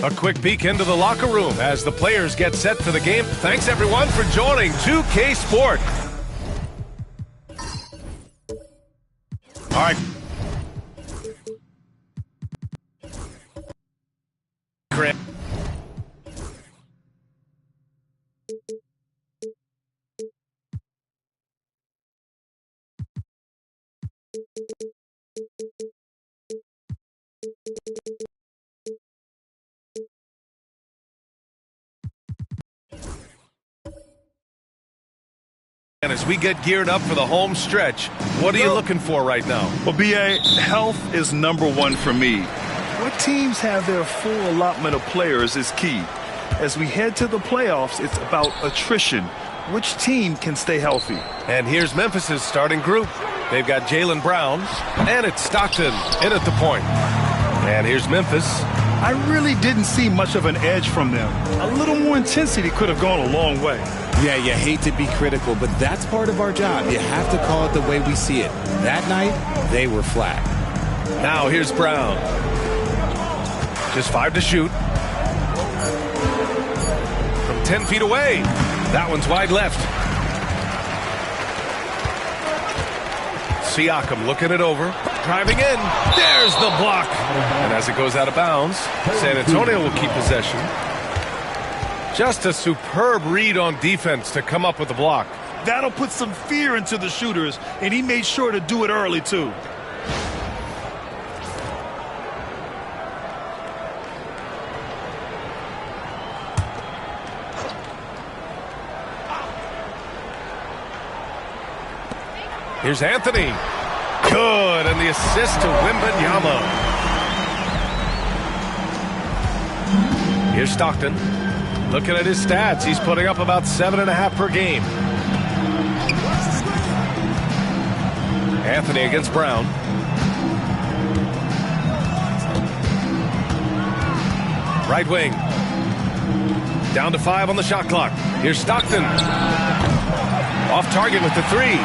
A quick peek into the locker room as the players get set for the game. Thanks, everyone, for joining 2K Sport. All right. Grant. And as we get geared up for the home stretch, what are you looking for right now? Well, BA, health is #1 for me. What teams have their full allotment of players is key. As we head to the playoffs, it's about attrition. Which team can stay healthy? And here's Memphis's starting group. They've got Jaylen Brown, and it's Stockton in at the point. And here's Memphis. I really didn't see much of an edge from them. A little more intensity could have gone a long way. Yeah, you hate to be critical, but that's part of our job. You have to call it the way we see it. That night, they were flat. Now here's Brown. Just 5 to shoot. From 10 feet away. That one's wide left. Siakam looking it over. Driving in. There's the block. And as it goes out of bounds, San Antonio will keep possession. Just a superb read on defense to come up with the block. That'll put some fear into the shooters, and he made sure to do it early, too. Here's Anthony. Good, and the assist to Wembanyama. Here's Stockton. Looking at his stats, he's putting up about 7.5 per game. Anthony against Brown. Right wing. Down to 5 on the shot clock. Here's Stockton. Off target with the 3.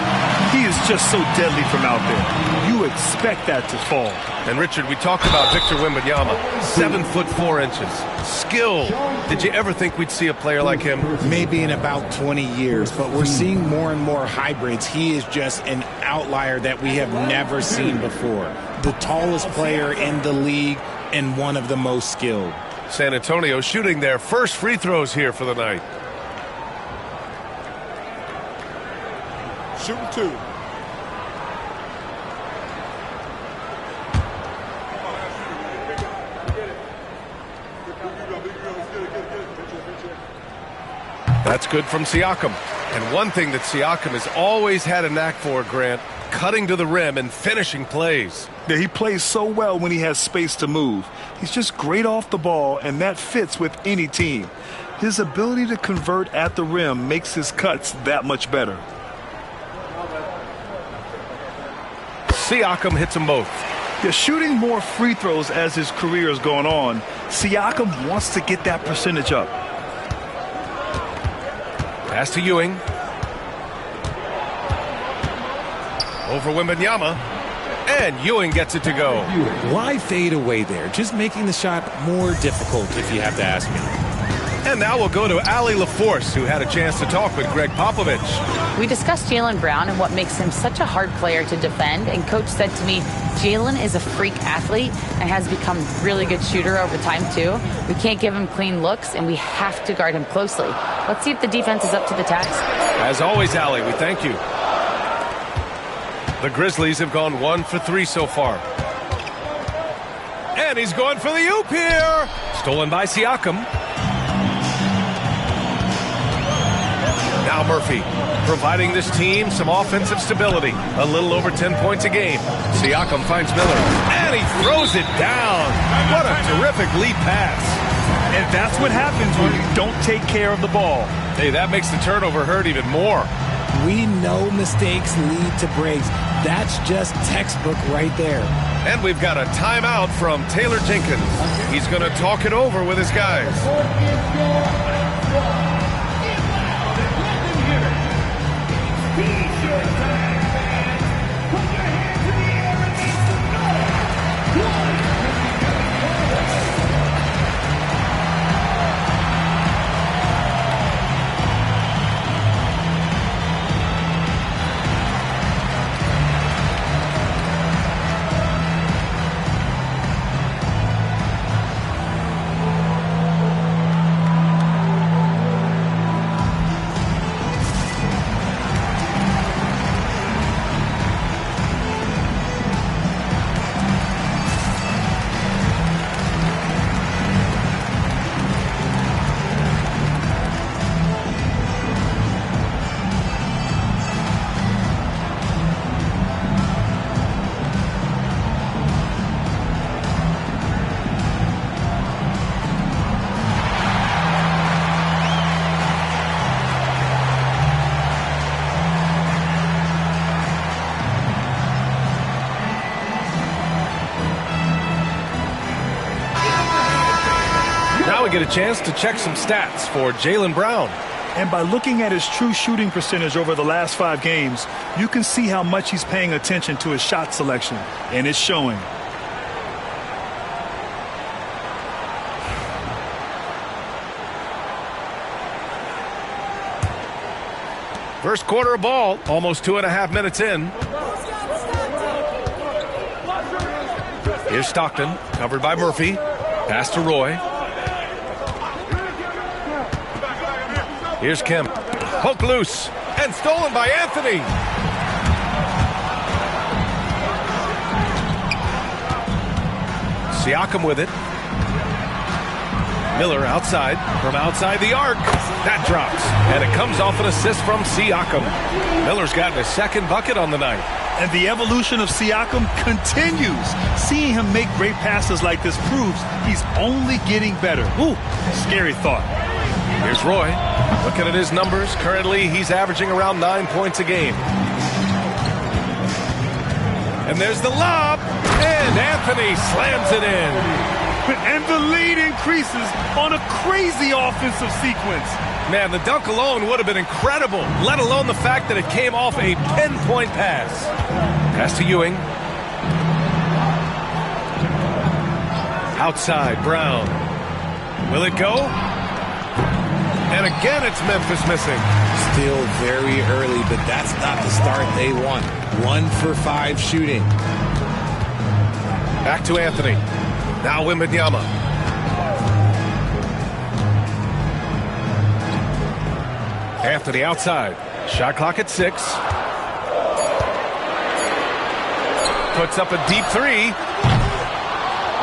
He is just so deadly from out there. You expect that to fall. And Richard, we talked about Victor Wembanyama, 7'4". Skill. Did you ever think we'd see a player like him? Maybe in about 20 years, but we're seeing more and more hybrids. He is just an outlier that we have never seen before. The tallest player in the league and one of the most skilled. San Antonio shooting their first free throws here for the night. Shooting 2. That's good from Siakam. And one thing that Siakam has always had a knack for, Grant, cutting to the rim and finishing plays. Yeah, he plays so well when he has space to move. He's just great off the ball, and that fits with any team. His ability to convert at the rim makes his cuts that much better. Siakam hits them both. Yeah, shooting more free throws as his career has gone on, Siakam wants to get that percentage up. Pass to Ewing. Over Wembanyama. And Ewing gets it to go. Why fade away there? Just making the shot more difficult, if you have to ask me. And now we'll go to Allie LaForce, who had a chance to talk with Greg Popovich. We discussed Jaylen Brown and what makes him such a hard player to defend. And Coach said to me, Jaylen is a freak athlete and has become a really good shooter over time, too. We can't give him clean looks, and we have to guard him closely. Let's see if the defense is up to the task. As always, Allie, we thank you. The Grizzlies have gone 1 for 3 so far. And he's going for the oop here. Stolen by Siakam. Now Murphy providing this team some offensive stability. A little over 10 points a game. Siakam finds Miller. And he throws it down. What a terrific lead pass. And that's what happens when you don't take care of the ball. Hey, that makes the turnover hurt even more. We know mistakes lead to breaks. That's just textbook right there. And we've got a timeout from Taylor Jenkins. He's going to talk it over with his guys. We get a chance to check some stats for Jaylen Brown. And by looking at his true shooting percentage over the last 5 games, you can see how much he's paying attention to his shot selection, and it's showing. First quarter of ball, almost 2.5 minutes in. Here's Stockton, covered by Murphy. Pass to Roy. Here's Kemp. Hook loose. And stolen by Anthony. Siakam with it. Miller outside. From outside the arc. That drops. And it comes off an assist from Siakam. Miller's gotten his second bucket on the night. And the evolution of Siakam continues. Seeing him make great passes like this proves he's only getting better. Ooh, scary thought. Here's Roy. Looking at his numbers, currently he's averaging around 9 points a game. And there's the lob, and Anthony slams it in. And the lead increases on a crazy offensive sequence. Man, the dunk alone would have been incredible, let alone the fact that it came off a pinpoint pass. Pass to Ewing. Outside, Brown. Will it go? And again, it's Memphis missing. Still very early, but that's not the start they want. 1 for 5 shooting. Back to Anthony. Now Wembanyama. Anthony outside. Shot clock at 6. Puts up a deep 3.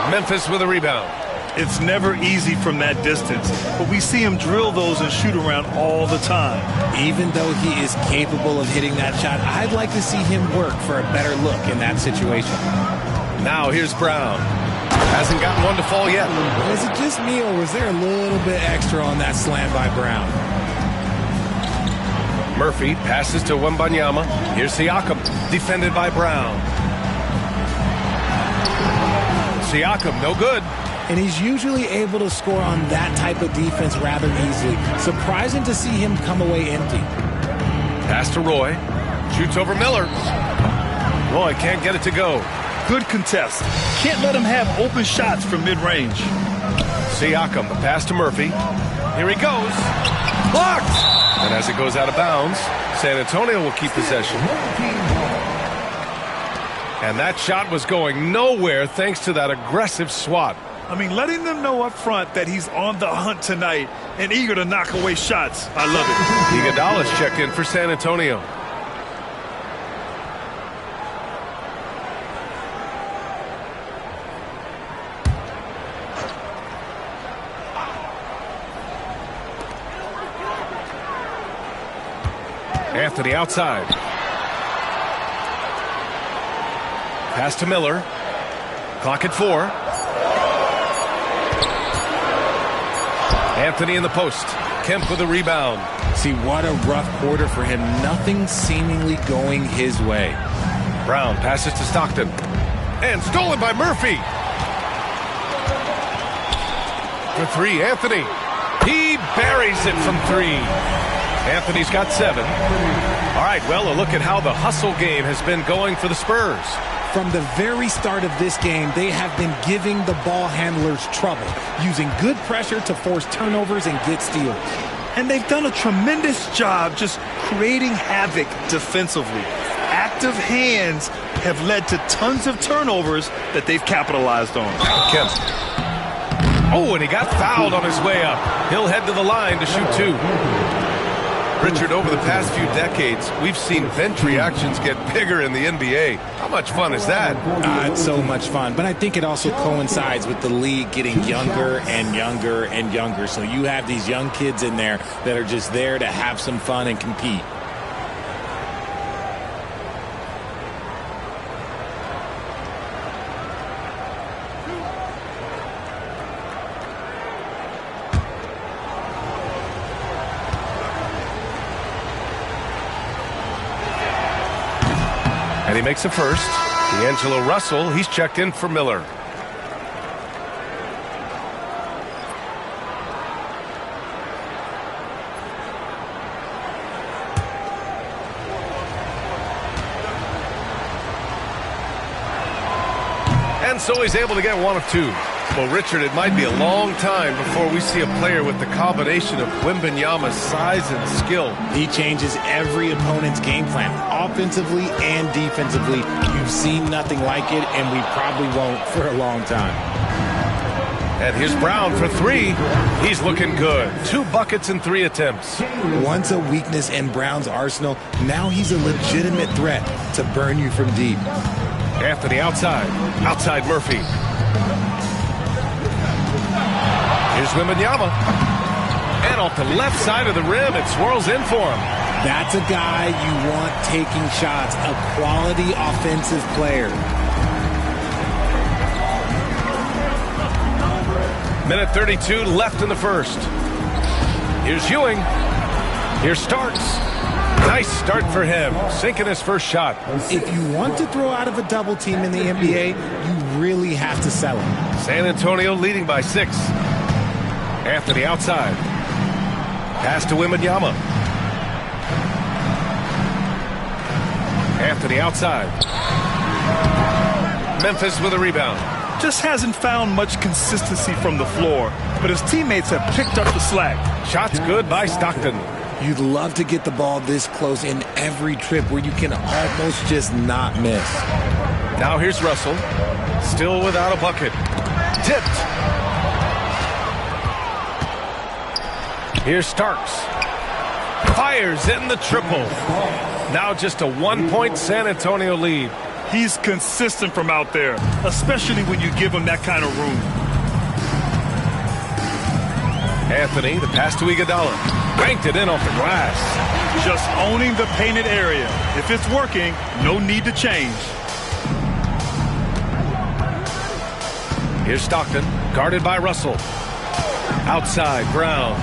Memphis with a rebound. It's never easy from that distance, but we see him drill those and shoot around all the time. Even though he is capable of hitting that shot, I'd like to see him work for a better look in that situation. Now here's Brown. Hasn't gotten one to fall yet. Was it just me, or was there a little bit extra on that slam by Brown? Murphy passes to Wembanyama. Here's Siakam, defended by Brown. Siakam, no good. And he's usually able to score on that type of defense rather easily. Surprising to see him come away empty. Pass to Roy. Shoots over Miller. Roy can't get it to go. Good contest. Can't let him have open shots from mid-range. Siakam, the pass to Murphy. Here he goes. Blocked! And as it goes out of bounds, San Antonio will keep possession. And that shot was going nowhere thanks to that aggressive swat. I mean, letting them know up front that he's on the hunt tonight and eager to knock away shots. I love it. Iguodala's checked in for San Antonio. Anthony outside. Pass to Miller. Clock at 4. Anthony in the post. Kemp with a rebound. See, what a rough quarter for him. Nothing seemingly going his way. Brown passes to Stockton. And stolen by Murphy. For 3, Anthony. He buries it from 3. Anthony's got 7. All right, well, a look at how the hustle game has been going for the Spurs. From the very start of this game, they have been giving the ball handlers trouble, using good pressure to force turnovers and get steals. And they've done a tremendous job just creating havoc defensively. Active hands have led to tons of turnovers that they've capitalized on. Kemp. Oh, and he got fouled on his way up. He'll head to the line to shoot 2. Richard, over the past few decades, we've seen bench reactions get bigger in the NBA. How much fun is that? It's so much fun, but I think it also coincides with the league getting younger and younger and younger. So you have these young kids in there that are just there to have some fun and compete. And he makes a first. D'Angelo Russell, he's checked in for Miller. And so he's able to get 1 of 2. Well, Richard, it might be a long time before we see a player with the combination of Wembanyama's size and skill. He changes every opponent's game plan, offensively and defensively. You've seen nothing like it, and we probably won't for a long time. And here's Brown for 3. He's looking good. 2 buckets in 3 attempts. Once a weakness in Brown's arsenal, now he's a legitimate threat to burn you from deep. Anthony outside. Outside Murphy. Here's Wembanyama. And off the left side of the rim, it swirls in for him. That's a guy you want taking shots, a quality offensive player. Minute 32 left in the first. Here's Ewing. Here's Starks. Nice start for him, sinking his first shot. If you want to throw out of a double team in the NBA, you really have to sell it. San Antonio leading by 6. Anthony outside. Pass to Wembanyama. Anthony outside. Memphis with a rebound. Just hasn't found much consistency from the floor, but his teammates have picked up the slack. Shots good by Stockton. You'd love to get the ball this close in every trip where you can almost just not miss. Now here's Russell. Still without a bucket. Tipped. Here's Starks. Fires in the triple. Now just a 1-point San Antonio lead. He's consistent from out there, especially when you give him that kind of room. Anthony, the pass to Iguodala. Banked it in off the glass. Just owning the painted area. If it's working, no need to change. Here's Stockton, guarded by Russell. Outside, Brown.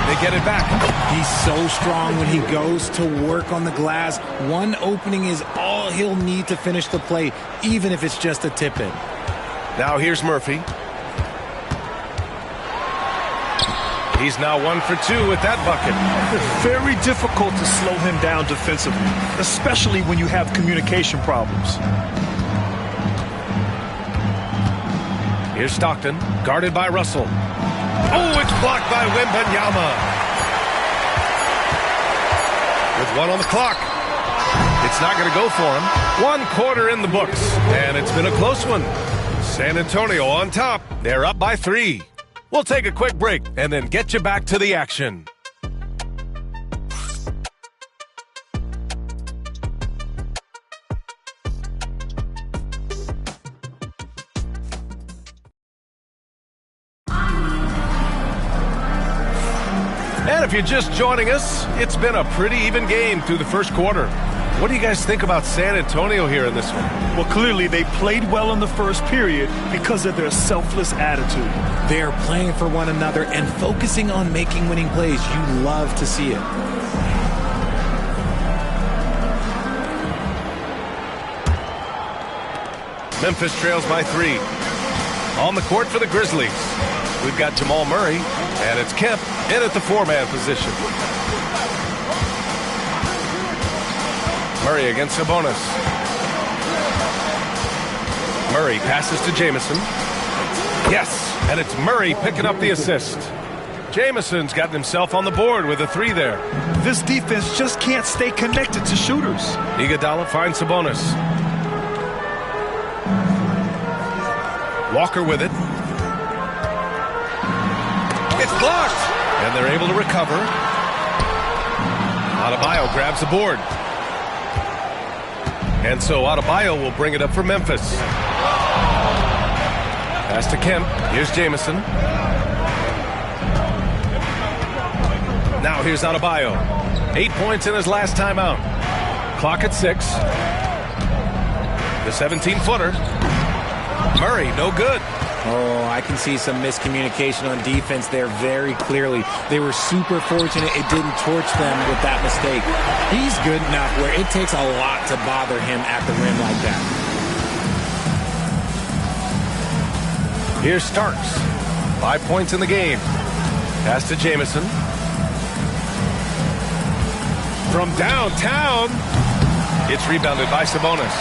They get it back. He's so strong when he goes to work on the glass. One opening is all he'll need to finish the play, even if it's just a tip-in. Now here's Murphy. He's now 1 for 2 with that bucket. It's very difficult to slow him down defensively, especially when you have communication problems. Here's Stockton, guarded by Russell. Oh, it's blocked by Wembanyama. With 1 on the clock. It's not going to go for him. 1 quarter in the books, and it's been a close one. San Antonio on top. They're up by 3. We'll take a quick break and then get you back to the action. And if you're just joining us, it's been a pretty even game through the first quarter. What do you guys think about San Antonio here in this one? Well, clearly they played well in the first period because of their selfless attitude. They're playing for one another and focusing on making winning plays. You love to see it. Memphis trails by 3. On the court for the Grizzlies, we've got Jamal Murray, and it's Kemp in at the 4-man position. Murray against Sabonis. Murray passes to Jamison. Yes, and it's Murray picking up the assist. Jamison's gotten himself on the board with a 3 there. This defense just can't stay connected to shooters. Iguodala finds Sabonis. Walker with it. It's blocked, and they're able to recover. Adebayo grabs the board. And so Adebayo will bring it up for Memphis. Pass to Kemp. Here's Jamison. Now here's Adebayo. 8 points in his last time out. Clock at 6. The 17-footer. Murray, no good. Oh, I can see some miscommunication on defense there very clearly. They were super fortunate it didn't torch them with that mistake. He's good enough where it takes a lot to bother him at the rim like that. Here's Starks. 5 points in the game. Pass to Jamison. From downtown, it's rebounded by Sabonis.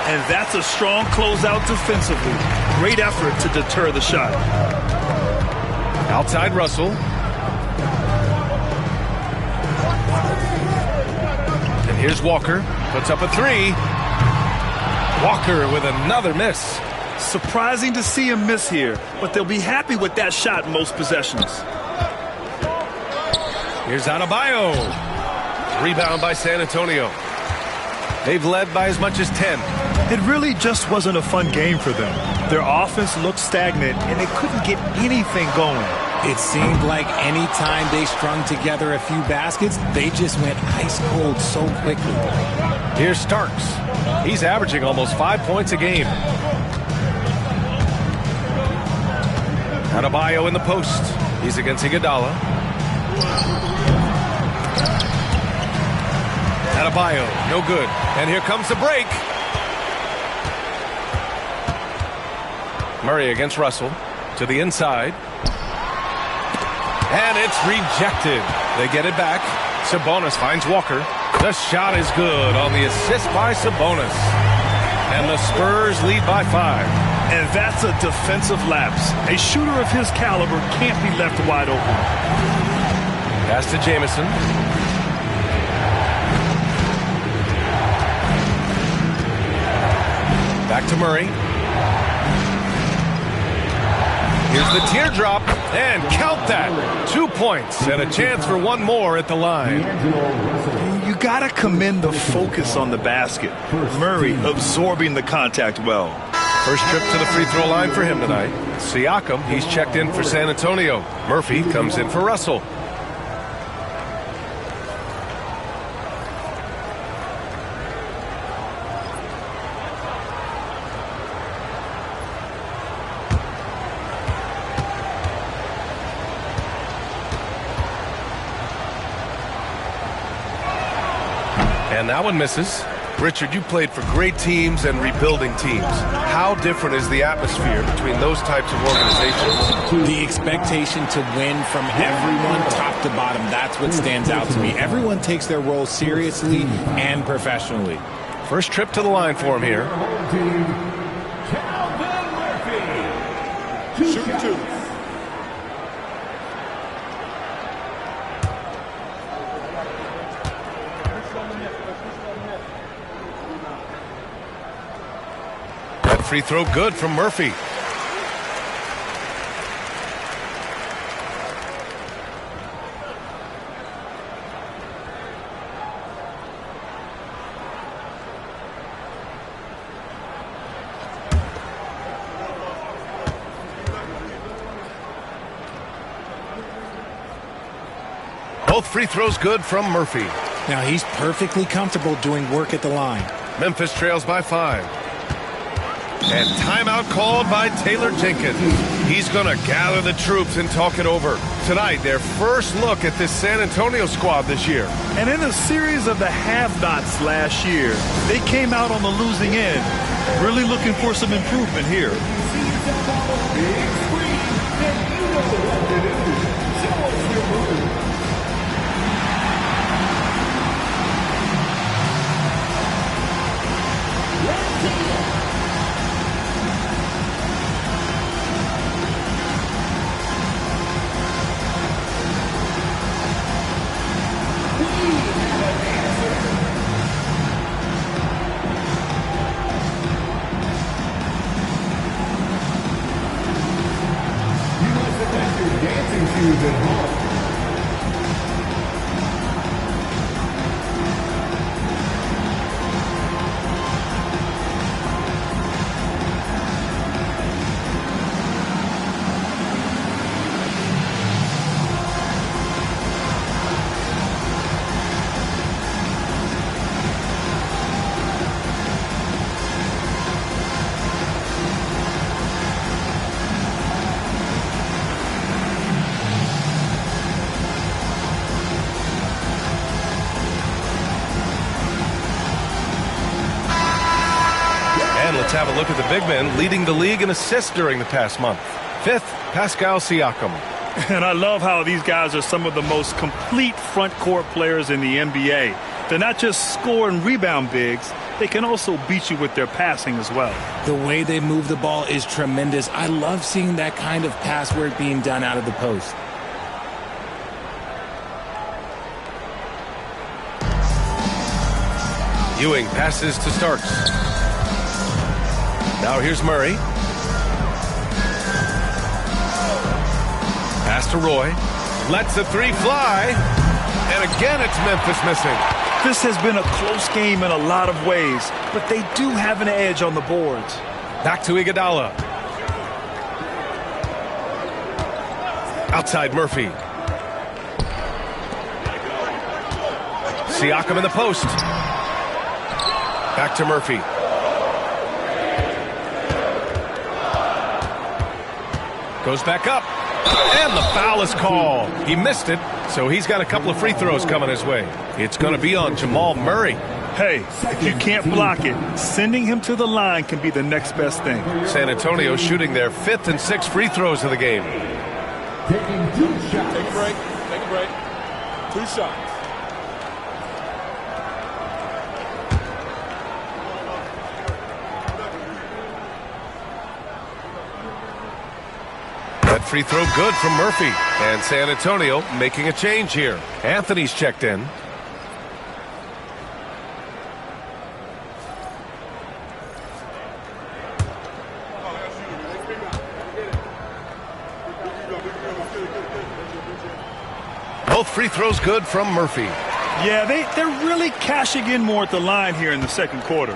And that's a strong closeout defensively. Great effort to deter the shot. Outside Russell. And here's Walker. Puts up a 3. Walker with another miss. Surprising to see him miss here, but they'll be happy with that shot most possessions. Here's Adebayo. Rebound by San Antonio. They've led by as much as 10. It really just wasn't a fun game for them. Their offense looked stagnant, and they couldn't get anything going. It seemed like any time they strung together a few baskets, they just went ice cold so quickly. Here's Starks. He's averaging almost 5 points a game. Adebayo in the post. He's against Iguodala. Adebayo, no good. And here comes the break. Murray against Russell. To the inside. And it's rejected. They get it back. Sabonis finds Walker. The shot is good on the assist by Sabonis. And the Spurs lead by 5. And that's a defensive lapse. A shooter of his caliber can't be left wide open. Pass to Jamison. Back to Murray. Here's the teardrop, and count that. 2 points and a chance for one more at the line. You gotta commend the focus on the basket. Murray absorbing the contact well. First trip to the free throw line for him tonight. Siakam, he's checked in for San Antonio. Murphy comes in for Russell. And that one misses. Richard, you played for great teams and rebuilding teams. How different is the atmosphere between those types of organizations? The expectation to win from everyone top to bottom, that's what stands out to me. Everyone takes their role seriously and professionally. First trip to the line for him here. Shoot 2. Free throw good from Murphy. Both free throws good from Murphy. Now he's perfectly comfortable doing work at the line. Memphis trails by 5. And timeout called by Taylor Jenkins. He's going to gather the troops and talk it over. Tonight, their first look at this San Antonio squad this year. And in a series of the have-nots last year, they came out on the losing end. Really looking for some improvement here. Let's have a look at the big men leading the league in assists during the past month. 5th, Pascal Siakam. And I love how these guys are some of the most complete front court players in the NBA. They're not just score and rebound bigs, they can also beat you with their passing as well. The way they move the ball is tremendous. I love seeing that kind of pass work being done out of the post. Ewing passes to Starks. Now here's Murray. Pass to Roy. Lets the 3 fly. And again, it's Memphis missing. This has been a close game in a lot of ways, but they do have an edge on the boards. Back to Iguodala. Outside Murphy. Siakam in the post. Back to Murphy. Goes back up. And the foul is called. He missed it, so he's got a couple of free throws coming his way. It's going to be on Jamal Murray. Hey, if you can't block it, sending him to the line can be the next best thing. San Antonio shooting their 5th and 6th free throws of the game. Taking 2 shots. Take a break. Take a break. 2 shots. That free throw good from Murphy. And San Antonio making a change here. Anthony's checked in. Both free throws good from Murphy. Yeah, they're really cashing in more at the line here in the second quarter.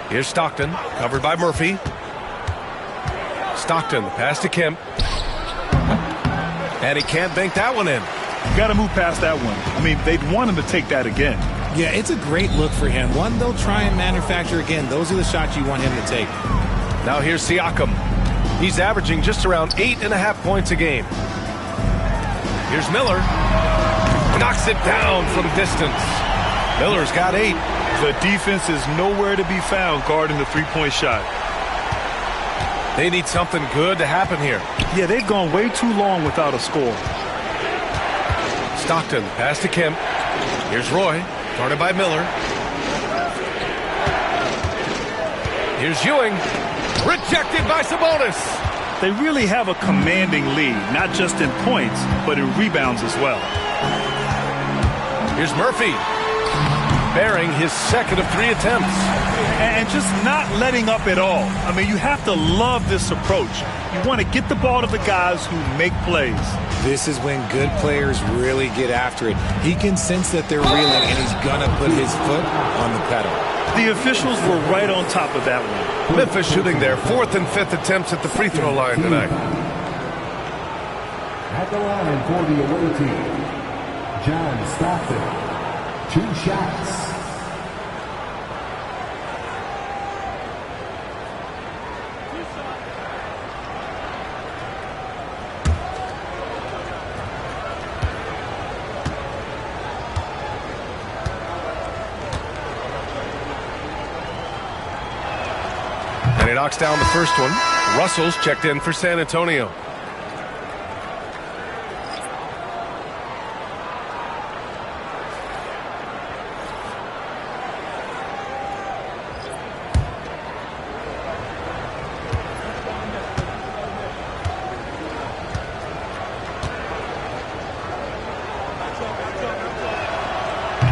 Here's Stockton, covered by Murphy. Stockton, pass to Kemp. And he can't bank that one in. You got to move past that one. I mean, they'd want him to take that again. Yeah, it's a great look for him. One they'll try and manufacture again. Those are the shots you want him to take. Now here's Siakam. He's averaging just around 8.5 points a game. Here's Miller. Knocks it down from distance. Miller's got 8. The defense is nowhere to be found guarding the three-point shot. They need something good to happen here. Yeah, they've gone way too long without a score. Stockton, pass to Kemp. Here's Roy, guarded by Miller. Here's Ewing. Rejected by Sabonis. They really have a commanding lead, not just in points, but in rebounds as well. Here's Murphy, bearing his 2nd of 3 attempts. And just not letting up at all. I mean, you have to love this approach. You want to get the ball to the guys who make plays. This is when good players really get after it. He can sense that they're reeling, and he's going to put his foot on the pedal. The officials were right on top of that one. Memphis shooting their 4th and 5th attempts at the free throw line tonight. At the line for the away team, John Stockton, 2 shots. And he knocks down the first one. Russell's checked in for San Antonio.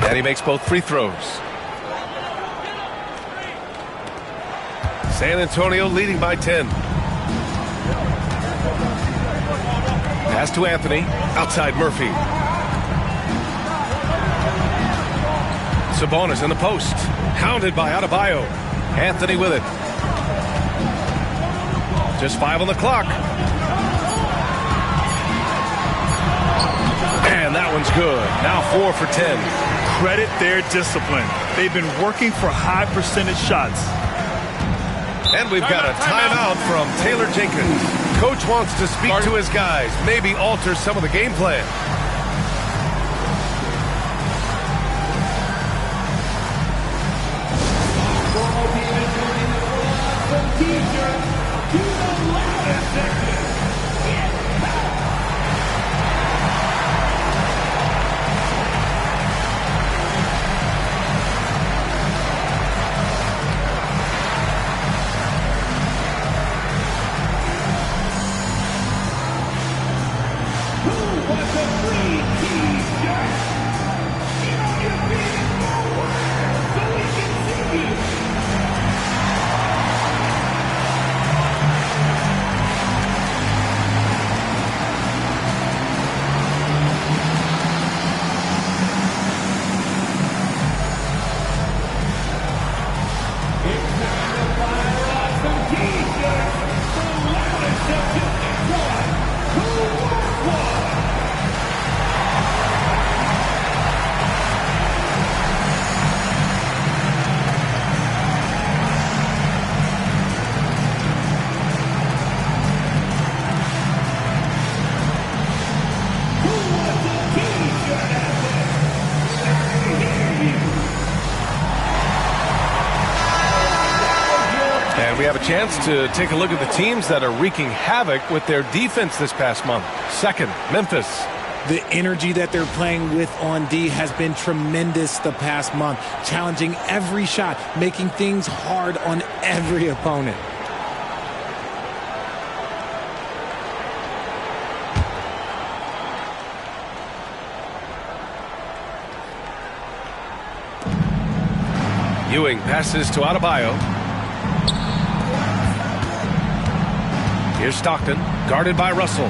And he makes both free throws. San Antonio leading by 10. Pass to Anthony. Outside Murphy. Sabonis in the post. Hounded by Adebayo. Anthony with it. Just 5 on the clock. And that one's good. Now 4 for 10. Credit their discipline. They've been working for high percentage shots. And we've got a timeout from Taylor Jenkins. Coach wants to speak to his guys, maybe alter some of the game plan. We have a chance to take a look at the teams that are wreaking havoc with their defense this past month. Second, Memphis. The energy that they're playing with on D has been tremendous the past month, challenging every shot, making things hard on every opponent. Ewing passes to Adebayo. Here's Stockton, guarded by Russell.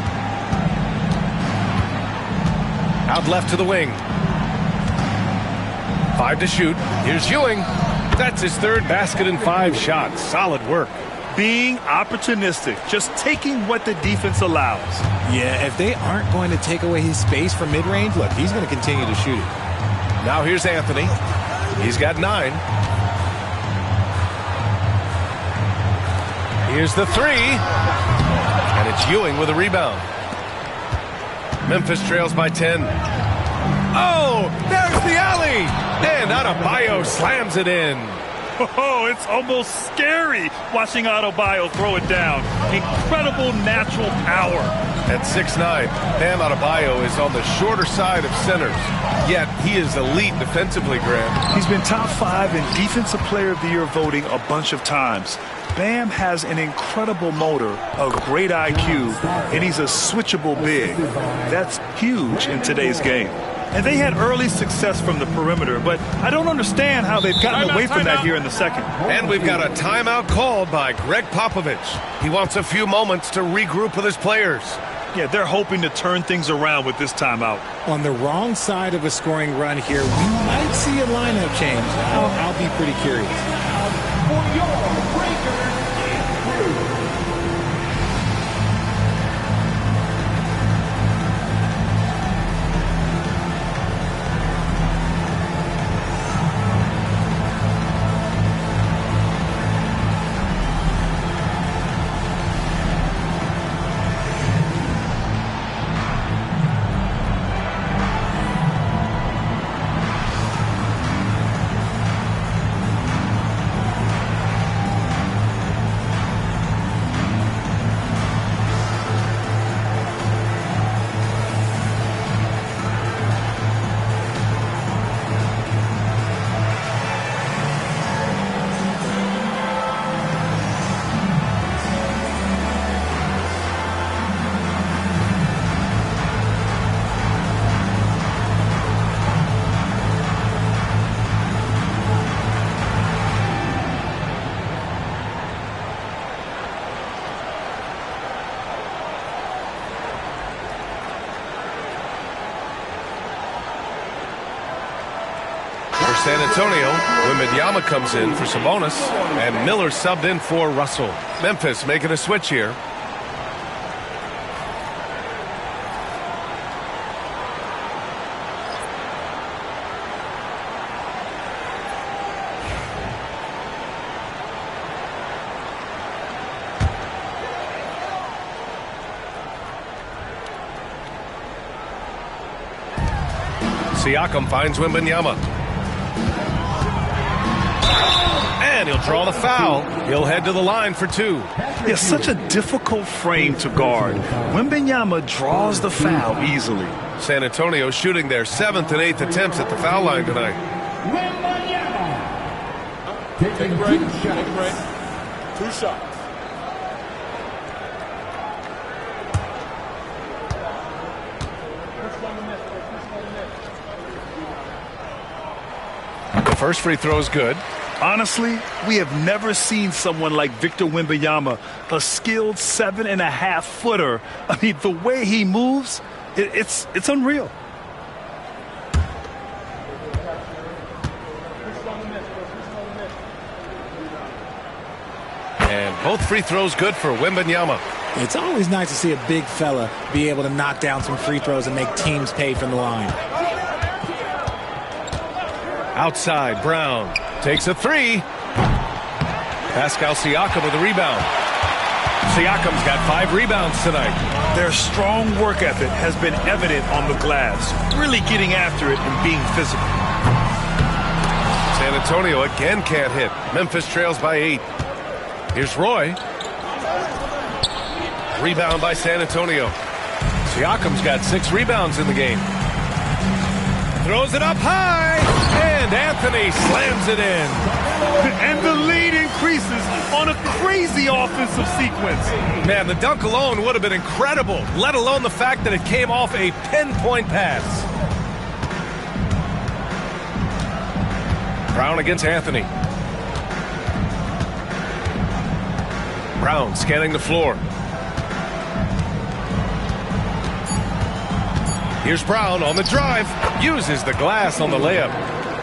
Out left to the wing. 5 to shoot. Here's Ewing. That's his 3rd basket in 5 shots. Solid work. Being opportunistic, just taking what the defense allows. Yeah, if they aren't going to take away his space from mid-range, look, he's going to continue to shoot it. Now here's Anthony. He's got 9. Here's the 3. And it's Ewing with a rebound. Memphis trails by 10. Oh, there's the alley. And Adebayo slams it in. Oh, it's almost scary watching Adebayo throw it down. Incredible natural power. At 6'9", Bam Adebayo is on the shorter side of centers. Yet he is elite defensively, Graham. He's been top 5 in Defensive Player of the Year voting a bunch of times. Bam has an incredible motor, a great IQ, and he's a switchable big. That's huge in today's game. And they had early success from the perimeter, but I don't understand how they've gotten away from that here in the second. And we've got a timeout called by Greg Popovich. He wants a few moments to regroup with his players. Yeah, they're hoping to turn things around with this timeout. On the wrong side of a scoring run here, we might see a lineup change. I'll be pretty curious. For your breakers, San Antonio, Wembanyama comes in for Sabonis, and Miller subbed in for Russell. Memphis making a switch here. Siakam finds Wembanyama. And he'll draw the foul. He'll head to the line for two. It's such a difficult frame to guard. Wembanyama draws the foul easily. San Antonio shooting their 7th and 8th attempts at the foul line tonight. Take a break. Take a break. 2 shots. The first free throw is good. Honestly, we have never seen someone like Victor Wembanyama, a skilled 7.5-footer. I mean, the way he moves, it's unreal. And both free throws good for Wembanyama. It's always nice to see a big fella be able to knock down some free throws and make teams pay from the line. Outside, Brown takes a three. Pascal Siakam with a rebound. Siakam's got 5 rebounds tonight. Their strong work ethic has been evident on the glass, really getting after it and being physical. San Antonio again can't hit. Memphis trails by 8. Here's Roy. Rebound by San Antonio. Siakam's got 6 rebounds in the game. Throws it up high, and Anthony slams it in. And the lead increases on a crazy offensive sequence. Man, the dunk alone would have been incredible, let alone the fact that it came off a pinpoint pass. Brown against Anthony. Brown scanning the floor. Here's Brown on the drive. Uses the glass on the layup.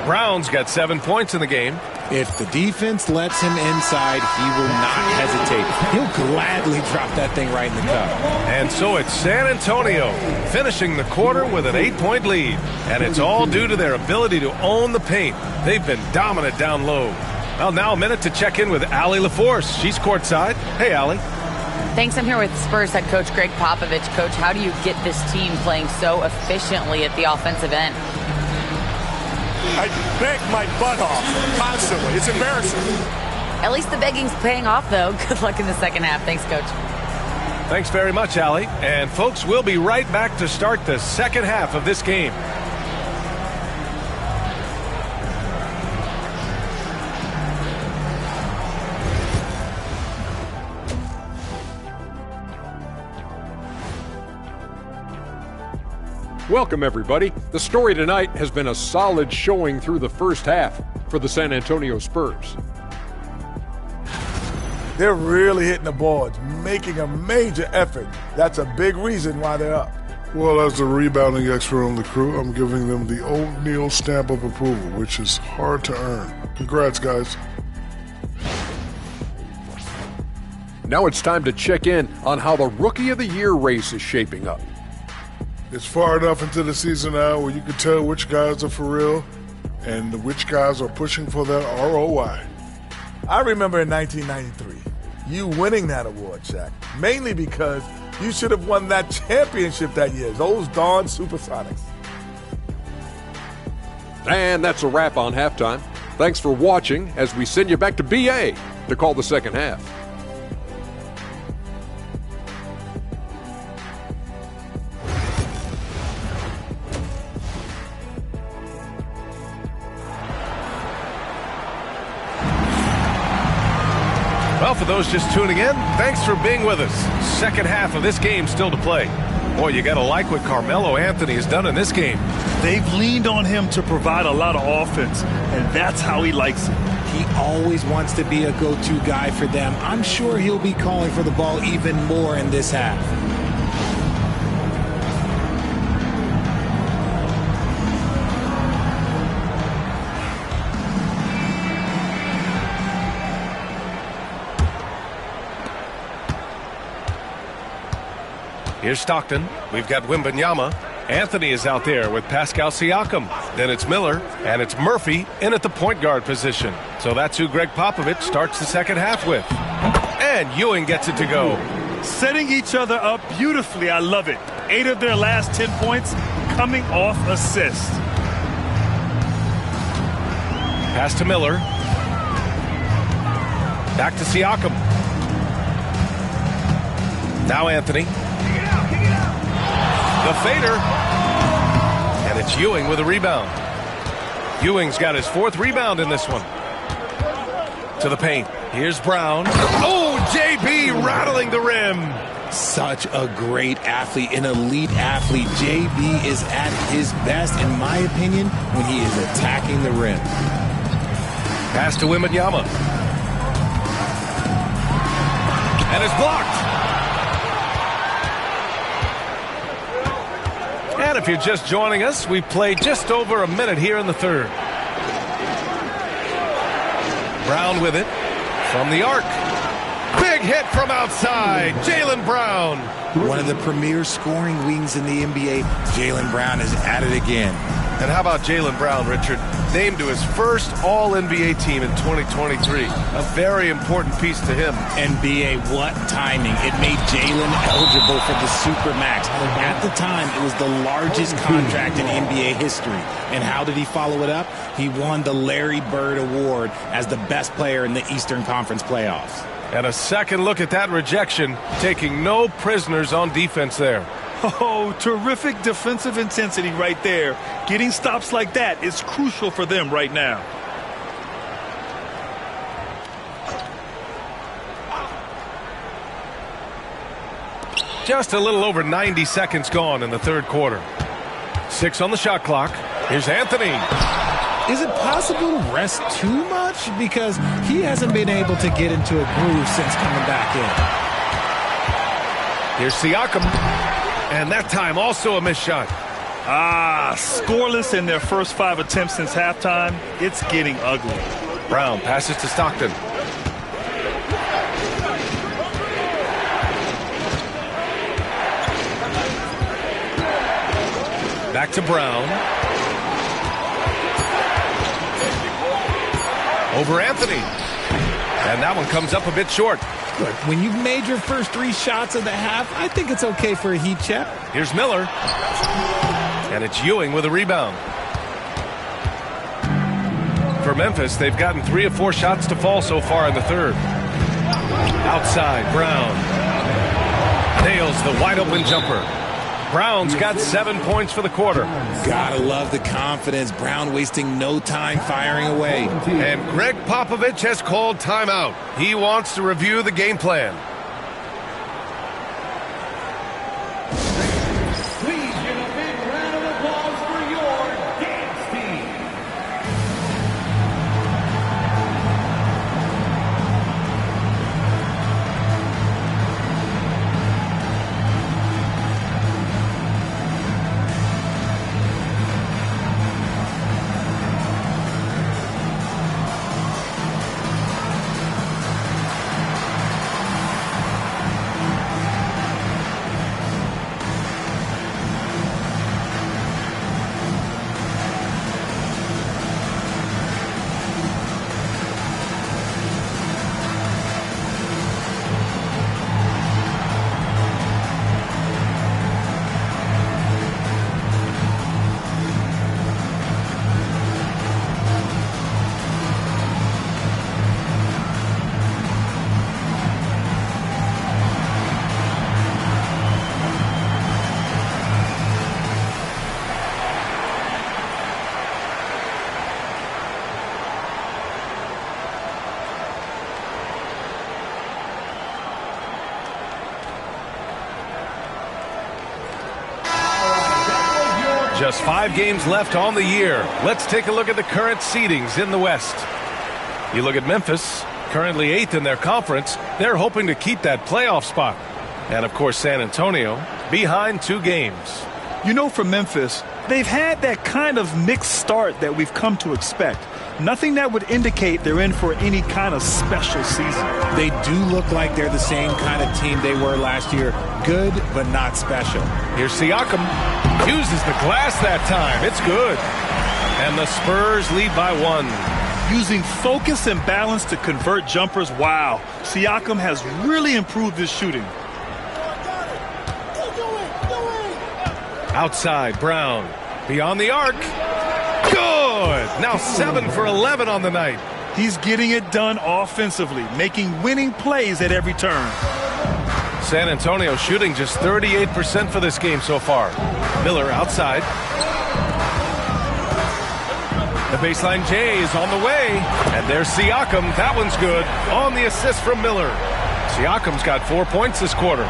Brown's got 7 points in the game. If the defense lets him inside, he will not hesitate. He'll gladly drop that thing right in the cup. And so it's San Antonio finishing the quarter with an 8-point lead. And it's all due to their ability to own the paint. They've been dominant down low. Well, now a minute to check in with Allie LaForce. She's courtside. Hey, Allie. Thanks. I'm here with Spurs head coach Greg Popovich. Coach, how do you get this team playing so efficiently at the offensive end? I beg my butt off constantly. It's embarrassing. At least the begging's paying off, though. Good luck in the second half. Thanks, Coach. Thanks very much, Allie. And, folks, we'll be right back to start the second half of this game. Welcome, everybody. The story tonight has been a solid showing through the first half for the San Antonio Spurs. They're really hitting the boards, making a major effort. That's a big reason why they're up. Well, as the rebounding expert on the crew, I'm giving them the O'Neal stamp of approval, which is hard to earn. Congrats, guys. Now it's time to check in on how the Rookie of the Year race is shaping up. It's far enough into the season now where you can tell which guys are for real and which guys are pushing for that ROI. I remember in 1993, you winning that award, Shaq, mainly because you should have won that championship that year, those darn Supersonics. And that's a wrap on halftime. Thanks for watching as we send you back to BA to call the second half. Well, for those just tuning in, thanks for being with us. Second half of this game still to play. Boy, you got to like what Carmelo Anthony has done in this game. They've leaned on him to provide a lot of offense, and that's how he likes it. He always wants to be a go-to guy for them. I'm sure he'll be calling for the ball even more in this half. Here's Stockton. We've got Wembanyama. Anthony is out there with Pascal Siakam. Then it's Miller, and it's Murphy in at the point guard position. So that's who Greg Popovich starts the second half with. And Ewing gets it to go. Setting each other up beautifully. I love it. 8 of their last 10 points coming off assists. Pass to Miller. Back to Siakam. Now Anthony. The fader. And it's Ewing with a rebound. Ewing's got his 4th rebound in this one. To the paint. Here's Brown. Oh, JB rattling the rim. Such a great athlete, an elite athlete. JB is at his best, in my opinion, when he is attacking the rim. Pass to Wembanyama. And it's blocked. And if you're just joining us, we've played just over a minute here in the third. Brown with it from the arc. Big hit from outside. Jaylen Brown. One of the premier scoring wings in the NBA. Jaylen Brown is at it again. And how about Jaylen Brown, Richard? Named to his first All-NBA team in 2023. A very important piece to him. NBA, what timing. It made Jaylen eligible for the Supermax. At the time, it was the largest contract in NBA history. And how did he follow it up? He won the Larry Bird Award as the best player in the Eastern Conference playoffs. And a second look at that rejection, taking no prisoners on defense there. Oh, terrific defensive intensity right there. Getting stops like that is crucial for them right now. Just a little over 90 seconds gone in the third quarter. 6 on the shot clock. Here's Anthony. Is it possible to rest too much? Because he hasn't been able to get into a groove since coming back in. Here's Siakam. And that time also a missed shot. Scoreless in their first 5 attempts since halftime. It's getting ugly. Brown passes to Stockton. Back to Brown. Over Anthony. And that one comes up a bit short. Look, when you've made your first 3 shots of the half, I think it's okay for a heat check. Here's Miller. And it's Ewing with a rebound. For Memphis, they've gotten 3 of 4 shots to fall so far in the third. Outside, Brown. Nails the wide open jumper. Brown's got 7 points for the quarter. Gotta love the confidence. Brown wasting no time firing away. And Greg Popovich has called timeout. He wants to review the game plan. Please give a big round of applause for your dance team. Just 5 games left on the year. Let's take a look at the current seedings in the West. You look at Memphis, currently 8th in their conference. They're hoping to keep that playoff spot. And, of course, San Antonio behind 2 games. You know, for Memphis, they've had that kind of mixed start that we've come to expect. Nothing that would indicate they're in for any kind of special season. They do look like they're the same kind of team they were last year, good, but not special. Here's Siakam. Uses the glass that time. It's good. And the Spurs lead by 1. Using focus and balance to convert jumpers. Wow. Siakam has really improved his shooting. Outside, Brown. Beyond the arc. Good. Now 7 for 11 on the night. He's getting it done offensively, making winning plays at every turn. San Antonio shooting just 38% for this game so far. Miller outside. The baseline J is on the way. And there's Siakam. That one's good. On the assist from Miller. Siakam's got 4 points this quarter.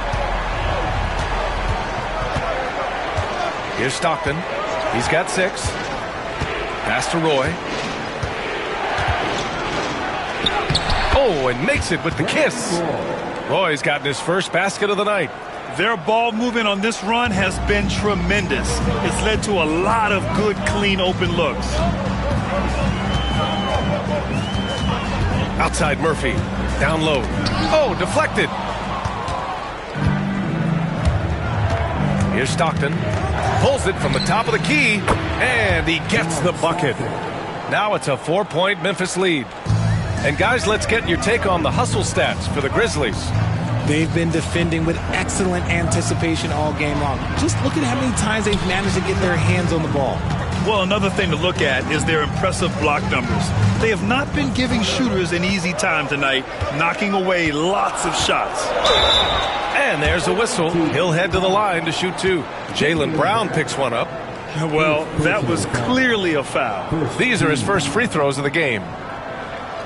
Here's Stockton. He's got 6. Pass to Roy. Oh, and makes it with the kiss. Roy's gotten his first basket of the night. Their ball movement on this run has been tremendous. It's led to a lot of good, clean, open looks. Outside Murphy. Down low. Oh, deflected. Here's Stockton. Pulls it from the top of the key. And he gets the bucket. Now it's a 4-point Memphis lead. And guys, let's get your take on the hustle stats for the Grizzlies. They've been defending with excellent anticipation all game long. Just look at how many times they've managed to get their hands on the ball. Well, another thing to look at is their impressive block numbers. They have not been giving shooters an easy time tonight, knocking away lots of shots. And there's a whistle. He'll head to the line to shoot 2. Jaylen Brown picks one up. Well, that was clearly a foul. These are his first free throws of the game.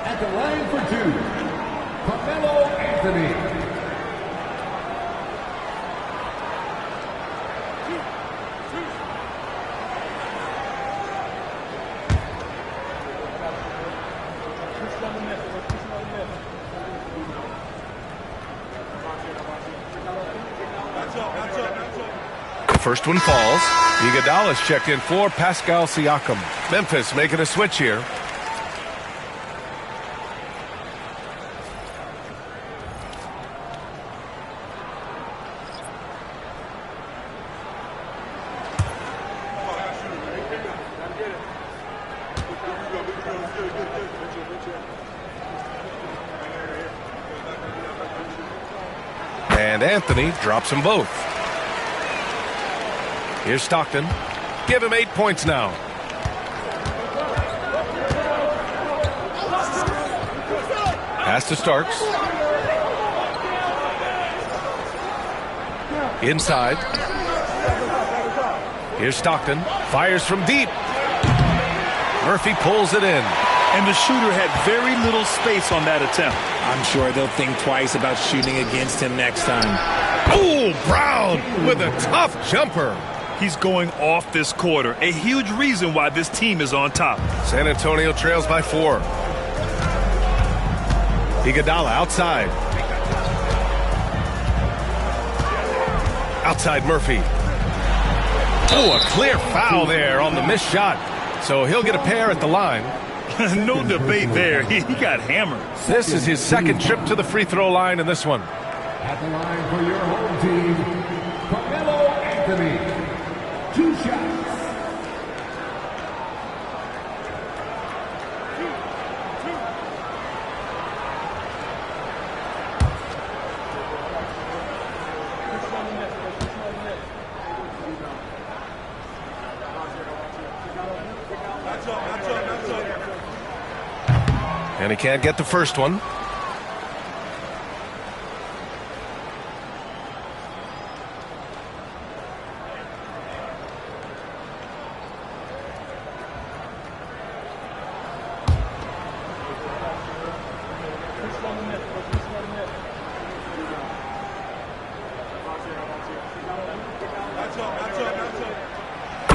At the line for 2, Carmelo Anthony. First one falls. Iguodala's checked in for Pascal Siakam. Memphis making a switch here. And Anthony drops them both. Here's Stockton. Give him 8 points now. Pass to Starks. Inside. Here's Stockton. Fires from deep. Murphy pulls it in. And the shooter had very little space on that attempt. I'm sure they'll think twice about shooting against him next time. Oh, Brown with a tough jumper. He's going off this quarter. A huge reason why this team is on top. San Antonio trails by 4. Iguodala outside. Outside Murphy. Oh, a clear foul there on the missed shot. So he'll get a pair at the line. No debate there. He got hammered. This is his second trip to the free throw line in this one. At the line for your home team, Carmelo Anthony. 2 shots. And he can't get the first one.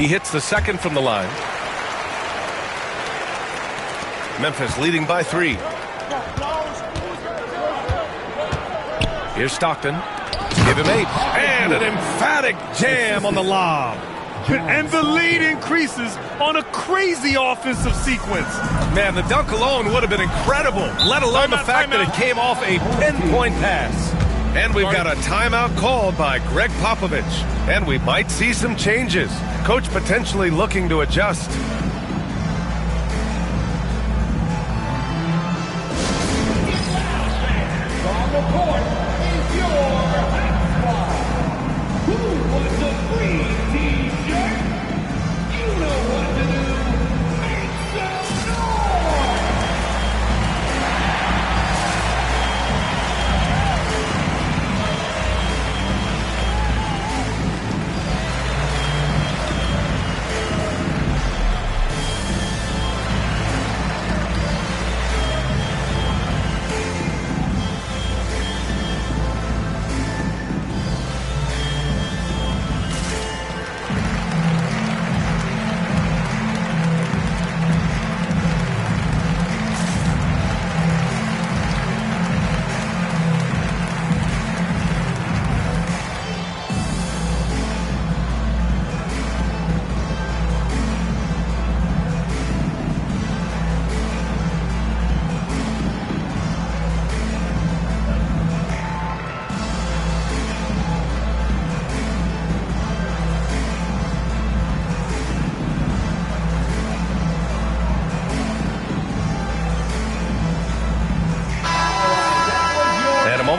He hits the second from the line. Memphis leading by 3. Here's Stockton. Give him 8. And an emphatic jam on the lob. And the lead increases on a crazy offensive sequence. Man, the dunk alone would have been incredible, let alone the fact that it came off a pinpoint pass. And we've got a timeout called by Greg Popovich. And we might see some changes. Coach potentially looking to adjust. On the court is your hotspot. Who wants a free t-shirt? You know what to do. Make some noise!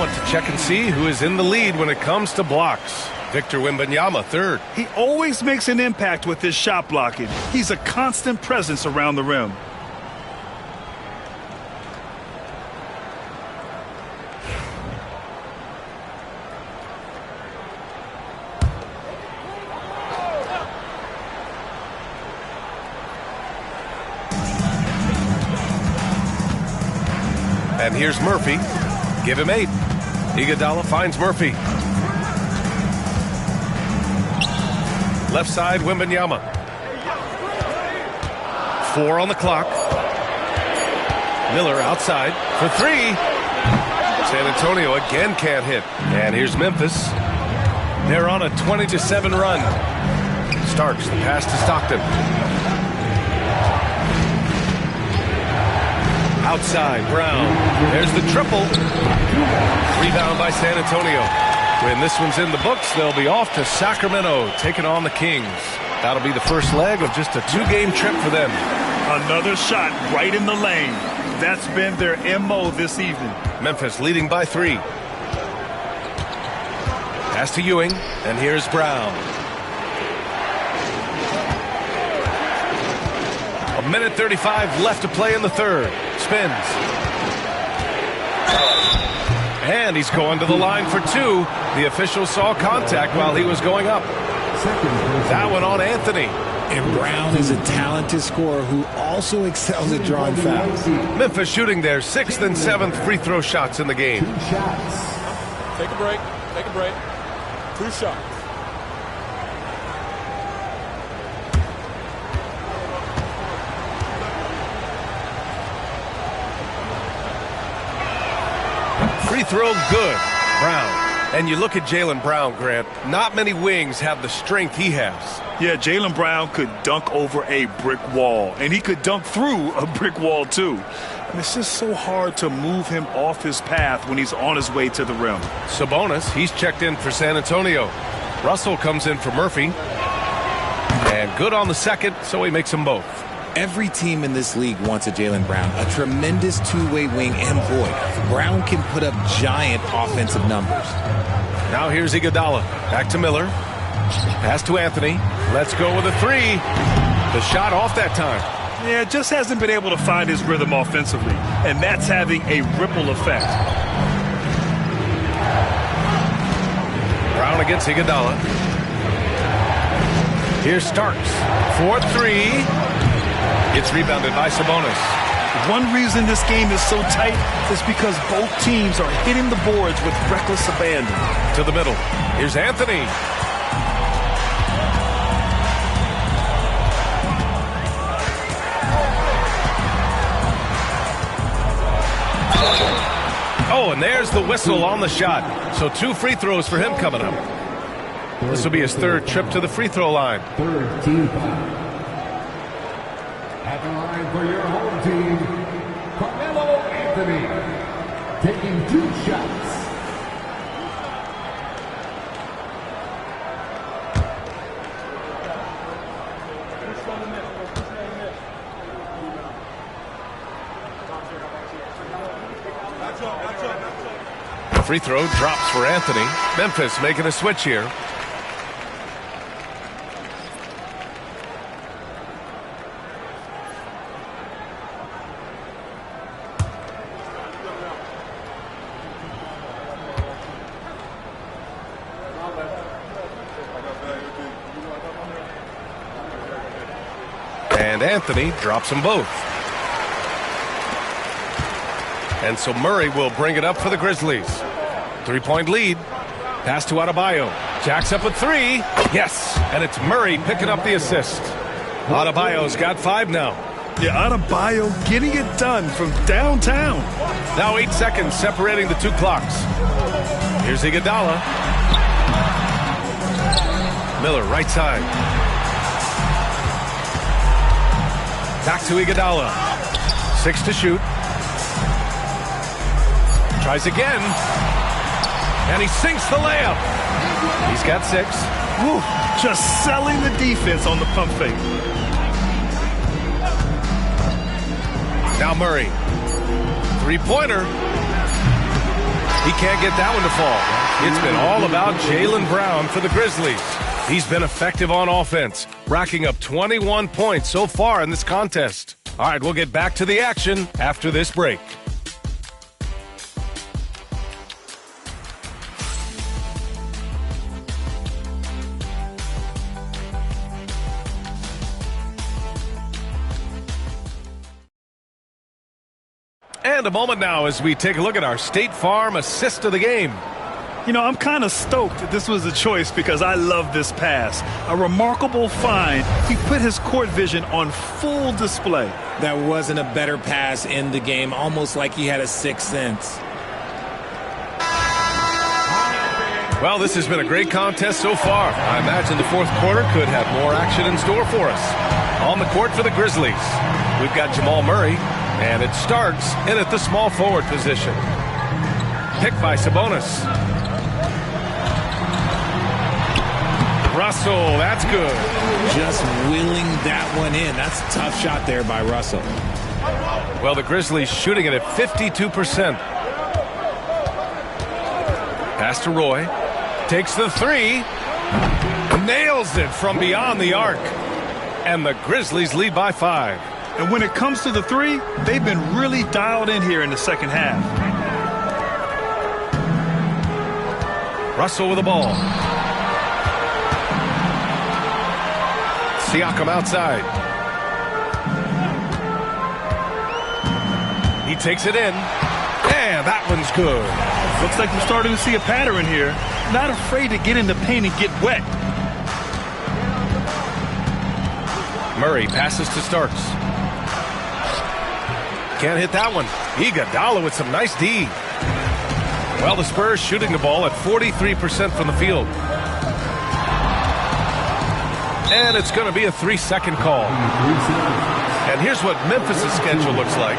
To check and see who is in the lead when it comes to blocks. Victor Wembanyama, third. He always makes an impact with his shot blocking. He's a constant presence around the rim. And here's Murphy. Give him 8. Iguodala finds Murphy. Left side, Wembanyama. 4 on the clock. Miller outside for 3. San Antonio again can't hit. And here's Memphis. They're on a 20-7 run. Starks, the pass to Stockton. Outside, Brown. There's the triple. Rebound by San Antonio. When this one's in the books, they'll be off to Sacramento, taking on the Kings. That'll be the first leg of just a 2-game trip for them. Another shot right in the lane. That's been their MO this evening. Memphis leading by 3. Pass to Ewing, and here's Brown. A minute 35 left to play in the third. Spins. And he's going to the line for 2. The official saw contact while he was going up. That one on Anthony. And Brown is a talented scorer who also excels at drawing fouls. Memphis shooting their 6th and 7th free throw shots in the game. Take a break. Take a break. 2 shots. Free throw good. Brown. And you look at Jaylen Brown, Grant. Not many wings have the strength he has. Yeah, Jaylen Brown could dunk over a brick wall. And he could dunk through a brick wall, too. And it's just so hard to move him off his path when he's on his way to the rim. Sabonis, he's checked in for San Antonio. Russell comes in for Murphy. And good on the second, so he makes them both. Every team in this league wants a Jaylen Brown, a tremendous two-way wing and void. Brown can put up giant offensive numbers. Now here's Iguodala. Back to Miller. Pass to Anthony. Let's go with a 3. The shot off that time. Yeah, just hasn't been able to find his rhythm offensively. And that's having a ripple effect. Brown against Iguodala. Here's Starks. 4-3. It's rebounded by Sabonis. One reason this game is so tight is because both teams are hitting the boards with reckless abandon. To the middle. Here's Anthony. Oh, and there's the whistle on the shot. So 2 free throws for him coming up. This will be his 3rd trip to the free throw line. 3rd team foul. At the line for your home team, Carmelo Anthony, taking 2 shots. The free throw drops for Anthony. Memphis making a switch here. And Anthony drops them both. And so Murray will bring it up for the Grizzlies. 3-point lead. Pass to Adebayo. Jacks up with 3. Yes. And it's Murray picking up the assist. Adebayo's got 5 now. Yeah, Adebayo getting it done from downtown. Now 8 seconds separating the two clocks. Here's Iguodala. Miller right side. Back to Iguodala. 6 to shoot. Tries again. And he sinks the layup. He's got 6. Woo, just selling the defense on the pump fake. Now Murray. 3-pointer. He can't get that one to fall. It's been all about Jaylen Brown for the Grizzlies. He's been effective on offense, racking up 21 points so far in this contest. All right, we'll get back to the action after this break. And a moment now as we take a look at our State Farm assist of the game. You know, I'm kind of stoked that this was a choice because I love this pass. A remarkable find. He put his court vision on full display. That wasn't a better pass in the game, almost like he had a sixth sense. Well, this has been a great contest so far. I imagine the fourth quarter could have more action in store for us. On the court for the Grizzlies, we've got Jamal Murray, and it starts in at the small forward position. Picked by Sabonis. Russell, that's good. Just willing that one in. That's a tough shot there by Russell. Well, the Grizzlies shooting it at 52%. Pass to Roy. Takes the 3. Nails it from beyond the arc. And the Grizzlies lead by 5. And when it comes to the 3, they've been really dialed in here in the second half. Russell with the ball. Siakam outside. He takes it in. And that one's good. Looks like we're starting to see a pattern here. Not afraid to get in the paint and get wet. Murray passes to Starks. Can't hit that one. Iguodala with some nice D. Well, the Spurs shooting the ball at 43% from the field. And it's going to be a 3-second call. And here's what Memphis' schedule looks like.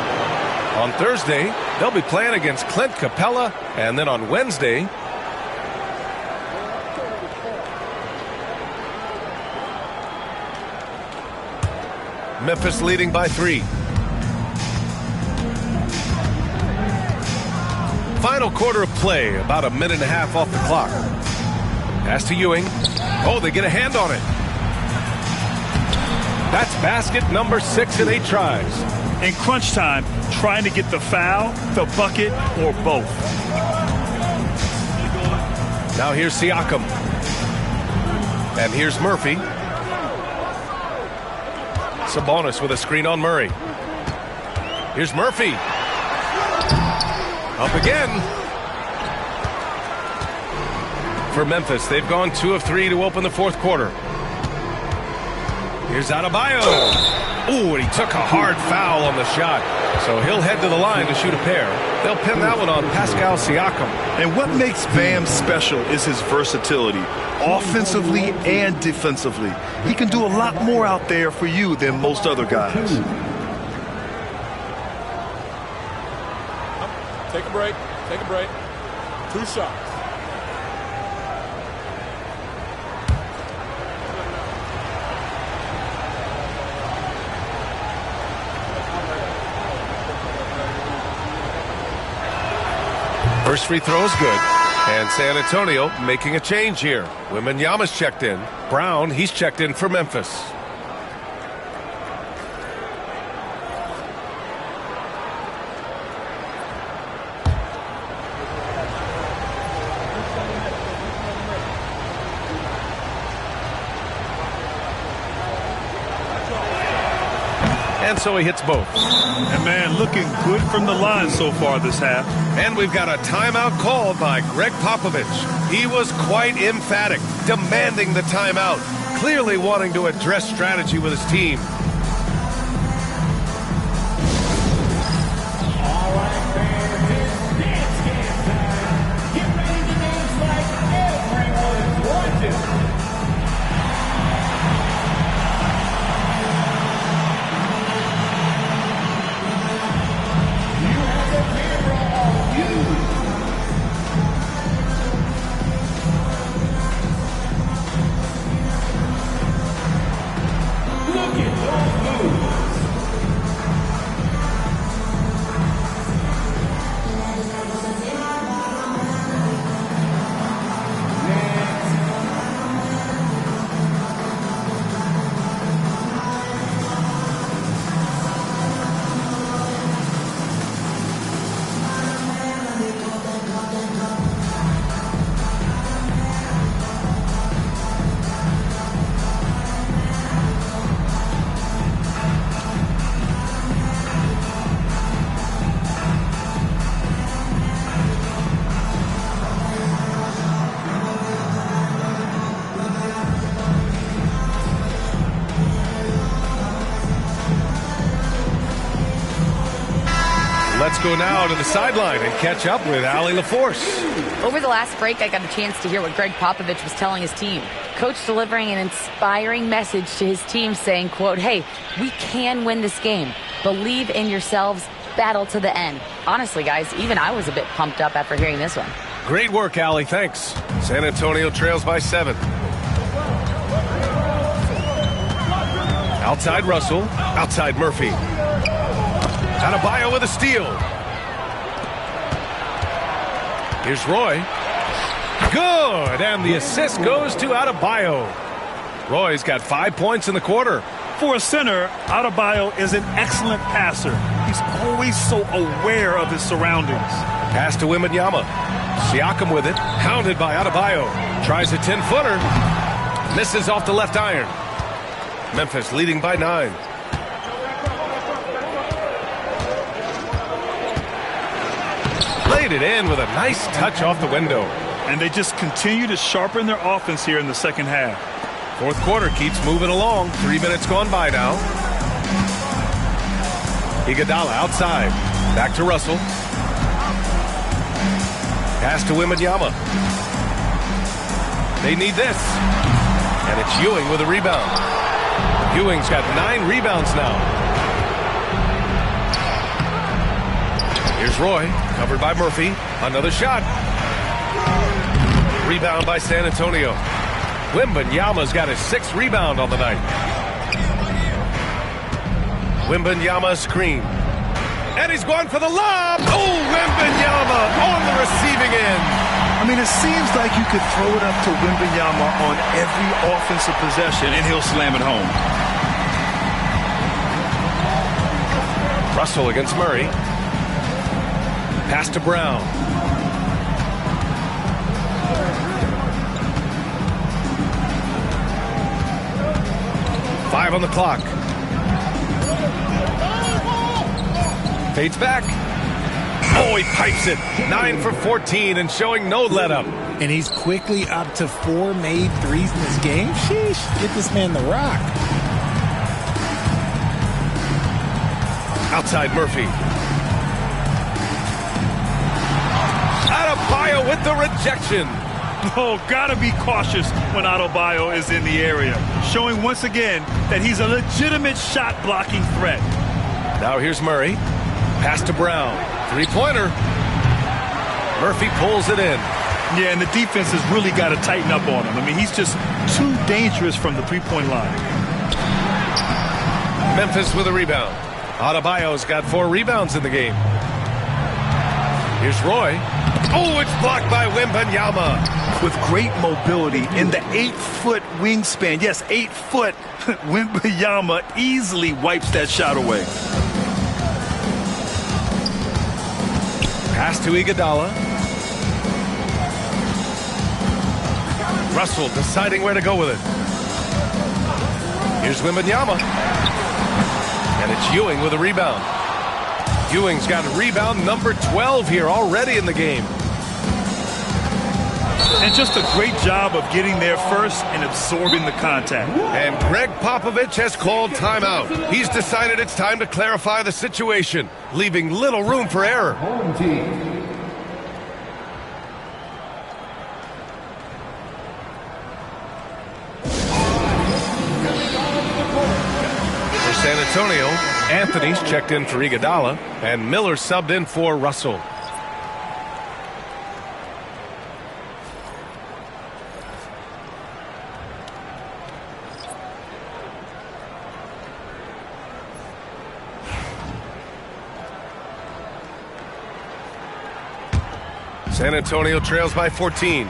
On Thursday, they'll be playing against Clint Capella. And then on Wednesday, Memphis leading by 3. Final quarter of play, about a minute and a half off the clock. Pass to Ewing. Oh, they get a hand on it. That's basket number 6 in 8 tries. In crunch time, trying to get the foul, the bucket, or both. Now here's Siakam. And here's Murphy. Sabonis with a screen on Murray. Here's Murphy. Up again. For Memphis, they've gone 2 of 3 to open the fourth quarter. Here's Adebayo. Ooh, and he took a hard foul on the shot. So he'll head to the line to shoot a pair. They'll pin that one on Pascal Siakam. And what makes Bam special is his versatility, offensively and defensively. He can do a lot more out there for you than most other guys. Take a break. Take a break. 2 shots. First free throw is good. And San Antonio making a change here. Wembanyama's checked in. Brown, he's checked in for Memphis. And so he hits both. And man, looking good from the line so far this half. And we've got a timeout called by Greg Popovich. He was quite emphatic, demanding the timeout, clearly wanting to address strategy with his team. All right, fans, it's dance time. Get ready to dance like everyone's watching. Let's go now to the sideline and catch up with Allie LaForce. Over the last break, I got a chance to hear what Greg Popovich was telling his team. Coach delivering an inspiring message to his team saying, quote, "Hey, we can win this game. Believe in yourselves. Battle to the end." Honestly, guys, even I was a bit pumped up after hearing this one. Great work, Allie. Thanks. San Antonio trails by 7. Outside Russell. Outside Murphy. Adebayo with a steal. Here's Roy. Good, and the assist goes to Adebayo. Roy's got 5 points in the quarter. For a center, Adebayo is an excellent passer. He's always so aware of his surroundings. Pass to Wembanyama. Siakam with it, hounded by Adebayo. Tries a 10-footer. Misses off the left iron. Memphis leading by 9. Laid it in with a nice touch off the window. And they just continue to sharpen their offense here in the second half. Fourth quarter keeps moving along. 3 minutes gone by now. Iguodala outside. Back to Russell. Pass to Wembanyama. They need this. And it's Ewing with a rebound. Ewing's got 9 rebounds now. Here's Roy, covered by Murphy. Another shot. Rebound by San Antonio. Wembanyama's got his 6th rebound on the night. Wembanyama screen. And he's going for the lob. Oh, Wembanyama on the receiving end. I mean, it seems like you could throw it up to Wembanyama on every offensive possession, and he'll slam it home. Russell against Murray. Pass to Brown. Five on the clock. Fades back. Oh, he pipes it. 9 for 14 and showing no let-up. And he's quickly up to 4 made threes in this game. Sheesh, get this man the rock. Outside Murphy. Adebayo with the rejection. Oh, gotta be cautious when Adebayo is in the area. Showing once again that he's a legitimate shot-blocking threat. Now here's Murray. Pass to Brown. Three-pointer. Murphy pulls it in. Yeah, and the defense has really got to tighten up on him. I mean, he's just too dangerous from the three-point line. Memphis with a rebound. Adebayo's got 4 rebounds in the game. Here's Roy. Oh, it's blocked by Wembanyama. With great mobility in the 8-foot wingspan. Yes, 8 foot. Wembanyama easily wipes that shot away. Pass to Iguodala. Russell deciding where to go with it. Here's Wembanyama. And it's Ewing with a rebound. Ewing's got rebound number 12 here already in the game. And just a great job of getting there first and absorbing the contact. And Greg Popovich has called timeout. He's decided it's time to clarify the situation, leaving little room for error. Home team. For San Antonio, Anthony's checked in for Iguodala, and Miller subbed in for Russell. San Antonio trails by 14.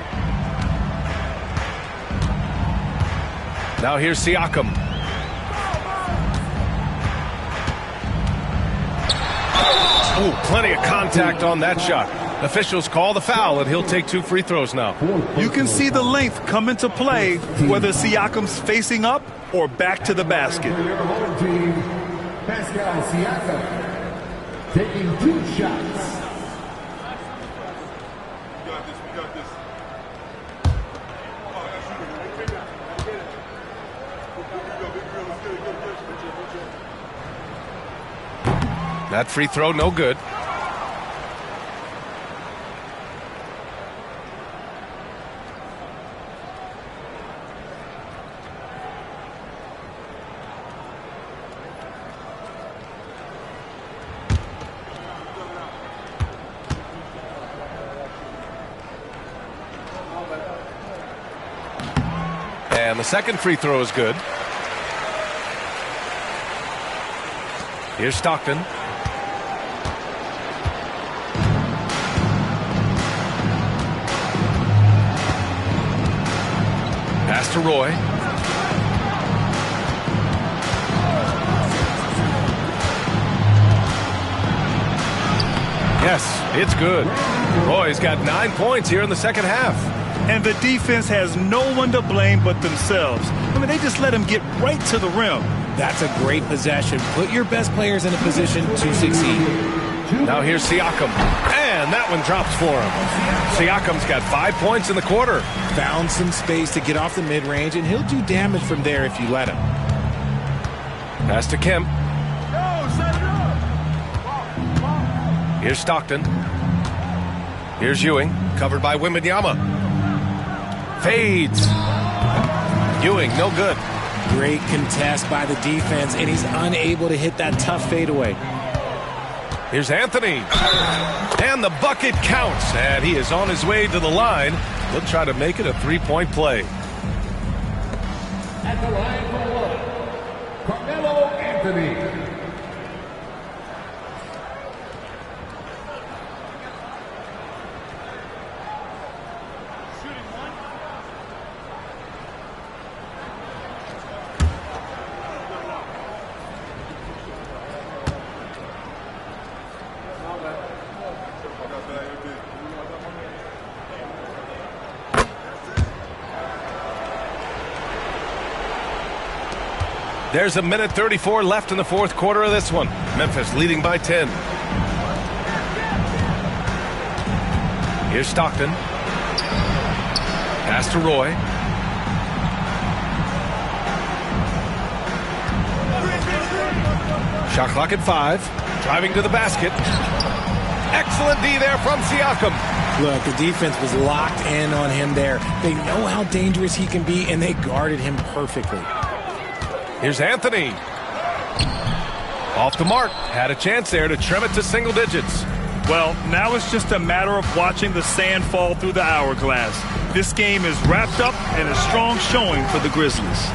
Now here's Siakam. Oh, plenty of contact on that shot. Officials call the foul, and he'll take 2 free throws now. You can see the length come into play, whether Siakam's facing up or back to the basket. Home team. Pascal Siakam taking 2 shots. That free throw, no good. And the second free throw is good. Here's Stockton. Pass to Roy. Yes, it's good. Roy's got 9 points here in the second half. And the defense has no one to blame but themselves. I mean, they just let him get right to the rim. That's a great possession. Put your best players in a position to succeed. Now here's Siakam. And that one drops for him. Siakam's got 5 points in the quarter. Found some space to get off the mid-range, and he'll do damage from there if you let him. Pass to Kemp. Here's Stockton. Here's Ewing, covered by Wembanyama. Fades. Ewing, no good. Great contest by the defense, and he's unable to hit that tough fadeaway. Here's Anthony. And the bucket counts, and he is on his way to the line. He'll try to make it a 3-point play. At the line for 1, Carmelo Anthony. There's a minute 34 left in the fourth quarter of this one. Memphis leading by 10. Here's Stockton. Pass to Roy. Shot clock at 5. Driving to the basket. Excellent D there from Siakam. Look, the defense was locked in on him there. They know how dangerous he can be, and they guarded him perfectly. Here's Anthony. Off the mark. Had a chance there to trim it to single digits. Well, now it's just a matter of watching the sand fall through the hourglass. This game is wrapped up and a strong showing for the Grizzlies.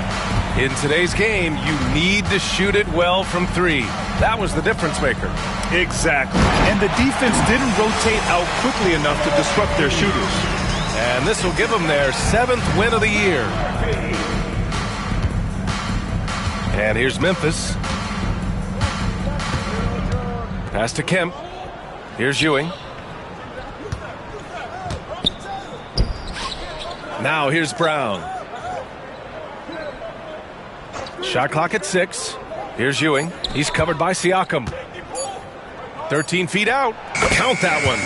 In today's game, you need to shoot it well from three. That was the difference maker. Exactly. And the defense didn't rotate out quickly enough to disrupt their shooters. And this will give them their 7th win of the year. And here's Memphis. Pass to Kemp. Here's Ewing. Now here's Brown. Shot clock at 6. Here's Ewing. He's covered by Siakam. 13 feet out. Count that one.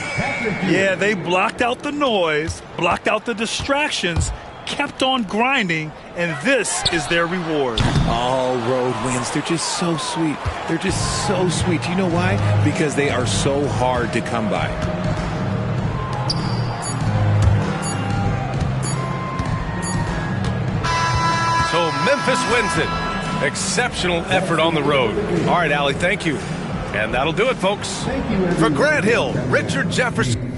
Yeah, they blocked out the noise, blocked out the distractions, kept on grinding, and this is their reward. All road wins. They're just so sweet. They're just so sweet. Do you know why? Because they are so hard to come by. So Memphis wins it. Exceptional effort on the road. All right, Allie, thank you. And that'll do it, folks. For Grant Hill, Richard Jefferson.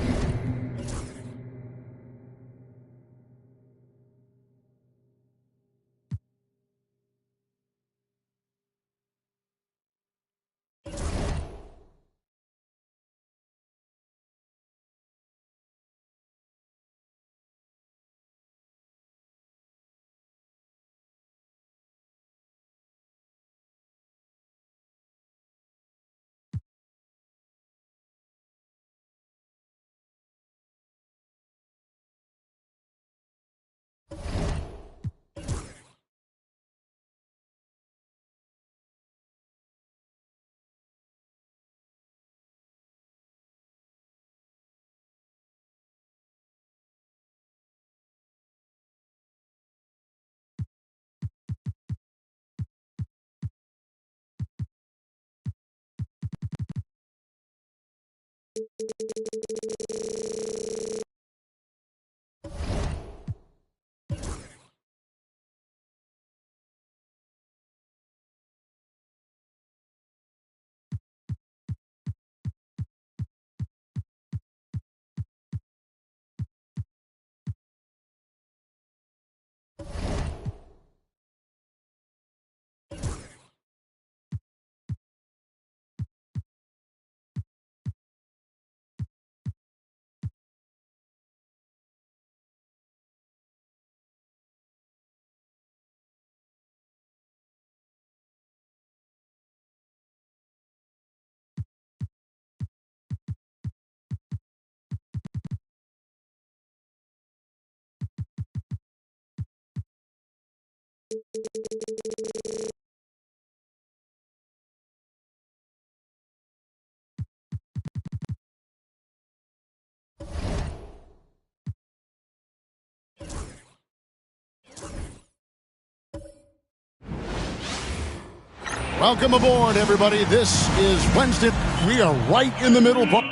Welcome aboard, everybody. This is Wednesday. We are right in the middle part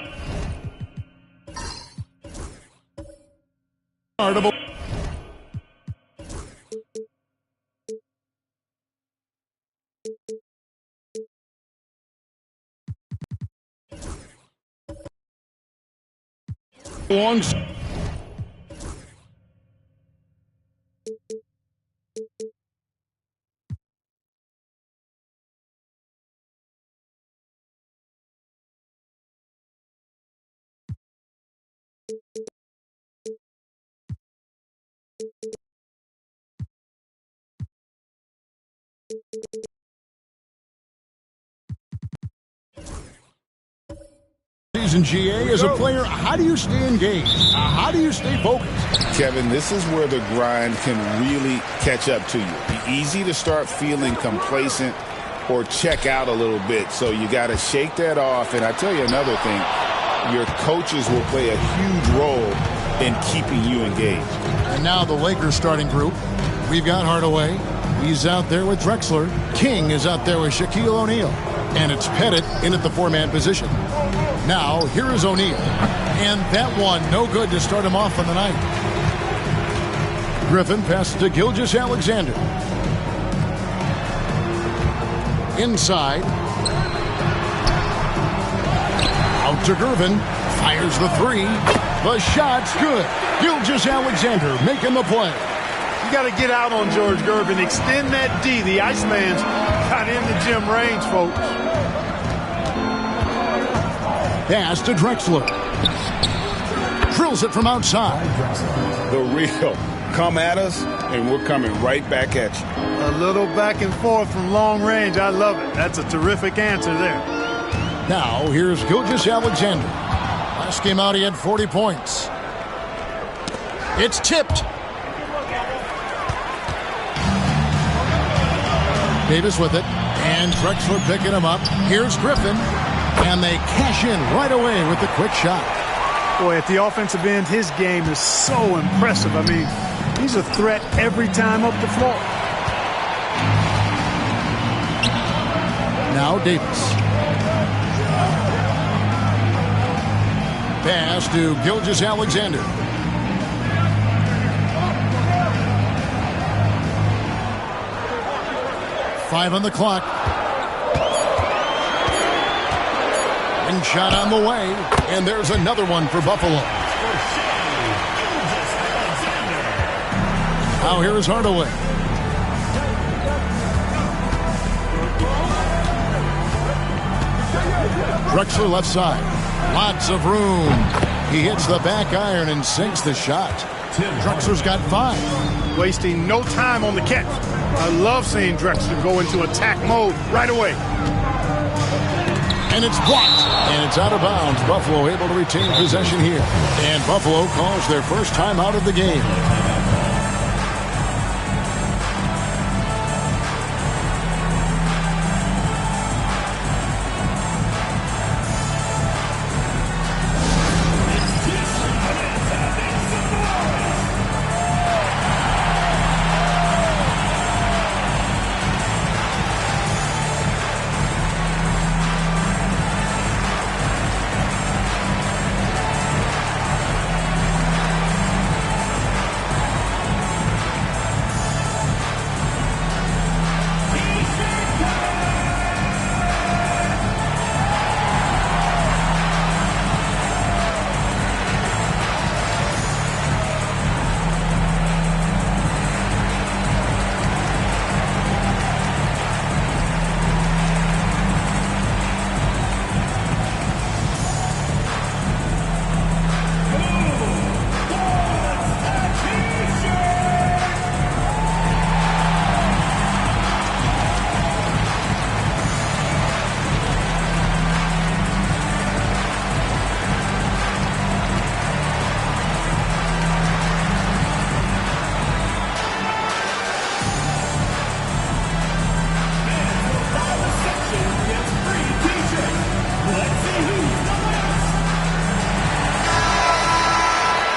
of long. Season GA as a player, how do you stay engaged? How do you stay focused? Kevin, this is where the grind can really catch up to you. Be easy to start feeling complacent or check out a little bit. So you got to shake that off. And I tell you another thing, your coaches will play a huge role in keeping you engaged. And now the Lakers starting group. We've got Hardaway. He's out there with Drexler. King is out there with Shaquille O'Neal. And it's Pettit in at the four-man position. Now, here is O'Neal. And that one, no good to start him off on the night. Griffin passes to Gilgeous-Alexander. Inside. Out to Gervin. Fires the three. The shot's good. Gilgeous-Alexander making the play. You got to get out on George Gervin, extend that D. The Iceman's got in the gym range, folks. Pass to Drexler. Drills it from outside. The real. Come at us, and we're coming right back at you. A little back and forth from long range. I love it. That's a terrific answer there. Now, here's Gilgeous-Alexander. Last game out, he had 40 points. It's tipped. Davis with it. And Drexler picking him up. Here's Griffin. And they cash in right away with the quick shot. Boy, at the offensive end, his game is so impressive. I mean, he's a threat every time up the floor. Now Davis. Pass to Gilgeous-Alexander. Five on the clock. And shot on the way. And there's another one for Buffalo. Now here is Hardaway. Drexler left side. Lots of room. He hits the back iron and sinks the shot. Drexler's got 5. Wasting no time on the catch. I love seeing Drexler go into attack mode right away. And it's blocked. And it's out of bounds. Buffalo able to retain possession here. And Buffalo calls their first time out of the game.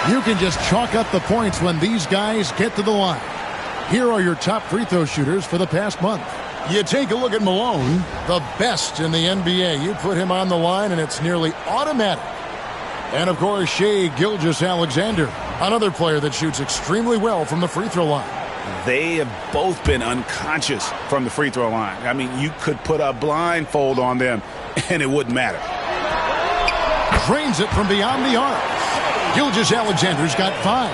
You can just chalk up the points when these guys get to the line. Here are your top free throw shooters for the past month. You take a look at Malone, the best in the NBA. You put him on the line, and it's nearly automatic. And, of course, Shai Gilgeous-Alexander, another player that shoots extremely well from the free throw line. They have both been unconscious from the free throw line. I mean, you could put a blindfold on them, and it wouldn't matter. Drains it from beyond the arc. Gilgeous-Alexander's got 5.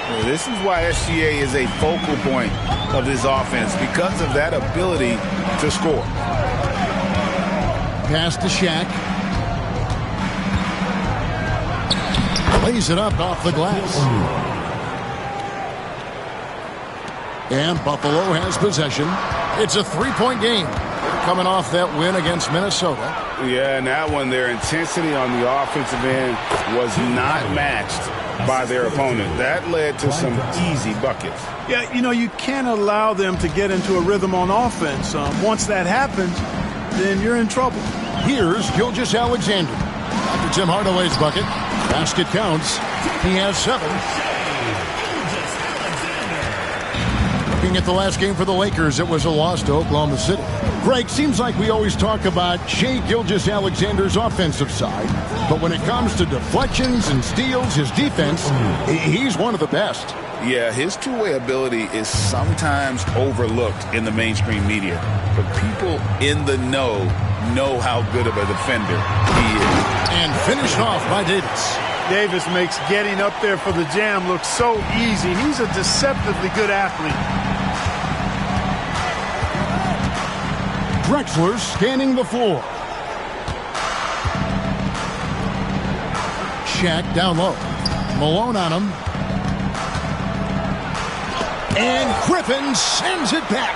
Well, this is why SGA is a focal point of this offense, because of that ability to score. Pass to Shaq. Lays it up off the glass. And Buffalo has possession. It's a 3-point game. Coming off that win against Minnesota. Yeah, and that one, their intensity on the offensive end was not matched by their opponent. That led to some easy buckets. Yeah, you know, you can't allow them to get into a rhythm on offense. Once that happens, then you're in trouble. Here's Gilgeous-Alexander. After Tim Hardaway's bucket, basket counts. He has 7. Looking at the last game for the Lakers, it was a loss to Oklahoma City. Greg, seems like we always talk about Shai Gilgeous-Alexander's offensive side, but when it comes to deflections and steals, his defense, he's one of the best. Yeah, his two-way ability is sometimes overlooked in the mainstream media, but people in the know how good of a defender he is. And finished off by Davis. Davis makes getting up there for the jam look so easy. He's a deceptively good athlete. Drexler scanning the floor. Shaq down low. Malone on him. And Griffin sends it back.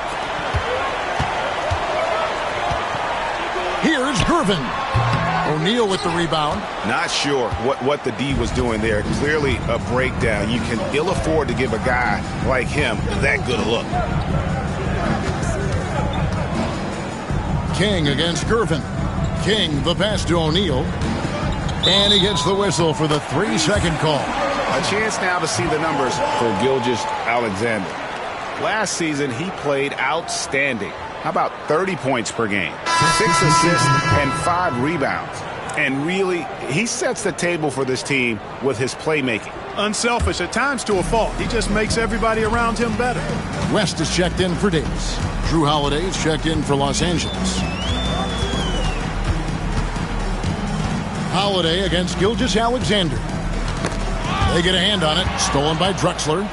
Here's Gervin. O'Neal with the rebound. Not sure what the D was doing there. Clearly a breakdown. You can ill afford to give a guy like him that good a look. King against Gervin. King the pass to O'Neal. And he gets the whistle for the 3-second call. A chance now to see the numbers for Gilgeous-Alexander. Last season, he played outstanding. How about 30 points per game, 6 assists, and 5 rebounds? And really, he sets the table for this team with his playmaking. Unselfish at times to a fault. He just makes everybody around him better. West is checked in for Davis. Drew Holiday is checked in for Los Angeles. Holiday against Gilgeous-Alexander. They get a hand on it. Stolen by Drexler.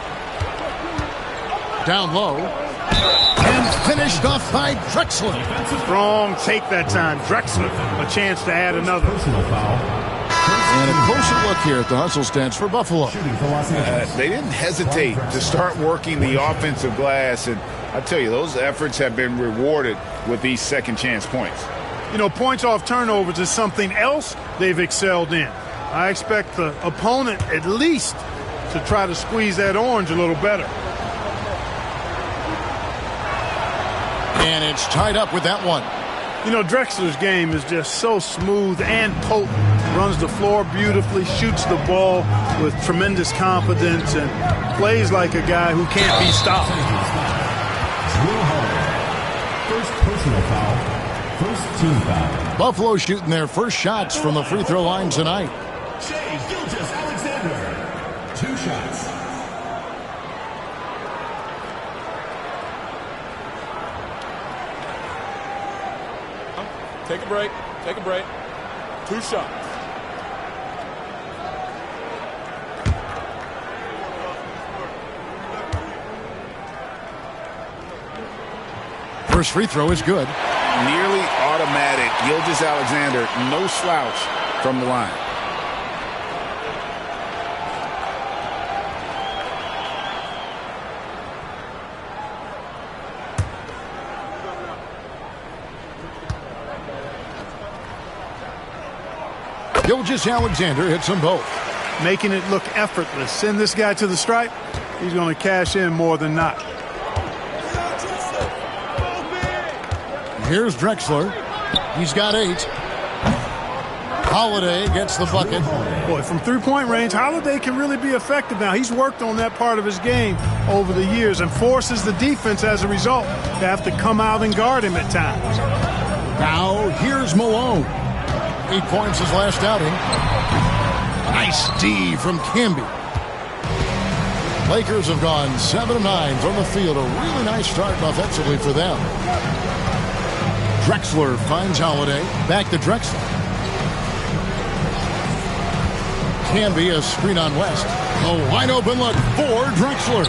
Down low. And finished off by Drexler. Strong take that time. Drexler, a chance to add another. And a closer look here at the hustle stats for Buffalo. They didn't hesitate to start working the offensive glass. And I tell you, those efforts have been rewarded with these second chance points. You know, points off turnovers is something else they've excelled in. I expect the opponent at least to try to squeeze that orange a little better. And it's tied up with that one. You know, Drexler's game is just so smooth and potent. Runs the floor beautifully, shoots the ball with tremendous confidence, and plays like a guy who can't be stopped. First personal foul. First team foul. Buffalo shooting their first shots from the free throw line tonight. Shai Gilgeous-Alexander. 2 shots. Take a break. Take a break. 2 shots. First free throw is good. Nearly automatic. Gilgeous-Alexander, no slouch from the line. Gilgeous-Alexander hits them both. Making it look effortless. Send this guy to the stripe. He's going to cash in more than not. Here's Drexler. He's got 8. Holiday gets the bucket. Boy, from three-point range, Holiday can really be effective now. He's worked on that part of his game over the years and forces the defense as a result to have to come out and guard him at times. Now here's Malone. 8 points his last outing. Nice D from Camby. Lakers have gone 7 of 9 from the field. A really nice start offensively for them. Drexler finds Holiday. Back to Drexler. Camby a screen on West. A wide open look for Drexler.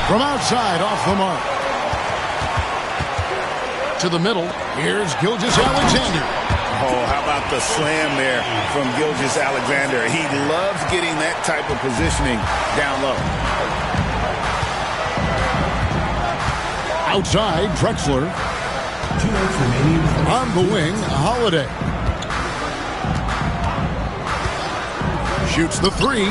From outside off the mark. To the middle. Here's Gilgeous-Alexander. Oh, how about the slam there from Gilgeous-Alexander? He loves getting that type of positioning down low. Outside, Drexler. 2 minutes remaining. On the wing, Holiday. Shoots the 3.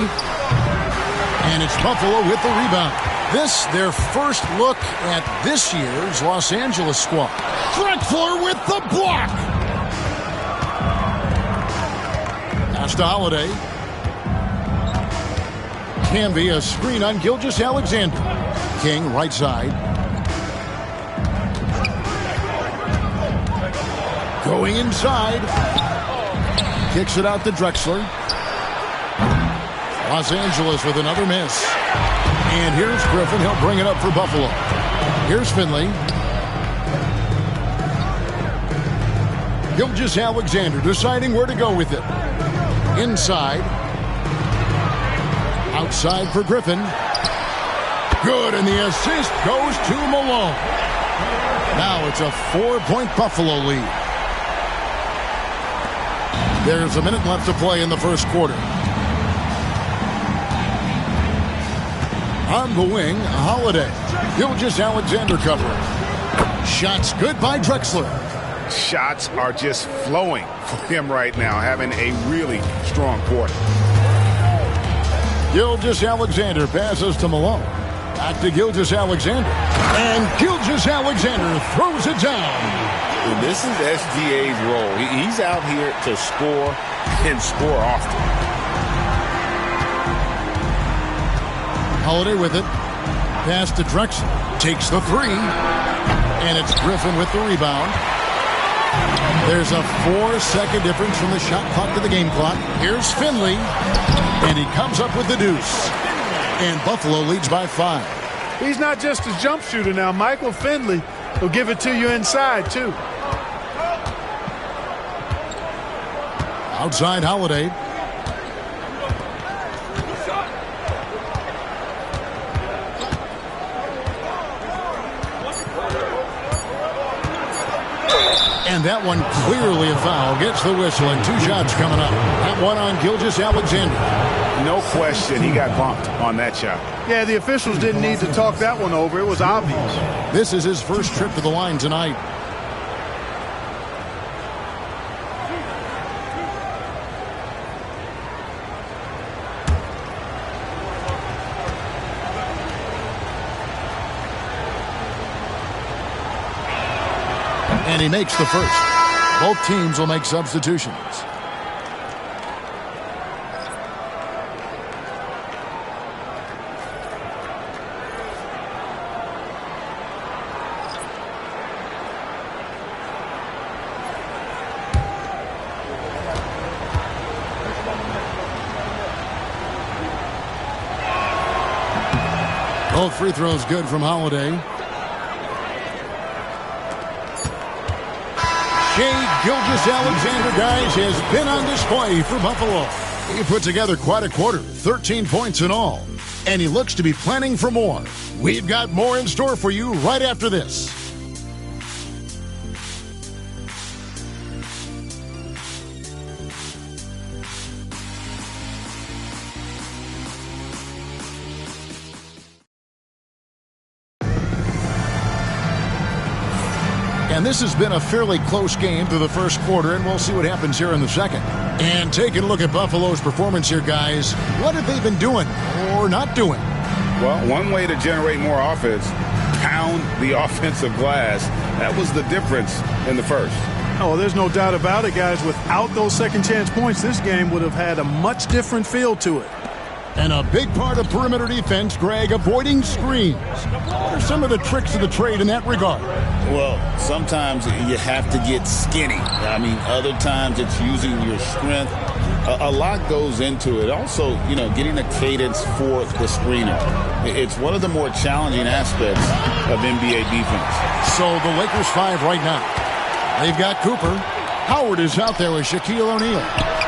And it's Buffalo with the rebound. This, their first look at this year's Los Angeles squad. Drexler with the block. Pass to Holiday. Camby a screen on Gilgeous-Alexander. King right side. Going inside. Kicks it out to Drexler. Los Angeles with another miss. And here's Griffin. He'll bring it up for Buffalo. Here's Finley. Gilgeous-Alexander deciding where to go with it. Inside. Outside for Griffin. Good, and the assist goes to Malone. Now it's a 4-point Buffalo lead. There's a minute left to play in the first quarter. On the wing, Holiday. Gilgeous-Alexander covering. Shots good by Drexler. Shots are just flowing for him right now, having a really strong quarter. Gilgeous-Alexander passes to Malone. Back to Gilgeous-Alexander. And Gilgeous-Alexander throws it down. And this is SGA's role. He's out here to score and score often. Holiday with it. Pass to Drexler. Takes the three. And it's Griffin with the rebound. There's a 4-second difference from the shot clock to the game clock. Here's Finley. And he comes up with the deuce. And Buffalo leads by 5. He's not just a jump shooter now. Michael Finley will give it to you inside, too. Outside Holiday. And that one clearly a foul. Gets the whistle and 2 shots coming up. That one on Gilgeous-Alexander. No question he got bumped on that shot. Yeah, the officials didn't need to talk that one over. It was obvious. This is his first trip to the line tonight. And he makes the first. Both teams will make substitutions. Both free throws good from Holiday. Gilgeous-Alexander, guys, has been on display for Buffalo. He put together quite a quarter, 13 points in all. And he looks to be planning for more. We've got more in store for you right after this. And this has been a fairly close game through the first quarter, and we'll see what happens here in the second. And taking a look at Buffalo's performance here, guys, what have they been doing or not doing? Well, one way to generate more offense, pound the offensive glass. That was the difference in the first. Oh, there's no doubt about it, guys. Without those second chance points, this game would have had a much different feel to it. And a big part of perimeter defense, Greg, avoiding screens. What are some of the tricks of the trade in that regard? Well, sometimes you have to get skinny. I mean, other times it's using your strength. A lot goes into it. Also, you know, getting a cadence for the screener. It's one of the more challenging aspects of NBA defense. So the Lakers 5 right now. They've got Cooper. Howard is out there with Shaquille O'Neal.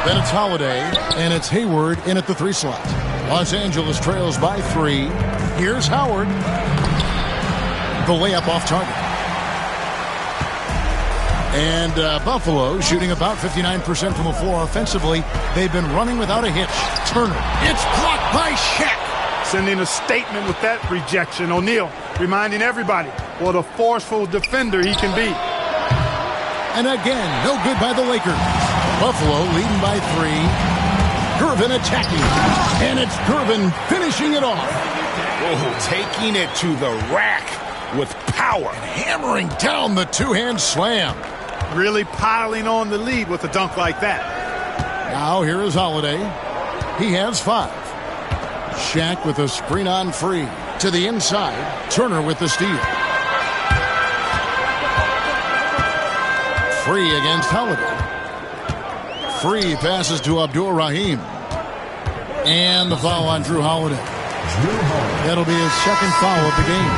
Then it's Holiday, and it's Hayward in at the 3 slot. Los Angeles trails by 3. Here's Howard. The layup off target. And Buffalo shooting about 59% from the floor offensively. They've been running without a hitch. Turner. It's blocked by Shaq. Sending a statement with that rejection. O'Neal reminding everybody what a forceful defender he can be. And again, no good by the Lakers. Buffalo leading by 3. Gervin attacking. And it's Gervin finishing it off. Oh, taking it to the rack with power. And hammering down the 2-hand slam. Really piling on the lead with a dunk like that. Now here is Holiday. He has 5. Shaq with a screen on free. To the inside. Turner with the steal. Free against Holiday. Free passes to Abdul Rahim. And the foul on Drew Holiday. That'll be his second foul of the game.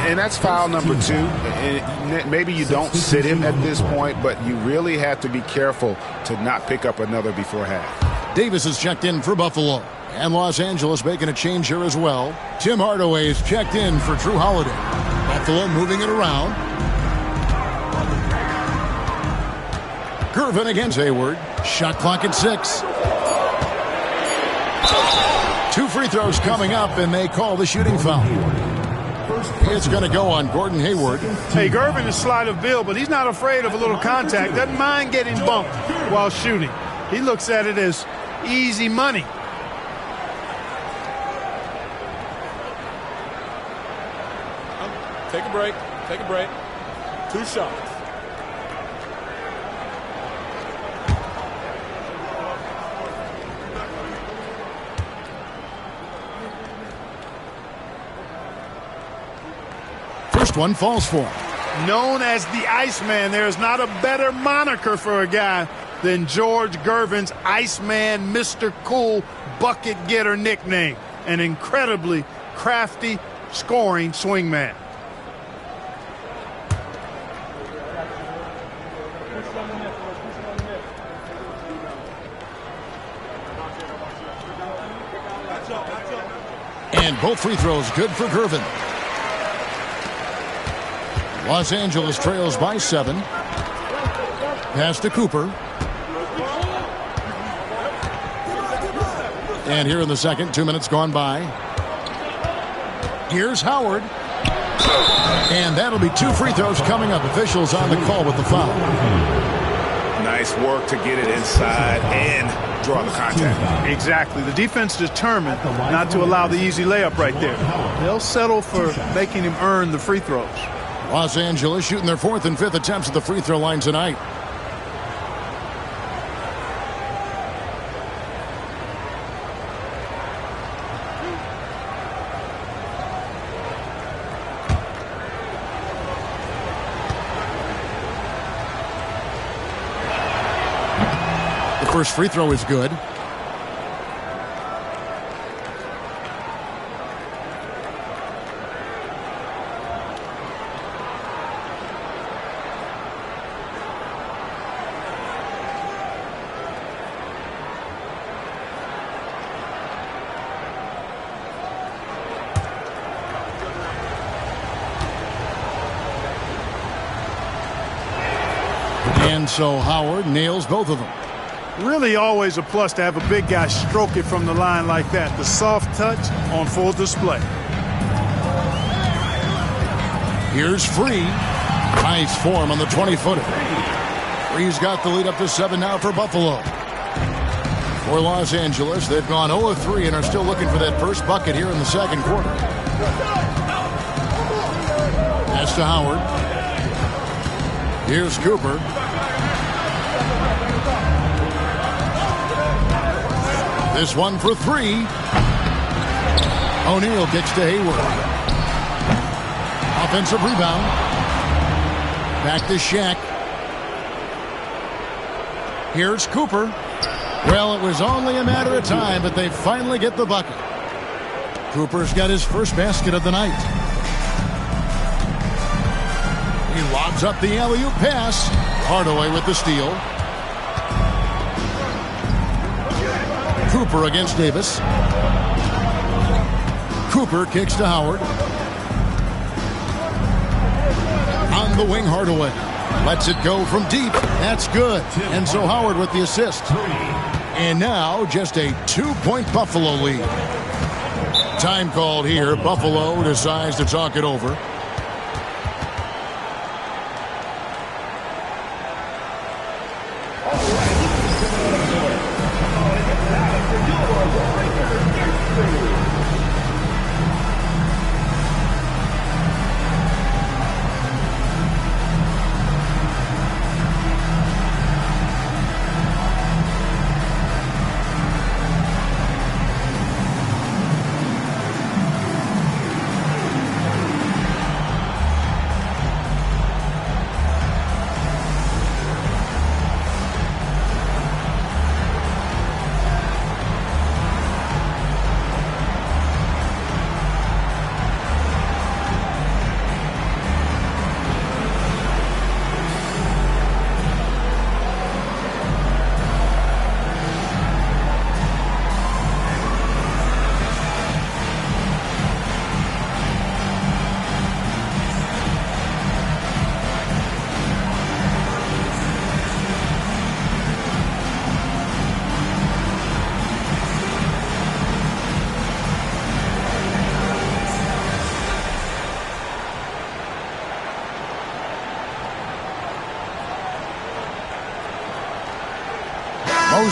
And that's foul number 2. And maybe you don't sit him at this point, but you really have to be careful to not pick up another before half. Davis is checked in for Buffalo. And Los Angeles making a change here as well. Tim Hardaway is checked in for Drew Holiday. Buffalo moving it around. Gervin against Hayward. Shot clock at 6. 2 free throws coming up, and they call the shooting foul. It's going to go on Gordon Hayward. Hey, Gervin is sleight of bill, but he's not afraid of a little contact. Doesn't mind getting bumped while shooting. He looks at it as easy money. Take a break. Take a break. 2 shots. First one falls for him. Known as the Iceman, there is not a better moniker for a guy than George Gervin's Iceman, Mr. Cool bucket getter nickname. An incredibly crafty scoring swingman. And both free throws good for Gervin. Los Angeles trails by 7. Pass to Cooper. And here in the second, 2 minutes gone by. Here's Howard. And that'll be 2 free throws coming up. Officials on the call with the foul. Nice work to get it inside and draw the contact. Exactly. The defense determined not to allow the easy layup right there. They'll settle for making him earn the free throws. Los Angeles shooting their 4th and 5th attempts at the free throw line tonight. The first free throw is good. And so Howard nails both of them. Really always a plus to have a big guy stroke it from the line like that. The soft touch on full display. Here's Free. Nice form on the 20-footer. Free's got the lead up to 7 now for Buffalo. For Los Angeles, they've gone 0-3 and are still looking for that first bucket here in the second quarter. Pass to Howard. Here's Cooper. This one for 3. O'Neal kicks to Hayward. Offensive rebound. Back to Shaq. Here's Cooper. Well, it was only a matter of time, but they finally get the bucket. Cooper's got his first basket of the night. He lobs up the alley-oop pass. Hardaway with the steal. Cooper against Davis. Cooper kicks to Howard. On the wing, Hardaway. Lets it go from deep. That's good. And so Howard with the assist. And now just a 2-point Buffalo lead. Time called here. Buffalo decides to talk it over.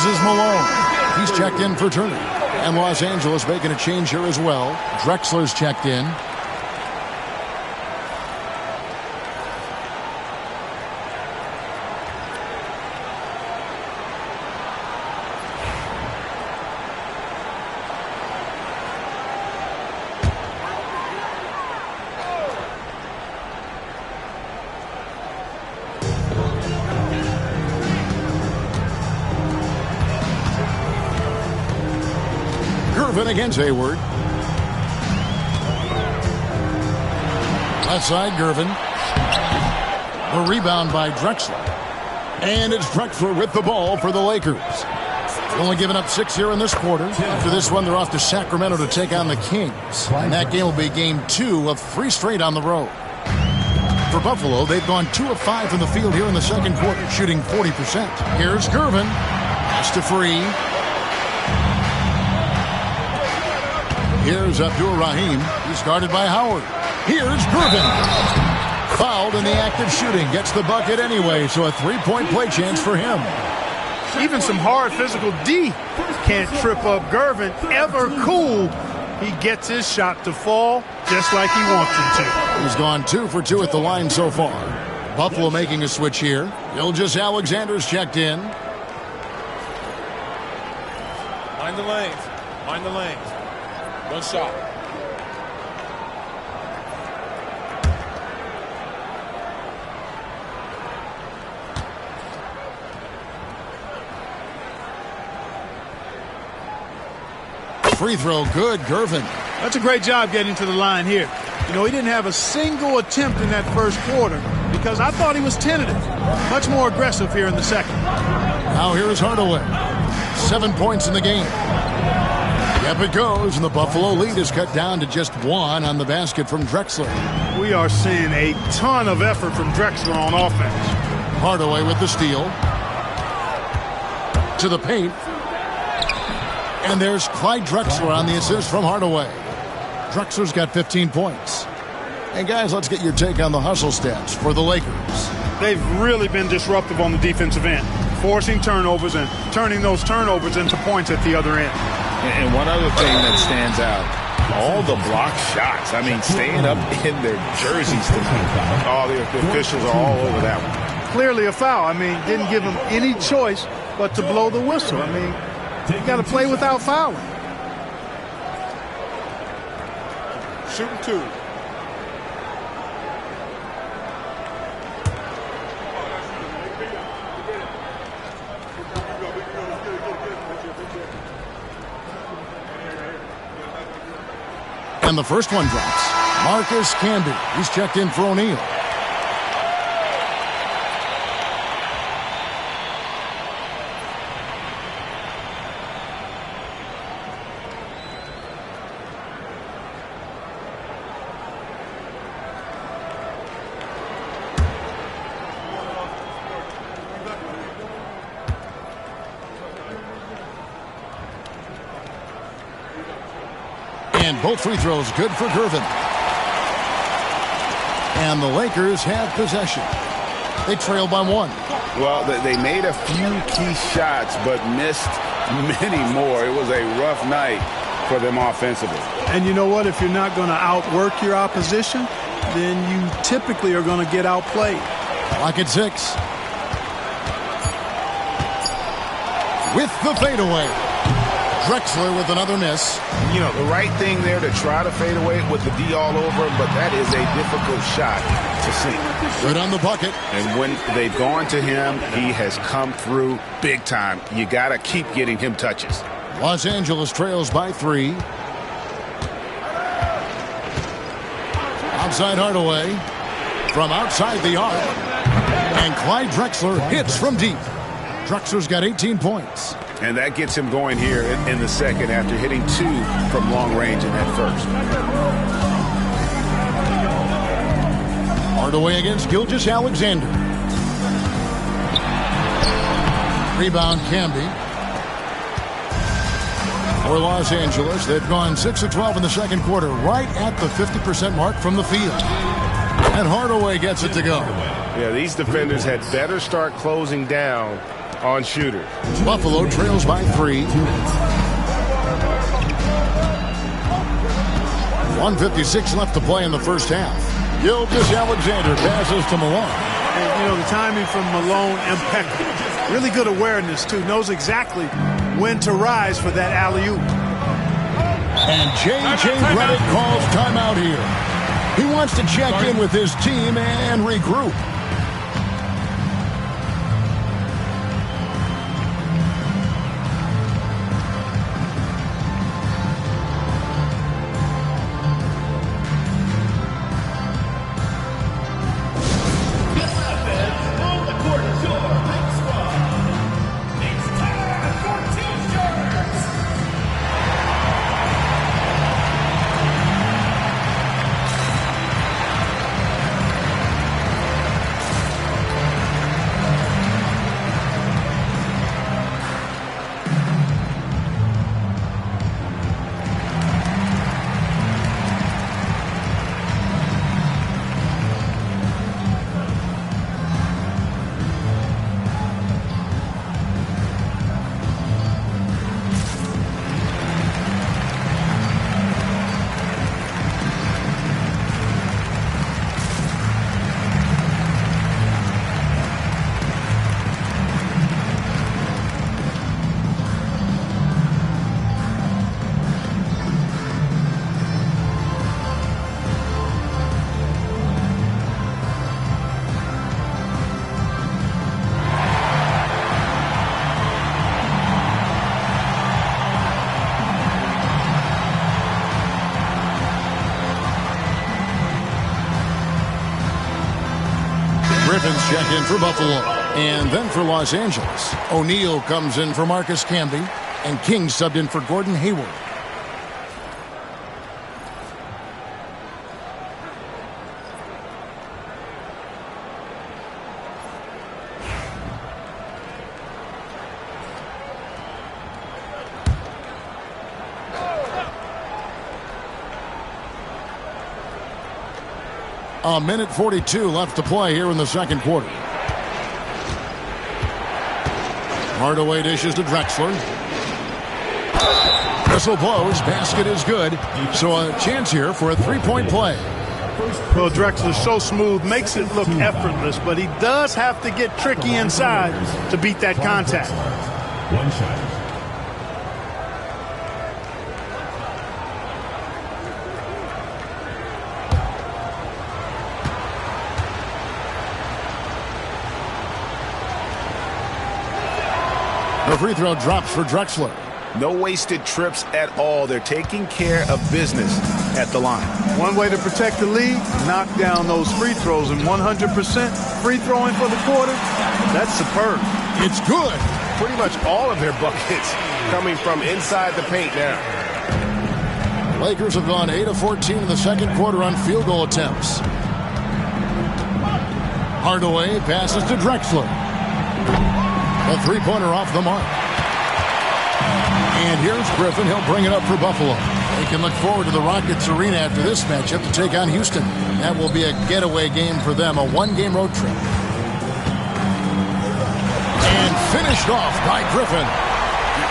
loses Malone. He's checked in for Turner. And Los Angeles making a change here as well. Drexler's checked in. Against Hayward. Left side, Gervin. The rebound by Drexler. And it's Drexler with the ball for the Lakers. Only giving up 6 here in this quarter. After this one, they're off to Sacramento to take on the Kings. And that game will be game 2 of 3 straight on the road. For Buffalo, they've gone 2 of 5 from the field here in the second quarter, shooting 40%. Here's Gervin. Pass to Free. Here's Abdur-Rahim. He's guarded by Howard. Here's Gervin. Fouled in the act of shooting. Gets the bucket anyway, so a 3-point play chance for him. Even some hard physical D can't trip up Gervin. Ever cool. He gets his shot to fall just like he wants him to. He's gone 2 for 2 at the line so far. Buffalo making a switch here. Gilgeous-Alexander's checked in. Mind the lanes. Mind the lanes. One shot. Free throw, good, Gervin. That's a great job getting to the line here. You know, he didn't have a single attempt in that first quarter because I thought he was tentative. Much more aggressive here in the second. Now here's Hardaway. 7 points in the game. Up it goes, and the Buffalo lead is cut down to just 1 on the basket from Drexler. We are seeing a ton of effort from Drexler on offense. Hardaway with the steal. To the paint. And there's Clyde Drexler on the assist from Hardaway. Drexler's got 15 points. And guys, let's get your take on the hustle stats for the Lakers. They've really been disruptive on the defensive end, forcing turnovers and turning those turnovers into points at the other end. And one other thing that stands out, all the block shots. I mean, staying up in their jerseys tonight. All the officials are all over that one. Clearly a foul. I mean, didn't give them any choice but to blow the whistle. I mean, you got to play without fouling. Shooting 2. And the first one drops. Marcus Camby. He's checked in for O'Neal. And both free throws good for Gervin. And the Lakers have possession. They trail by 1. Well, they made a few key shots, but missed many more. It was a rough night for them offensively. And you know what? If you're not going to outwork your opposition, then you typically are going to get outplayed. Clock at 6. With the fadeaway. Drexler with another miss. You know, the right thing there to try to fade away with the D all over, but that is a difficult shot to sink. Good on the bucket. And when they've gone to him, he has come through big time. You got to keep getting him touches. Los Angeles trails by 3. Outside Hardaway. From outside the arc. And Clyde Drexler hits from deep. Drexler's got 18 points. And that gets him going here in the second after hitting 2 from long range in that first. Hardaway against Gilgeous-Alexander. Rebound Camby. For Los Angeles, they've gone 6 of 12 in the second quarter, right at the 50% mark from the field. And Hardaway gets it to go. Yeah, these defenders had better start closing down on shooters. Buffalo trails by 3. 1:56 left to play in the first half. Gilgeous-Alexander passes to Malone. And, the timing from Malone, impeccable. Really good awareness, too. Knows exactly when to rise for that alley-oop. And J.J. Redick calls timeout here. He wants to check in with his team and regroup. Griffin's check in for Buffalo. And then for Los Angeles, O'Neal comes in for Marcus Camby, and King subbed in for Gordon Hayward. A minute 42 left to play here in the second quarter. Hardaway dishes to Drexler. Whistle blows. Basket is good. So a chance here for a three-point play. Well, Drexler's so smooth, makes it look effortless, but he does have to get tricky inside to beat that contact. One shot. The free throw drops for Drexler. No wasted trips at all. They're taking care of business at the line. One way to protect the lead, knock down those free throws, and 100% free throwing for the quarter, that's superb. It's good. Pretty much all of their buckets coming from inside the paint now. Lakers have gone 8 of 14 in the second quarter on field goal attempts. Hardaway passes to Drexler. A three-pointer off the mark. And here's Griffin. He'll bring it up for Buffalo. They can look forward to the Rockets Arena after this matchup to take on Houston. That will be a getaway game for them, a one-game road trip. And finished off by Griffin.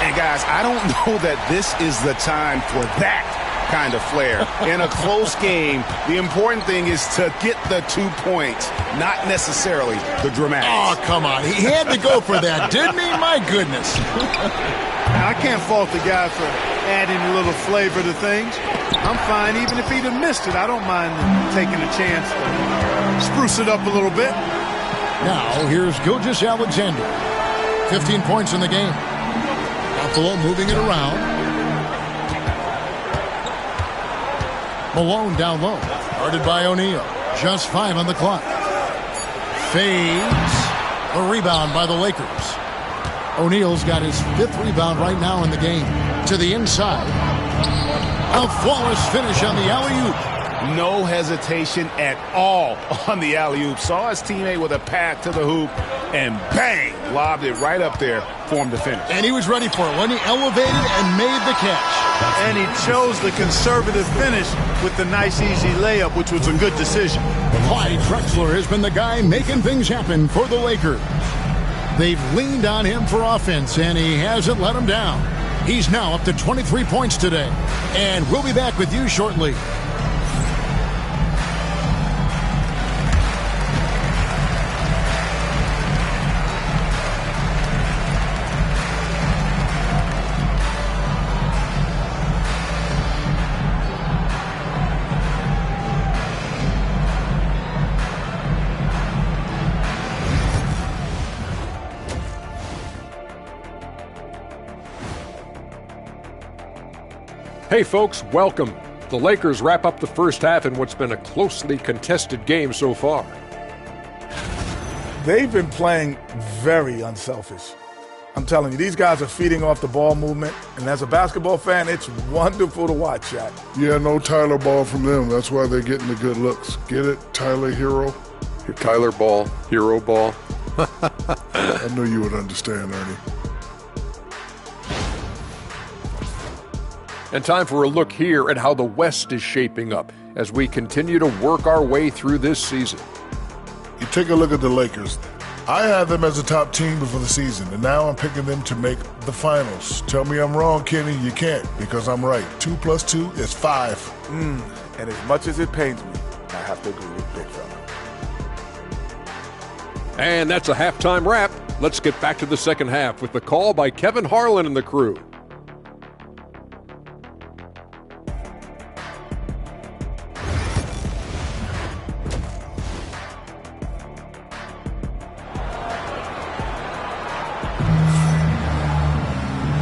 And guys, I don't know that this is the time for that kind of flair. In a close game, the important thing is to get the 2 points, not necessarily the dramatics. Oh, come on. He had to go for that, didn't he? My goodness. I can't fault the guy for adding a little flavor to things. I'm fine even if he'd have missed it. I don't mind taking a chance to spruce it up a little bit. Now, here's Gilgeous-Alexander. 15 points in the game. Buffalo moving it around. Malone down low. Guarded by O'Neal. Just 5 on the clock. Fades. A rebound by the Lakers. O'Neal's got his 5th rebound right now in the game. To the inside. A flawless finish on the alley-oop. No hesitation at all on the alley-oop. Saw his teammate with a path to the hoop, and bang! Lobbed it right up there for him to finish. And he was ready for it when he elevated and made the catch. And he chose the conservative finish with the nice, easy layup, which was a good decision. Clyde Drexler has been the guy making things happen for the Lakers. They've leaned on him for offense, and he hasn't let them down. He's now up to 23 points today. And we'll be back with you shortly. Hey folks, welcome. The Lakers wrap up the first half in what's been a closely contested game so far. They've been playing very unselfish. I'm telling you, these guys are feeding off the ball movement, and as a basketball fan, it's wonderful to watch, Shaq. Yeah, no Tyler ball from them. That's why they're getting the good looks. Get it, Tyler Hero? Tyler ball, hero ball. I knew you would understand, Ernie. And time for a look here at how the West is shaping up as we continue to work our way through this season. You take a look at the Lakers. I had them as a top team before the season, and now I'm picking them to make the finals. Tell me I'm wrong, Kenny. You can't, because I'm right. 2 + 2 is 5. And as much as it pains me, I have to agree with Big Fella. And that's a halftime wrap. Let's get back to the second half with the call by Kevin Harlan and the crew.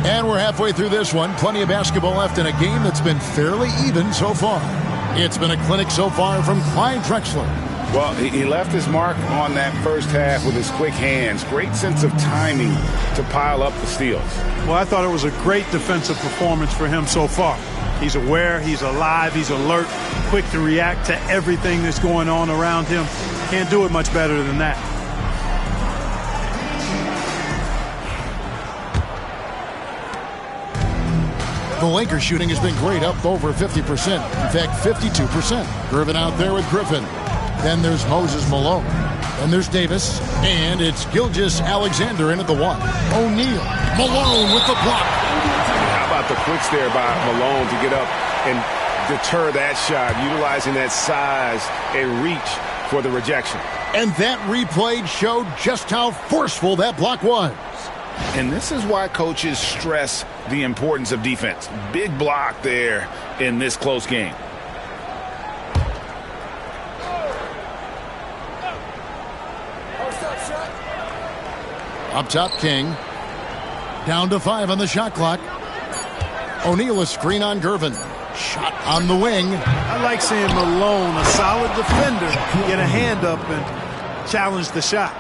And we're halfway through this one. Plenty of basketball left in a game that's been fairly even so far. It's been a clinic so far from Clyde Drexler. Well, he left his mark on that first half with his quick hands. Great sense of timing to pile up the steals. Well, I thought it was a great defensive performance for him so far. He's aware, he's alive, he's alert, quick to react to everything that's going on around him. Can't do it much better than that. The Lakers shooting has been great, up over 50%. In fact, 52%. Gervin out there with Griffin. Then there's Moses Malone. Then there's Davis. And it's Gilgeous-Alexander in at the 1. O'Neal. Malone with the block. How about the quicks there by Malone to get up and deter that shot, utilizing that size and reach for the rejection. And that replay showed just how forceful that block was. And this is why coaches stress the importance of defense. Big block there in this close game. Up top, King. Down to 5 on the shot clock. O'Neal a screen on Gervin. Shot on the wing. I like seeing Malone, a solid defender, get a hand up and challenge the shot.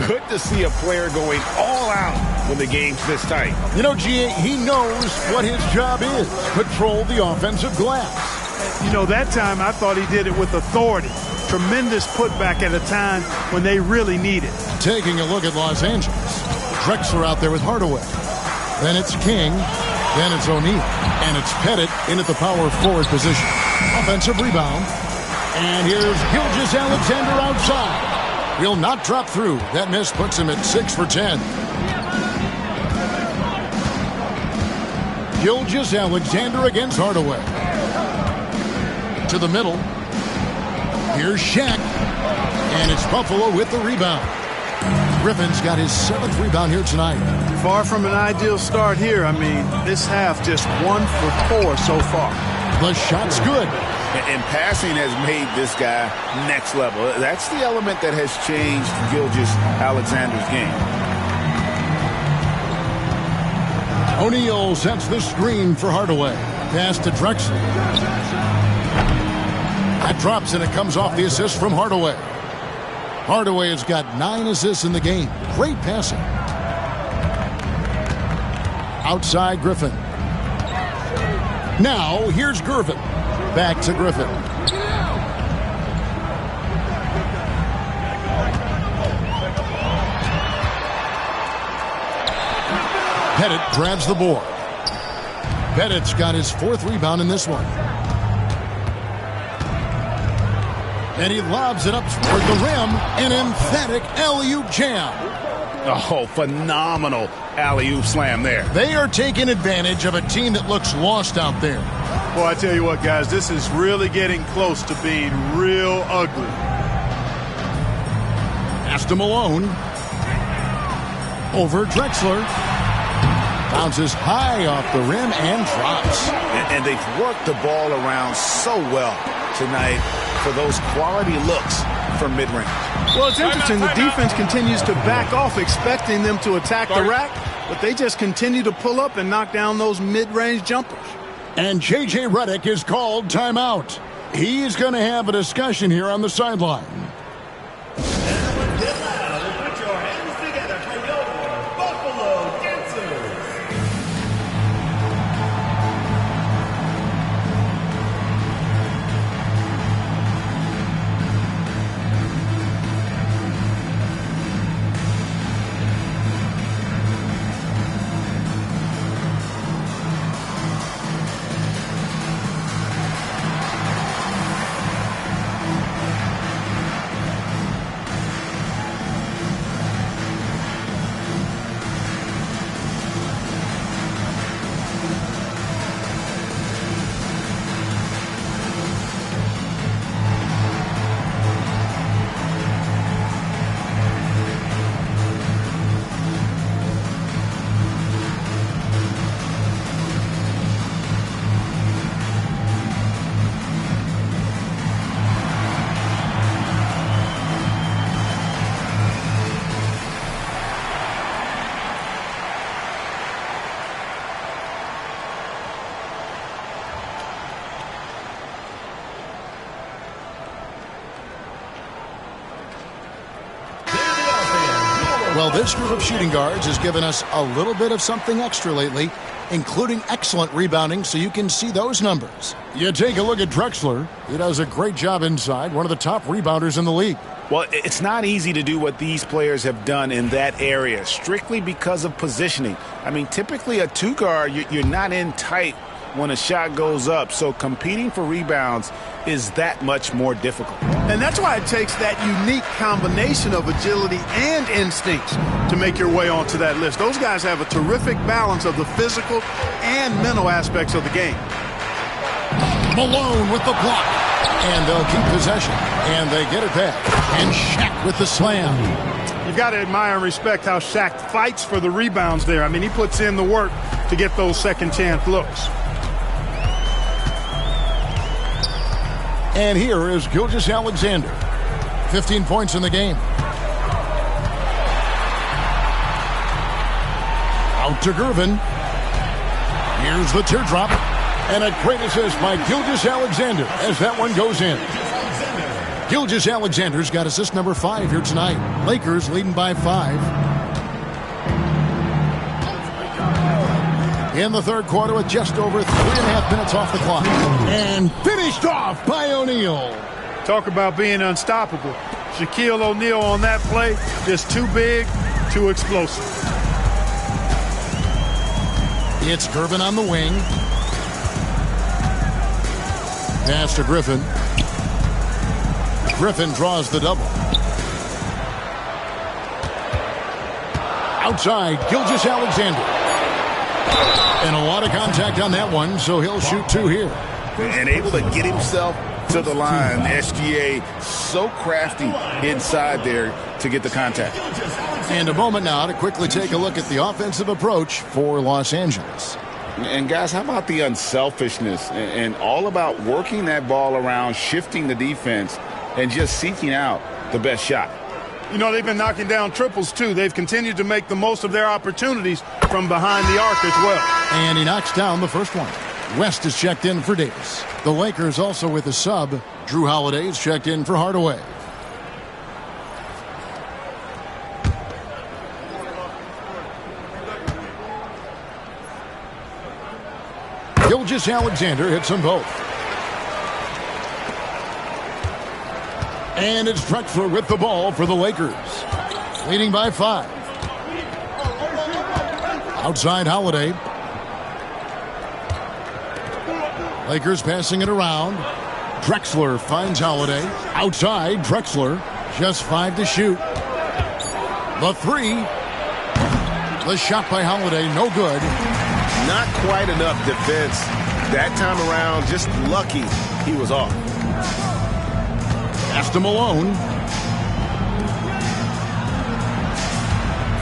Good to see a player going all out when the game's this tight. You know, G.A., he knows what his job is. Control the offensive glass. You know, that time I thought he did it with authority. Tremendous putback at a time when they really need it. Taking a look at Los Angeles. Drexler out there with Hardaway. Then it's King. Then it's O'Neal. And it's Pettit in at the power forward position. Offensive rebound. And here's Gilgeous-Alexander outside. Will not drop through. That miss puts him at 6 for 10. Gilgeous-Alexander against Hardaway. To the middle. Here's Shaq. And it's Buffalo with the rebound. Griffin's got his 7th rebound here tonight. Far from an ideal start here. I mean, this half just 1 for 4 so far. The shot's good. And passing has made this guy next level. That's the element that has changed Gilgeous-Alexander's game. O'Neal sets the screen for Hardaway. Pass to Drexler. That drops and it comes off the assist from Hardaway. Hardaway has got 9 assists in the game. Great passing. Outside Griffin. Now here's Gervin. Back to Griffin. Pettit grabs the board. Pettit's got his 4th rebound in this one. And he lobs it up toward the rim. An emphatic alley-oop jam. Oh, phenomenal alley-oop slam there. They are taking advantage of a team that looks lost out there. Boy, I tell you what, guys, this is really getting close to being real ugly. Pass to Malone. Over Drexler. Bounces high off the rim and drops. And they've worked the ball around so well tonight for those quality looks from mid-range. Well, it's interesting. The defense continues to back off, expecting them to attack the rack, but they just continue to pull up and knock down those mid-range jumpers. And J.J. Redick is called timeout. He's going to have a discussion here on the sideline. Well, this group of shooting guards has given us a little bit of something extra lately, including excellent rebounding, so you can see those numbers. You take a look at Drexler. He does a great job inside, one of the top rebounders in the league. Well, it's not easy to do what these players have done in that area, strictly because of positioning. I mean, typically a two guard, you're not in tight when a shot goes up, so competing for rebounds is that much more difficult. And that's why it takes that unique combination of agility and instincts to make your way onto that list. Those guys have a terrific balance of the physical and mental aspects of the game. Malone with the block. And they'll keep possession. And they get it back. And Shaq with the slam. You've got to admire and respect how Shaq fights for the rebounds there. I mean, he puts in the work to get those second chance looks. And here is Gilgeous-Alexander. 15 points in the game. Out to Gervin. Here's the teardrop. And a great assist by Gilgeous-Alexander as that one goes in. Gilgeous-Alexander's got assist number 5 here tonight. Lakers leading by 5. In the third quarter with just over 3.5 minutes off the clock. And finished off by O'Neal. Talk about being unstoppable. Shaquille O'Neal on that play, just too big, too explosive. It's Gervin on the wing. Pass to Griffin. Griffin draws the double. Outside, Gilgeous-Alexander. And a lot of contact on that one, so he'll shoot 2 here. And able to get himself to the line. SGA so crafty inside there to get the contact. And a moment now to quickly take a look at the offensive approach for Los Angeles. And guys, how about the unselfishness and all about working that ball around, shifting the defense, and just seeking out the best shot? You know, they've been knocking down triples, too. They've continued to make the most of their opportunities from behind the arc as well. And he knocks down the first one. West is checked in for Davis. The Lakers also with a sub. Drew Holiday is checked in for Hardaway. Gilgeous-Alexander hits them both. And it's Drexler with the ball for the Lakers. Leading by 5. Outside Holiday. Lakers passing it around. Drexler finds Holiday. Outside Drexler. Just 5 to shoot. The 3. The shot by Holiday, no good. Not quite enough defense that time around. Just lucky he was off. Pass to Malone.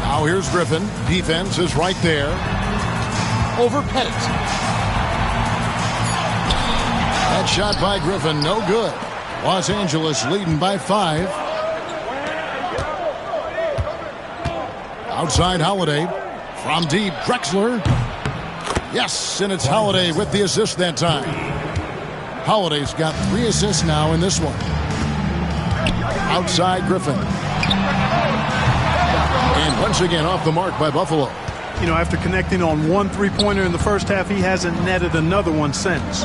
Now here's Griffin. Defense is right there. Over Pettit. That shot by Griffin, no good. Los Angeles leading by 5. Outside Holiday. From deep, Drexler. Yes, and it's Holiday with the assist that time. Holiday's got 3 assists now in this one. Outside Griffin. And once again off the mark by Buffalo. You know, after connecting on 1 3-pointer in the first half, he hasn't netted another one since.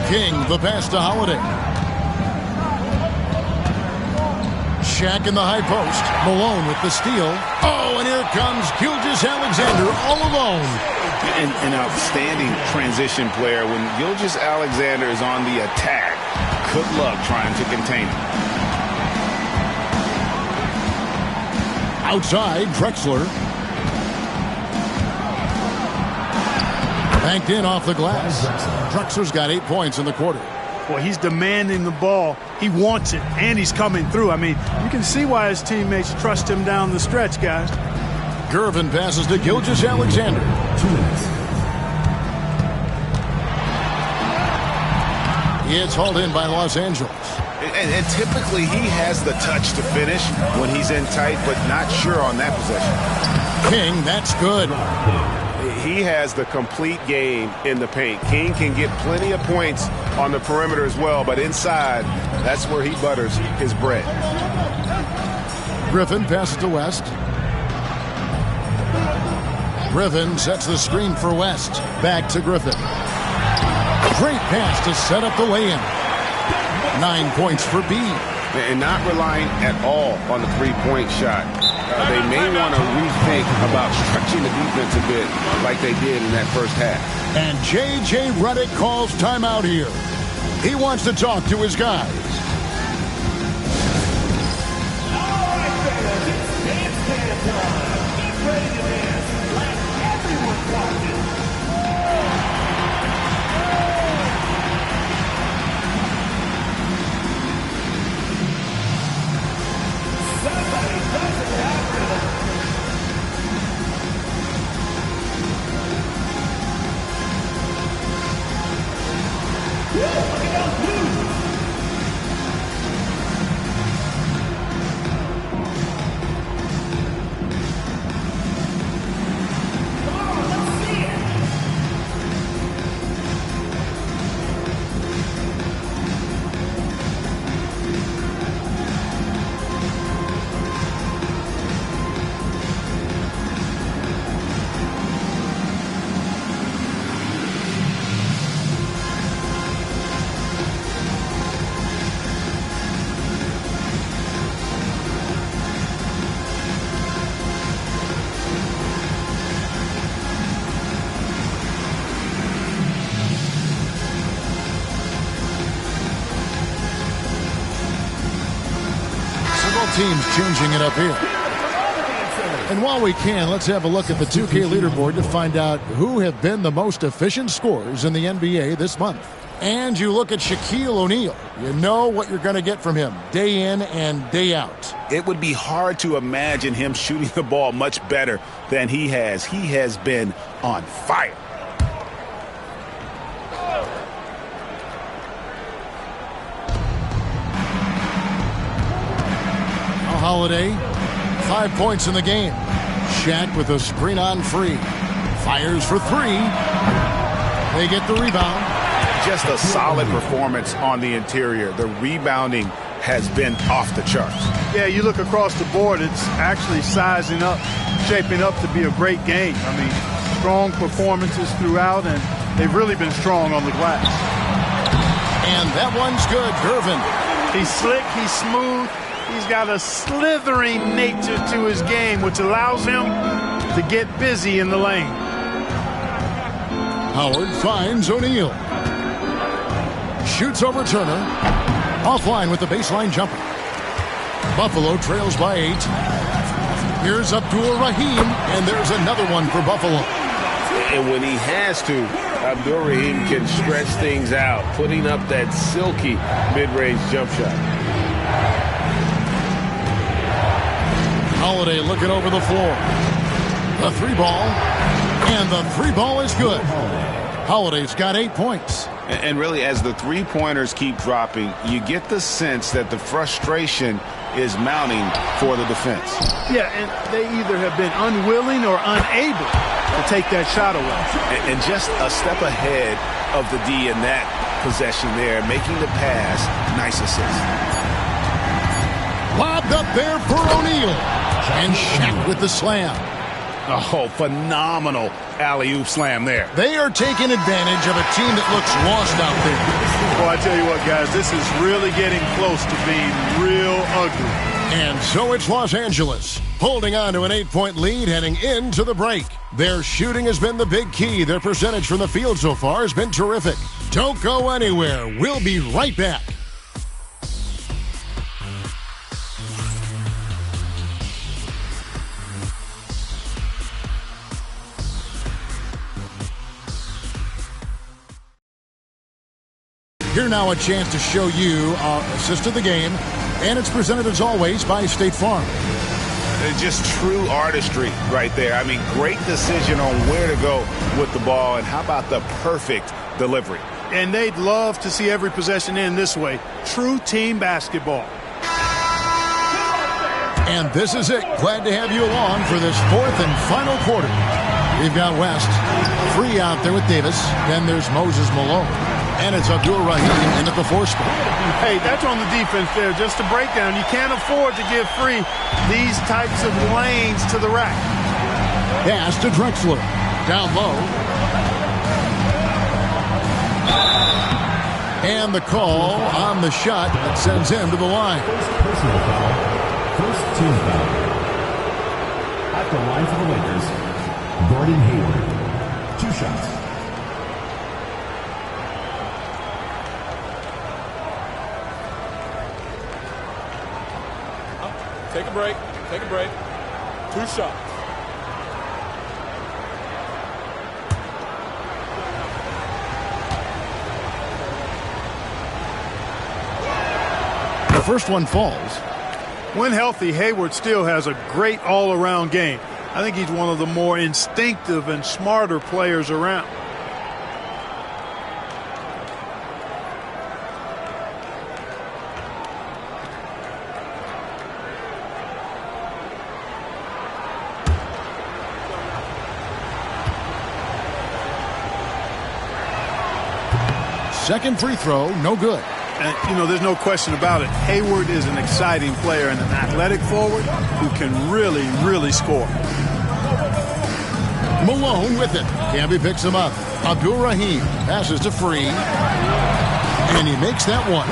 King, the pass to Holiday. Shaq in the high post. Malone with the steal. Oh, and here comes Gilgeous-Alexander all alone. An outstanding transition player. When Gilgeous-Alexander is on the attack, good luck trying to contain him. Outside, Drexler. Banked in off the glass. Drexler's got 8 points in the quarter. Well, he's demanding the ball. He wants it, and he's coming through. I mean, you can see why his teammates trust him down the stretch, guys. Gervin passes to Gilgeous-Alexander. 2 minutes. It's hauled in by Los Angeles. And typically he has the touch to finish when he's in tight, but not sure on that possession. King, that's good. He has the complete game in the paint. King can get plenty of points on the perimeter as well, but inside, that's where he butters his bread. Griffin passes to West. Griffin sets the screen for West. Back to Griffin. Great pass to set up the lay-in. 9 points for B. And not relying at all on the three-point shot. They may want to rethink about stretching the defense a bit like they did in that first half. And J.J. Redick calls timeout here. He wants to talk to his guys. All right, fellas, it's dance time. Get ready to dance like everyone's watching. Somebody doesn't have rhythm. Woo, look at those moves. Come on, let's see it. Teams changing it up here. And while we can, let's have a look at the 2K leaderboard to find out who have been the most efficient scorers in the NBA this month. And you look at Shaquille O'Neal. You know what you're going to get from him day in and day out. It would be hard to imagine him shooting the ball much better than he has. He has been on fire. Holiday, 5 points in the game. Shaq with a screen on free. Fires for 3. They get the rebound. Just a solid performance on the interior. The rebounding has been off the charts. Yeah, you look across the board, it's actually sizing up, shaping up to be a great game. I mean, strong performances throughout, and they've really been strong on the glass. And that one's good, Gervin. He's slick, he's smooth. He's got a slithering nature to his game, which allows him to get busy in the lane. Howard finds O'Neal. Shoots over Turner. Offline with the baseline jumper. Buffalo trails by 8. Here's Abdul-Rahim, and there's another one for Buffalo. And when he has to, Abdul-Rahim can stretch things out, putting up that silky mid-range jump shot. Holiday looking over the floor. The three ball, and the three ball is good. Holiday's got 8 points. And really, as the three-pointers keep dropping, you get the sense that the frustration is mounting for the defense. Yeah, and they either have been unwilling or unable to take that shot away. And just a step ahead of the D in that possession there, making the pass. Nice assist. Lobbed up there for O'Neal. And Shaq with the slam. Oh, phenomenal alley-oop slam there. They are taking advantage of a team that looks lost out there. Well, I tell you what, guys, this is really getting close to being real ugly. And so it's Los Angeles, holding on to an 8-point lead heading into the break. Their shooting has been the big key. Their percentage from the field so far has been terrific. Don't go anywhere. We'll be right back. Here now a chance to show you our assist of the game, and it's presented as always by State Farm. Just true artistry right there. I mean, great decision on where to go with the ball, and how about the perfect delivery? And they'd love to see every possession end this way. True team basketball. And this is it. Glad to have you along for this fourth and final quarter. We've got West free out there with Davis. Then there's Moses Malone. And it's Abdul-Rahim in at the 4 spot. Hey, that's on the defense there. Just a breakdown. You can't afford to give free these types of lanes to the rack. Pass to Drexler. Down low. And the call on the shot that sends him to the line. Personal foul. First team foul. At the line for the Lakers, Gordon Hayward. 2 shots. Take a break. Take a break. 2 shots. The first one falls. When healthy, Hayward still has a great all-around game. I think he's one of the more instinctive and smarter players around. Second free throw, no good. And, you know, there's no question about it. Hayward is an exciting player and an athletic forward who can really, really score. Malone with it. Camby picks him up. Abdul-Rahim passes to Free. And he makes that one.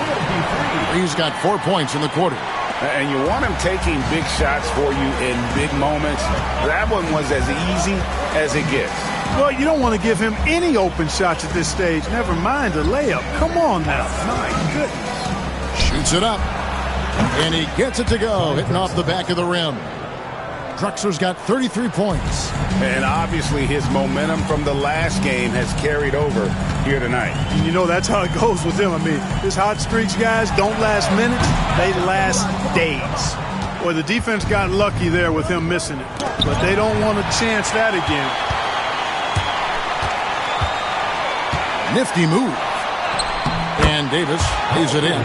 He's got 4 points in the quarter. And you want him taking big shots for you in big moments. That one was as easy as it gets. Well, you don't want to give him any open shots at this stage. Never mind a layup. Come on now. My goodness. Shoots it up. And he gets it to go, hitting off the back of the rim. Drexler's got 33 points. And obviously his momentum from the last game has carried over here tonight. And you know, that's how it goes with him. I mean, his hot streaks, guys, don't last minutes. They last days. Boy, the defense got lucky there with him missing it. But they don't want to chance that again. Nifty move. And Davis lays it in.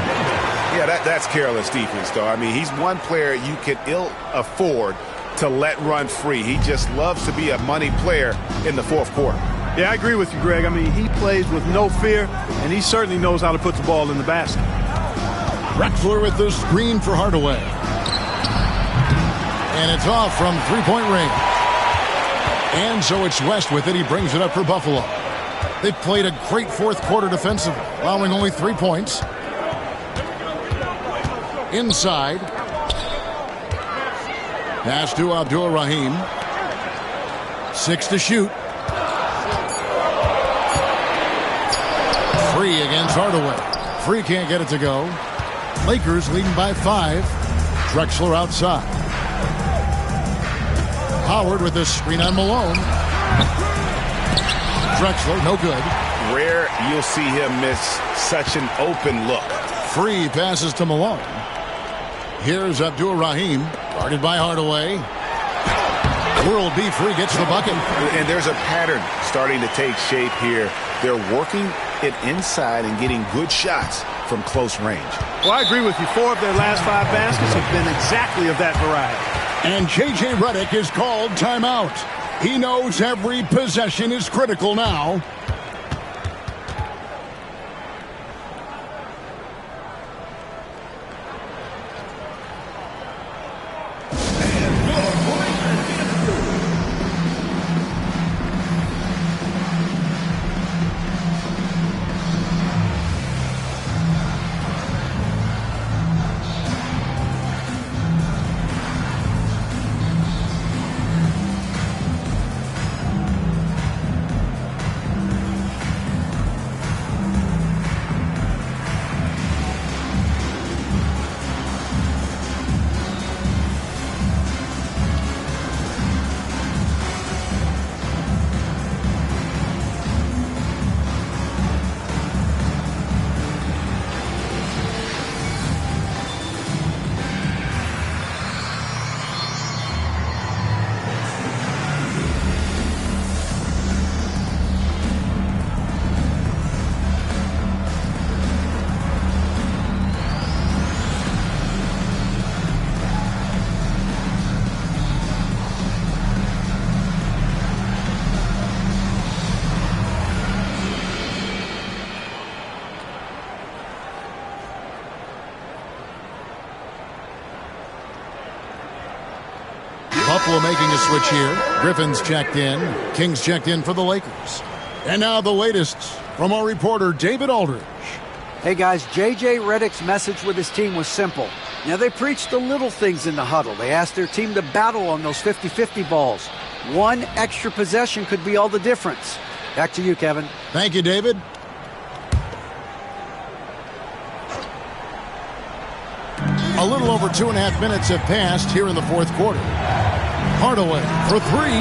Yeah, that's careless defense, though. I mean, he's one player you could ill afford to let run free. He just loves to be a money player in the fourth quarter. Yeah, I agree with you, Greg. I mean, he plays with no fear, and he certainly knows how to put the ball in the basket. Drexler with the screen for Hardaway. And it's off from three-point range. And so it's West with it. He brings it up for Buffalo. They played a great fourth quarter defensively, allowing only 3 points. Inside. Pass to Abdul-Rahim. 6 to shoot. Free against Hardaway. Free can't get it to go. Lakers leading by 5. Drexler outside. Howard with this screen on Malone. Drexler, no good. Rare you'll see him miss such an open look. Free passes to Malone. Here's Abdur-Rahim, guarded by Hardaway. World B free gets the bucket. And there's a pattern starting to take shape here. They're working it inside and getting good shots from close range. Well, I agree with you. 4 of their last 5 baskets have been exactly of that variety. And J.J. Redick is called timeout. He knows every possession is critical now. Buffalo making a switch here. Griffin's checked in. King's checked in for the Lakers. And now the latest from our reporter, David Aldridge. Hey guys, J.J. Redick's message with his team was simple. They preached the little things in the huddle. They asked their team to battle on those 50-50 balls. One extra possession could be all the difference. Back to you, Kevin. Thank you, David. A little over 2.5 minutes have passed here in the fourth quarter. Hardaway for 3.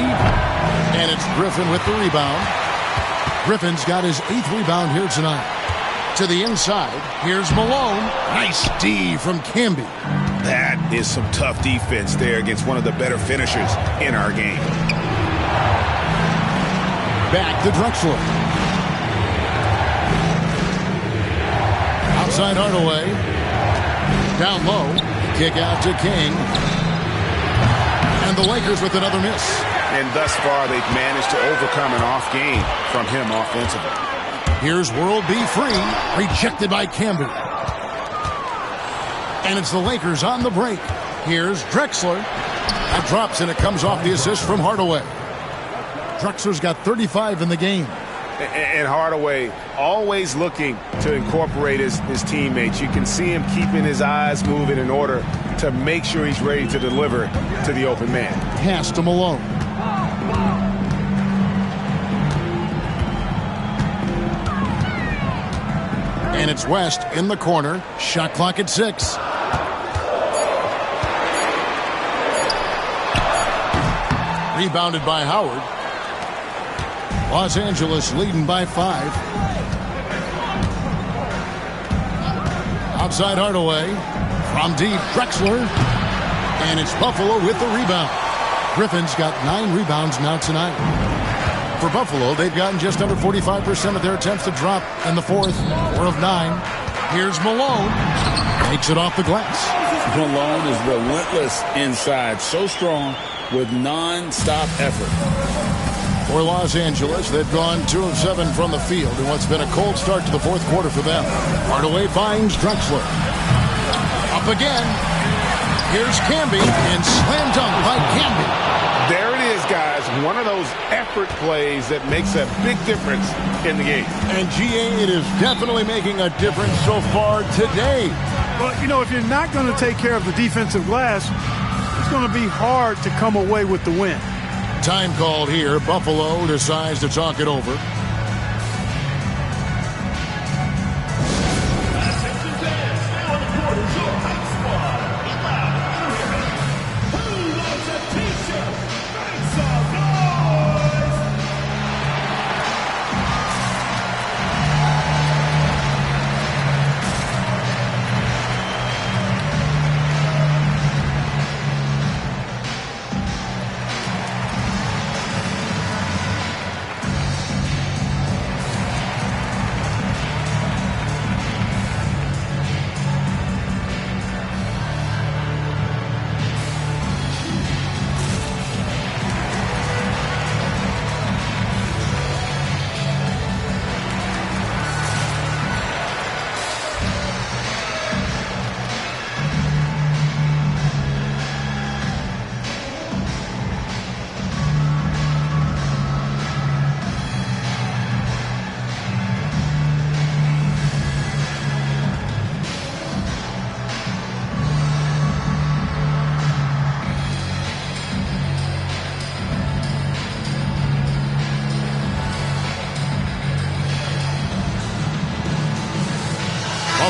And it's Griffin with the rebound. Griffin's got his 8th rebound here tonight. To the inside, here's Malone. Nice D from Camby. That is some tough defense there against one of the better finishers in our game. Back to Drexler. Outside Hardaway. Down low. Kick out to King. And the Lakers with another miss. And thus far, they've managed to overcome an off game from him offensively. Here's World B free. Rejected by Camby. And it's the Lakers on the break. Here's Drexler. That drops and it comes off the assist from Hardaway. Drexler's got 35 in the game. And Hardaway always looking to incorporate his teammates. You can see him keeping his eyes moving in order to make sure he's ready to deliver to the open man. Pass to Malone. And it's West in the corner. Shot clock at 6. Rebounded by Howard. Los Angeles leading by 5. Outside Hardaway. From deep, Drexler. And it's Buffalo with the rebound. Griffin's got 9 rebounds now tonight. For Buffalo, they've gotten just under 45% of their attempts to drop in the fourth. 4 of 9. Here's Malone. Takes it off the glass. Malone is relentless inside. So strong with non-stop effort. For Los Angeles, they've gone 2 of 7 from the field in what's been a cold start to the fourth quarter for them. Hardaway finds Drexler. Up again. Here's Camby, and slam dunk by Camby. There it is, guys. One of those effort plays that makes a big difference in the game. And GA, it is definitely making a difference so far today. Well, if you're not going to take care of the defensive glass, it's going to be hard to come away with the win. Time called here. Buffalo decides to talk it over.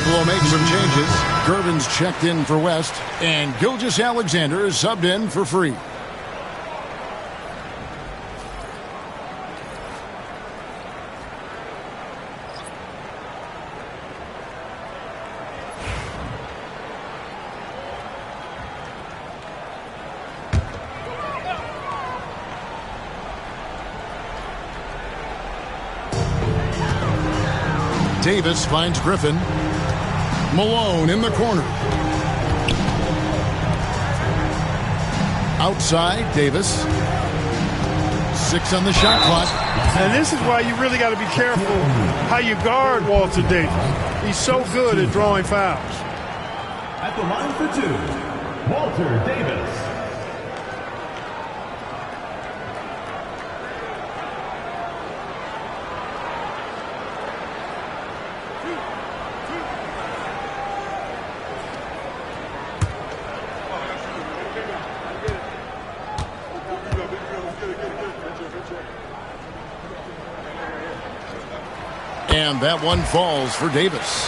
Buffalo makes some changes. Gervin's checked in for West, and Gilgeous-Alexander is subbed in for Free. Davis finds Griffin. Malone in the corner. Outside, Davis. 6 on the shot clock. And this is why you really got to be careful how you guard Walter Davis. He's so good at drawing fouls. At the line for 2, Walter Davis. And that one falls for Davis.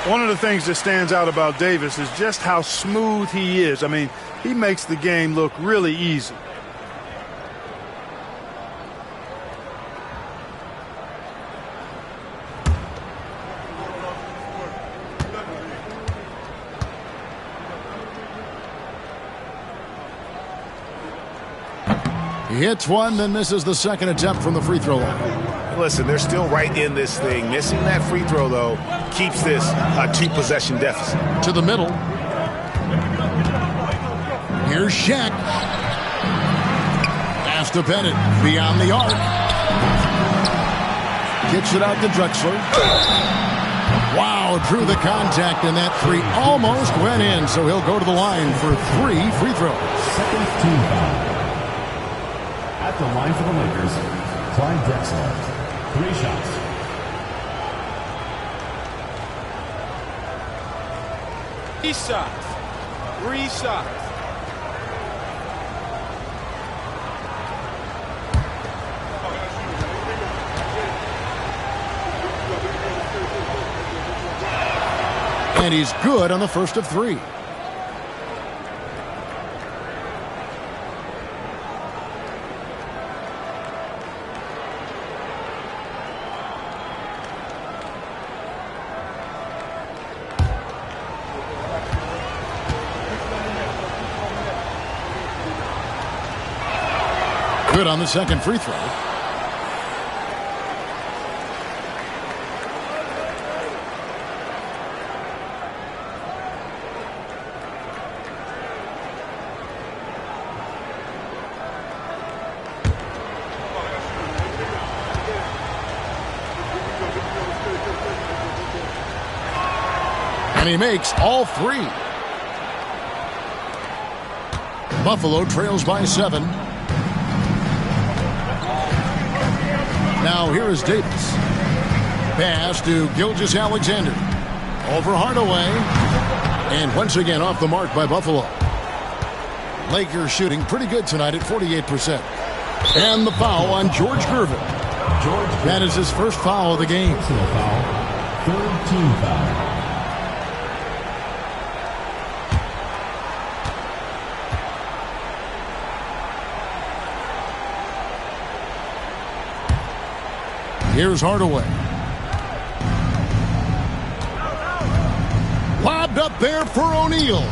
One of the things that stands out about Davis is just how smooth he is. I mean, he makes the game look really easy. He hits one, then misses the second attempt from the free throw line. Listen, they're still right in this thing. Missing that free throw, though, keeps this a 2-possession deficit. To the middle. Here's Shaq. Pass to Bennett. Beyond the arc. Kicks it out to Drexler. Wow, drew the contact, and that three almost went in, so he'll go to the line for 3 free throws. Second team foul. At the line for the Lakers, Clyde Drexler. 3 shots. Three shots. And he's good on the first of 3. Good on the second free throw. And he makes all 3. Buffalo trails by 7. Now here is Davis. Pass to Gilgeous-Alexander. Over Hardaway. And once again off the mark by Buffalo. Lakers shooting pretty good tonight at 48%. And the foul on George Gervin. That is his first foul of the game. Third team foul. Here's Hardaway. Lobbed up there for O'Neal.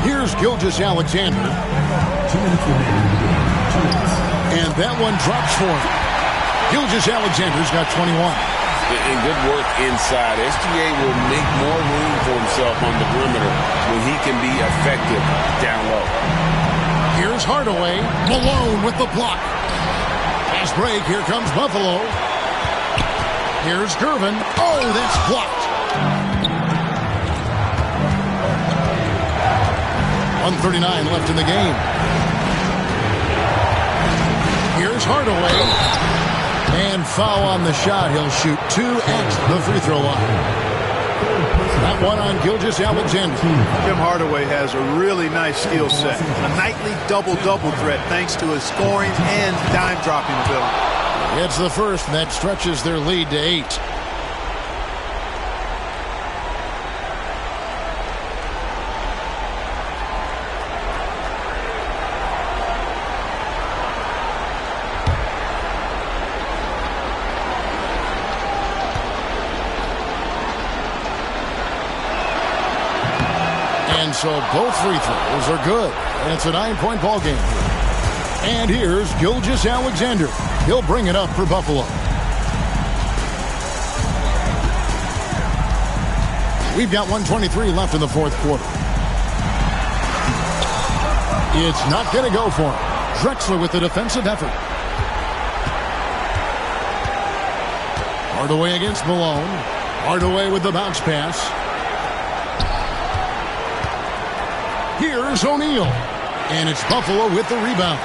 Here's Gilgeous-Alexander. 2 minutes remaining. 2 minutes. And that one drops for him. Gilgeous-Alexander's got 21. And good work inside. SGA will make more room for himself on the perimeter when he can be effective down low. Here's Hardaway. Malone with the block. Fast break. Here comes Buffalo. Here's Gervin. Oh, that's blocked. 1:39 left in the game. Here's Hardaway. And foul on the shot. He'll shoot 2 at the free throw line. That one on Gilgeous-Alexander. Tim Hardaway has a really nice skill set. A nightly double-double threat thanks to his scoring and dime-dropping ability. It's the first, and that stretches their lead to 8. And so both free throws are good. And it's a 9-point ball game. And here's Gilgeous-Alexander. He'll bring it up for Buffalo. We've got 1:23 left in the fourth quarter. It's not going to go for him. Drexler with the defensive effort. Hardaway against Malone. Hardaway with the bounce pass. Here's O'Neal. And it's Buffalo with the rebound.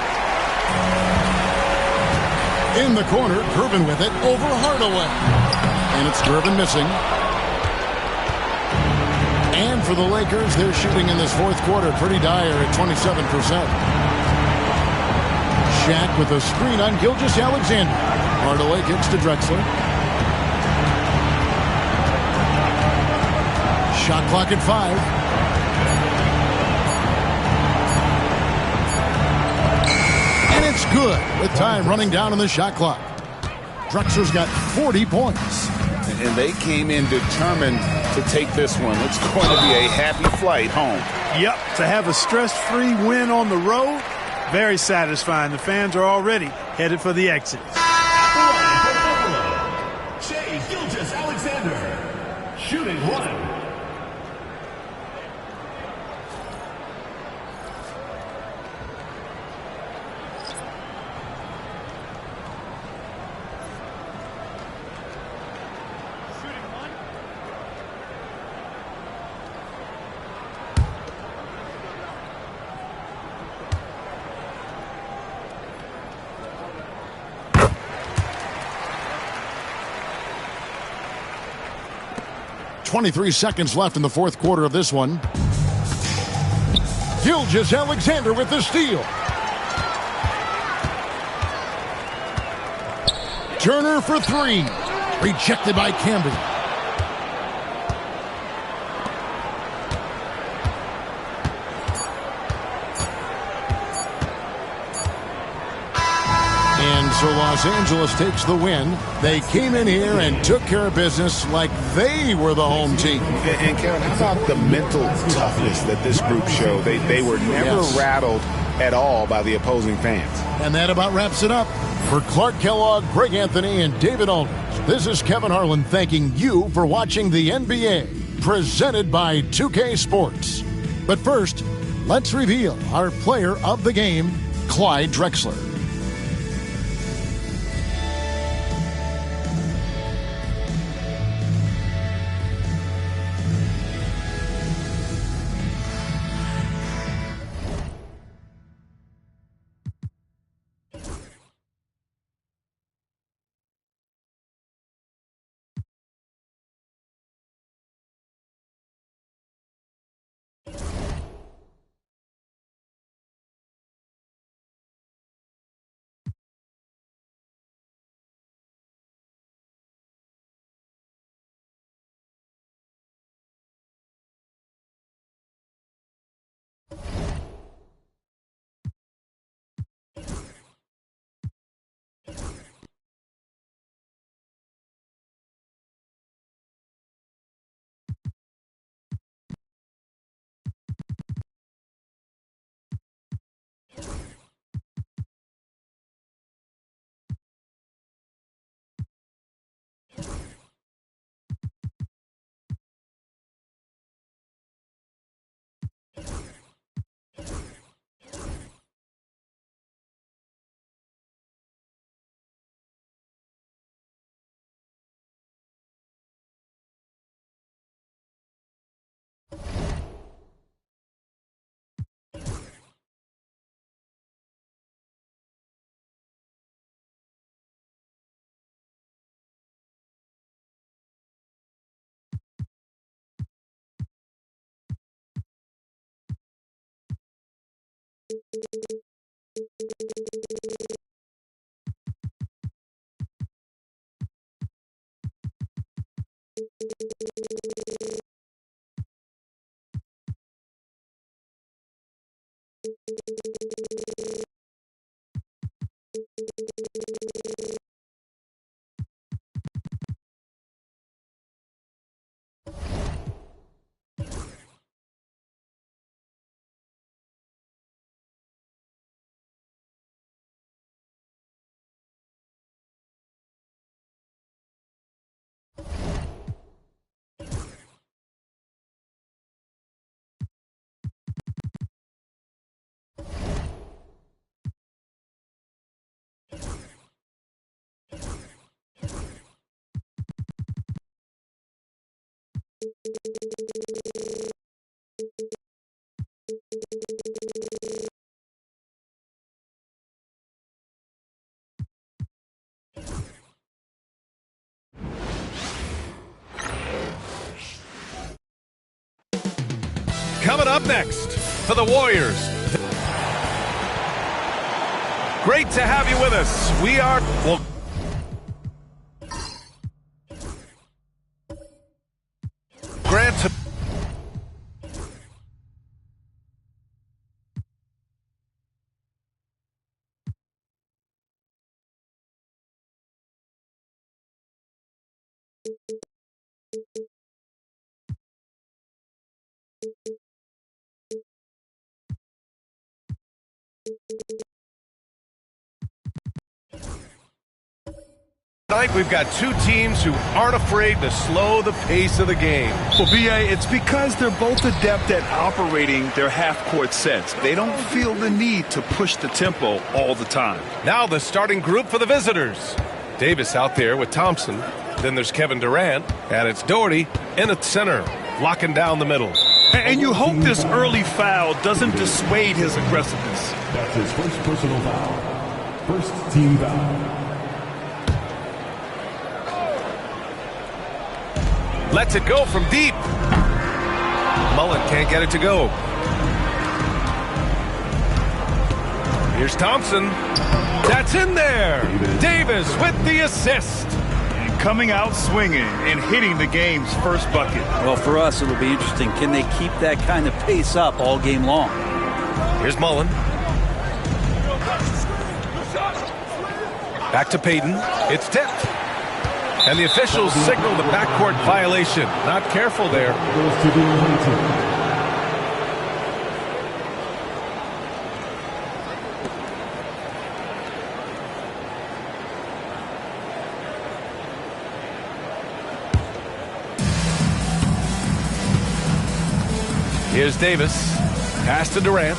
In the corner, Gervin with it over Hardaway. And it's Gervin missing. And for the Lakers, they're shooting in this fourth quarter pretty dire at 27%. Shaq with a screen on Gilgeous-Alexander. Hardaway kicks to Drexler. Shot clock at 5. It's good with time running down on the shot clock. Drexler's got 40 points. And they came in determined to take this one. It's going to be a happy flight home. Yep, to have a stress-free win on the road, very satisfying. The fans are already headed for the exit. Shai Gilgeous-Alexander, shooting 1. .23 seconds left in the fourth quarter of this one. Gilgeous-Alexander with the steal. Turner for 3. Rejected by Camby. And so Los Angeles takes the win. They came in here and took care of business like they were the home team. And Kevin, how about the mental toughness that this group showed? They were never rattled at all by the opposing fans. And that about wraps it up. For Clark Kellogg, Greg Anthony, and David Aldridge, this is Kevin Harlan thanking you for watching the NBA, presented by 2K Sports. But first, let's reveal our player of the game, Clyde Drexler. Coming up next for the Warriors. Great to have you with us. We are... Well, Grant... Tonight we've got two teams who aren't afraid to slow the pace of the game. Well, B.A., it's because they're both adept at operating their half-court sets. They don't feel the need to push the tempo all the time. Now the starting group for the visitors. Davis out there with Thompson. Then there's Kevin Durant, and it's Doherty in at center, locking down the middle. And you hope this early foul doesn't dissuade his aggressiveness. That's his first personal foul. First team foul. Lets it go from deep. Mullen can't get it to go. Here's Thompson. That's in there. Davis with the assist. And coming out swinging and hitting the game's first bucket. Well, for us, it'll be interesting. Can they keep that kind of pace up all game long? Here's Mullen. Back to Payton. It's tipped. And the officials signal the backcourt violation. Not careful there. Here's Davis. Pass to Durant.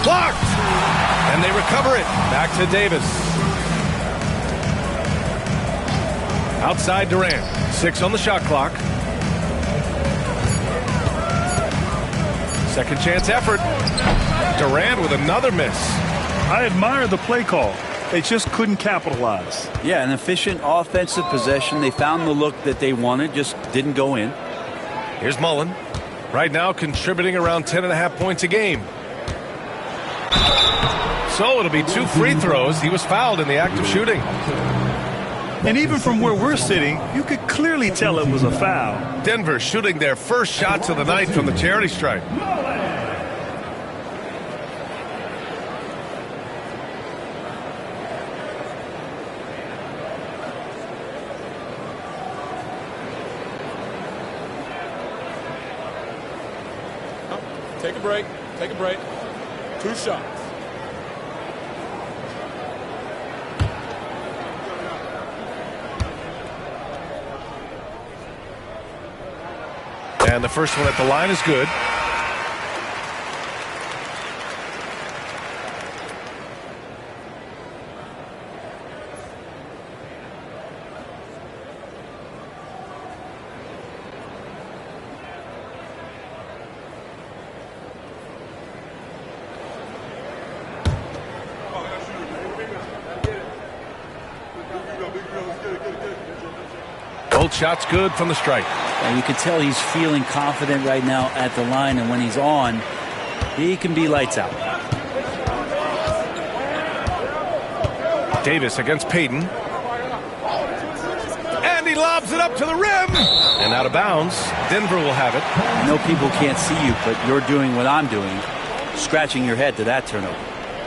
Blocked! And they recover it. Back to Davis. Outside Durant. 6 on the shot clock. Second chance effort. Durant with another miss. I admire the play call. They just couldn't capitalize. Yeah, an efficient offensive possession. They found the look that they wanted, just didn't go in. Here's Mullen. Right now contributing around 10.5 points a game. So it'll be 2 free throws. He was fouled in the act of shooting. And even from where we're sitting, you could clearly tell it was a foul. Denver shooting their first shots of the night from the charity stripe. Take a break. Take a break. 2 shots. And the first one at the line is good. Both shots good from the stripe. And you can tell he's feeling confident right now at the line, and when he's on, he can be lights out. Davis against Payton. And he lobs it up to the rim. And out of bounds. Denver will have it. I know people can't see you, but you're doing what I'm doing, scratching your head to that turnover.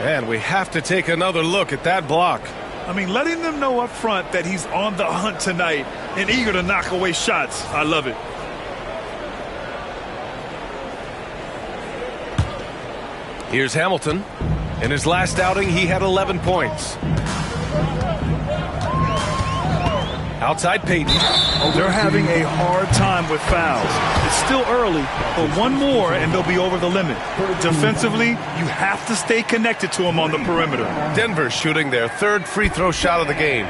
And we have to take another look at that block. I mean, letting them know up front that he's on the hunt tonight and eager to knock away shots. I love it. Here's Hamilton. In his last outing, he had 11 points. Outside Payton. They're having a hard time with fouls. It's still early, but one more and they'll be over the limit. Defensively, you have to stay connected to him on the perimeter. Denver shooting their third free throw shot of the game.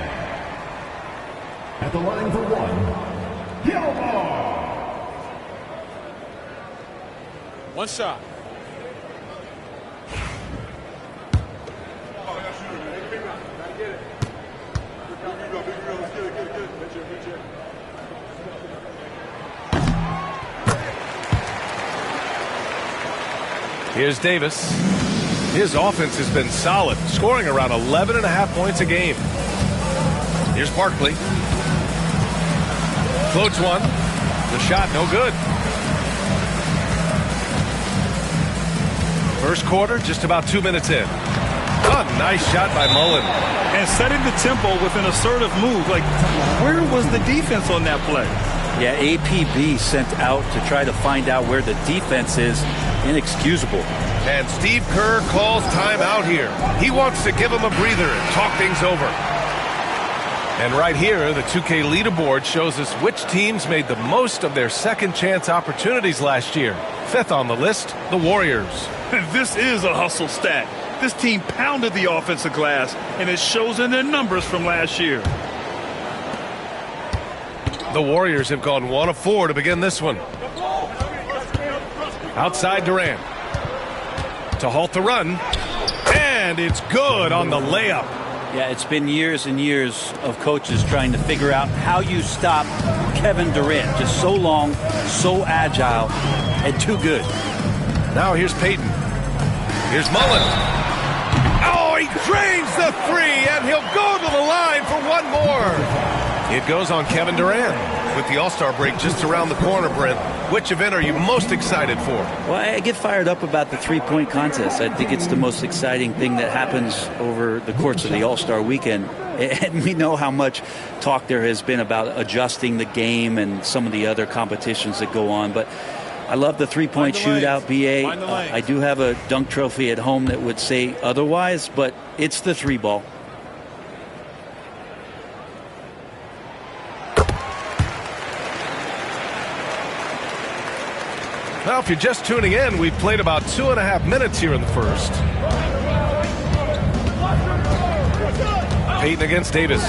At the line for one, Gilmore. One shot. Here's Davis. His offense has been solid, scoring around 11.5 points a game. Here's Barkley. Floats one. The shot no good. First quarter, just about 2 minutes in. Oh, nice shot by Mullen. And setting the tempo with an assertive move. Like, where was the defense on that play? Yeah, APB sent out to try to find out where the defense is. Inexcusable. And Steve Kerr calls timeout here. He wants to give him a breather and talk things over. And right here, the 2K leaderboard shows us which teams made the most of their second chance opportunities last year. Fifth on the list, the Warriors. This is a hustle stat. This team pounded the offensive glass, and it shows in their numbers from last year. The Warriors have gone 1 of 4 to begin this one. Outside Durant. To halt the run. And it's good on the layup. Yeah, it's been years and years of coaches trying to figure out how you stop Kevin Durant. Just so long, so agile, and too good. Now here's Payton. Here's Mullen. Oh, he drains the three, and he'll go to the line for one more. It goes on Kevin Durant. With the All-Star break just around the corner, Brent, which event are you most excited for? Well, I get fired up about the three-point contest. I think it's the most exciting thing that happens over the course of the All-Star weekend. And we know how much talk there has been about adjusting the game and some of the other competitions that go on. But I love the three-point shootout, BA. I do have a dunk trophy at home that would say otherwise, but it's the three ball. Well, if you're just tuning in, we've played about 2.5 minutes here in the first. Payton against Davis.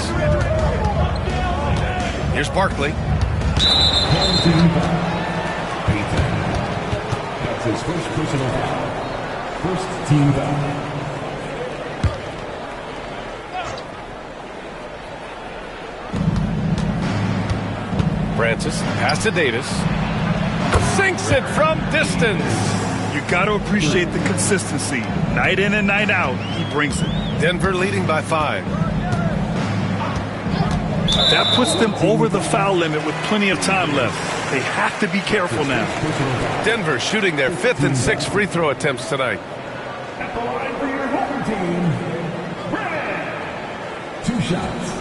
Here's Barkley. That's his first personal foul. First team foul. Francis, pass to Davis. Sinks it from distance. You got to appreciate the consistency. Night in and night out, he brings it. Denver leading by 5. That puts them over the foul limit with plenty of time left. They have to be careful now. Denver shooting their 5th and 6th free throw attempts tonight. At the line for your home team, Brad. 2 shots.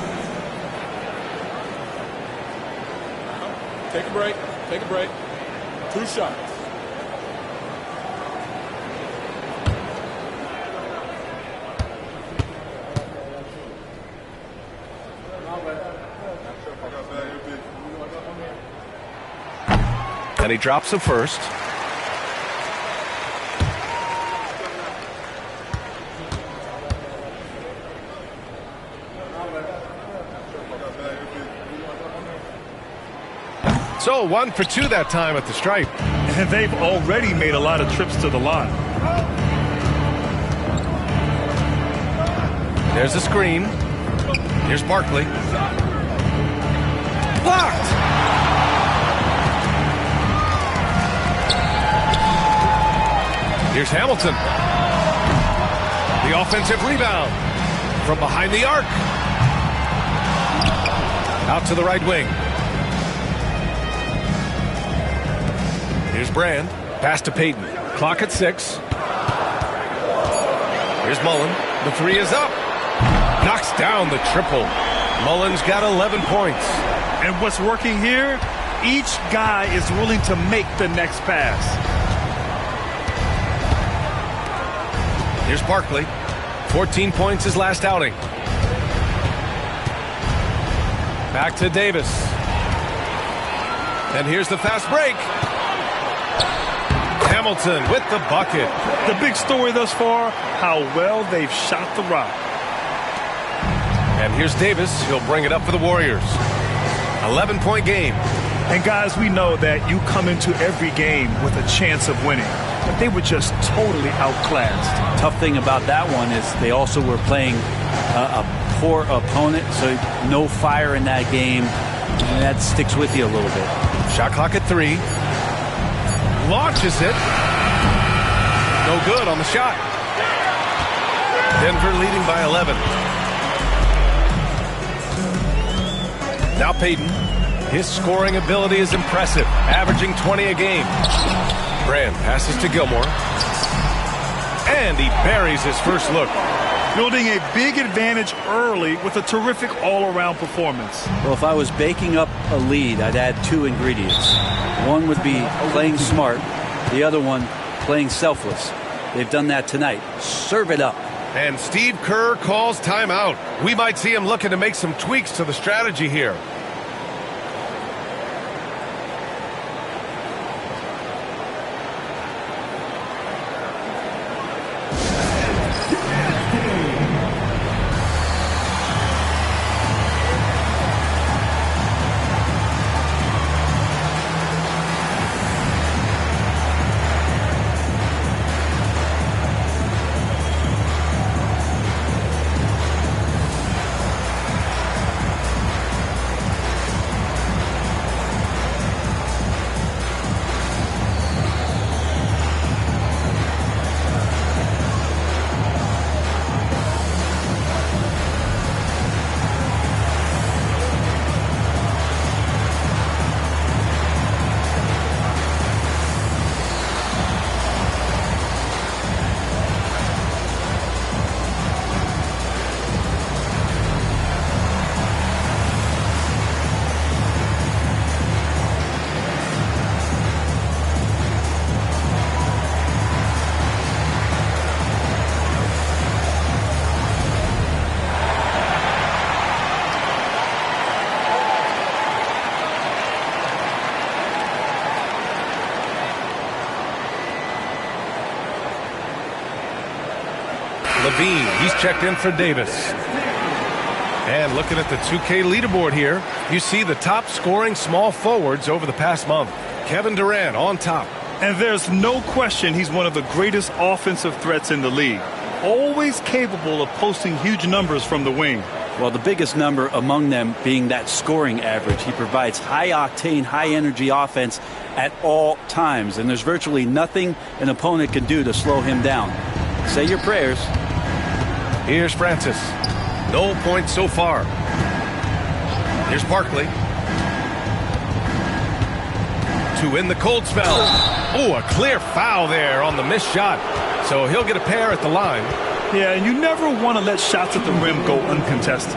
Take a break. Take a break. 2 shots. And he drops the first. So 1 for 2 that time at the stripe. And they've already made a lot of trips to the line. There's a screen. Here's Barkley. Blocked. Here's Hamilton. The offensive rebound from behind the arc. Out to the right wing. Here's Brand. Pass to Payton. Clock at 6. Here's Mullen. The three is up. Knocks down the triple. Mullen's got 11 points. And what's working here? Each guy is willing to make the next pass. Here's Barkley. 14 points his last outing. Back to Davis. And here's the fast break. Hamilton with the bucket. The big story thus far, how well they've shot the rock. And here's Davis. He'll bring it up for the Warriors. 11-point game. And guys, we know that you come into every game with a chance of winning. But they were just totally outclassed. Tough thing about that one is they also were playing a poor opponent, so no fire in that game. And that sticks with you a little bit. Shot clock at 3. Launches it. No good on the shot. Denver leading by 11. Now Payton. His scoring ability is impressive, averaging 20 a game. Brand passes to Gilmore. And he buries his first look. Building a big advantage early with a terrific all-around performance. Well, if I was baking up a lead, I'd add 2 ingredients. One would be playing smart. The other one, playing selfless. They've done that tonight. Serve it up. And Steve Kerr calls timeout. We might see him looking to make some tweaks to the strategy here. Levine, he's checked in for Davis. And looking at the 2K leaderboard here, you see the top scoring small forwards over the past month. Kevin Durant on top. And there's no question he's one of the greatest offensive threats in the league. Always capable of posting huge numbers from the wing. Well, the biggest number among them being that scoring average. He provides high-octane, high-energy offense at all times. And there's virtually nothing an opponent can do to slow him down. Say your prayers. Here's Francis. No points so far. Here's Barkley. To win the cold spell. Oh, a clear foul there on the missed shot. So he'll get a pair at the line. Yeah, and you never want to let shots at the rim go uncontested.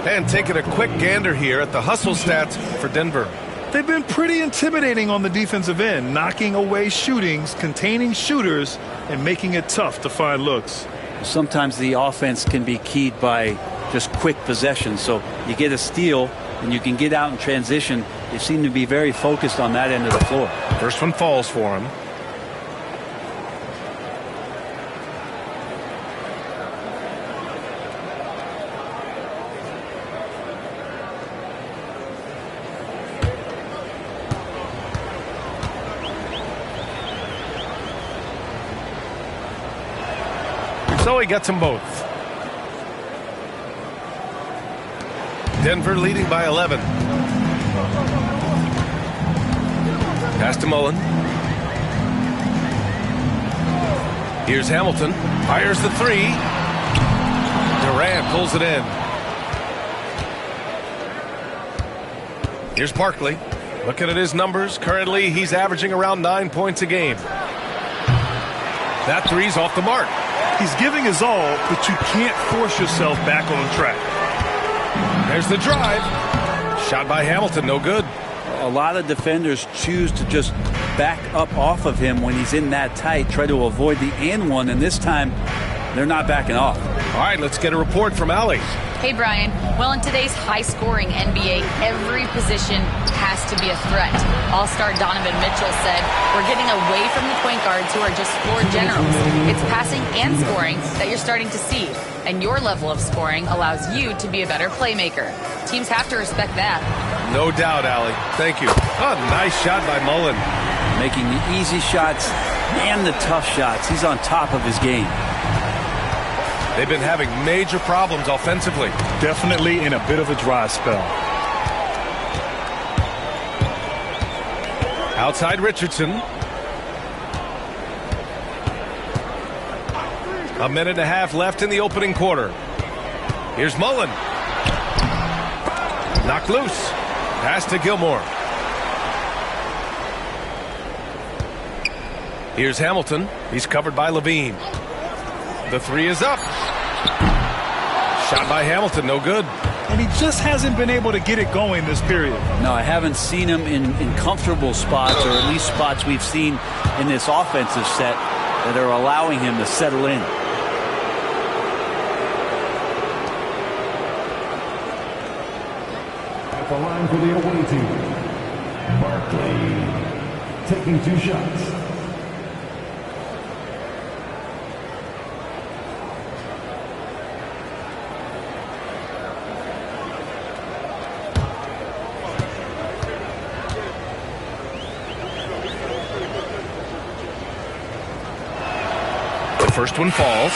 And taking a quick gander here at the hustle stats for Denver. They've been pretty intimidating on the defensive end, knocking away shootings, containing shooters, and making it tough to find looks. Sometimes the offense can be keyed by just quick possession. So you get a steal and you can get out in transition. They seem to be very focused on that end of the floor. First one falls for him. So he gets them both. Denver leading by 11. Pass to Mullen. Here's Hamilton. Fires the three. Durant pulls it in. Here's Barkley. Looking at his numbers. Currently, he's averaging around 9 points a game. That three's off the mark. He's giving his all, but you can't force yourself back on track. There's the drive. Shot by Hamilton, no good. A lot of defenders choose to just back up off of him when he's in that tight, try to avoid the and one, and this time they're not backing off. All right, let's get a report from Allie. Hey, Brian. Well, in today's high-scoring NBA, every position has to be a threat. All-star Donovan Mitchell said, we're getting away from the point guards who are just floor generals. It's passing and scoring that you're starting to see, and your level of scoring allows you to be a better playmaker. Teams have to respect that. No doubt, Allie. Thank you. Oh, nice shot by Mullen. Making the easy shots and the tough shots. He's on top of his game. They've been having major problems offensively. Definitely in a bit of a dry spell. Outside Richardson. A minute and a half left in the opening quarter. Here's Mullen. Knocked loose. Pass to Gilmore. Here's Hamilton. He's covered by Levine. The three is up. Shot by Hamilton, no good. And he just hasn't been able to get it going this period. No, I haven't seen him in comfortable spots, or at least spots we've seen in this offensive set that are allowing him to settle in. At the line for the away team, Barkley taking 2 shots. First one falls.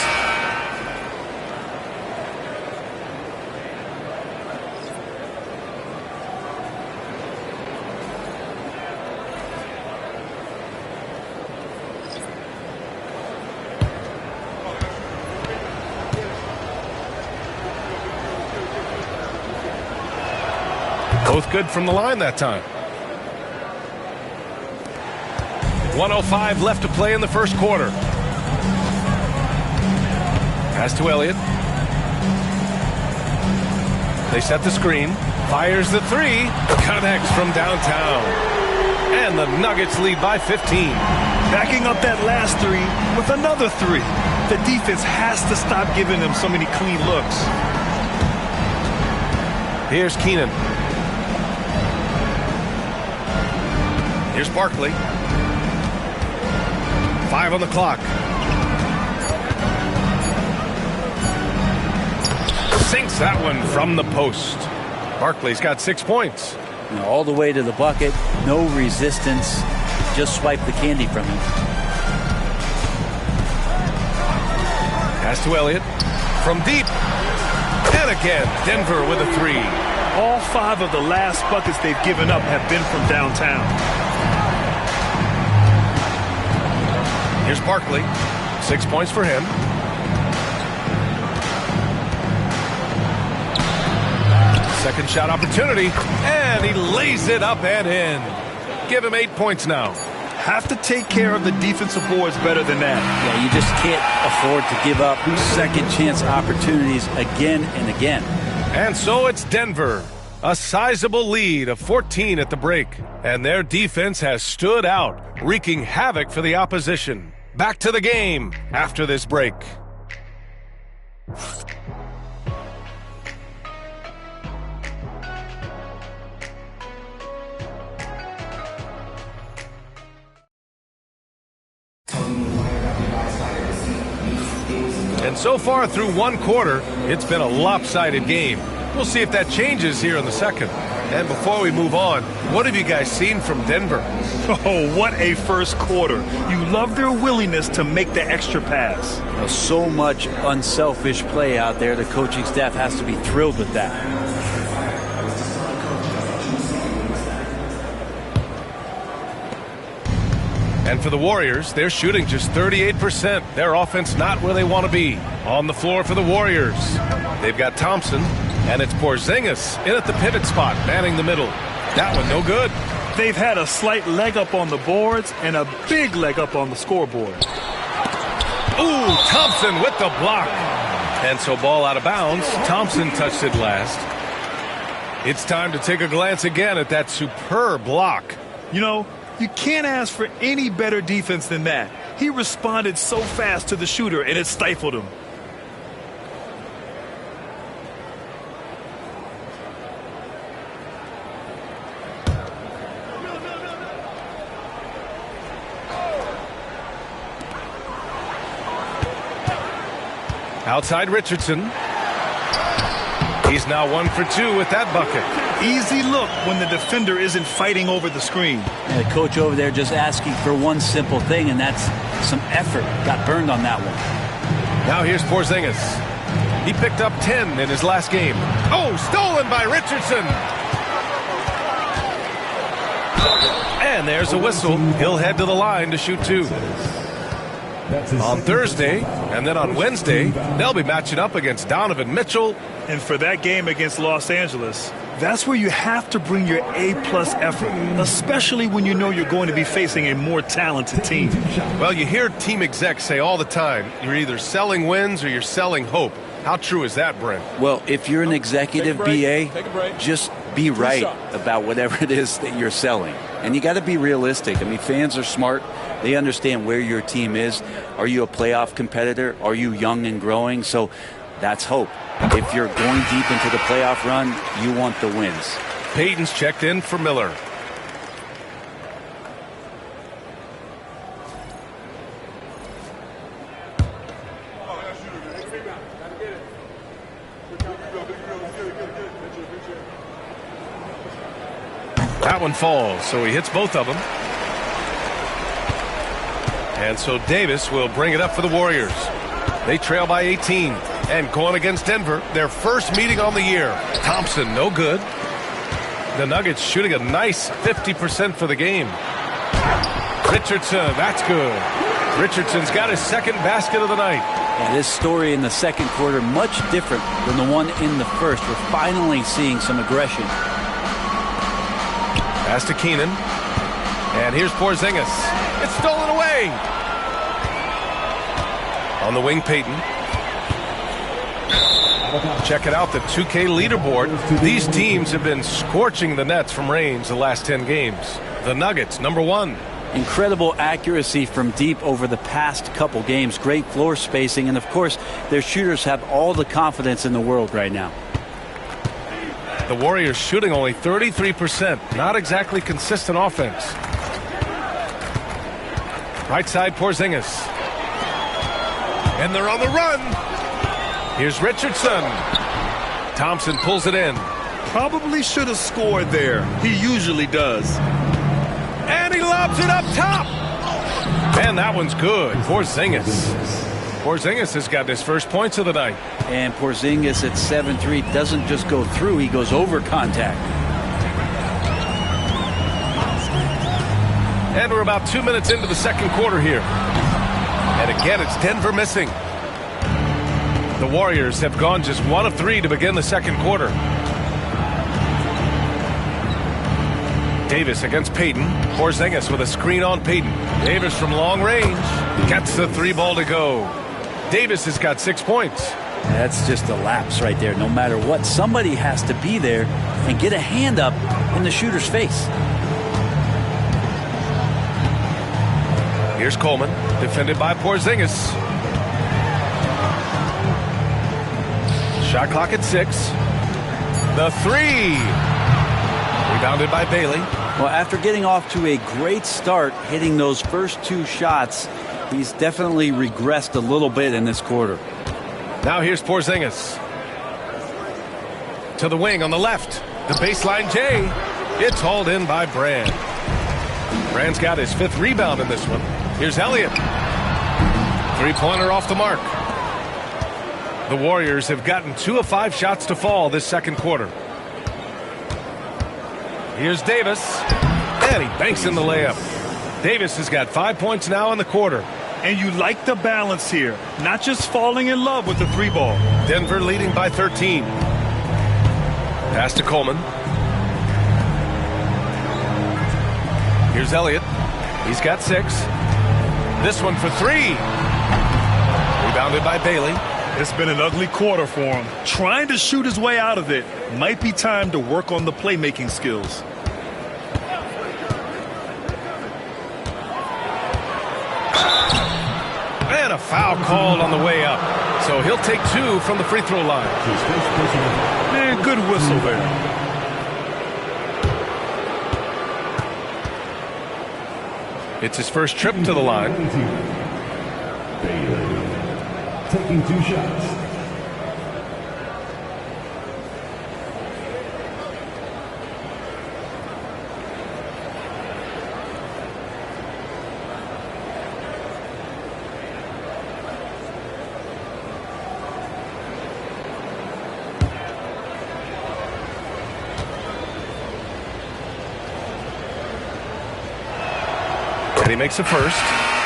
Both good from the line that time. 1:05 left to play in the first quarter. Pass to Elliott. They set the screen. Fires the three. Connects from downtown. And the Nuggets lead by 15. Backing up that last three with another three. The defense has to stop giving them so many clean looks. Here's Keenan. Here's Barkley. 5 on the clock. Sinks that one from the post. Barkley's got 6 points. All the way to the bucket, no resistance. Just swipe the candy from him. Pass to Elliott. From deep. And again, Denver with a three. All 5 of the last buckets they've given up have been from downtown. Here's Barkley. 6 points for him. Second shot opportunity, and he lays it up and in. Give him 8 points now. Have to take care of the defensive boards better than that. Yeah, you just can't afford to give up second chance opportunities again and again. And so it's Denver. A sizable lead of 14 at the break. And their defense has stood out, wreaking havoc for the opposition. Back to the game after this break. And so far through one quarter, it's been a lopsided game. We'll see if that changes here in the second. And before we move on, what have you guys seen from Denver? Oh, what a first quarter. You love their willingness to make the extra pass. So much unselfish play out there. The coaching staff has to be thrilled with that. And for the Warriors, they're shooting just 38%. Their offense not where they want to be. On the floor for the Warriors, they've got Thompson, and it's Porzingis in at the pivot spot, manning the middle. That one no good. They've had a slight leg up on the boards and a big leg up on the scoreboard. Ooh, Thompson with the block. And so ball out of bounds. Thompson touched it last. It's time to take a glance again at that superb block. You know, you can't ask for any better defense than that. He responded so fast to the shooter, and it stifled him. Outside Richardson. He's now 1 for 2 with that bucket. Easy look when the defender isn't fighting over the screen. And the coach over there just asking for one simple thing, and that's some effort. Got burned on that one. Now here's Porzingis. He picked up 10 in his last game. Oh, stolen by Richardson. And there's a whistle. He'll head to the line to shoot 2. On Thursday, and then on Wednesday, they'll be matching up against Donovan Mitchell. And for that game against Los Angeles, that's where you have to bring your A-plus effort, especially when you know you're going to be facing a more talented team. Well, you hear team execs say all the time, you're either selling wins or you're selling hope. How true is that, Brent? Well, if you're an executive BA, just be right about whatever it is that you're selling. And you got to be realistic. I mean, fans are smart. They understand where your team is. Are you a playoff competitor? Are you young and growing? So that's hope. If you're going deep into the playoff run, you want the wins. Payton's checked in for Miller. That one falls, so he hits both of them. And so Davis will bring it up for the Warriors. They trail by 18. And going against Denver, their first meeting on the year. Thompson, no good. The Nuggets shooting a nice 50% for the game. Richardson, that's good. Richardson's got his second basket of the night. And this story in the second quarter, much different than the one in the first. We're finally seeing some aggression. Pass to Keenan. And here's Porzingis. It's stolen away. On the wing, Payton. Check it out, the 2K leaderboard. These teams have been scorching the nets from range the last 10 games. The Nuggets, number 1. Incredible accuracy from deep over the past couple games. Great floor spacing. And, of course, their shooters have all the confidence in the world right now. The Warriors shooting only 33%. Not exactly consistent offense. Right side, Porzingis. And they're on the run. Here's Richardson. Thompson pulls it in. Probably should have scored there. He usually does. And he lobs it up top. Man, that one's good. Porzingis. Porzingis has got his first points of the night. And Porzingis at 7-3 doesn't just go through, he goes over contact. And we're about 2 minutes into the second quarter here. And again, it's Denver missing. The Warriors have gone just 1 of 3 to begin the second quarter. Davis against Payton. Porzingis with a screen on Payton. Davis from long range gets the 3 ball to go. Davis has got 6 points. That's just a lapse right there. No matter what, somebody has to be there and get a hand up in the shooter's face. Here's Coleman, defended by Porzingis. Shot clock at 6. The 3. Rebounded by Bailey. Well, after getting off to a great start, hitting those first 2 shots, he's definitely regressed a little bit in this quarter. Now here's Porzingis. To the wing on the left. The baseline J. It's hauled in by Brand. Brand's got his 5th rebound in this one. Here's Elliott. 3-pointer off the mark. The Warriors have gotten 2 of 5 shots to fall this second quarter. Here's Davis. And he banks in the layup. Davis has got 5 points now in the quarter. And you like the balance here, not just falling in love with the 3-ball. Denver leading by 13. Pass to Coleman. Here's Elliott. He's got 6. This one for 3. Rebounded by Bailey. It's been an ugly quarter for him. Trying to shoot his way out of it. Might be time to work on the playmaking skills. And a foul called on the way up. So he'll take 2 from the free throw line. Man, good whistle there. It's his first trip to the line. Bailey taking 2 shots. And he makes a first.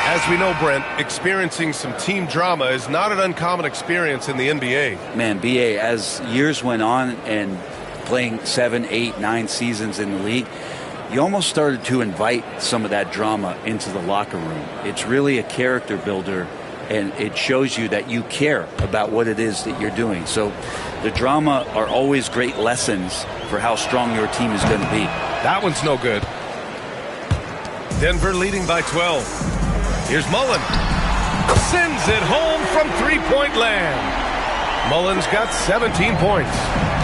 As we know, Brent, experiencing some team drama is not an uncommon experience in the NBA. Man, BA, as years went on and playing 7, 8, 9 seasons in the league, you almost started to invite some of that drama into the locker room. It's really a character builder, and it shows you that you care about what it is that you're doing. So the drama are always great lessons for how strong your team is going to be. That one's no good. Denver leading by 12. Here's Mullen. Sends it home from three-point land. Mullen's got 17 points.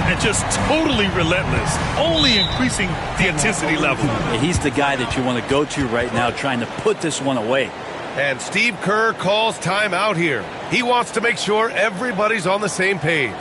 And just totally relentless, only increasing the intensity level. He's the guy that you want to go to right now, trying to put this one away. And Steve Kerr calls timeout here. He wants to make sure everybody's on the same page.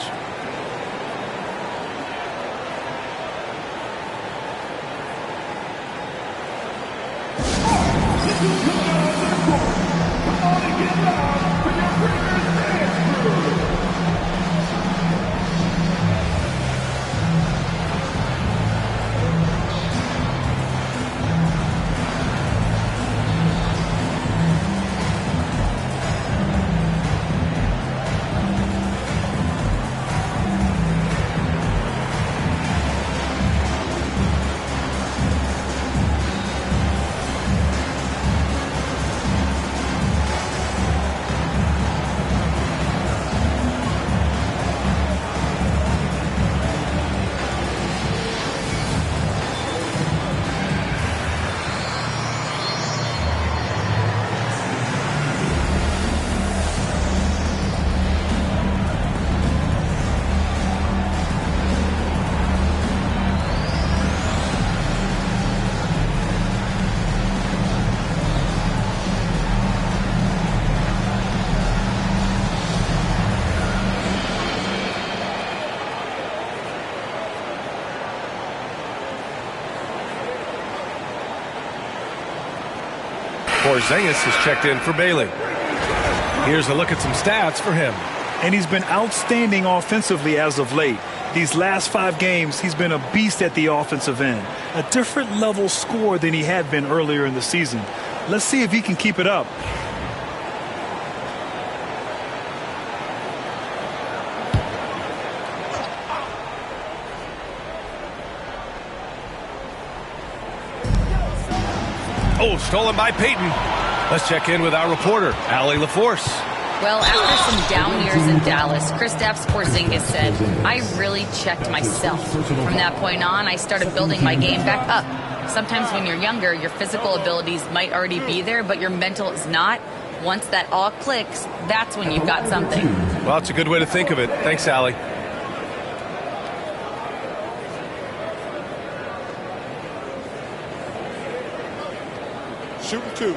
Porzingis has checked in for Bailey. Here's a look at some stats for him. And he's been outstanding offensively as of late. These last 5 games, he's been a beast at the offensive end. A different level score than he had been earlier in the season. Let's see if he can keep it up. Oh, stolen by Peyton. Let's check in with our reporter, Allie LaForce. Well, after some down years in Dallas, Kristaps Porzingis said, I really checked myself. From that point on, I started building my game back up. Sometimes when you're younger, your physical abilities might already be there, but your mental is not. Once that all clicks, that's when you've got something. Well, it's a good way to think of it. Thanks, Allie. Shooting 2.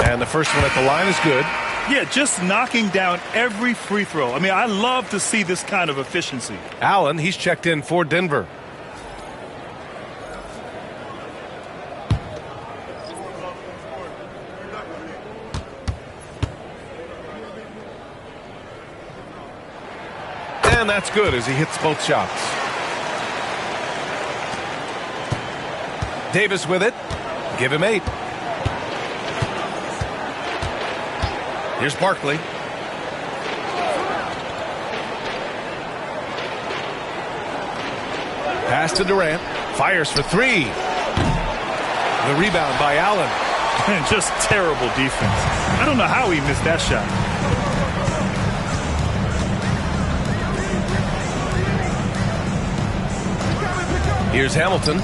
And the first one at the line is good. Yeah, just knocking down every free throw. I mean, I love to see this kind of efficiency. Allen, he's checked in for Denver. that's good as he hits both shots. Davis with it. Give him 8. Here's Barkley. Pass to Durant. Fires for 3. The rebound by Allen. And just terrible defense. I don't know how he missed that shot. Here's Hamilton.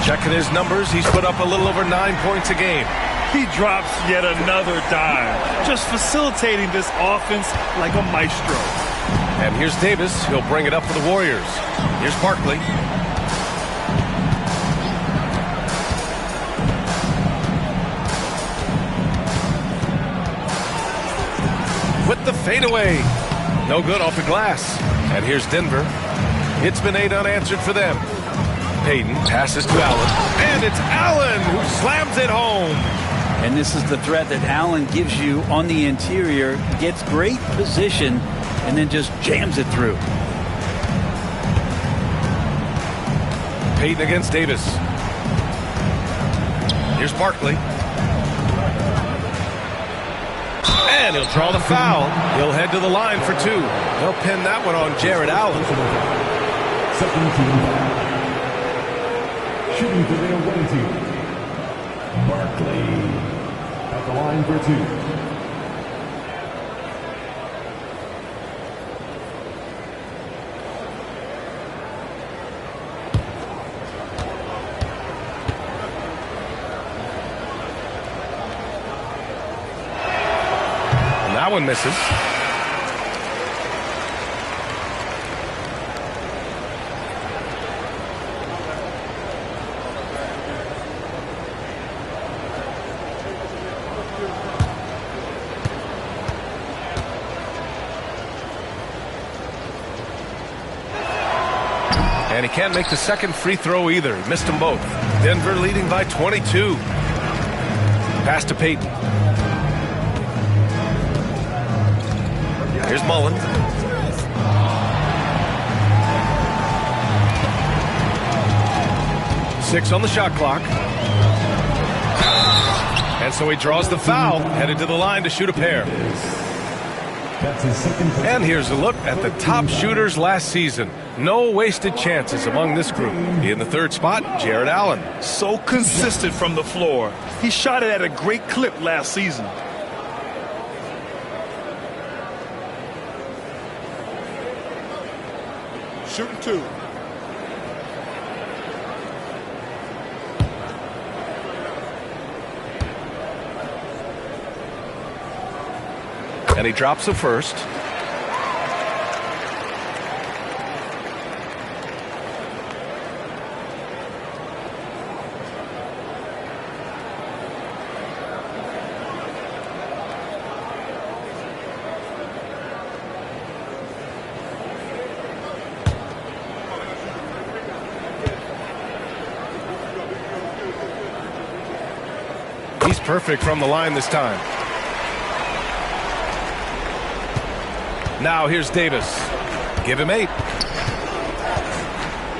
Checking his numbers, he's put up a little over 9 points a game. He drops yet another dime, just facilitating this offense like a maestro. And here's Davis. He'll bring it up for the Warriors. Here's Barkley. With the fadeaway. No good off the glass. And here's Denver. It's been 8 unanswered for them. Payton passes to Allen. And it's Allen who slams it home. And this is the threat that Allen gives you on the interior. Gets great position and then just jams it through. Payton against Davis. Here's Barkley. And he'll draw the foul. He'll head to the line for 2. They'll pin that one on Jared Allen. Second team foul. Shooting for the away team. Barkley at the line for 2. And that one misses. And he can't make the second free throw either. He missed them both. Denver leading by 22. Pass to Payton. Here's Mullen. Six on the shot clock. And so he draws the foul, headed to the line to shoot a pair. That's his second. And here's a look at the top shooters last season. No wasted chances among this group. In the third spot, Jared Allen. So consistent from the floor. He shot it at a great clip last season. Shooting 2. And he drops the first. He's perfect from the line this time. Now here's Davis. Give him 8.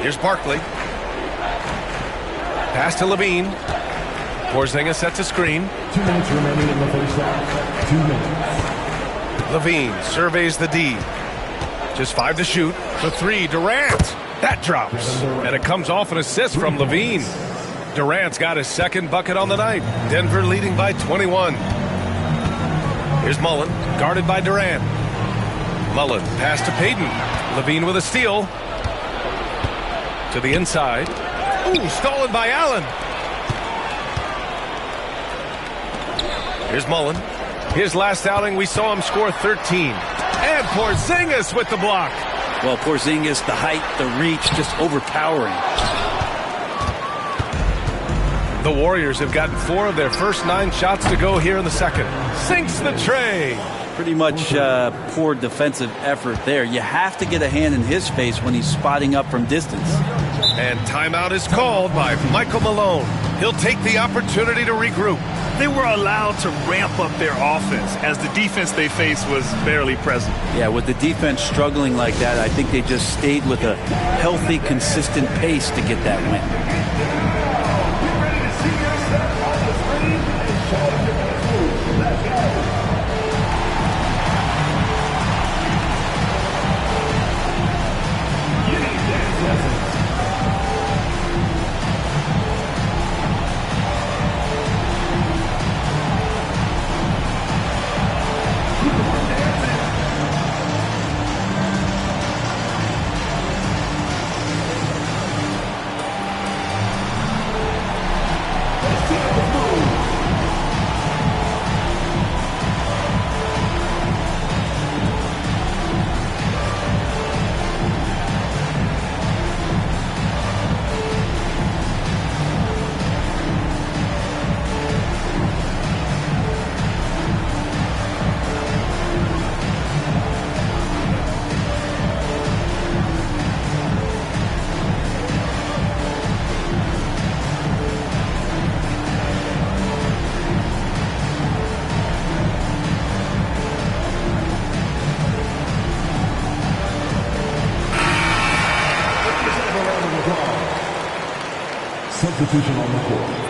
Here's Barkley. Pass to Levine. Porzingis sets a screen. 2 minutes remaining in the first half. 2 minutes. Levine surveys the D. Just 5 to shoot. The 3, Durant. That drops. And it comes off an assist from Levine. Durant's got his second bucket on the night. Denver leading by 21. Here's Mullen, guarded by Durant. Mullen, pass to Payton. Levine with a steal. To the inside. Ooh, stolen by Allen. Here's Mullen. His last outing, we saw him score 13. And Porzingis with the block. Well, Porzingis, the height, the reach, just overpowering. The Warriors have gotten 4 of their first 9 shots to go here in the second. Sinks the tray. Pretty much poor defensive effort there. You have to get a hand in his face when he's spotting up from distance. And timeout is called by Michael Malone. He'll take the opportunity to regroup. They were allowed to ramp up their offense as the defense they faced was barely present. Yeah, with the defense struggling like that, I think they just stayed with a healthy, consistent pace to get that win. Substitution on the court.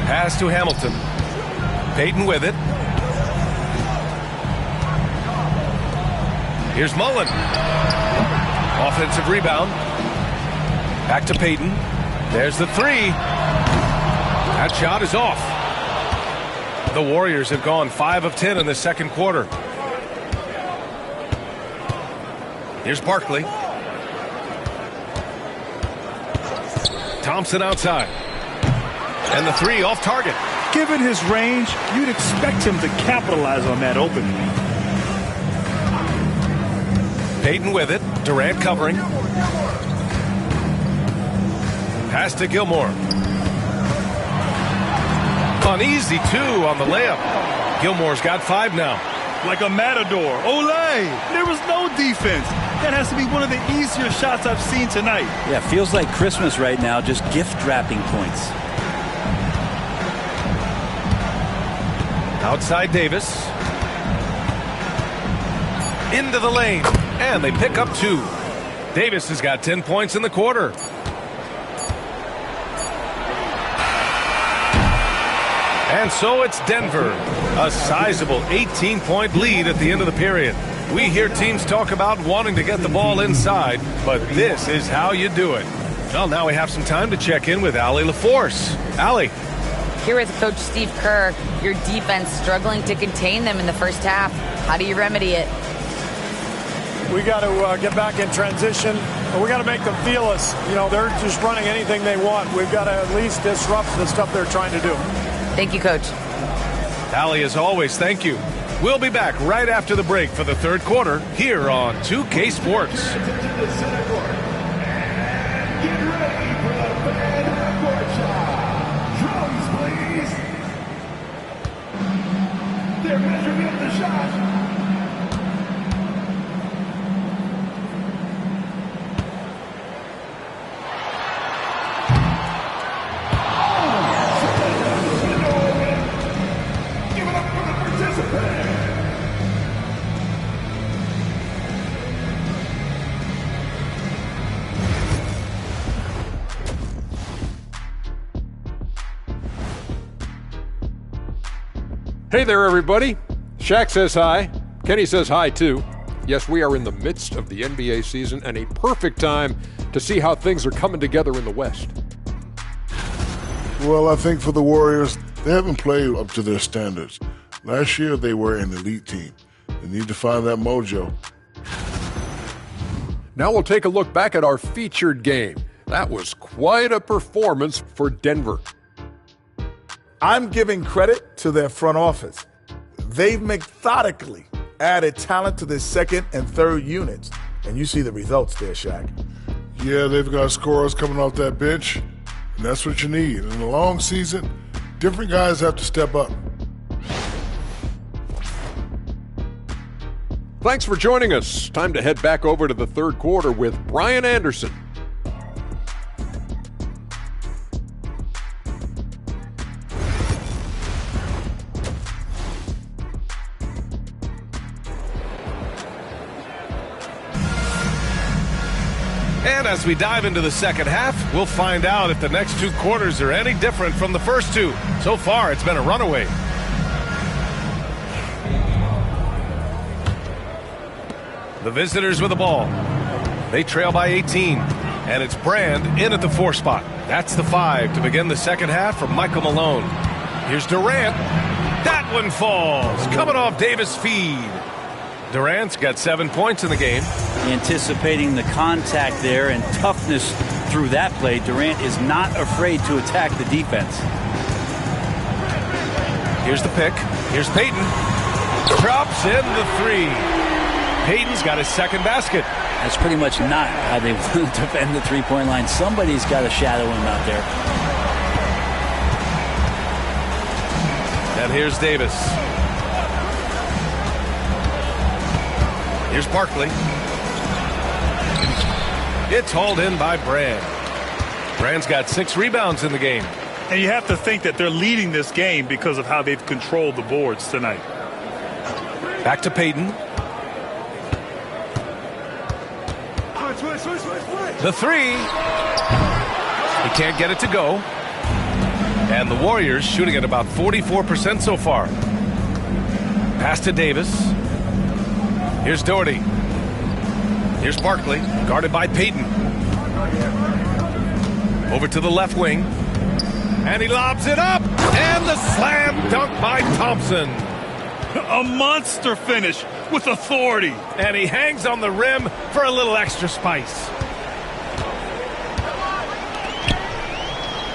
Pass to Hamilton. Payton with it. Here's Mullen. Offensive rebound. Back to Payton. There's the three. That shot is off. The Warriors have gone 5 of 10 in the second quarter. Here's Barkley. Thompson outside. And the three off target. Given his range, you'd expect him to capitalize on that opening. Payton with it. Durant covering. Pass to Gilmore. Uneasy two on the layup. Gilmore's got 5 now. Like a matador. Olay! There was no defense. That has to be one of the easier shots I've seen tonight. Yeah, feels like Christmas right now, just gift wrapping points. Outside Davis. Into the lane. And they pick up 2. Davis has got 10 points in the quarter. And so it's Denver. A sizable 18-point lead at the end of the period. We hear teams talk about wanting to get the ball inside, but this is how you do it. Well, now we have some time to check in with Allie LaForce. Allie. Here with Coach Steve Kerr, your defense struggling to contain them in the first half. How do you remedy it? We got to get back in transition. We got to make them feel us. You know, they're just running anything they want. We've got to at least disrupt the stuff they're trying to do. Thank you, Coach. Allie, as always, thank you. We'll be back right after the break for the third quarter here on 2K Sports. They're measuring up the shot. Hey there, everybody. Shaq says hi. Kenny says hi, too. Yes, we are in the midst of the NBA season and a perfect time to see how things are coming together in the West. Well, I think for the Warriors, they haven't played up to their standards. Last year, they were an elite team. They need to find that mojo. Now we'll take a look back at our featured game. That was quite a performance for Denver. I'm giving credit to their front office. They've methodically added talent to their second and third units. And you see the results there, Shaq. Yeah, they've got scorers coming off that bench, and that's what you need. In a long season, different guys have to step up. Thanks for joining us. Time to head back over to the third quarter with Brian Anderson. And as we dive into the second half, we'll find out if the next two quarters are any different from the first two. So far, it's been a runaway. The visitors with the ball. They trail by 18. And it's Brand in at the 4 spot. That's the 5 to begin the second half from Michael Malone. Here's Durant. That one falls. Coming off Davis' feed. Durant's got 7 points in the game. Anticipating the contact there and toughness through that play, Durant is not afraid to attack the defense. Here's the pick. Here's Payton. Drops in the 3. Payton's got his second basket. That's pretty much not how they want to defend the three-point line. Somebody's got to shadow him out there. And here's Davis. Here's Barkley. It's hauled in by Brand. Brand's got 6 rebounds in the game. And you have to think that they're leading this game because of how they've controlled the boards tonight. Back to Payton. The 3. He can't get it to go. And the Warriors shooting at about 44% so far. Pass to Davis. Here's Doherty. Here's Barkley, guarded by Payton. Over to the left wing. And he lobs it up. And the slam dunk by Thompson. A monster finish with authority. And he hangs on the rim for a little extra spice.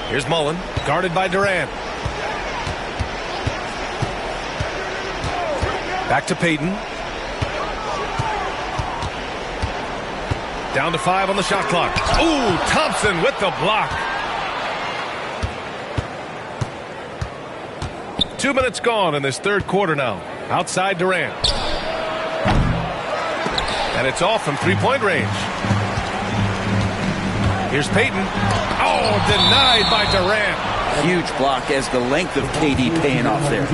Here's Mullen, guarded by Durant. Back to Payton. Down to 5 on the shot clock. Ooh, Thompson with the block. 2 minutes gone in this third quarter now. Outside Durant. And it's off from three-point range. Here's Payton. Oh, denied by Durant. Huge block as the length of KD paying off there.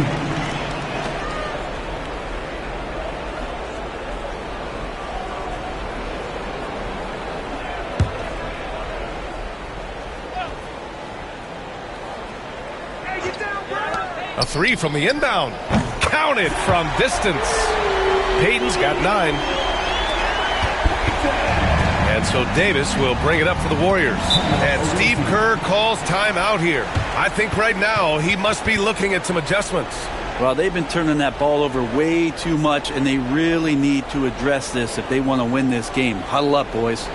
A 3 from the inbound. Counted from distance. Payton's got 9. And so Davis will bring it up for the Warriors. And Steve Kerr calls timeout here. I think right now he must be looking at some adjustments. Well, they've been turning that ball over way too much, and they really need to address this if they want to win this game. Huddle up, boys.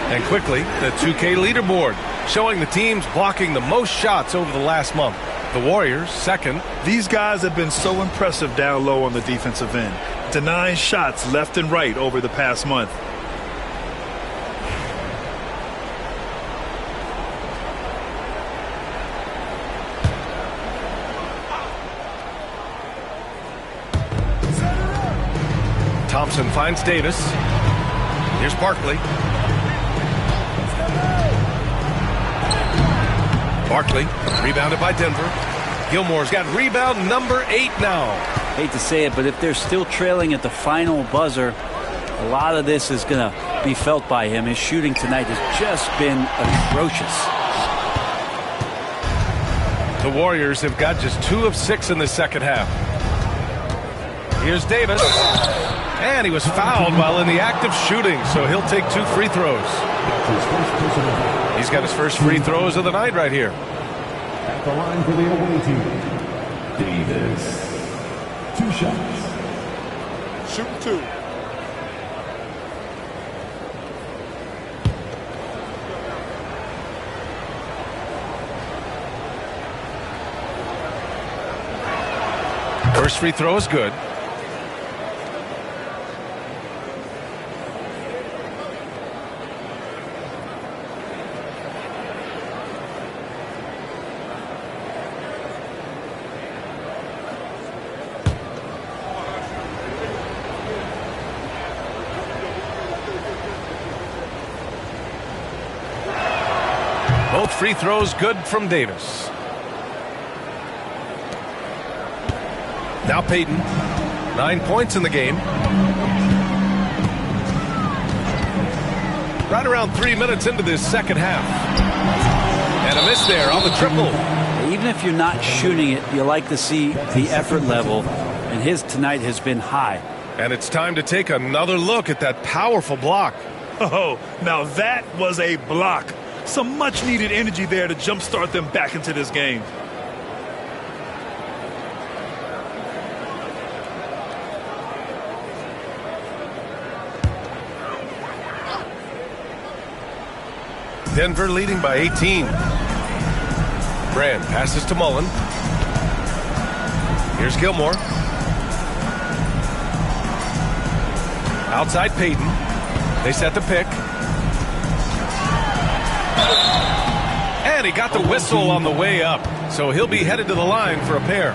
And quickly, the 2K leaderboard. showing the teams blocking the most shots over the last month. The Warriors, second. These guys have been so impressive down low on the defensive end, denying shots left and right over the past month. Thompson finds Davis. Here's Barkley. Barkley, rebounded by Denver. Gilmore's got rebound number 8 now. Hate to say it, but if they're still trailing at the final buzzer, a lot of this is going to be felt by him. His shooting tonight has just been atrocious. The Warriors have got just 2 of 6 in the second half. Here's Davis. And he was fouled while in the act of shooting, so he'll take 2 free throws. He's got his first free throws of the night right here. At the line for the away team, Davis. 2 shots. Shoot 2. First free throw is good. Both free throws good from Davis. Now Payton, 9 points in the game. Right around 3 minutes into this second half. And a miss there on the triple. Even if you're not shooting it, you like to see the effort level, and his tonight has been high. And it's time to take another look at that powerful block. Oh, now that was a block. Some much-needed energy there to jumpstart them back into this game. Denver leading by 18. Brand passes to Mullen. Here's Gilmore. Outside Payton. They set the pick. And he got the whistle on the way up. So he'll be headed to the line for a pair.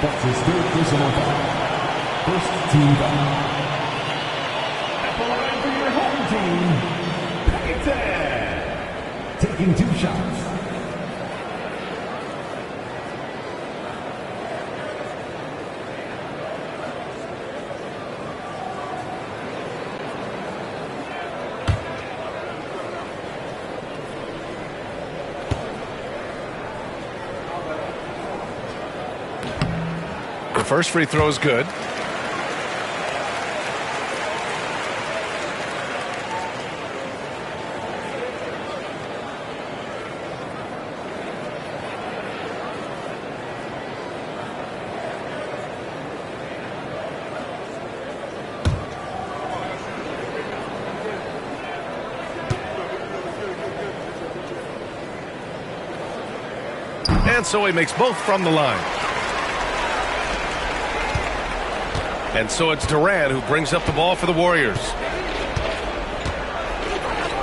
That's his 3rd personal foul. First team foul. At the line for your home team, Payton. Taking 2 shots. The first free throw is good. And so he makes both from the line. And so it's Durant who brings up the ball for the Warriors.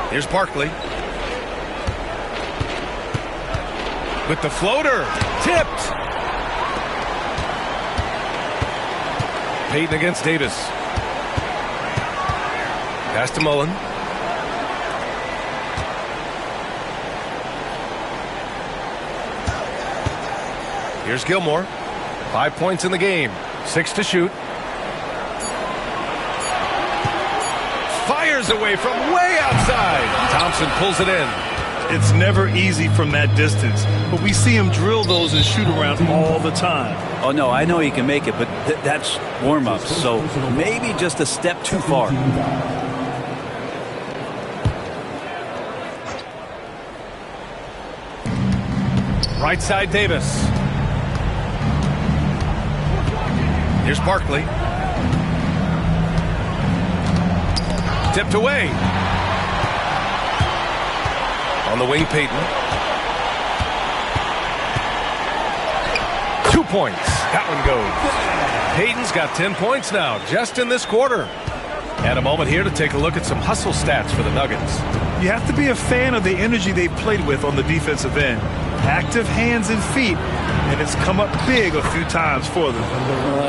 Here's Barkley. With the floater. Tipped. Payton against Davis. Pass to Mullen. Here's Gilmore. 5 points in the game. 6 to shoot. Fires away from way outside. Thompson pulls it in. It's never easy from that distance, but we see him drill those and shoot around all the time. Oh, no, I know he can make it, but that's warm-ups, so maybe just a step too far. Right side Davis. Here's Barkley. Tipped away. On the wing, Payton. 2 points. That one goes. Payton's got 10 points now, just in this quarter. And a moment here to take a look at some hustle stats for the Nuggets. You have to be a fan of the energy they played with on the defensive end. Active hands and feet, and it's come up big a few times for them.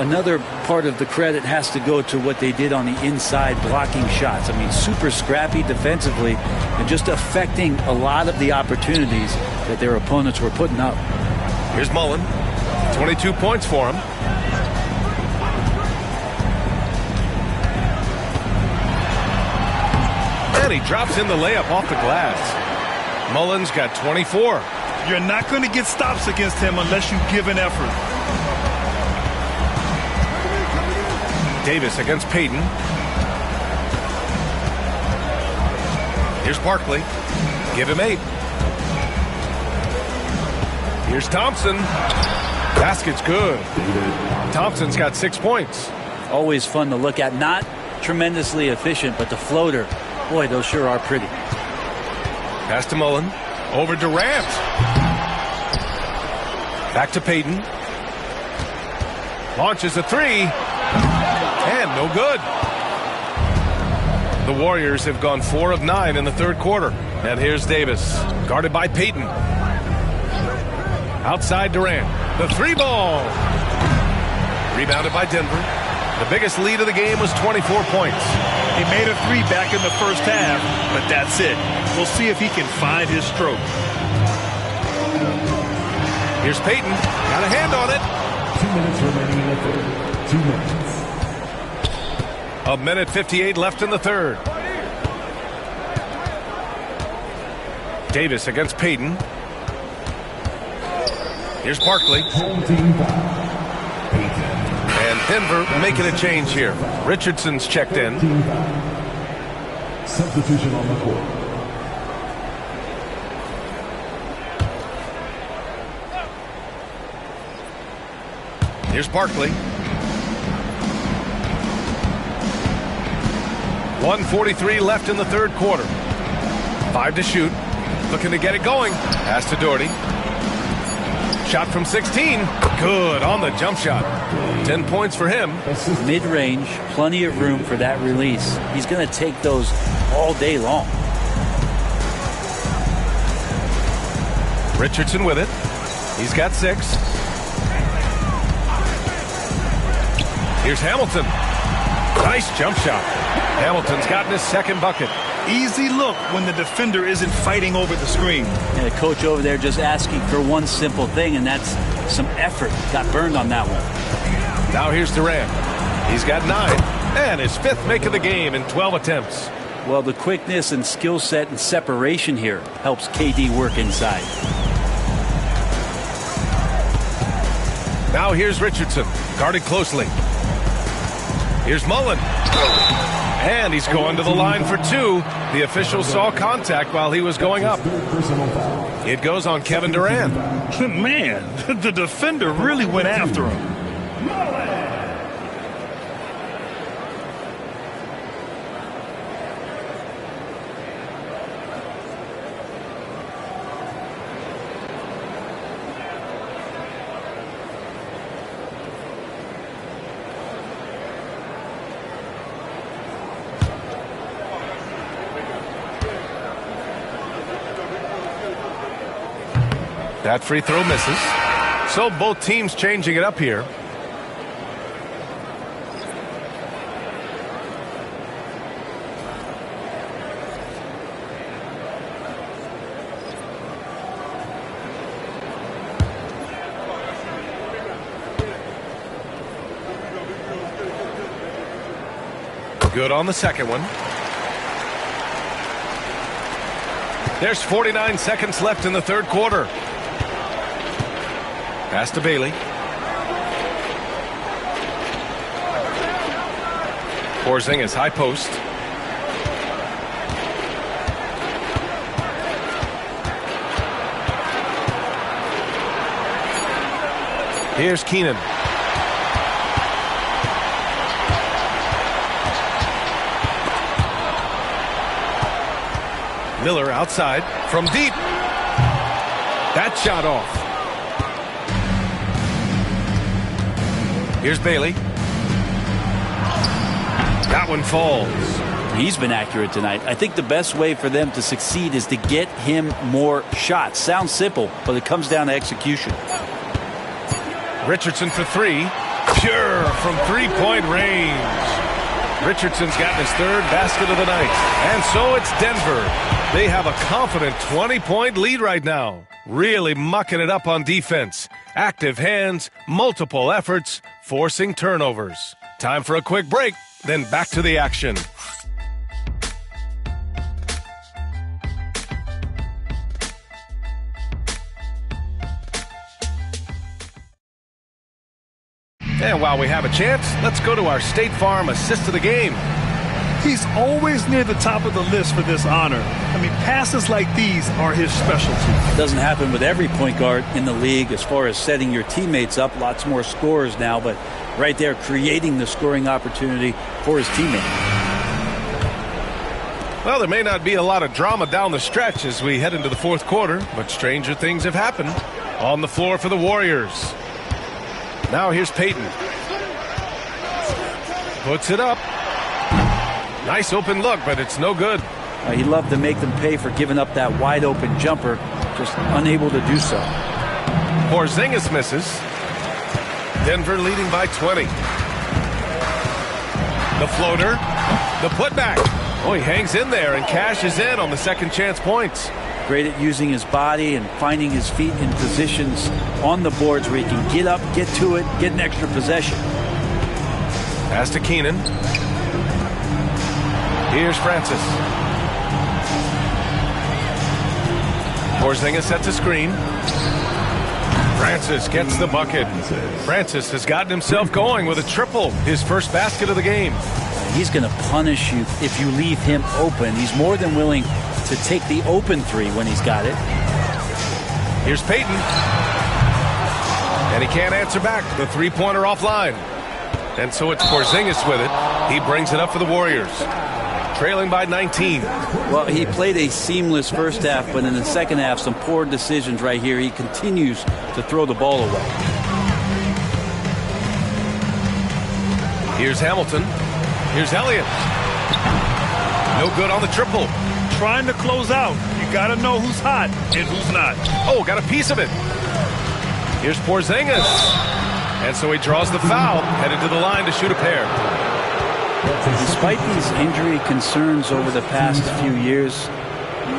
Another part of the credit has to go to what they did on the inside blocking shots. I mean, super scrappy defensively and just affecting a lot of the opportunities that their opponents were putting up. Here's Mullen. 22 points for him. And he drops in the layup off the glass. Mullen's got 24. You're not going to get stops against him unless you give an effort. Davis against Payton. Here's Barkley. Give him 8. Here's Thompson. Basket's good. Thompson's got 6 points. Always fun to look at. Not tremendously efficient, but the floater, boy, those sure are pretty. Pass to Mullen. Over Durant. Back to Payton. Launches a 3. And no good. The Warriors have gone 4 of 9 in the third quarter. And here's Davis. Guarded by Payton. Outside Durant. The 3-ball. Rebounded by Denver. The biggest lead of the game was 24 points. He made a 3 back in the first half, but that's it. We'll see if he can find his stroke. Here's Payton. Got a hand on it. 2 minutes remaining in the third. 2 minutes. A minute 58 left in the third. Davis against Payton. Here's Barkley. Home team foul. Payton. And Denver making a change here. Richardson's checked in. Team foul. Substitution on the court. Here's Barkley. 1:43 left in the third quarter. 5 to shoot. Looking to get it going. Pass to Doherty. Shot from 16. Good on the jump shot. 10 points for him. Mid-range, plenty of room for that release. He's going to take those all day long. Richardson with it. He's got 6. Here's Hamilton. Nice jump shot. Hamilton's gotten his second bucket. Easy look when the defender isn't fighting over the screen. And the coach over there just asking for one simple thing, and that's some effort. Got burned on that one. Now here's Durant. He's got 9. And his 5th make of the game in 12 attempts. Well, the quickness and skill set and separation here helps KD work inside. Now here's Richardson. Guarded closely. Here's Mullen. And he's going to the line for 2. The official saw contact while he was going up. It goes on Kevin Durant. Man, the defender really went after him. That free throw misses. So both teams changing it up here. Good on the second one. There's 49 seconds left in the third quarter. Pass to Bailey. Porzingis high post. Here's Keenan. Miller outside from deep. That shot off. Here's Bailey. That one falls. He's been accurate tonight. I think the best way for them to succeed is to get him more shots. Sounds simple, but it comes down to execution. Richardson for three. Pure from three-point range. Richardson's gotten his third basket of the night. And so it's Denver. They have a confident 20-point lead right now. Really mucking it up on defense. Active hands, multiple efforts, forcing turnovers. Time for a quick break, then back to the action. And while we have a chance, let's go to our State Farm assist of the game. He's always near the top of the list for this honor. I mean, passes like these are his specialty. It doesn't happen with every point guard in the league as far as setting your teammates up. Lots more scorers now, but right there creating the scoring opportunity for his teammate. Well, there may not be a lot of drama down the stretch as we head into the fourth quarter, but stranger things have happened. On the floor for the Warriors. Now here's Payton. Puts it up. Nice open look, but it's no good. He loved to make them pay for giving up that wide open jumper, just unable to do so. Porzingis misses. Denver leading by 20. The floater. The putback. Oh, he hangs in there and cashes in on the second chance points. Great at using his body and finding his feet in positions on the boards where he can get up, get to it, get an extra possession. Pass to Keenan. Here's Francis. Porzingis sets a screen. Francis gets the bucket. Francis has gotten himself going with a triple, his first basket of the game. He's going to punish you if you leave him open. He's more than willing to take the open three when he's got it. Here's Payton. And he can't answer back. The three-pointer offline. And so it's Porzingis with it. He brings it up for the Warriors. Trailing by 19. Well, he played a seamless first half, but in the second half, some poor decisions right here. He continues to throw the ball away. Here's Hamilton. Here's Elliott. No good on the triple. Trying to close out. You got to know who's hot and who's not. Oh, got a piece of it. Here's Porzingis. And so he draws the foul, headed to the line to shoot a pair. Despite these injury concerns over the past few years,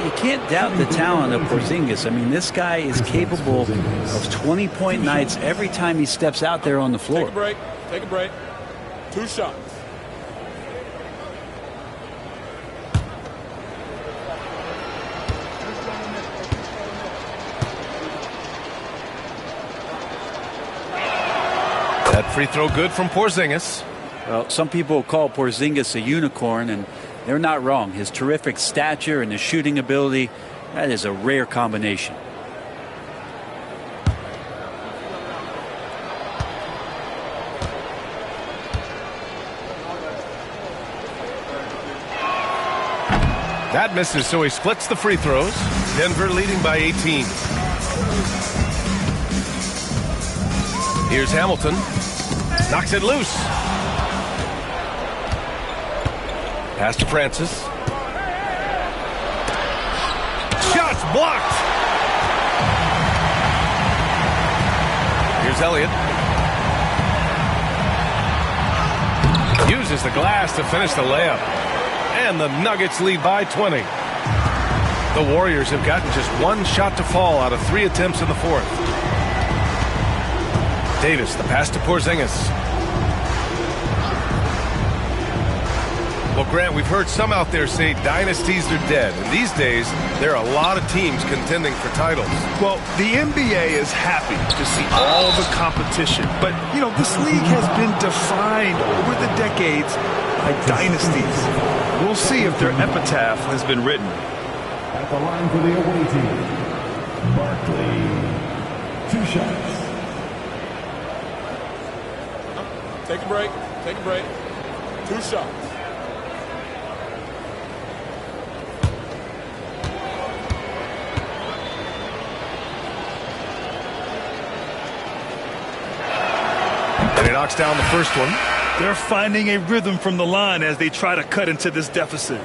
you can't doubt the talent of Porzingis. I mean, this guy is capable of 20-point nights every time he steps out there on the floor. Take a break. Take a break. 2 shots. That free throw good from Porzingis. Well, some people call Porzingis a unicorn, and they're not wrong. His terrific stature and his shooting ability, that is a rare combination. That misses, so he splits the free throws. Denver leading by 18. Here's Hamilton. Knocks it loose. Pass to Francis. Shots blocked. Here's Elliott. Uses the glass to finish the layup. And the Nuggets lead by 20. The Warriors have gotten just one shot to fall out of 3 attempts in the fourth. Davis, the pass to Porzingis. Well, Grant, we've heard some out there say dynasties are dead. And these days, there are a lot of teams contending for titles. Well, the NBA is happy to see all the competition. But, you know, this league has been defined over the decades by dynasties. We'll see if their epitaph has been written. At the line for the away team, Barkley. 2 shots. Take a break. Take a break. 2 shots. And he knocks down the first one. They're finding a rhythm from the line as they try to cut into this deficit.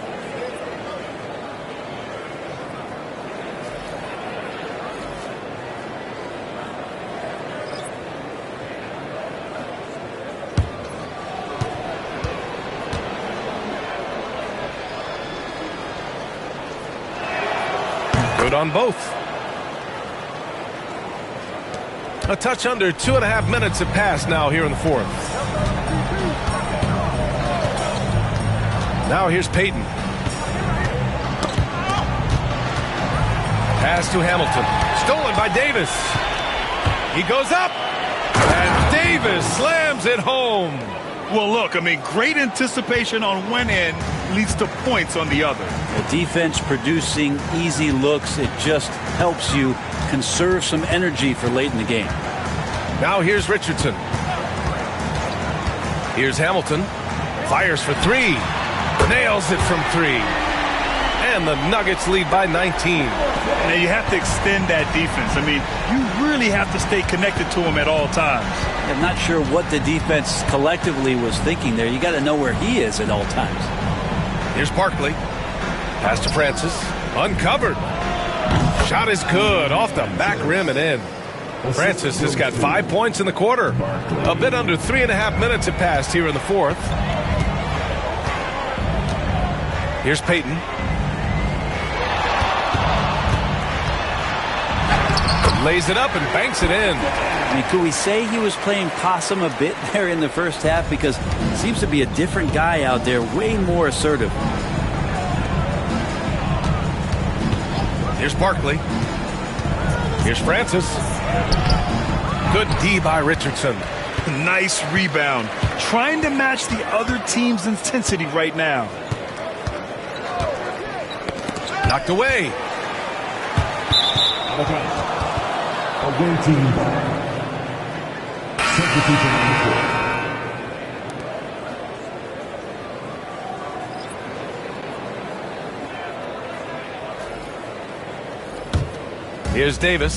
Good on both. A touch under 2.5 minutes have passed now here in the fourth. Now here's Peyton. Pass to Hamilton. Stolen by Davis. He goes up. And Davis slams it home. Well, look, I mean, great anticipation on one end leads to points on the other. The defense producing easy looks. It just helps you conserve some energy for late in the game. Now here's Richardson. Here's Hamilton. Fires for three. Nails it from three. And the Nuggets lead by 19. Now you have to extend that defense. I mean, you really have to stay connected to him at all times. I'm not sure what the defense collectively was thinking there. You got to know where he is at all times. Here's Barkley. Pass to Francis. Uncovered. Shot is good. Off the back rim and in. Francis has got 5 points in the quarter. A bit under 3.5 minutes have passed here in the fourth. Here's Peyton. Lays it up and banks it in. I mean, could we say he was playing possum a bit there in the first half? Because it seems to be a different guy out there, way more assertive. Here's Barkley. Here's Francis. Good D by Richardson. Nice rebound. Trying to match the other team's intensity right now. Knocked away. Away team ball. Substitution on the court. Here's Davis.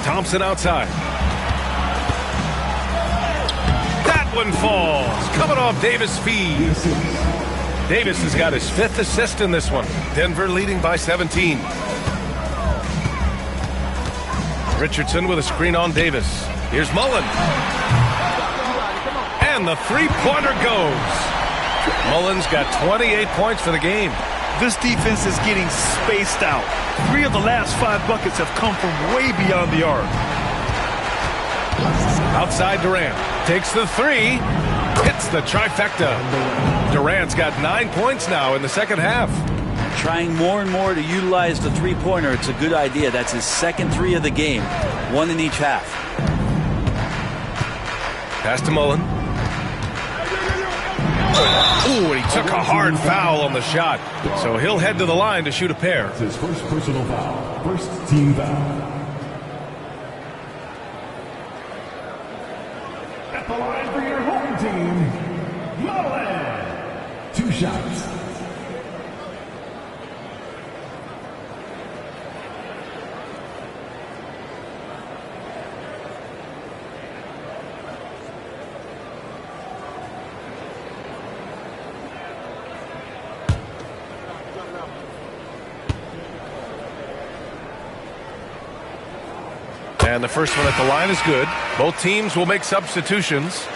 Thompson outside. That one falls. Coming off Davis' feed. Davis has got his 5th assist in this one. Denver leading by 17. Richardson with a screen on Davis. Here's Mullen. And the three-pointer goes. Mullen's got 28 points for the game. This defense is getting spaced out. 3 of the last 5 buckets have come from way beyond the arc. Outside Durant. Takes the three. Hits the trifecta. Durant's got 9 points now in the second half. Trying more and more to utilize the three-pointer. It's a good idea. That's his second 3 of the game. 1 in each half. Pass to Mullen. Ooh, and he took a hard foul on the shot. So he'll head to the line to shoot a pair. It's his first personal foul. First team foul. At the line for your home team, Mullen. 2 shots. And the first one at the line is good. Both teams will make substitutions.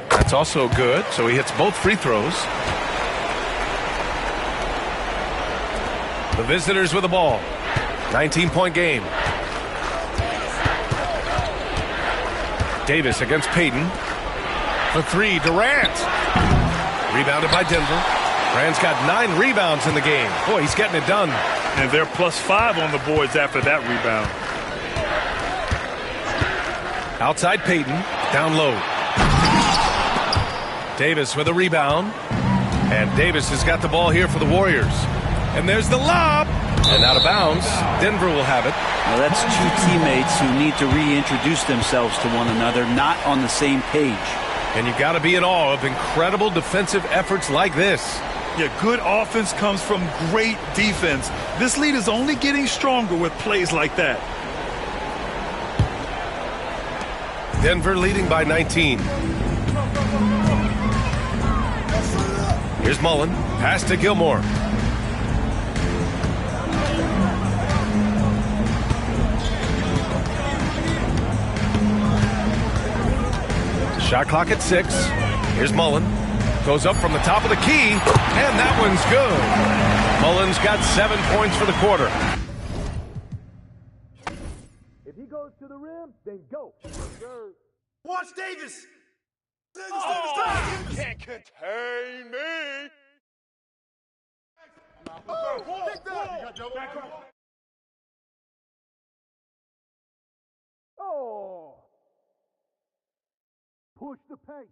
That's also good, so he hits both free throws. The visitors with the ball. 19-point game. Davis against Peyton. For 3, Durant. Rebounded by Denver. Durant's got 9 rebounds in the game. Boy, he's getting it done. And they're +5 on the boards after that rebound. Outside Peyton. Down low. Davis with a rebound. And Davis has got the ball here for the Warriors. And there's the lob. And out of bounds. Denver will have it. Well, that's two teammates who need to reintroduce themselves to one another, not on the same page. And you've got to be in awe of incredible defensive efforts like this. Yeah, good offense comes from great defense. This lead is only getting stronger with plays like that. Denver leading by 19. Here's Mullen. Pass to Gilmore. Shot clock at 6. Here's Mullen. Goes up from the top of the key. And that one's good. Mullen's got 7 points for the quarter. If he goes to the rim, then go. Watch Davis. You can't contain me. Oh. Push the pace.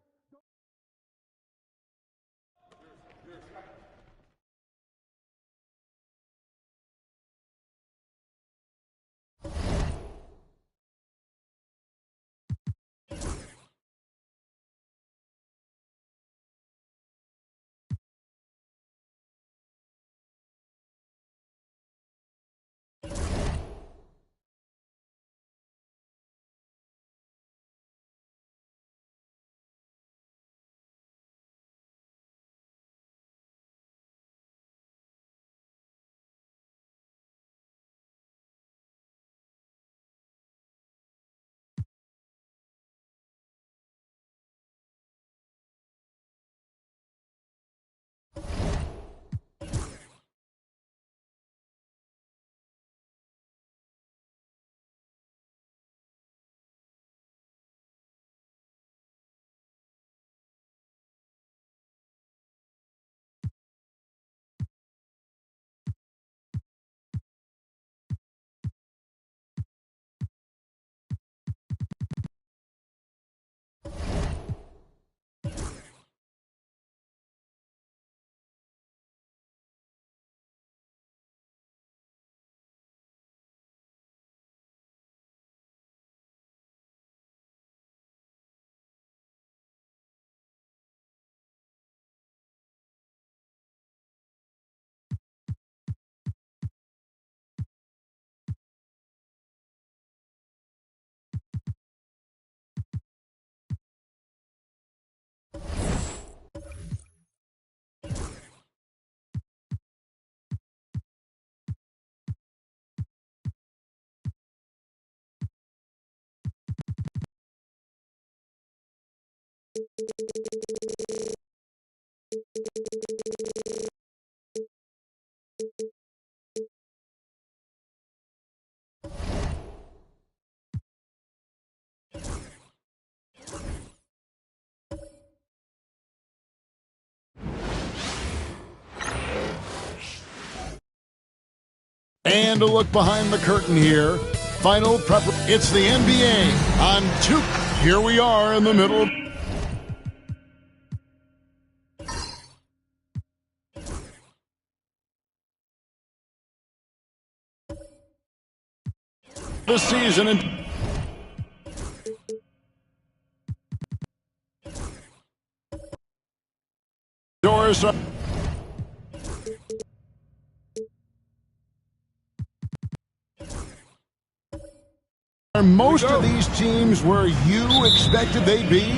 And a look behind the curtain here. Final prep. It's the NBA on 2. Here we are in the middle of the season. And doors are Are most of these teams where you expected they'd be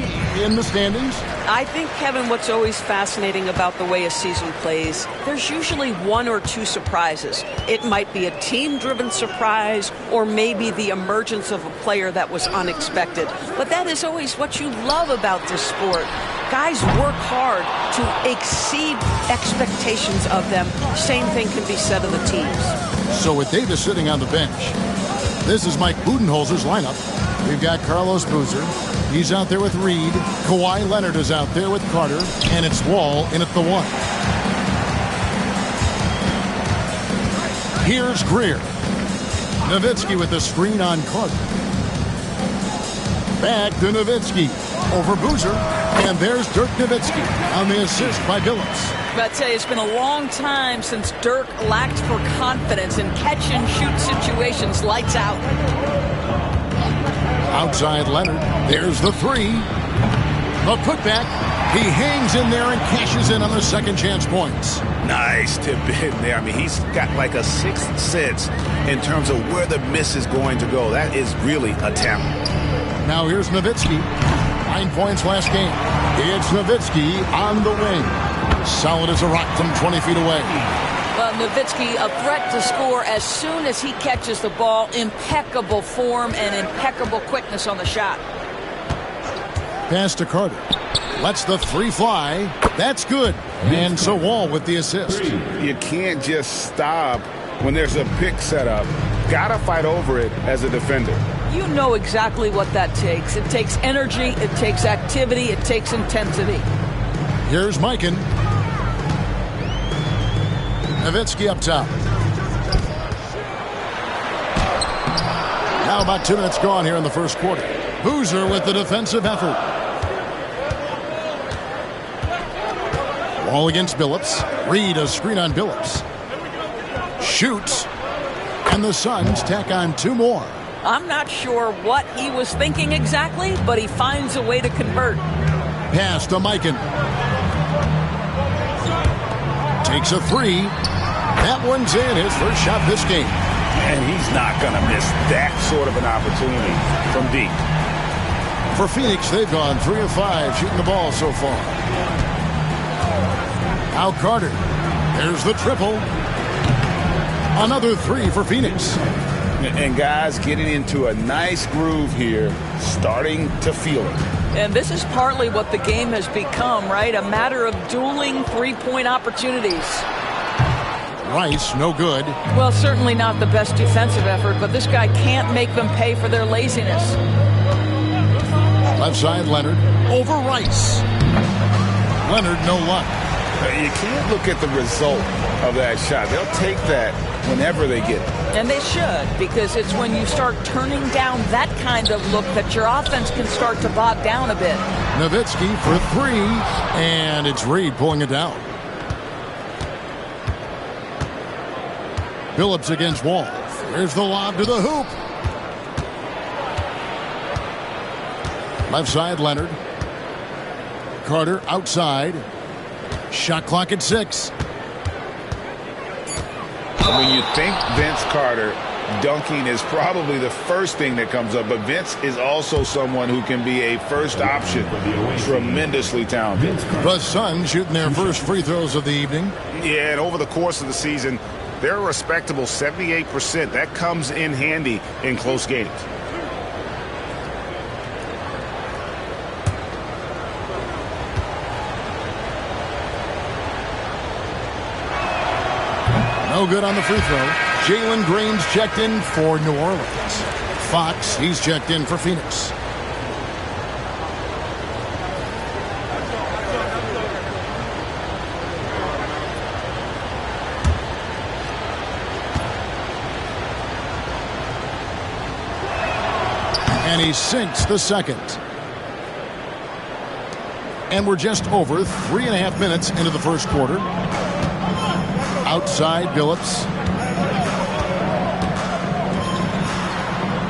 in the standings? I think, Kevin, what's always fascinating about the way a season plays, there's usually 1 or 2 surprises. It might be a team-driven surprise or maybe the emergence of a player that was unexpected. But that is always what you love about this sport. Guys work hard to exceed expectations of them. Same thing can be said of the teams. So with Davis sitting on the bench, this is Mike Budenholzer's lineup. We've got Carlos Boozer. He's out there with Reed. Kawhi Leonard is out there with Carter. And it's Wall in at the 1. Here's Greer. Nowitzki with the screen on Carter. Back to Nowitzki. over Boozer. And there's Dirk Nowitzki on the assist by Billups. I'd say it's been a long time since Dirk lacked for confidence in catch-and-shoot situations. Lights out. Outside Leonard. There's the three. The putback. He hangs in there and cashes in on the second chance points. Nice tip in there. I mean, he's got like a sixth sense in terms of where the miss is going to go. That is really a talent. Now here's Nowitzki. 9 points last game. It's Nowitzki on the wing. Solid as a rock from 20 feet away. Well, Nowitzki, a threat to score as soon as he catches the ball. Impeccable form and impeccable quickness on the shot. Pass to Carter. Lets the three fly. That's good. And so Wall with the assist. You can't just stop when there's a pick set up. Gotta fight over it as a defender. You know exactly what that takes. It takes energy, it takes activity, it takes intensity. Here's Mikan. Nowitzki up top. Now about 2 minutes gone here in the first quarter. Boozer with the defensive effort. Wall against Billups. Reed a screen on Billups. Shoots. And the Suns tack on 2 more. I'm not sure what he was thinking exactly, but he finds a way to convert. Pass to Mikan. Takes a three. That one's in, his first shot this game. And he's not going to miss that sort of an opportunity from deep. For Phoenix, they've gone 3 of 5 shooting the ball so far. Now Carter. There's the triple. Another 3 for Phoenix. And guys getting into a nice groove here, starting to feel it. And this is partly what the game has become, right? A matter of dueling three-point opportunities. Rice, no good. Well, certainly not the best defensive effort, but this guy can't make them pay for their laziness. Left side, Leonard. Over Rice. Leonard, no luck. You can't look at the result of that shot. They'll take that whenever they get it. And they should, because it's when you start turning down that kind of look that your offense can start to bog down a bit. Nowitzki for 3, and it's Reed pulling it down. Billups against Wall. Here's the lob to the hoop. Left side, Leonard. Carter outside. Shot clock at 6. When you think Vince Carter, dunking is probably the first thing that comes up, but Vince is also someone who can be a first option. Tremendously talented. The Suns shooting their first free throws of the evening. Yeah, and over the course of the season, they're a respectable 78%. That comes in handy in close games. No good on the free throw. Jalen Green's checked in for New Orleans. Fox, he's checked in for Phoenix. And he sinks the second. And we're just over 3.5 minutes into the first quarter. Outside, Billups.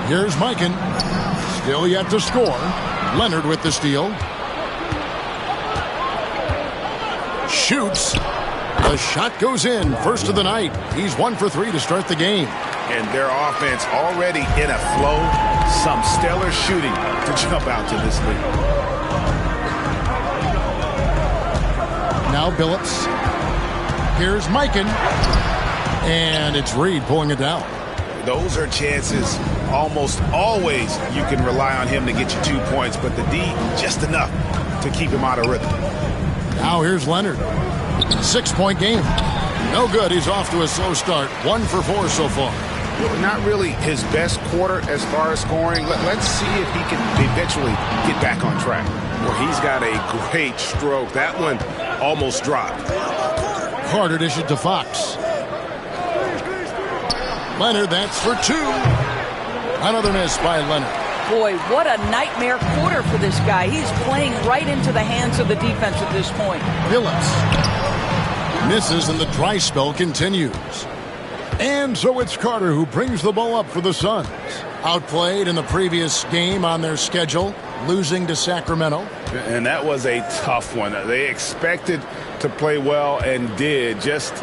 Here's Mikan. Still yet to score. Leonard with the steal. Shoots. The shot goes in. First of the night. He's 1 for 3 to start the game. And their offense already in a flow. Some stellar shooting to jump out to this lead. Now Billups. Here's Mikan. And it's Reed pulling it down. Those are chances almost always you can rely on him to get you 2 points, but the D just enough to keep him out of rhythm. Now here's Leonard. 6-point game. No good. He's off to a slow start. 1 for 4 so far. Not really his best quarter as far as scoring. Let's see if he can eventually get back on track. Well, he's got a great stroke. That one almost dropped. Carter dishes to Fox. Leonard, that's for 2. Another miss by Leonard. boy, what a nightmare quarter for this guy. He's playing right into the hands of the defense at this point. Phillips misses and the dry spell continues. And so it's Carter who brings the ball up for the Suns. Outplayed in the previous game on their schedule, losing to Sacramento. And that was a tough one. They expected to play well and did, just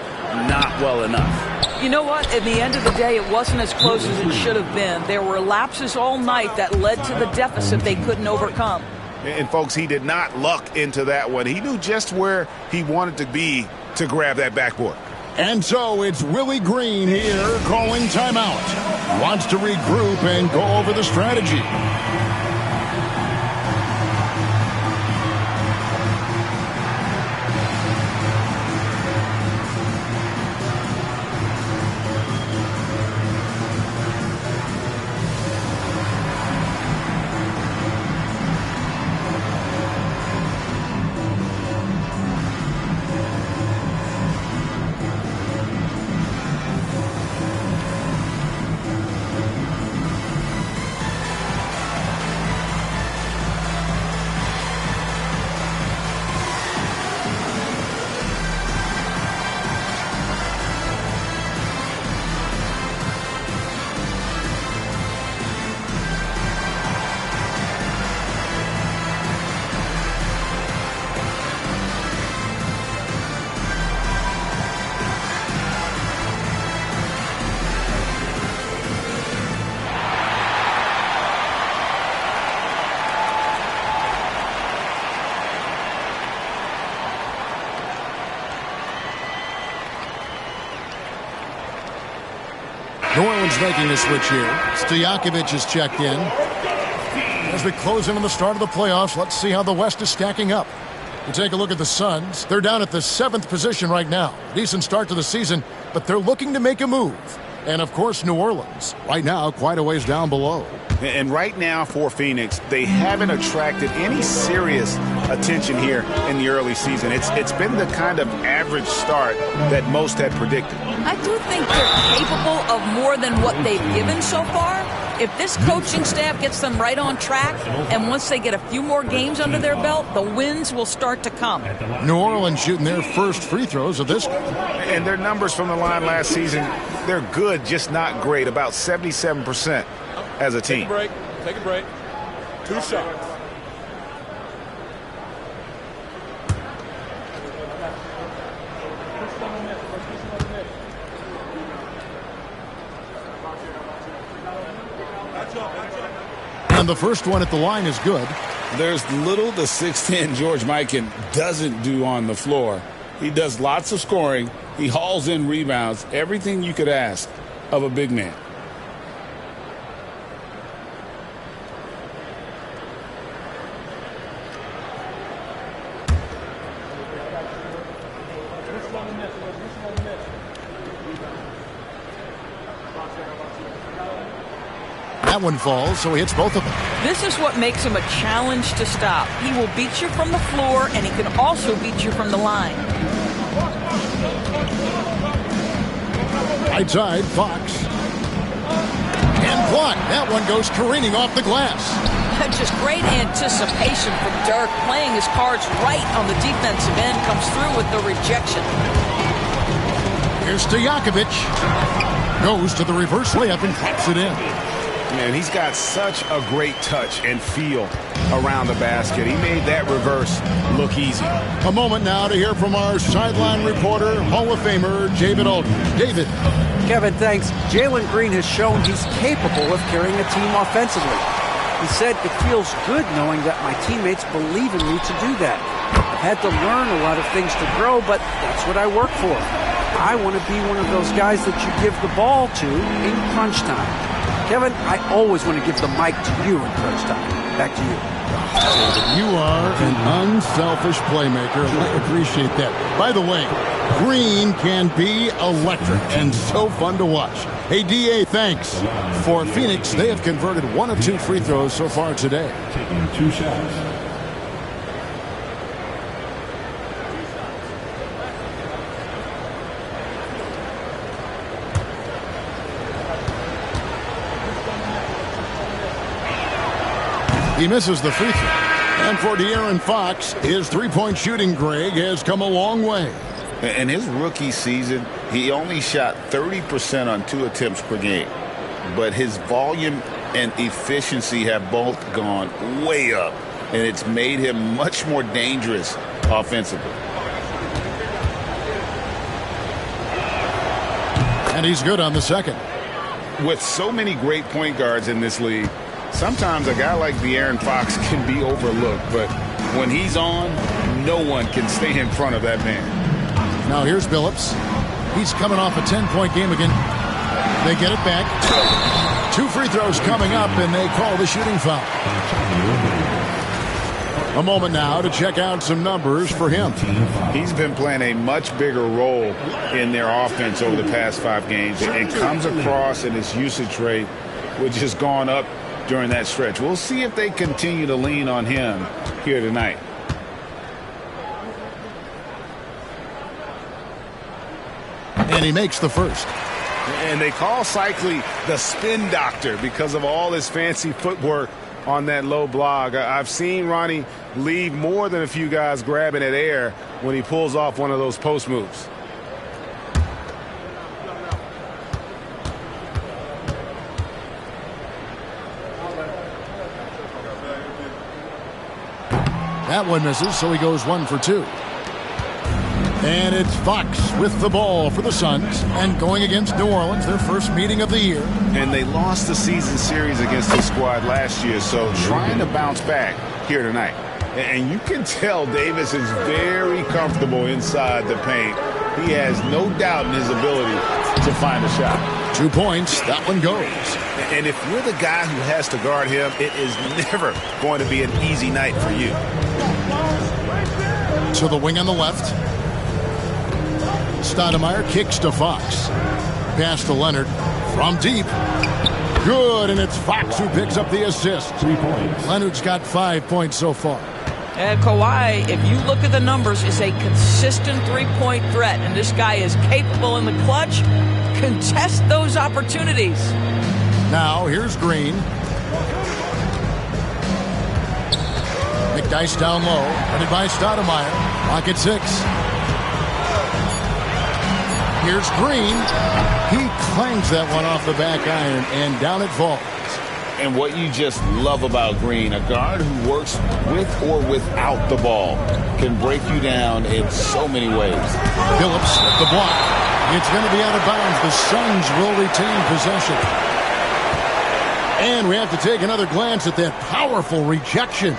not well enough. You know what? At the end of the day, it wasn't as close as it should have been. There were lapses all night that led to the deficit they couldn't overcome. And folks, he did not luck into that one. He knew just where he wanted to be to grab that backboard. And so it's Willie Green here calling timeout. Wants to regroup and go over the strategy. New Orleans making a switch here. Stojakovic is checked in. As we close in on the start of the playoffs, let's see how the West is stacking up. You take a look at the Suns. They're down at the 7th position right now. Decent start to the season, but they're looking to make a move. And, of course, New Orleans, right now, quite a ways down below. And right now for Phoenix, they haven't attracted any serious attention here in the early season. It's been the kind of average start that most had predicted. I do think they're capable of more than what they've given so far. If this coaching staff gets them right on track, and once they get a few more games under their belt, the wins will start to come. New Orleans shooting their first free throws of this game. And their numbers from the line last season, they're good, just not great, about 77% as a team. Take a break. 2 shots. And the first one at the line is good. There's little the 6'10 George Mikan doesn't do on the floor. He does lots of scoring. He hauls in rebounds, everything you could ask of a big man. That one falls, so he hits both of them. This is what makes him a challenge to stop. He will beat you from the floor, and he can also beat you from the line. Right side, Fox. And blocked. That one goes careening off the glass. Just great anticipation from Dirk. Playing his cards right on the defensive end, comes through with the rejection. Here's Stojakovic. Goes to the reverse layup and claps it in. Man, he's got such a great touch and feel around the basket. He made that reverse look easy. A moment now to hear from our sideline reporter, Hall of Famer, David Aldridge. David. Kevin, thanks. Jalen Green has shown he's capable of carrying a team offensively. He said, "It feels good knowing that my teammates believe in me to do that. I've had to learn a lot of things to grow, but that's what I work for. I want to be one of those guys that you give the ball to in crunch time." Kevin, I always want to give the mic to you in crunch time. Back to you. You are an unselfish playmaker. I appreciate that. By the way, Green can be electric and so fun to watch. Hey, DA, thanks. For Phoenix, they have converted 1 of 2 free throws so far today. Taking 2 shots. He misses the free throw. And for De'Aaron Fox, his three-point shooting, Greg, has come a long way. In his rookie season, he only shot 30% on 2 attempts per game. But his volume and efficiency have both gone way up. And it's made him much more dangerous offensively. And he's good on the second. With so many great point guards in this league, sometimes a guy like De'Aaron Fox can be overlooked. But when he's on, no one can stay in front of that man. Now here's Billups. He's coming off a 10-point game again. They get it back. 2 free throws coming up, and they call the shooting foul. A moment now to check out some numbers for him. He's been playing a much bigger role in their offense over the past 5 games. It comes across in his usage rate, which has gone up during that stretch. We'll see if they continue to lean on him here tonight. And he makes the first. And they call Cycli the spin doctor because of all his fancy footwork on that low block. I've seen Ronnie leave more than a few guys grabbing at air when he pulls off one of those post moves. That one misses, so he goes 1 for 2. And it's Fox with the ball for the Suns, and going against New Orleans, their first meeting of the year. And they lost the season series against this squad last year, so trying to bounce back here tonight. And you can tell Davis is very comfortable inside the paint. He has no doubt in his ability to find a shot. 2 points, that one goes. And if you're the guy who has to guard him, it is never going to be an easy night for you. To the wing on the left. Stoudemire kicks to Fox. Pass to Leonard from deep. Good, and it's Fox who picks up the assist. 3 points. Leonard's got 5 points so far. And Kawhi, if you look at the numbers, is a consistent three-point threat, and this guy is capable in the clutch. Contest those opportunities. Now here's Green. McDyess down low, headed by Stoudemire. Clock at 6. Here's Green. He clangs that one off the back iron, and down it falls. And what you just love about Green, a guard who works with or without the ball, can break you down in so many ways. Billups, the block. It's going to be out of bounds. The Suns will retain possession. And we have to take another glance at that powerful rejection.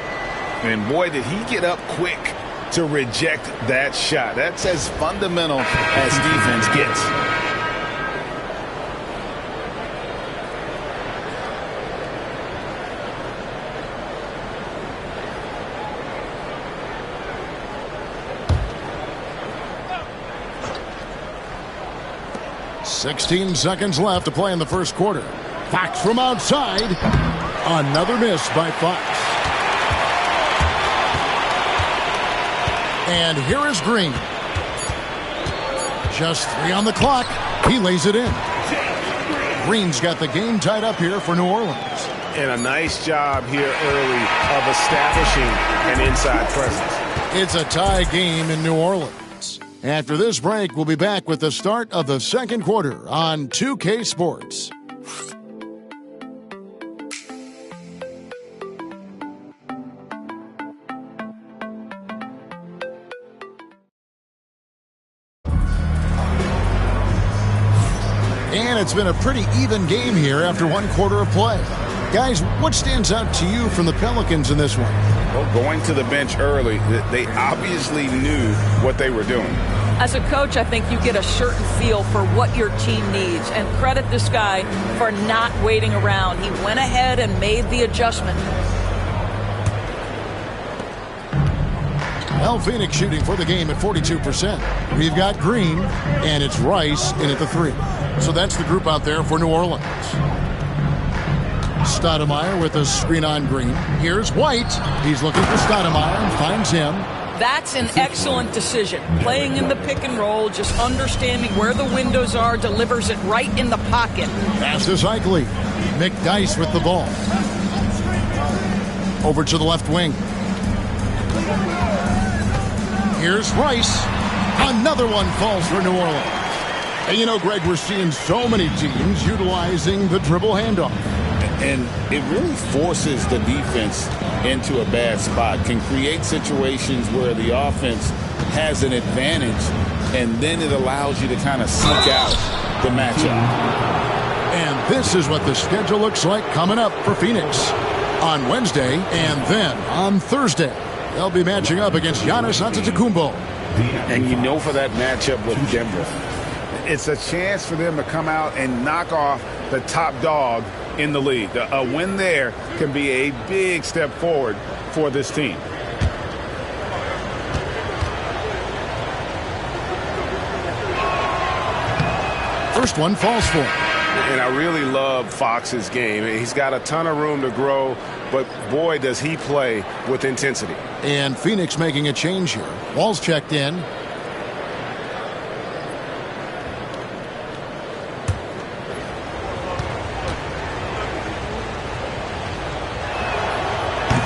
And boy, did he get up quick to reject that shot. That's as fundamental as defense gets. "16 seconds left to play in the first quarter. Fox from outside. Another miss by Fox. And here is Green. Just 3 on the clock. He lays it in. Green's got the game tied up here for New Orleans. And a nice job here early of establishing an inside presence. It's a tie game in New Orleans. After this break, we'll be back with the start of the second quarter on 2K Sports. And it's been a pretty even game here after 1 quarter of play. Guys, what stands out to you from the Pelicans in this one? Well, going to the bench early, they obviously knew what they were doing. As a coach, I think you get a certain feel for what your team needs. And credit this guy for not waiting around. He went ahead and made the adjustment. Well, Phoenix shooting for the game at 42%. We've got Green, and it's Rice in at the 3. So that's the group out there for New Orleans. Stoudemire with a screen on Green. Here's White. He's looking for Stoudemire and finds him. That's an excellent decision. Playing in the pick and roll, just understanding where the windows are, delivers it right in the pocket. Pass to Cycli. McDyess with the ball. Over to the left wing. Here's Rice. Another one falls for New Orleans. And you know, Greg, we're seeing so many teams utilizing the dribble handoff. And it really forces the defense into a bad spot. Can create situations where the offense has an advantage, and then it allows you to kind of seek out the matchup. And this is what the schedule looks like coming up for Phoenix on Wednesday, and then on Thursday they'll be matching up against Giannis Antetokounmpo. And you know, for that matchup with Denver, it's a chance for them to come out and knock off the top dog in the league. A win there can be a big step forward for this team. First one falls for him. And I really love Fox's game. He's got a ton of room to grow, but boy, does he play with intensity. And Phoenix making a change here. Wall's checked in.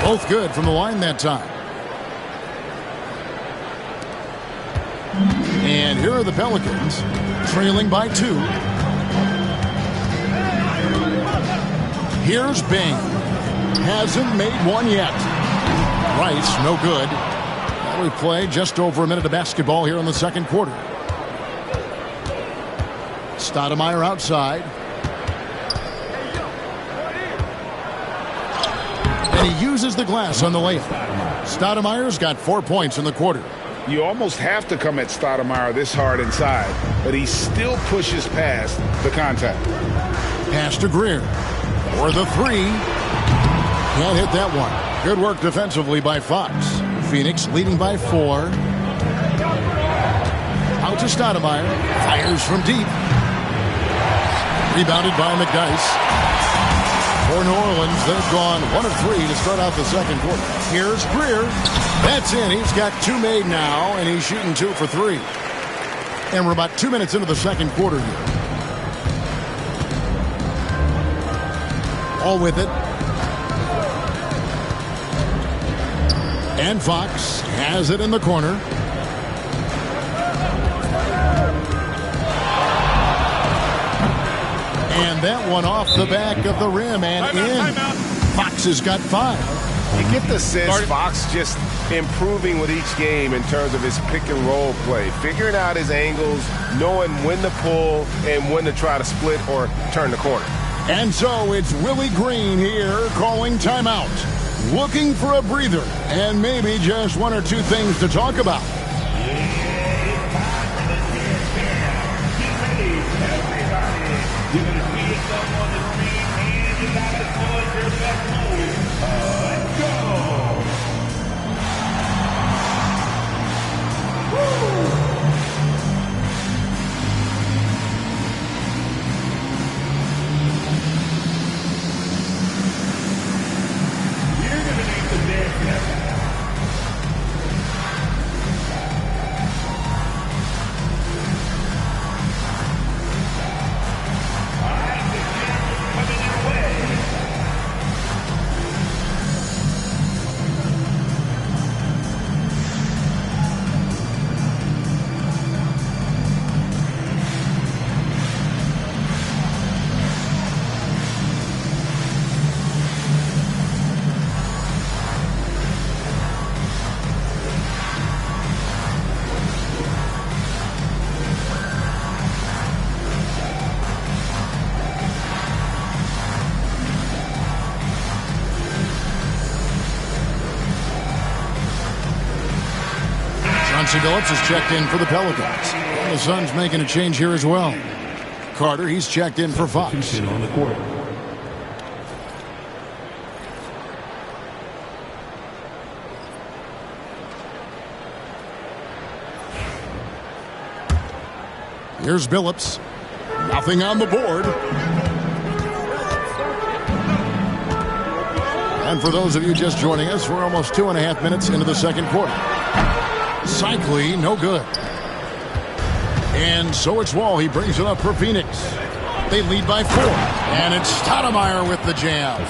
Both good from the line that time. And here are the Pelicans, trailing by 2. Here's Bing. Hasn't made one yet. Rice, no good. Now we play just over a minute of basketball here in the second quarter. Stoudemire outside. And he uses the glass on the layup. Stoudemire's got 4 points in the quarter. You almost have to come at Stoudemire this hard inside, but he still pushes past the contact. Pass to Greer. For the 3. Can't hit that one. Good work defensively by Fox. Phoenix leading by 4. Out to Stoudemire. Fires from deep. Rebounded by McDyess. For New Orleans, they've gone 1 of 3 to start out the second quarter. Here's Greer. That's in. He's got 2 made now, and he's shooting 2 for 3. And we're about 2 minutes into the second quarter here. All with it. And Fox has it in the corner. And that one off the back of the rim and in. Fox has got 5. You get the sense Fox just improving with each game in terms of his pick and roll play, figuring out his angles, knowing when to pull and when to try to split or turn the corner. And so it's Willie Green here calling timeout, looking for a breather and maybe just 1 or 2 things to talk about. Billups is checked in for the Pelicans. And the Suns making a change here as well. Carter, he's checked in for Fox. On the court. Here's Billups. Nothing on the board. And for those of you just joining us, we're almost 2.5 minutes into the second quarter. Cycli, no good. And so it's Wall. He brings it up for Phoenix. They lead by 4. And it's Stoudemire with the jam.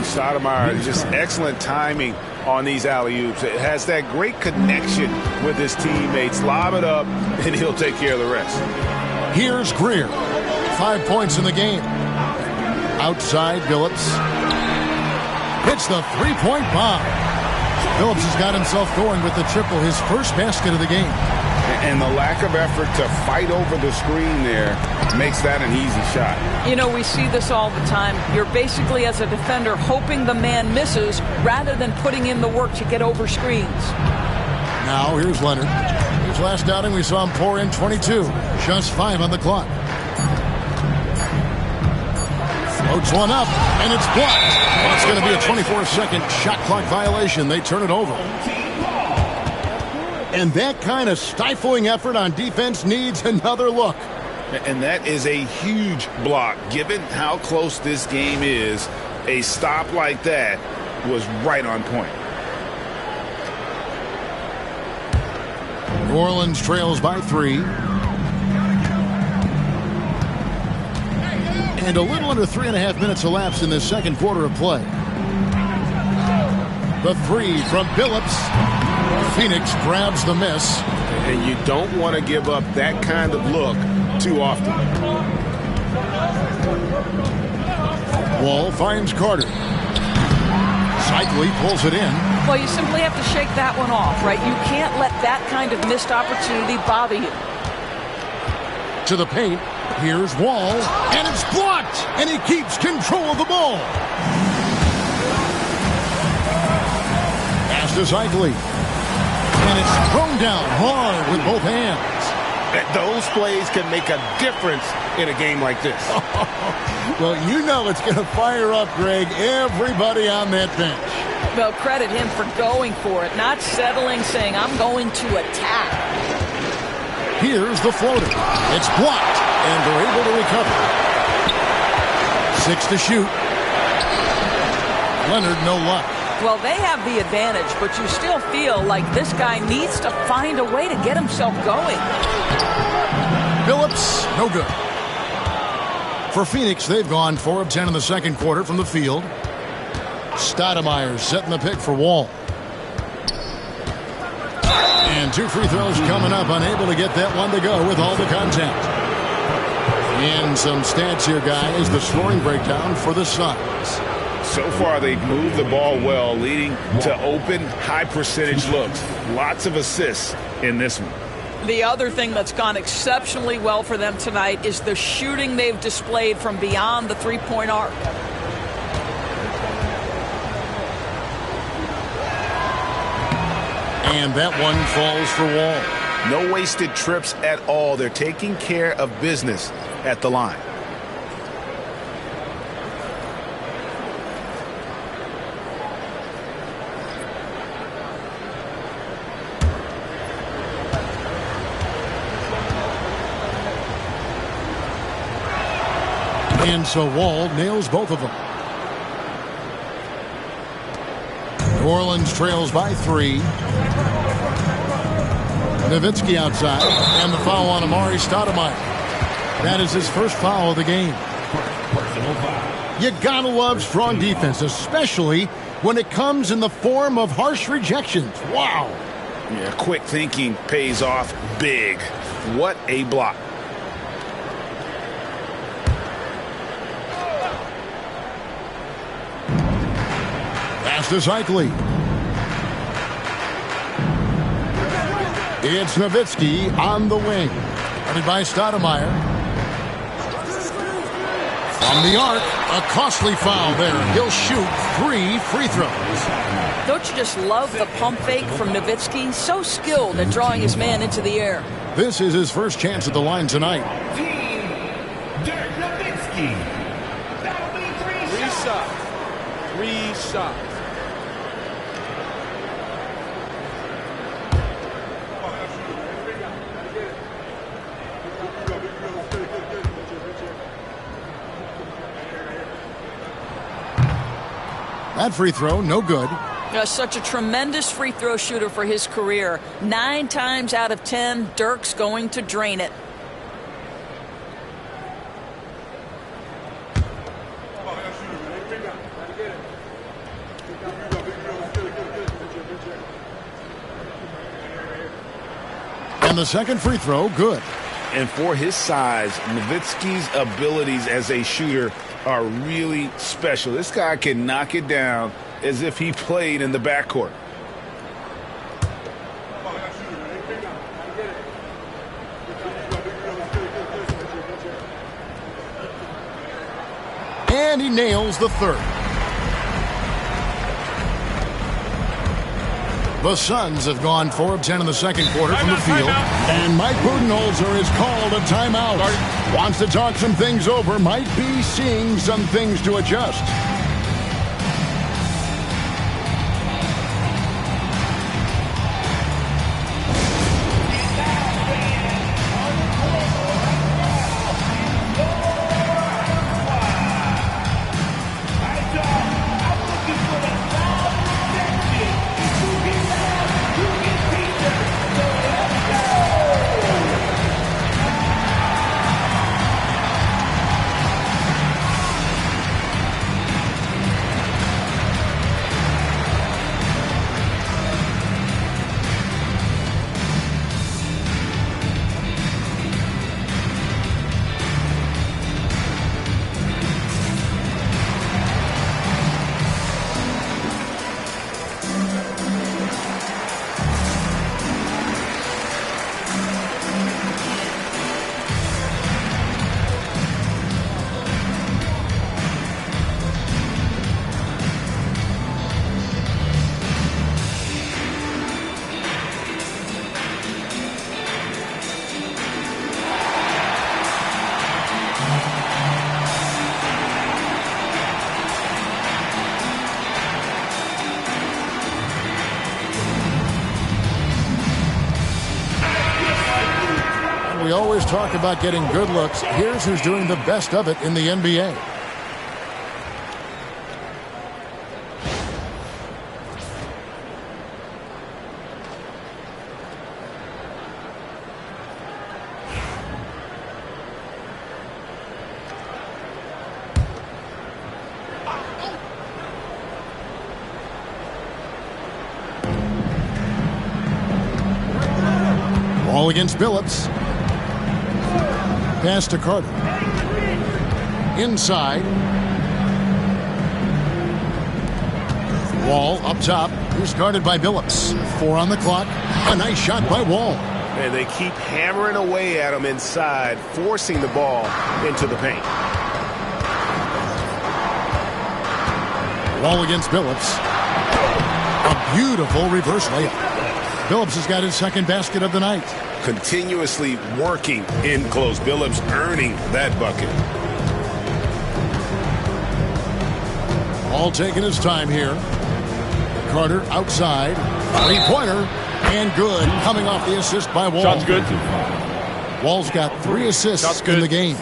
Stoudemire, just excellent timing on these alley-oops. It has that great connection with his teammates. Lob it up, and he'll take care of the rest. Here's Greer. 5 points in the game. Outside, Billups. Hits the three-point bomb. Billups has got himself going with the triple, his first basket of the game. And the lack of effort to fight over the screen there makes that an easy shot. You know, we see this all the time. You're basically, as a defender, hoping the man misses rather than putting in the work to get over screens. Now, here's Leonard. His last outing, we saw him pour in 22. Just 5 on the clock. Floats one up, and it's blocked. Well, it's going to be a 24-second shot clock violation. They turn it over. And that kind of stifling effort on defense needs another look. And that is a huge block. Given how close this game is, a stop like that was right on point. New Orleans trails by 3. And a little under 3.5 minutes elapsed in the second quarter of play. The 3 from Billups. Phoenix grabs the miss. And you don't want to give up that kind of look too often. Wall finds Carter. Cycli pulls it in. Well, you simply have to shake that one off, right? You can't let that kind of missed opportunity bother you. To the paint. Here's Wall. And it's blocked. And he keeps control of the ball. Pass to Cycli. And it's thrown down hard with both hands. Those plays can make a difference in a game like this. Well, you know it's going to fire up, Greg, everybody on that bench. Well, credit him for going for it, not settling, saying, I'm going to attack. Here's the floater. It's blocked, and they're able to recover. 6 to shoot. Leonard, no luck. Well, they have the advantage, but you still feel like this guy needs to find a way to get himself going. Billups, no good. For Phoenix, they've gone 4 of 10 in the second quarter from the field. Stoudemire setting the pick for Wall. And 2 free throws coming up, unable to get that one to go with all the contact. And some stats here, guys, the scoring breakdown for the Suns. So far, they've moved the ball well, leading to open, high-percentage looks. Lots of assists in this one. The other thing that's gone exceptionally well for them tonight is the shooting they've displayed from beyond the three-point arc. And that one falls for Wall. No wasted trips at all. They're taking care of business at the line. And so Wall nails both of them. New Orleans trails by 3. Nowitzki outside. And the foul on Amari Stoudemire. That is his first foul of the game. You gotta love strong defense, especially when it comes in the form of harsh rejections. Wow. Yeah, quick thinking pays off big. What a block. Pass to Cycli. It's Nowitzki on the wing. Guarded by Stoudemire. From the arc, a costly foul there. He'll shoot 3 free throws. Don't you just love the pump fake from Nowitzki? So skilled at drawing his man into the air. This is his first chance at the line tonight. Dirk Nowitzki. That'll be 3 shots. 3 shots. That free throw, no good. Such a tremendous free throw shooter for his career. 9 times out of 10, Dirk's going to drain it. And the second free throw, good. And for his size, Nowitzki's abilities as a shooter are really special. This guy can knock it down as if he played in the backcourt. And he nails the third. The Suns have gone 4 of 10 in the second quarter from the field. And Mike Budenholzer is called a timeout. Wants to talk some things over. Might be seeing some things to adjust. We always talk about getting good looks. Here's who's doing the best of it in the NBA. Ball against Billups. Pass to Carter. Inside. Wall up top. He's guarded by Billups. 4 on the clock. A nice shot by Wall. And they keep hammering away at him inside, forcing the ball into the paint. Wall against Billups. A beautiful reverse layup. Billups has got his second basket of the night. Continuously working in close. Billups earning that bucket. All taking his time here. Carter outside. 3-pointer. And good. Coming off the assist by Wall. Shot's good. Wall's got 3 assists in the game.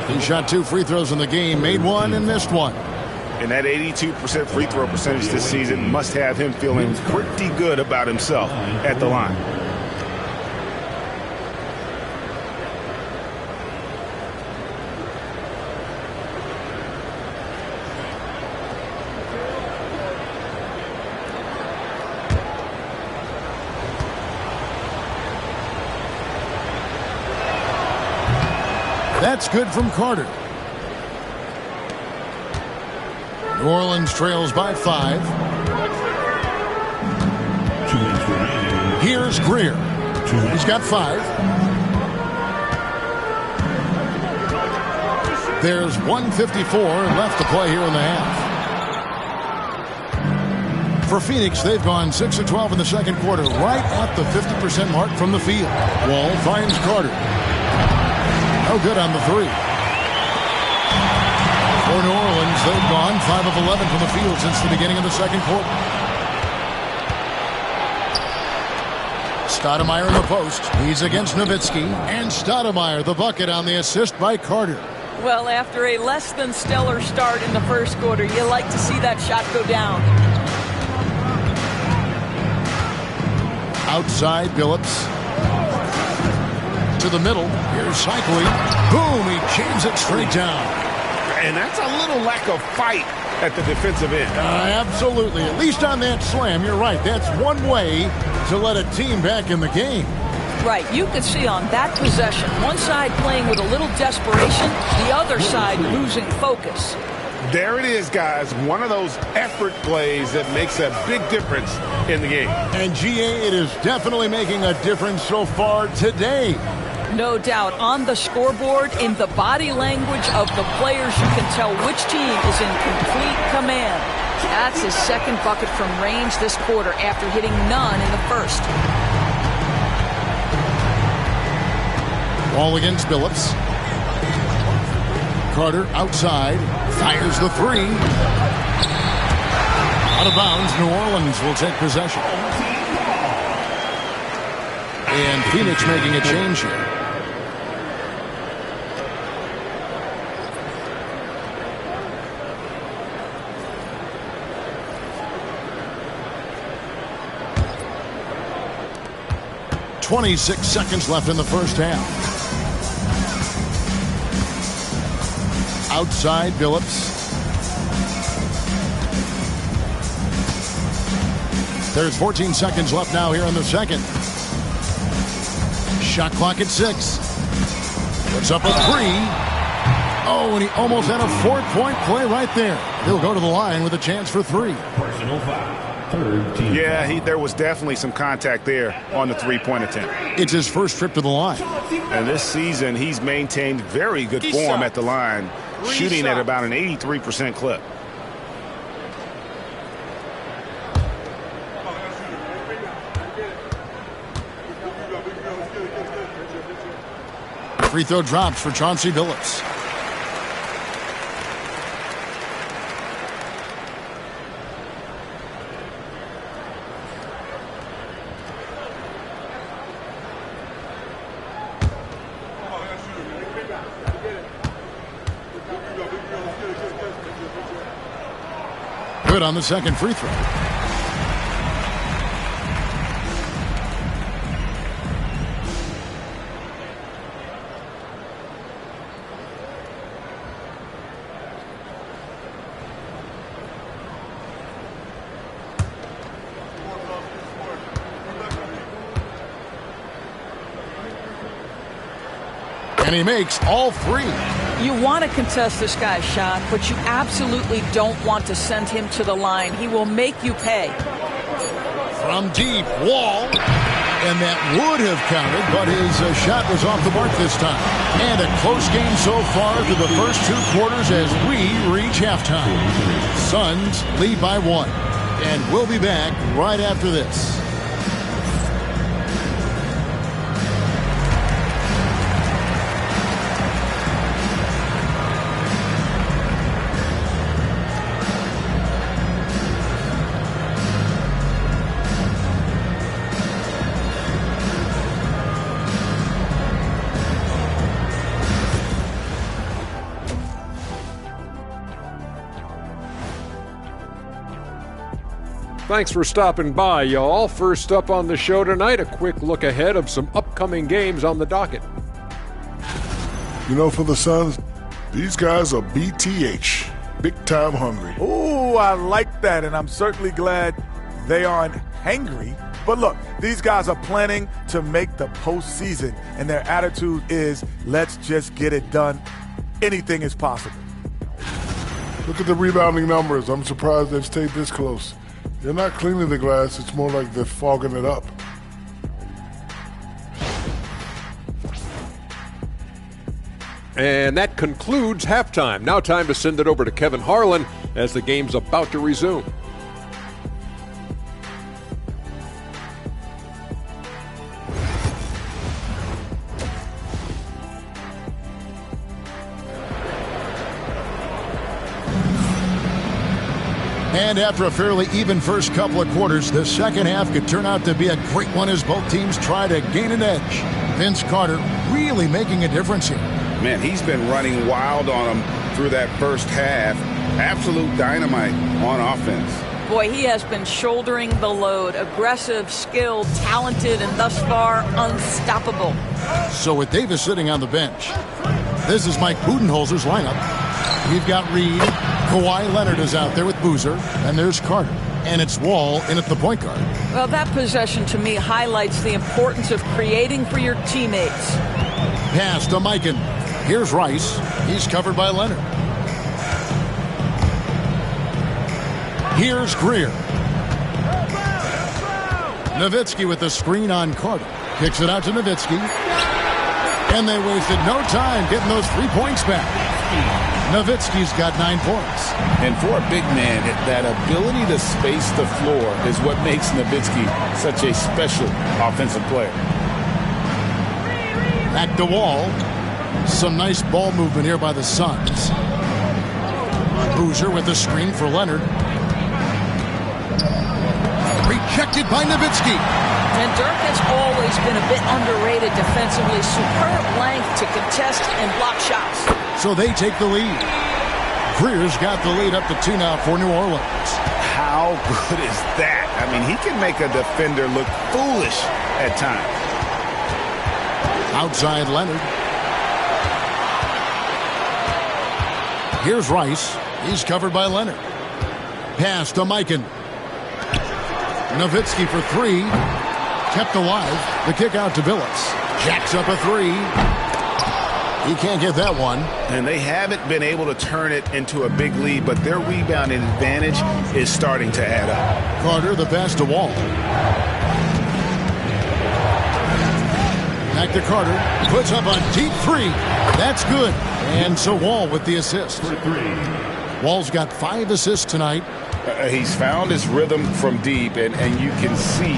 He shot 2 free throws in the game. Made 1 and missed 1. And that 82% free throw percentage this season must have him feeling pretty good about himself at the line. That's good from Carter. New Orleans trails by 5. Here's Greer. He's got 5. There's 1:54 left to play here in the half. For Phoenix, they've gone 6 of 12 in the second quarter, right at the 50% mark from the field. Wall finds Carter. No good on the 3. For New Orleans, they've gone 5 of 11 from the field since the beginning of the second quarter. Stoudemire in the post. He's against Nowitzki. And Stoudemire, the bucket on the assist by Carter. Well, after a less than stellar start in the first quarter, you like to see that shot go down. Outside, Billups. To the middle. Here's Cycling. Boom! He jams it straight down. And that's a little lack of fight at the defensive end. Absolutely. At least on that slam, you're right. That's one way to let a team back in the game. right. You could see on that possession, one side playing with a little desperation, the other side losing focus. There it is, guys. One of those effort plays that makes a big difference in the game. And GA, it is definitely making a difference so far today. No doubt. On the scoreboard, in the body language of the players, you can tell which team is in complete command. That's his second bucket from range this quarter after hitting none in the first. Ball against Billups. Carter outside, fires the three. Out of bounds, New Orleans will take possession. And Phoenix making a change here. .26 seconds left in the first half. Outside, Billups. There's 14 seconds left now here in the second. Shot clock at 6. Puts up a 3. Oh, and he almost had a 4-point play right there. He'll go to the line with a chance for 3. Personal foul. Third team. Yeah, there was definitely some contact there on the three-point attempt. It's his first trip to the line. And this season, he's maintained very good form at the line, shooting at about an 83% clip. Free throw drops for Chauncey Billups. Good on the second free throw. And he makes all 3. You want to contest this guy's shot, but you absolutely don't want to send him to the line. He will make you pay. From deep, Wall. And that would have counted, but his shot was off the mark this time. And a close game so far through the first 2 quarters as we reach halftime. Suns lead by 1. And we'll be back right after this. Thanks for stopping by, y'all. First up on the show tonight, a quick look ahead of some upcoming games on the docket. You know, for the Suns, these guys are BTH, big time hungry. Ooh, I like that, and I'm certainly glad they aren't hangry. But look, these guys are planning to make the postseason, and their attitude is, let's just get it done. Anything is possible. Look at the rebounding numbers. I'm surprised they've stayed this close. They're not cleaning the glass. It's more like they're fogging it up. And that concludes halftime. Now time to send it over to Kevin Harlan as the game's about to resume. And after a fairly even first couple of quarters, the second half could turn out to be a great one as both teams try to gain an edge. Vince Carter really making a difference here. Man, he's been running wild on them through that first half. Absolute dynamite on offense. Boy, he has been shouldering the load. Aggressive, skilled, talented, and thus far unstoppable. So with Davis sitting on the bench, this is Mike Budenholzer's lineup. We've got Reed. Kawhi Leonard is out there with Boozer. And there's Carter. And it's Wall in at the point guard. Well, that possession to me highlights the importance of creating for your teammates. Pass to Mikan. Here's Rice. He's covered by Leonard. Here's Greer. Nowitzki with the screen on Carter. Kicks it out to Nowitzki. And they wasted no time getting those 3 points back. Nowitzki's got 9 points. And for a big man, that ability to space the floor is what makes Nowitzki such a special offensive player. Back to Wall. Some nice ball movement here by the Suns. Boozer with the screen for Leonard. Rejected by Nowitzki. And Dirk has always been a bit underrated defensively. Superb length to contest and block shots. So they take the lead. Greer's got the lead up to 2 now for New Orleans. How good is that? I mean, he can make a defender look foolish at times. Outside Leonard. Here's Rice. He's covered by Leonard. Pass to Mikan. Nowitzki for 3. Kept alive. The kick out to Billups. Jacks up a 3. He can't get that one. And they haven't been able to turn it into a big lead, but their rebounding advantage is starting to add up. Carter, the pass to Wall. Back to Carter. Puts up a deep 3. That's good. And so Wall with the assist. Wall's got 5 assists tonight. He's found his rhythm from deep, and you can see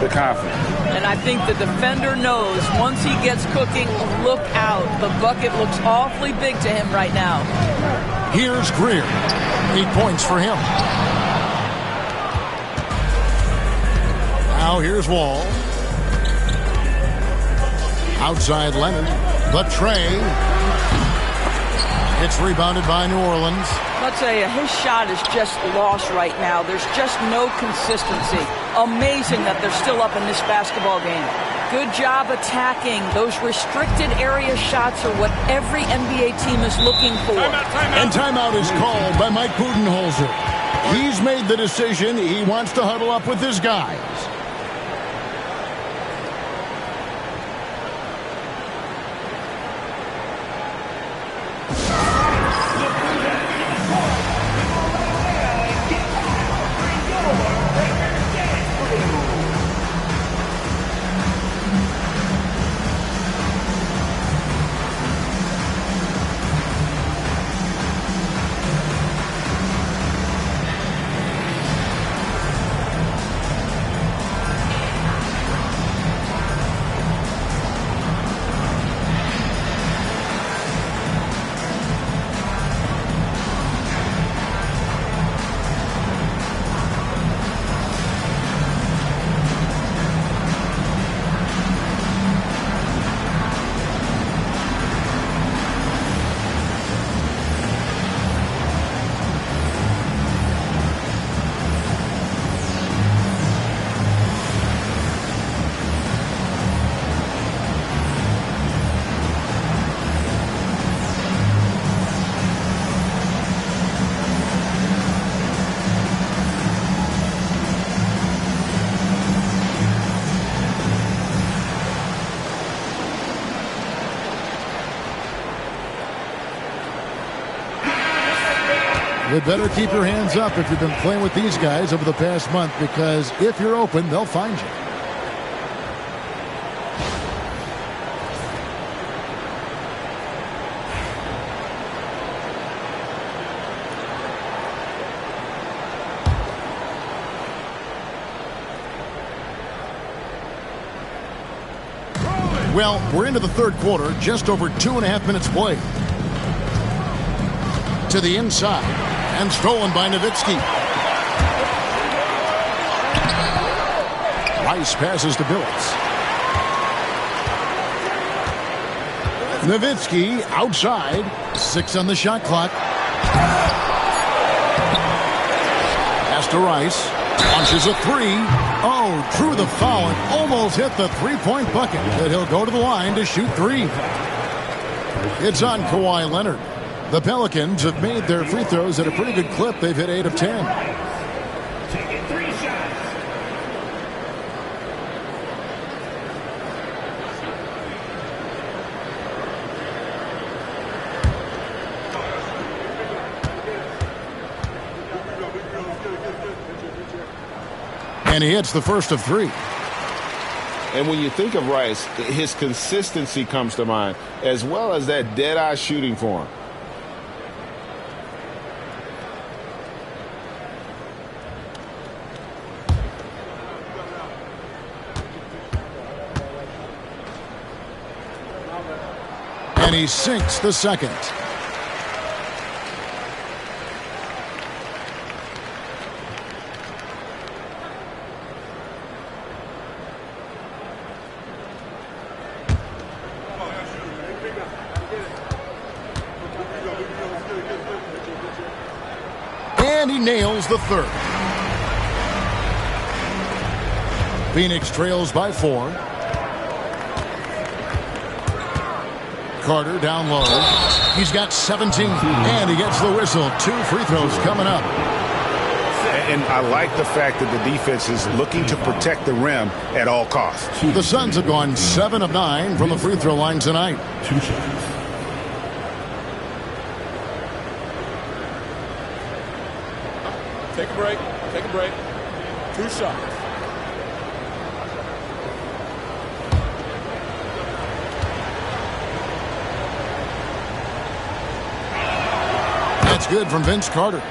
the confidence. And I think the defender knows once he gets cooking, look out. The bucket looks awfully big to him right now. Here's Greer. 8 points for him. Now here's Wall. Outside Leonard. The tray. It's rebounded by New Orleans. I'll tell you, his shot is just lost right now. There's just no consistency. Amazing that they're still up in this basketball game. Good job attacking. Those restricted area shots are what every NBA team is looking for. And timeout is called by Mike Budenholzer. He's made the decision. He wants to huddle up with his guys. You better keep your hands up if you've been playing with these guys over the past month, because if you're open, they'll find you. Well, we're into the third quarter, just over 2.5 minutes played. To the inside, and stolen by Nowitzki. Rice passes to Billups. Nowitzki outside, 6 on the shot clock. Pass to Rice, launches a 3. Oh, drew the foul and almost hit the 3-point bucket, but he'll go to the line to shoot 3. It's on Kawhi Leonard. The Pelicans have made their free throws at a pretty good clip. They've hit 8 of 10. And he hits the first of 3. And when you think of Rice, his consistency comes to mind, as well as that dead-eye shooting form. And he sinks the second. And he nails the third. Phoenix trails by 4. Carter down low. He's got 17, and he gets the whistle. 2 free throws coming up. And I like the fact that the defense is looking to protect the rim at all costs. The Suns have gone 7 of 9 from the free throw line tonight. 2 shots. Take a break. Take a break. 2 shots. That's good from Vince Carter.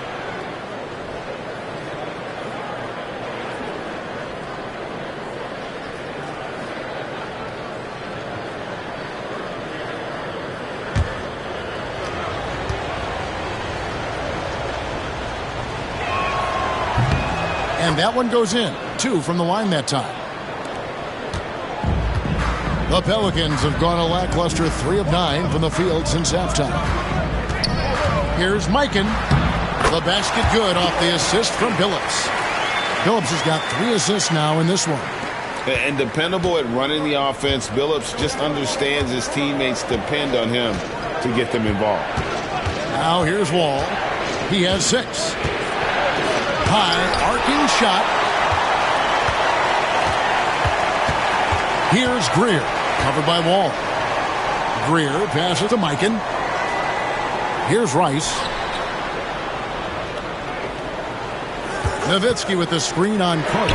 And that one goes in. 2 from the line that time. The Pelicans have gone a lackluster 3 of 9 from the field since halftime. Here's Mikan. The basket good off the assist from Billups. Billups has got 3 assists now in this one. And dependable at running the offense, Billups just understands his teammates depend on him to get them involved. Now here's Wall. He has 6. High arcing shot. Here's Greer. Covered by Wall. Greer passes to Mikan. Here's Rice. Nowitzki with the screen on Carter.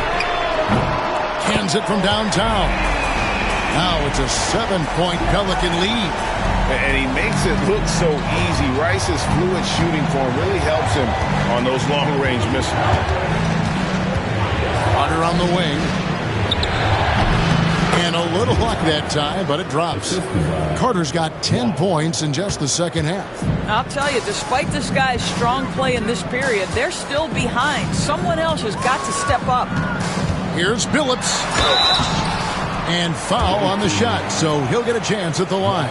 Cans it from downtown. Now it's a 7-point Pelican lead. And he makes it look so easy. Rice's fluid shooting form really helps him on those long-range missiles. Carter on the wing. And a little luck that time, but it drops. Carter's got 10 points in just the second half. I'll tell you, despite this guy's strong play in this period, they're still behind. Someone else has got to step up. Here's Billups. And foul on the shot, so he'll get a chance at the line.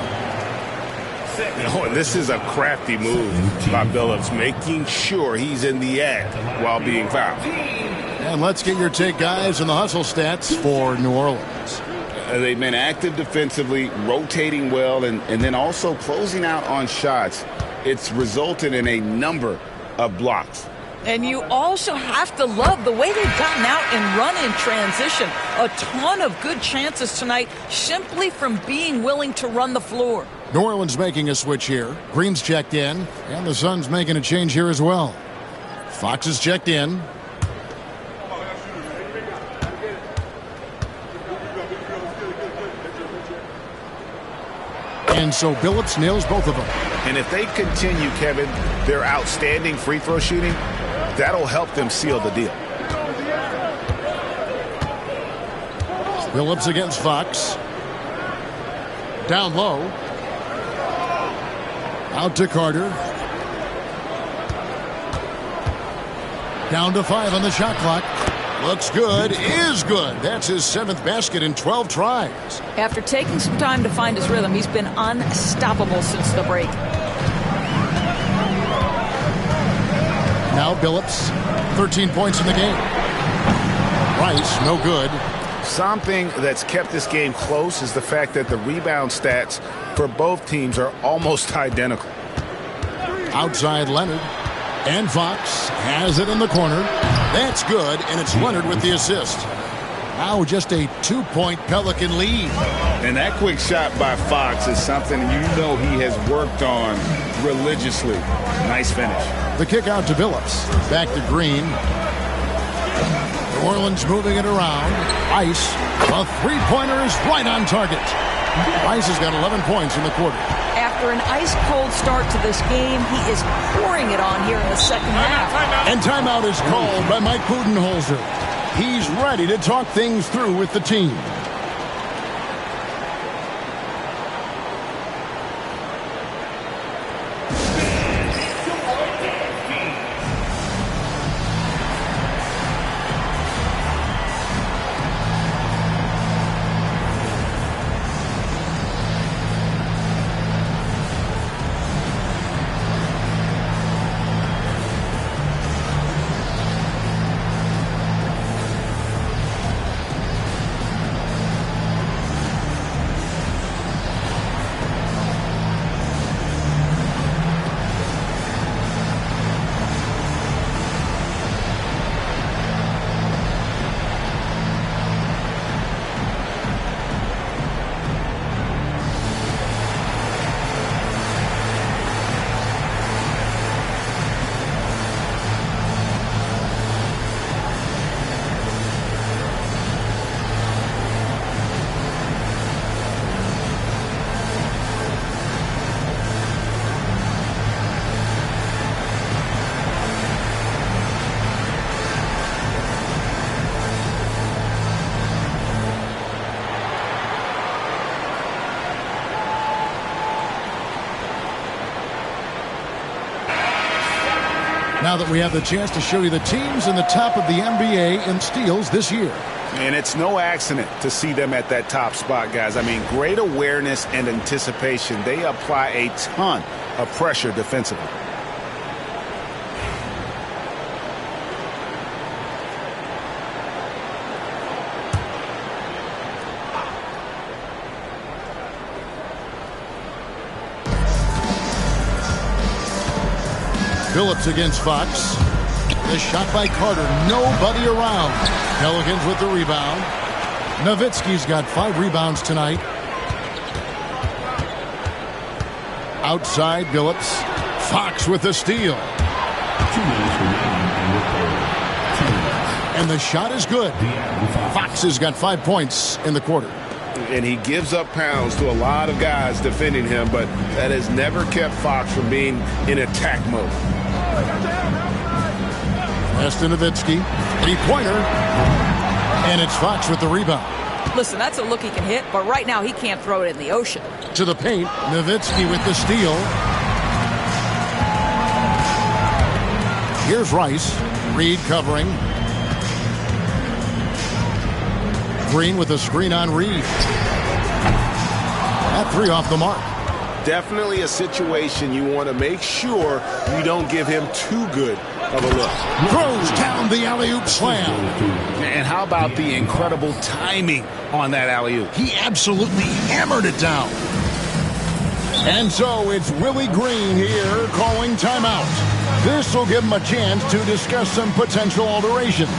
Oh, and this is a crafty move by Billups, making sure he's in the act while being fouled. And let's get your take, guys, on the hustle stats for New Orleans. They've been active defensively, rotating well, and then also closing out on shots. It's resulted in a number of blocks. And you also have to love the way they've gotten out and run in transition. A ton of good chances tonight simply from being willing to run the floor. New Orleans making a switch here. Green's checked in, and the Suns making a change here as well. Fox is checked in. And so Billups nails both of them. And if they continue, Kevin, their outstanding free throw shooting, that'll help them seal the deal. Billups against Fox. Down low. Out to Carter. Down to 5 on the shot clock. Looks good, is good. That's his 7th basket in 12 tries. After taking some time to find his rhythm, he's been unstoppable since the break. Now Billups, 13 points in the game. Rice, no good. Something that's kept this game close is the fact that the rebound stats for both teams are almost identical. Outside Leonard. And Fox has it in the corner. That's good, and it's Leonard with the assist. Now just a 2-point Pelican lead. And that quick shot by Fox is something you know he has worked on religiously. Nice finish. The kick out to Billups. Back to Green. New Orleans moving it around. Ice, a three-pointer is right on target. Ice has got 11 points in the quarter. After an ice-cold start to this game, he is pouring it on here in the second half. And timeout is called by Mike Budenholzer. He's ready to talk things through with the team. Now that we have the chance to show you the teams in the top of the NBA in steals this year. And it's no accident to see them at that top spot, guys. I mean, great awareness and anticipation. They apply a ton of pressure defensively. Phillips against Fox. The shot by Carter. Nobody around. Pelicans with the rebound. Nowitzki's got 5 rebounds tonight. Outside Phillips. Fox with the steal. 2 minutes remaining in the quarter. 2 minutes. And the shot is good. Fox has got 5 points in the quarter. And he gives up pounds to a lot of guys defending him, but that has never kept Fox from being in attack mode. Pass to Nowitzki. 3-pointer. And it's Fox with the rebound. Listen, that's a look he can hit, but right now he can't throw it in the ocean. To the paint. Nowitzki with the steal. Here's Rice. Reed covering. Green with a screen on Reed. That 3 off the mark. Definitely a situation you want to make sure you don't give him too good of a look. Throws down the alley-oop slam. And how about the incredible timing on that alley-oop? He absolutely hammered it down. And so it's Willie Green here calling timeout. This will give him a chance to discuss some potential alterations.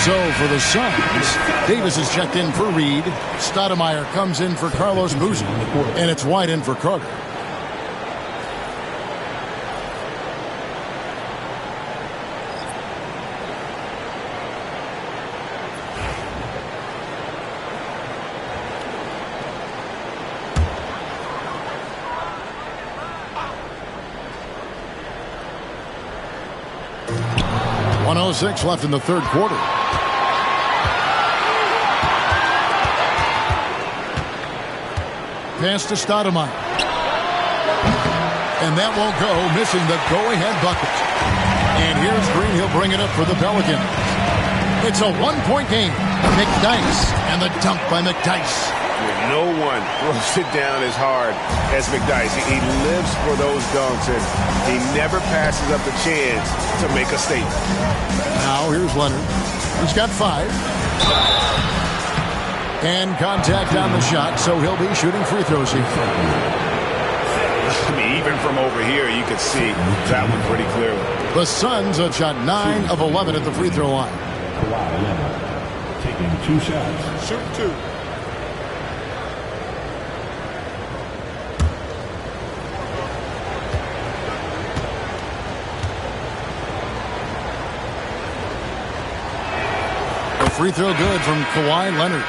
So for the Suns, Davis is checked in for Reed. Stoudemire comes in for Carlos Boozer. And it's White in for Carter. .106 left in the third quarter. Pass to Stoudemire. And that won't go, missing the go-ahead bucket. And here's Green. He'll bring it up for the Pelicans. It's a one-point game. McDyess and the dunk by McDyess. No one throws it down as hard as McDyess. He lives for those dunks, and he never passes up the chance to make a statement. Now here's Leonard. He's got 5. And contact on the shot, so he'll be shooting free throws here. I mean, even from over here, you can see that one pretty clearly. The Suns have shot 9 of 11 at the free throw line. Taking 2 shots. Shoot 2. Free throw good from Kawhi Leonard.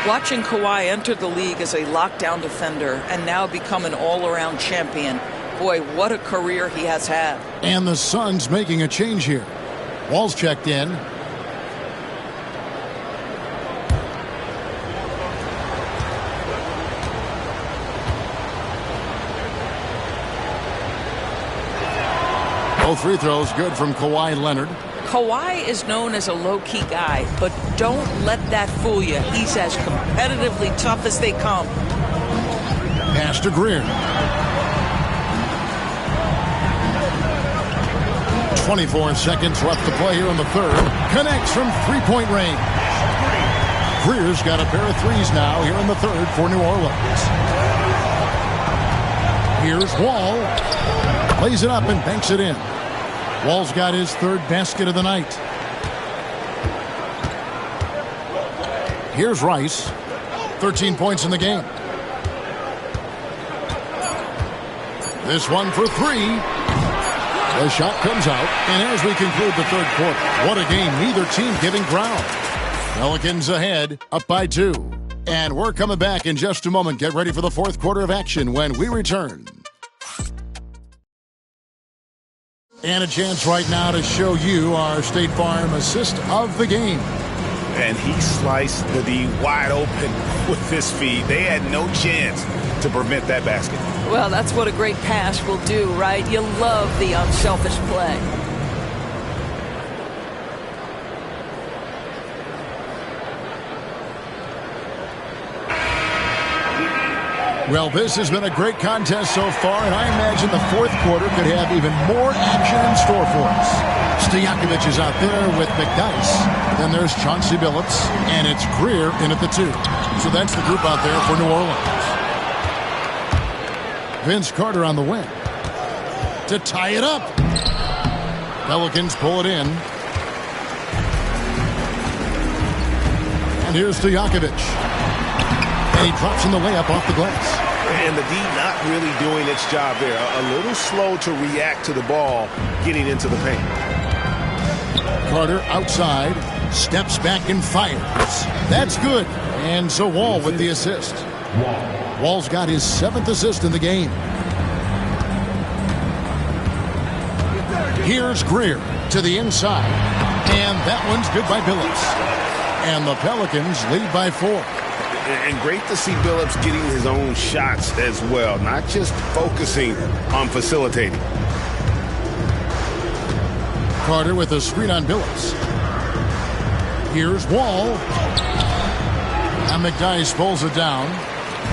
Watching Kawhi enter the league as a lockdown defender and now become an all-around champion. Boy, what a career he has had. And the Suns making a change here. Wall's checked in. Both free throws good from Kawhi Leonard. Kawhi is known as a low-key guy, but don't let that fool you. He's as competitively tough as they come. Pass to Greer. 24 seconds left to play here in the third. Connects from three-point range. Greer's got a pair of threes now here in the third for New Orleans. Here's Wall. Lays it up and banks it in. Wall's got his third basket of the night. Here's Rice. 13 points in the game. This one for 3. The shot comes out. And as we conclude the third quarter, what a game. Neither team giving ground. Pelicans ahead, up by 2. And we're coming back in just a moment. Get ready for the fourth quarter of action when we return. And a chance right now to show you our State Farm assist of the game. And he sliced the D wide open with this feed. They had no chance to prevent that basket. Well, that's what a great pass will do, right? You love the unselfish play. Well, this has been a great contest so far, and I imagine the fourth quarter could have even more action in store for us. Stojakovic is out there with McDyess. Then there's Chauncey Billups, and it's Greer in at the 2. So that's the group out there for New Orleans. Vince Carter on the wing to tie it up. Pelicans pull it in. And here's Stojakovic. And he drops in the layup off the glass. And the D not really doing its job there. A little slow to react to the ball getting into the paint. Carter outside, steps back and fires. That's good. And so Wall with the assist. Wall's got his 7th assist in the game. Here's Greer to the inside. And that one's good by Billups. And the Pelicans lead by 4. And great to see Billups getting his own shots as well, not just focusing on facilitating. Carter with a screen on Billups. Here's Wall. And McDyess pulls it down.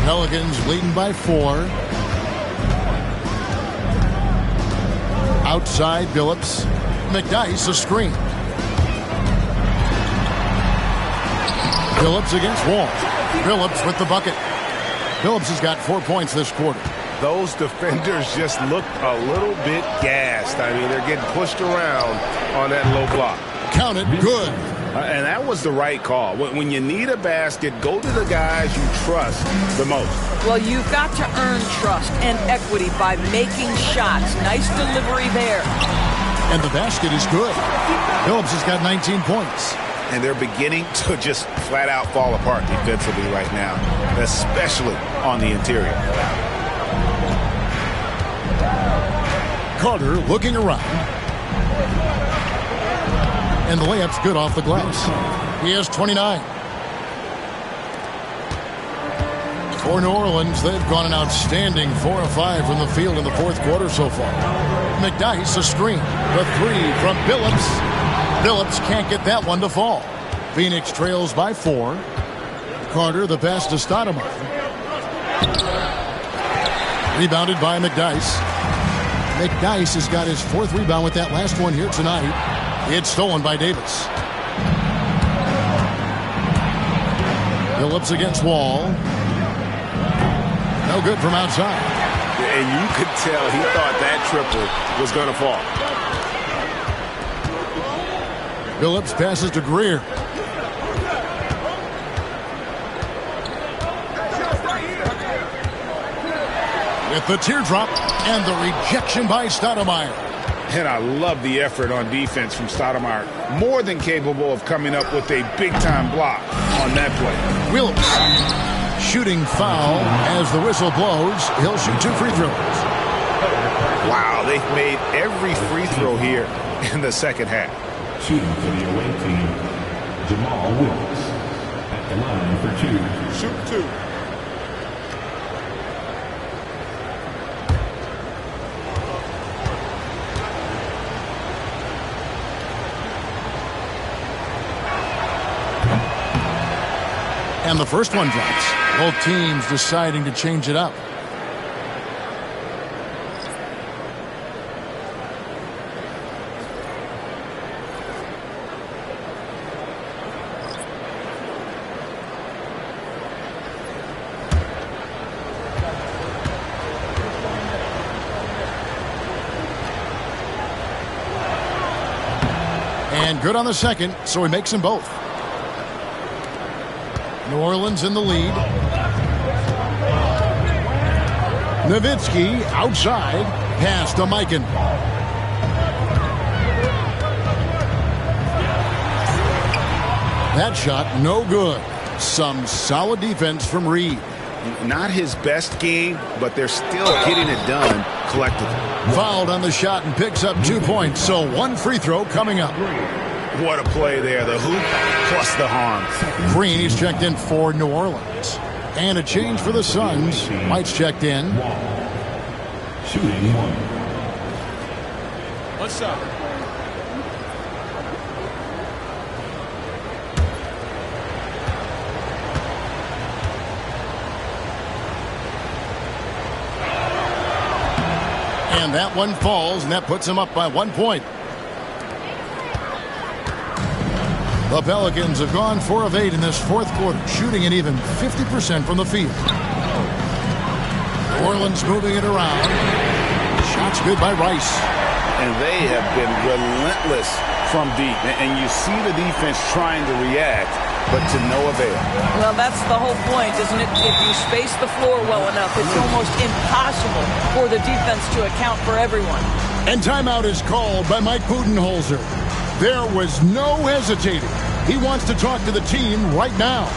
Pelicans leading by 4. Outside Billups. McDyess a screen. Billups against Wall. Billups with the bucket. Billups has got 4 points this quarter. Those defenders just looked a little bit gassed. I mean, they're getting pushed around on that low block. Count it, good. And that was the right call. When you need a basket, go to the guys you trust the most. Well, you've got to earn trust and equity by making shots. Nice delivery there. And the basket is good. Phillips has got 19 points. And they're beginning to just flat out fall apart defensively right now, especially on the interior. Carter looking around. And the layup's good off the glass. He has 29. For New Orleans, they've gone an outstanding 4 of 5 from the field in the fourth quarter so far. McDyess a screen. The three from Billups. Billups can't get that one to fall. Phoenix trails by 4. Carter the pass to Stoudemire. Rebounded by McDyess. McDyess has got his 4th rebound with that last one here tonight. It's stolen by Davis. Billups against Wall. No good from outside. And you could tell he thought that triple was going to fall. Billups passes to Greer. With the teardrop and the rejection by Stoudemire. And I love the effort on defense from Stoudemire. More than capable of coming up with a big-time block on that play. Williams shooting foul as the whistle blows. He'll shoot 2 free throws. Wow, they've made every free throw here in the second half. Shooting for the away team, Jamal Wilkes at the line for 2. Shoot 2. And the first one drops. Both teams deciding to change it up. And good on the second, so he makes them both. New Orleans in the lead. Nowitzki outside. Pass to Mikan. That shot no good. Some solid defense from Reed. Not his best game, but they're still getting it done collectively. Fouled on the shot and picks up 2 points, so 1 free throw coming up. What a play there. The hoop plus the harm. Green is checked in for New Orleans. And a change for the Suns. White's checked in. Shooting 1. One shot. And that one falls, and that puts him up by 1 point. The Pelicans have gone 4 of 8 in this fourth quarter, shooting an even 50% from the field. New Orleans moving it around. Shots good by Rice. And they have been relentless from deep. And you see the defense trying to react, but to no avail. Well, that's the whole point, isn't it? If you space the floor well enough, it's almost impossible for the defense to account for everyone. And timeout is called by Mike Budenholzer. There was no hesitating. He wants to talk to the team right now.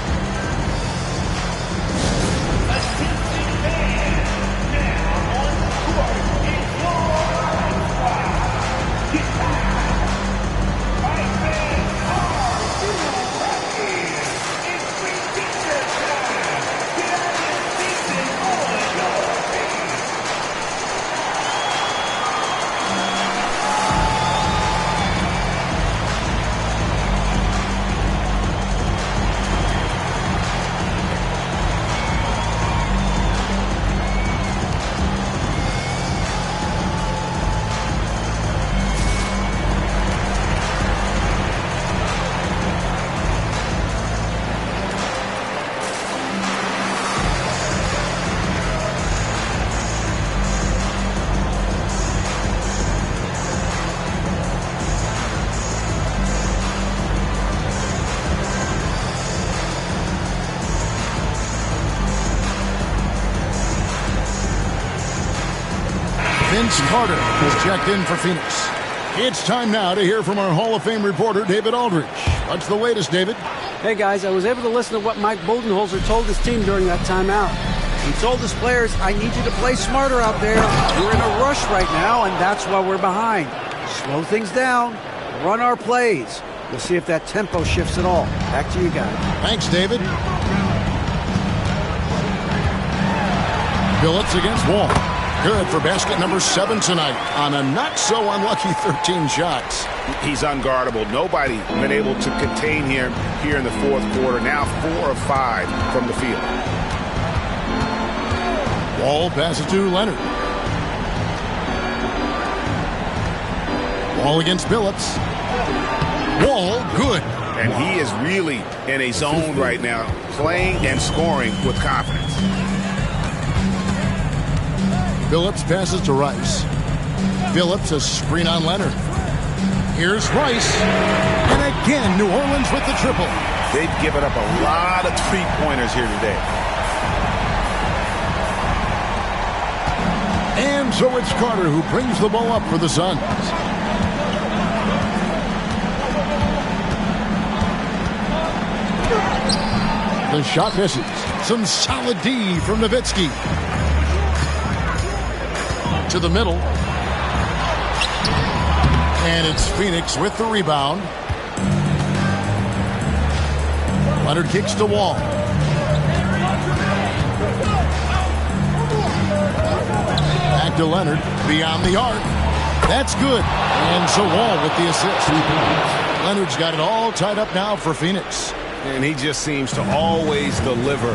Vince Carter is checked in for Phoenix. It's time now to hear from our Hall of Fame reporter, David Aldridge. What's the latest, David? Hey, guys, I was able to listen to what Mike Budenholzer told his team during that timeout. He told his players, I need you to play smarter out there. We're in a rush right now, and that's why we're behind. Slow things down. Run our plays. We'll see if that tempo shifts at all. Back to you guys. Thanks, David. Billups against Wall. Good for basket number 7 tonight on a not-so-unlucky 13 shots. He's unguardable. Nobody been able to contain him here in the fourth quarter. Now 4 of 5 from the field. Wall passes to Leonard. Wall against Billups. Wall, good. And he is really in a zone right now, playing and scoring with confidence. Billups passes to Rice. Billups a screen on Leonard. Here's Rice. And again, New Orleans with the triple. They've given up a lot of three-pointers here today. And so it's Carter who brings the ball up for the Suns. The shot misses. Some solid D from Nowitzki. To the middle. And it's Phoenix with the rebound. Leonard kicks to Wall. Back to Leonard. Beyond the arc. That's good. And so Wall with the assist. Leonard's got it all tied up now for Phoenix. And he just seems to always deliver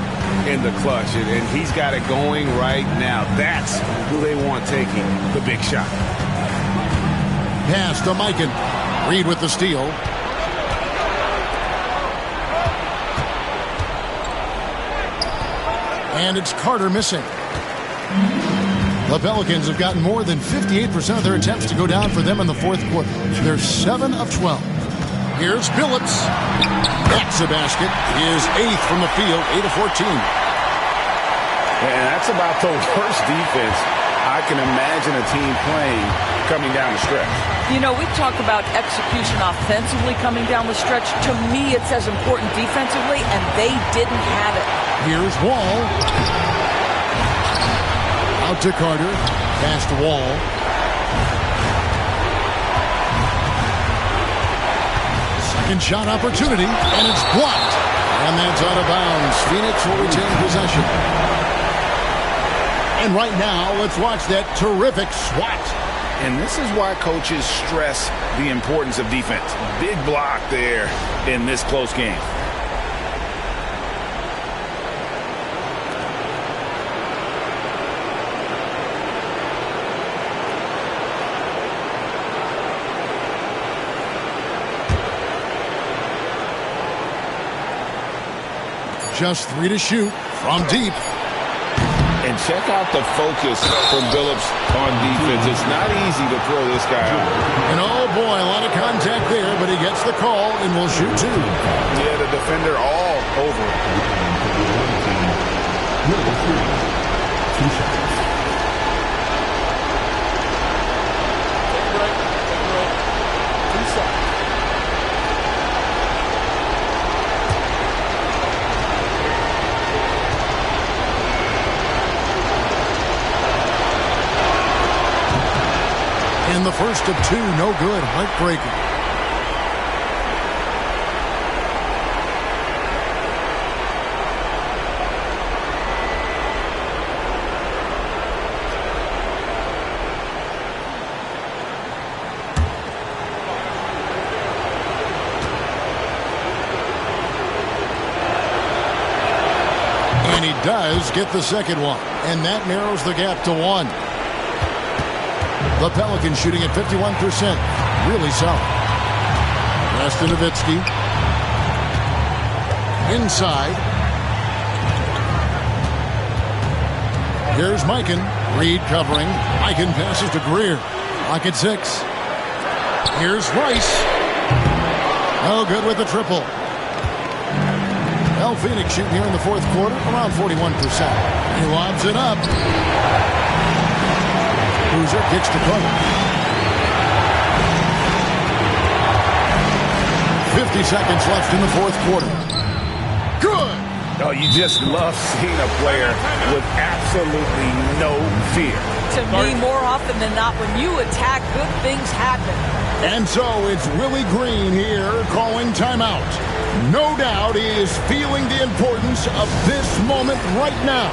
in the clutch. And he's got it going right now. That's who they want taking the big shot. Pass to Mikan. Reed with the steal. And it's Carter missing. The Pelicans have gotten more than 58% of their attempts to go down for them in the fourth quarter. They're 7 of 12. Here's Billups. That's a basket. His 8th from the field, 8 of 14. And that's about the worst defense I can imagine a team playing coming down the stretch. You know, we talk about execution offensively coming down the stretch. To me, it's as important defensively, and they didn't have it. Here's Wall. Out to Carter. Pass to Wall. Second shot opportunity, and it's blocked. And that's out of bounds. Phoenix will retain possession. And right now, let's watch that terrific swat. And this is why coaches stress the importance of defense. Big block there in this close game. Just 3 to shoot from deep. And check out the focus from Billups on defense. It's not easy to throw this guy out. And oh boy, a lot of contact there, but he gets the call and will shoot 2. Yeah, the defender all over him. And the first of 2, no good. Heartbreaker. And he does get the second one. And that narrows the gap to 1. The Pelicans shooting at 51%. Really solid. Pass to Nowitzki. Inside. Here's Mikan. Reed covering. Mikan passes to Greer. Clock at 6. Here's Rice. Oh, good with the triple. Well, Phoenix shooting here in the fourth quarter around 41%. He lobs it up. Boozer kicks to Cohen. 50 seconds left in the fourth quarter. Good! Oh, you just love seeing a player with absolutely no fear. To me, more often than not, when you attack, good things happen. And so it's Willie Green here calling timeout. No doubt he is feeling the importance of this moment right now.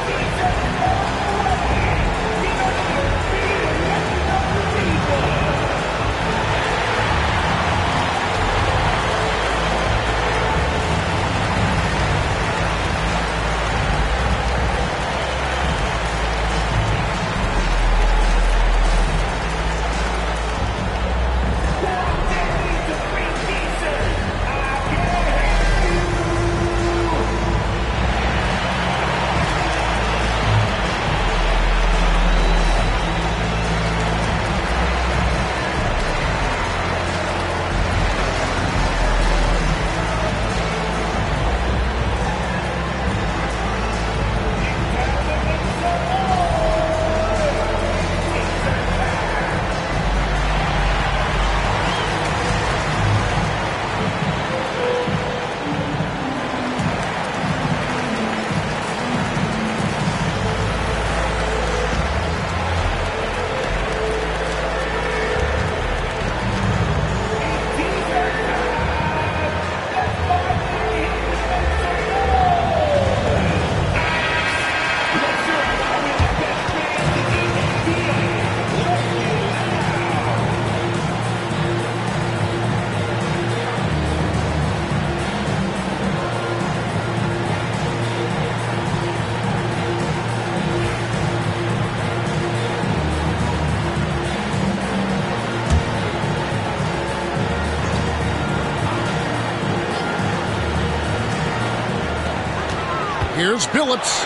Here's Billups.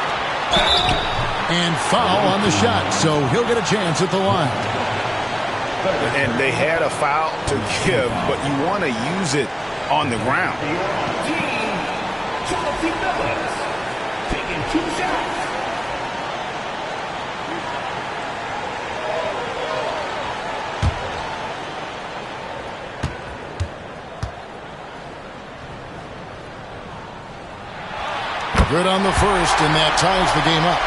And foul on the shot, so he'll get a chance at the line. And they had a foul to give, but you want to use it on the ground. Taking 2 shots. Good on the first, and that ties the game up.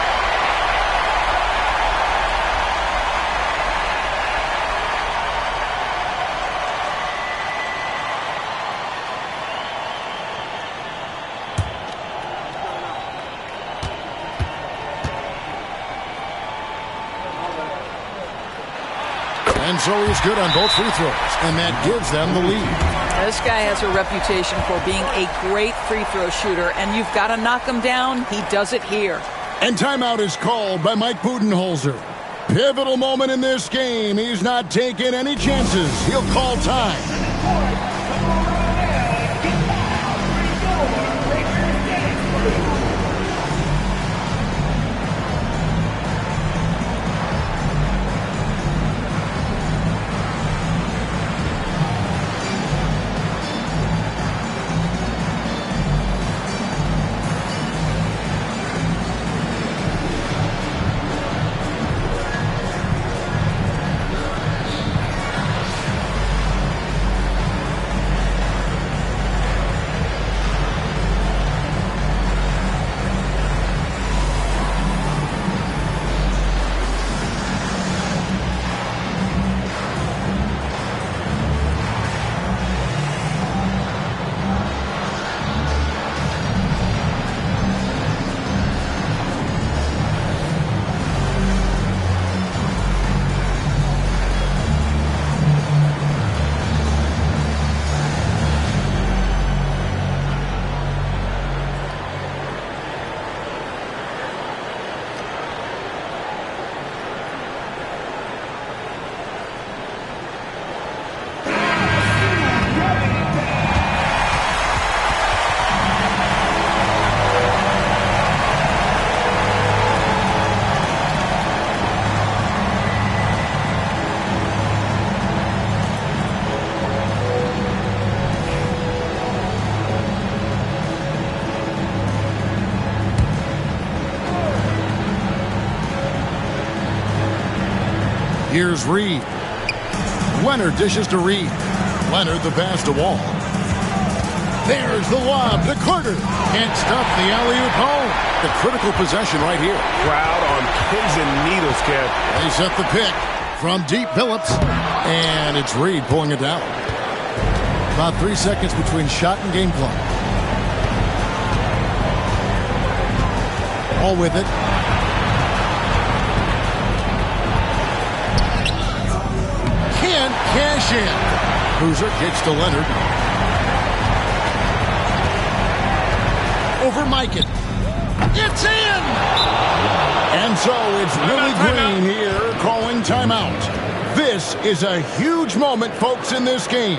And so he's good on both free throws, and that gives them the lead. This guy has a reputation for being a great free throw shooter, and you've got to knock him down. He does it here. And timeout is called by Mike Budenholzer. Pivotal moment in this game. He's not taking any chances. He'll call time. Here's Reed. Leonard dishes to Reed. Leonard the pass to Wall. There's the lob to Carter. Can't stop the alley-oop home. The critical possession right here. Crowd on pins and needles, Kev. They set the pick from deep Phillips. And it's Reed pulling it down. About 3 seconds between shot and game clock. All with it. Can't cash in. Boozer kicks to Leonard. Over Mikan. It's in! And so it's Willie Green here calling timeout. This is a huge moment, folks, in this game.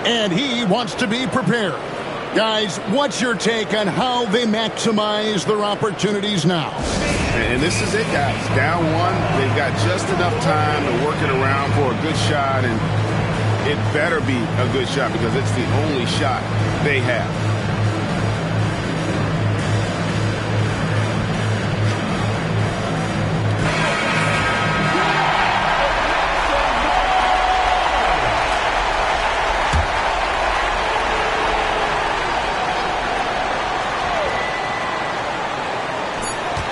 And he wants to be prepared. Guys, what's your take on how they maximize their opportunities now? And this is it, guys. Down one, they've got just enough time to work it around for a good shot, and it better be a good shot because it's the only shot they have.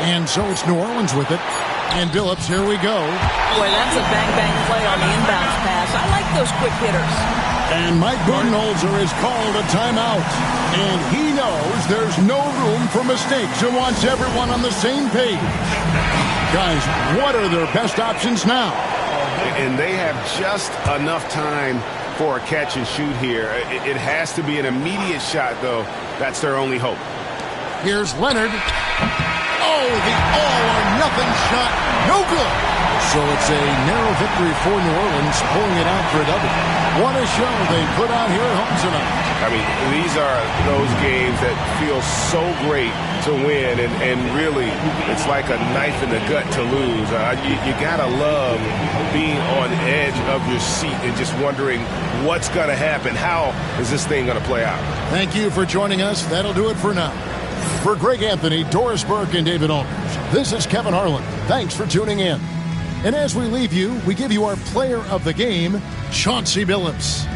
And so it's New Orleans with it. And Billups, here we go. Boy, that's a bang-bang play on the inbounds pass. I like those quick hitters. And Mike Budenholzer has called a timeout. And he knows there's no room for mistakes and wants everyone on the same page. Guys, what are their best options now? And they have just enough time for a catch and shoot here. It has to be an immediate shot, though. That's their only hope. Here's Leonard. Oh, the all-or-nothing shot. No good. So it's a narrow victory for New Orleans, pulling it out for a double. What a show they put on here at home tonight. I mean, these are those games that feel so great to win, and really, it's like a knife in the gut to lose. You gotta love being on edge of your seat and just wondering what's gonna happen. How is this thing gonna play out? Thank you for joining us. That'll do it for now. For Greg Anthony, Doris Burke, and David Aldridge, this is Kevin Harlan. Thanks for tuning in. And as we leave you, we give you our player of the game, Chauncey Billups.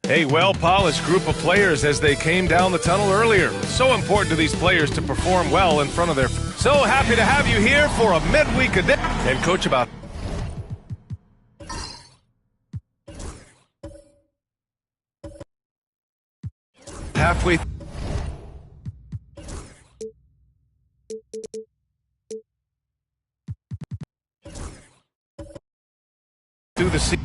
A well-polished group of players as they came down the tunnel earlier. So important to these players to perform well in front of their... So happy to have you here for a midweek edition. And Coach, about... halfway through the season.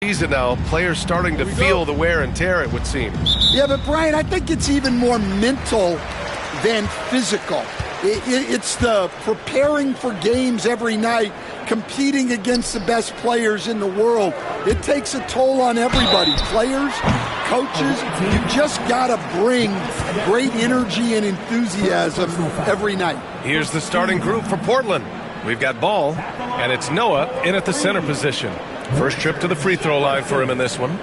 Season now, players starting to feel the wear and tear, it would seem. Yeah, but Brian, I think it's even more mental than physical. It's the preparing for games every night, competing against the best players in the world. It takes a toll on everybody, players, coaches. You just got to bring great energy and enthusiasm every night. Here's the starting group for Portland. We've got Ball, and it's Noah in at the center position. First trip to the free throw line for him in this one.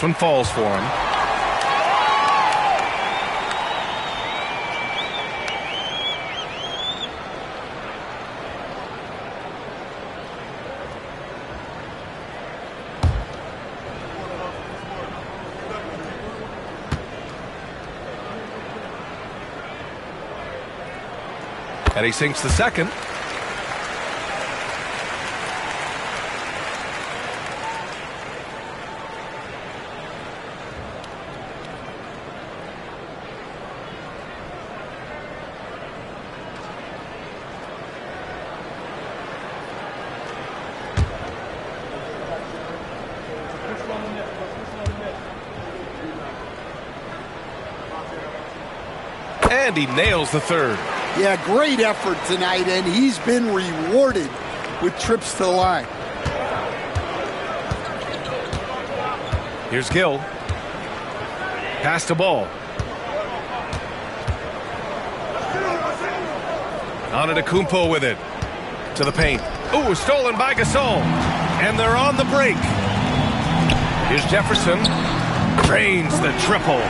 This one falls for him. And he sinks the second. And he nails the third. Yeah, great effort tonight, and he's been rewarded with trips to the line. Here's Gill. Pass the ball. Antetokounmpo with it. To the paint. Ooh, stolen by Gasol. And they're on the break. Here's Jefferson. Drains the triple.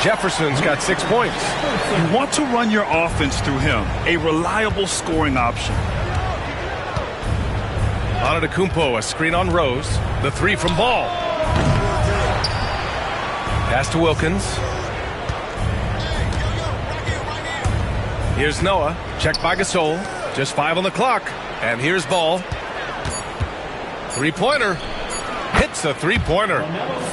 Jefferson's got 6 points. You want to run your offense through him. A reliable scoring option. Antetokounmpo, a screen on Rose. The three from Ball. Pass to Wilkins. Here's Noah. Checked by Gasol. Just 5 on the clock. And here's Ball. Three-pointer. Hits a three-pointer.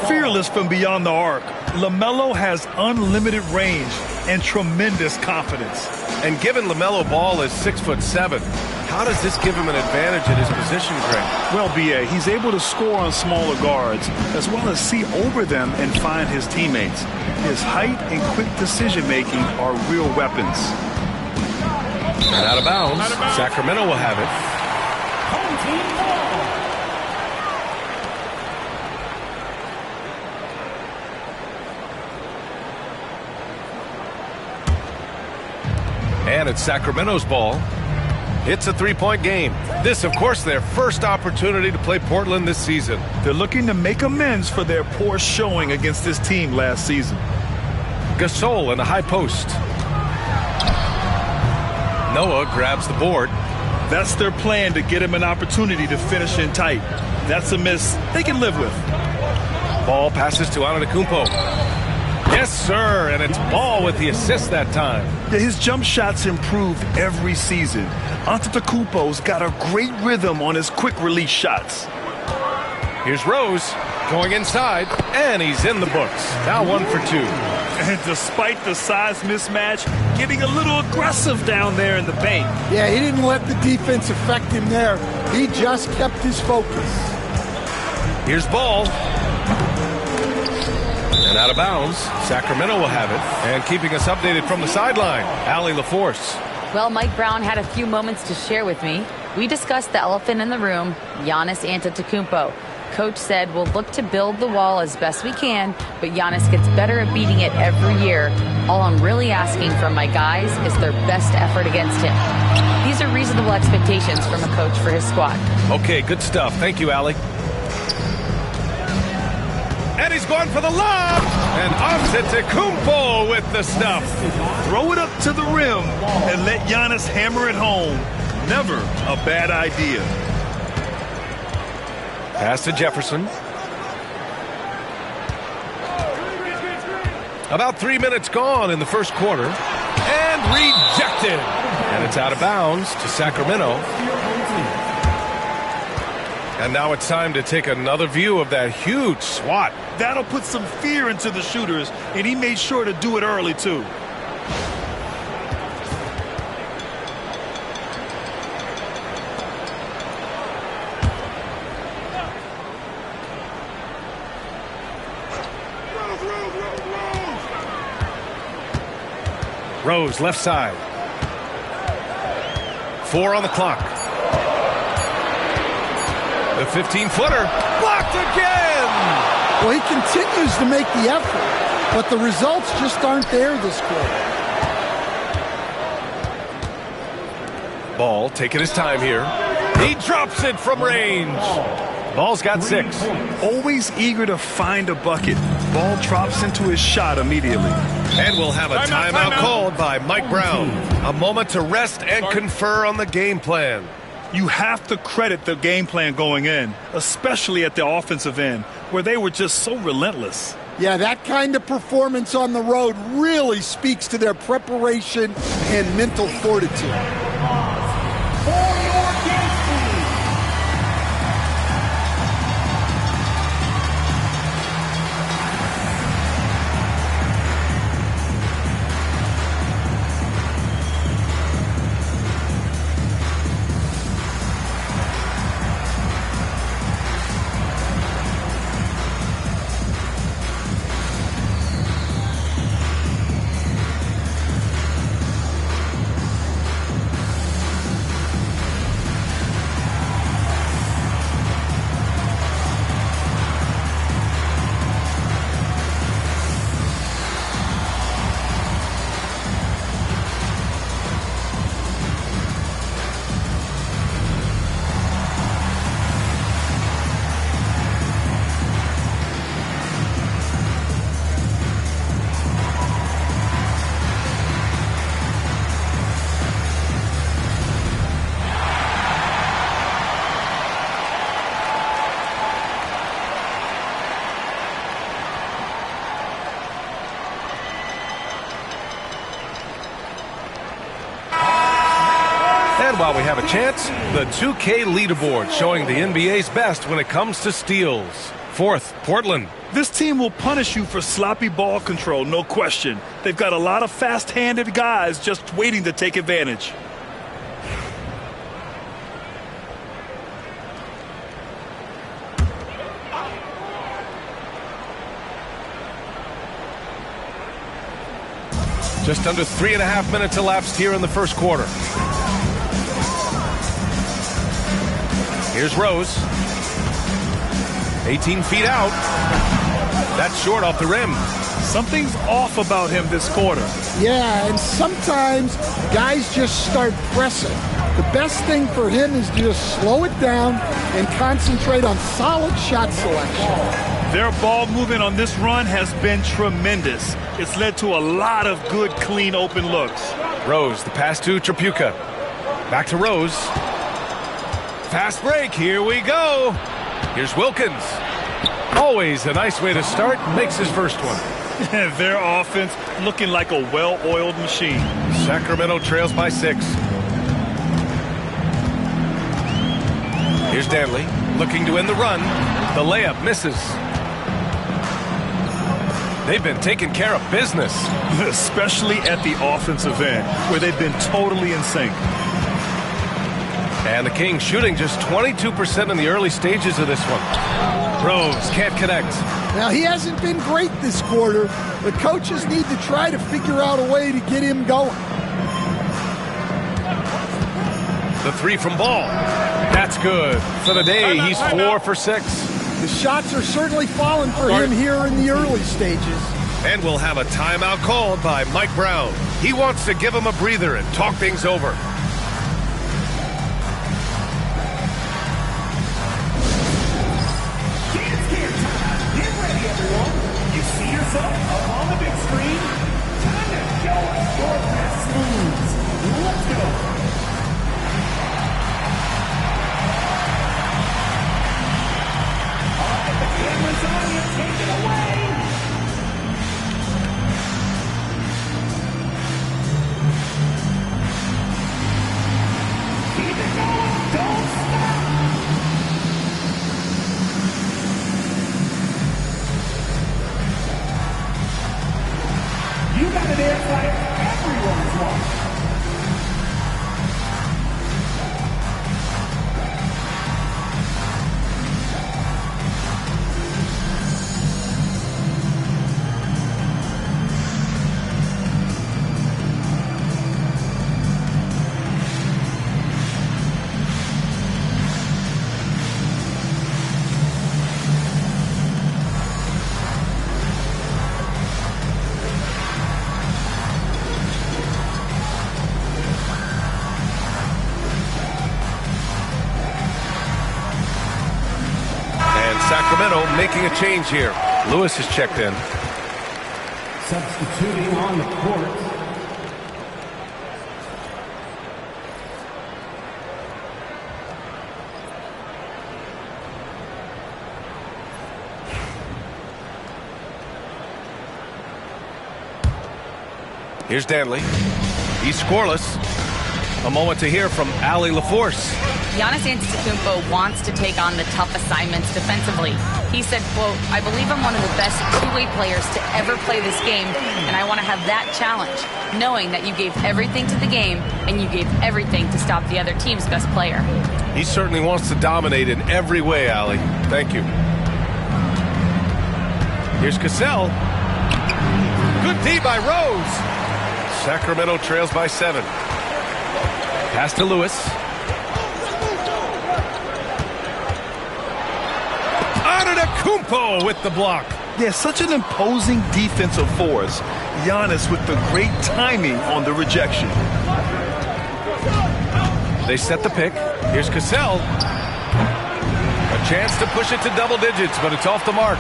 Fearless from beyond the arc. LaMelo has unlimited range and tremendous confidence. And given LaMelo Ball is 6'7", how does this give him an advantage at his position, Greg? Well, B.A., he's able to score on smaller guards as well as see over them and find his teammates. His height and quick decision-making are real weapons. And out of bounds. Sacramento will have it. And it's Sacramento's ball. It's a three-point game. This, of course, their first opportunity to play Portland this season. They're looking to make amends for their poor showing against this team last season. Gasol in the high post. Noah grabs the board. That's their plan, to get him an opportunity to finish in tight. That's a miss they can live with. Ball passes to Antetokounmpo. Yes, sir, and it's Ball with the assist that time. Yeah, his jump shots improved every season. Antetokounmpo's got a great rhythm on his quick release shots. Here's Rose going inside, and he's in the books. Now 1 for 2. And despite the size mismatch, getting a little aggressive down there in the paint. Yeah, he didn't let the defense affect him there. He just kept his focus. Here's Ball. And out of bounds. Sacramento will have it. And keeping us updated from the sideline, Allie LaForce. Well, Mike Brown had a few moments to share with me. We discussed the elephant in the room, Giannis Antetokounmpo. Coach said we'll look to build the wall as best we can, but Giannis gets better at beating it every year. All I'm really asking from my guys is their best effort against him. These are reasonable expectations from a coach for his squad. Okay, good stuff. Thank you, Allie. And he's going for the lob. And Antetokounmpo with the stuff. Throw it up to the rim and let Giannis hammer it home. Never a bad idea. Pass to Jefferson. About 3 minutes gone in the first quarter. And rejected. And it's out of bounds to Sacramento. And now it's time to take another view of that huge swat. That'll put some fear into the shooters, and he made sure to do it early, too. Rose, left side. 4 on the clock. The 15-footer blocked again. Well, he continues to make the effort, but the results just aren't there this quarter. Ball taking his time here. He drops it from range. Ball's got 6. Always eager to find a bucket. Ball drops into his shot immediately. And we'll have a timeout called by Mike Brown. A moment to rest and confer on the game plan. You have to credit the game plan going in, especially at the offensive end, where they were just so relentless. Yeah, that kind of performance on the road really speaks to their preparation and mental fortitude. While we have a chance, the 2K leaderboard showing the NBA's best when it comes to steals. 4th, Portland. This team will punish you for sloppy ball control, no question. They've got a lot of fast-handed guys just waiting to take advantage. Just under 3.5 minutes elapsed here in the first quarter. Here's Rose. 18 feet out. That's short off the rim. Something's off about him this quarter. Yeah, and sometimes guys just start pressing. The best thing for him is to just slow it down and concentrate on solid shot selection. Their ball movement on this run has been tremendous. It's led to a lot of good, clean, open looks. Rose, the pass to Tripucka. Back to Rose. Fast break, here we go. Here's Wilkins. Always a nice way to start, makes his first one. Their offense looking like a well-oiled machine. Sacramento trails by 6. Here's Danley, looking to end the run. The layup misses. They've been taking care of business. Especially at the offensive end, where they've been totally in sync. And the Kings shooting just 22% in the early stages of this one. Rose can't connect. Now, he hasn't been great this quarter, but coaches need to try to figure out a way to get him going. The 3 from Ball. That's good. For the day, he's 4 for 6. The shots are certainly falling for him here in the early stages. And we'll have a timeout called by Mike Brown. He wants to give him a breather and talk things over. You gotta dance like everyone. Sacramento making a change here. Lewis has checked in. Substituting on the court. Here's Danley. He's scoreless. A moment to hear from Allie LaForce. Giannis Antetokounmpo wants to take on the tough assignments defensively. He said, quote, "I believe I'm one of the best two-way players to ever play this game, and I want to have that challenge, knowing that you gave everything to the game and you gave everything to stop the other team's best player." He certainly wants to dominate in every way, Allie. Thank you. Here's Cassell. Good D by Rose. Sacramento trails by 7. Pass to Lewis. Antetokounmpo with the block. Yeah, such an imposing defensive force. Giannis with the great timing on the rejection. They set the pick. Here's Cassell. A chance to push it to double digits, but it's off the mark.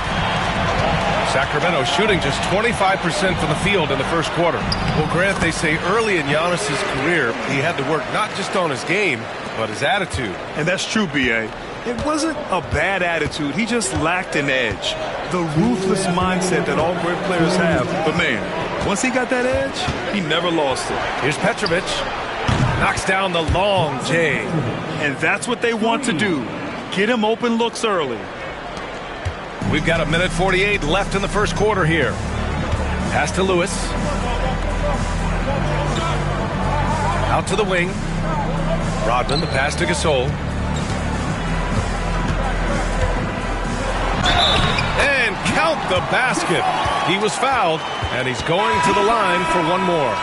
Sacramento shooting just 25% from the field in the first quarter. Well, Grant, they say early in Giannis' career, he had to work not just on his game, but his attitude. And that's true, B.A. It wasn't a bad attitude. He just lacked an edge. The ruthless mindset that all great players have. But, man, once he got that edge, he never lost it. Here's Petrovic. Knocks down the long J. And that's what they want to do. Get him open looks early. We've got 1:48 left in the first quarter here. Pass to Lewis. Out to the wing. Rodman, the pass to Gasol. And count the basket. He was fouled, and he's going to the line for one more.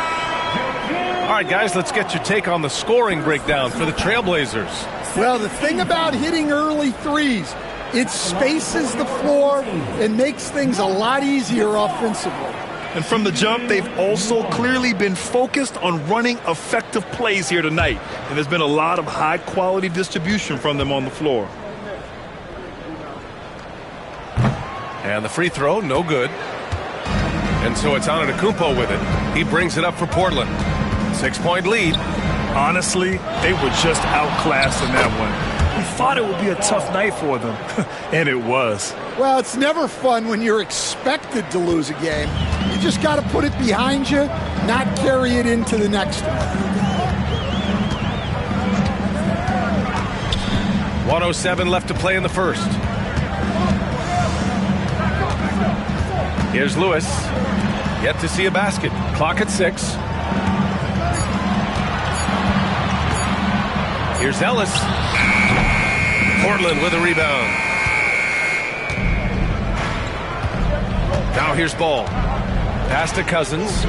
All right, guys, let's get your take on the scoring breakdown for the Trailblazers. Well, the thing about hitting early threes, it spaces the floor and makes things a lot easier offensively. And from the jump, they've also clearly been focused on running effective plays here tonight. And there's been a lot of high-quality distribution from them on the floor. And the free throw, no good. And so it's Antetokounmpo with it. He brings it up for Portland. 6-point lead. Honestly, they were just outclassed in that one. We thought it would be a tough night for them, and it was. Well, it's never fun when you're expected to lose a game. You just got to put it behind you, not carry it into the next one. 1:07 left to play in the first. Here's Lewis. Yet to see a basket. Clock at 6. Here's Ellis. Portland with a rebound. Now here's Ball. Pass to Cousins.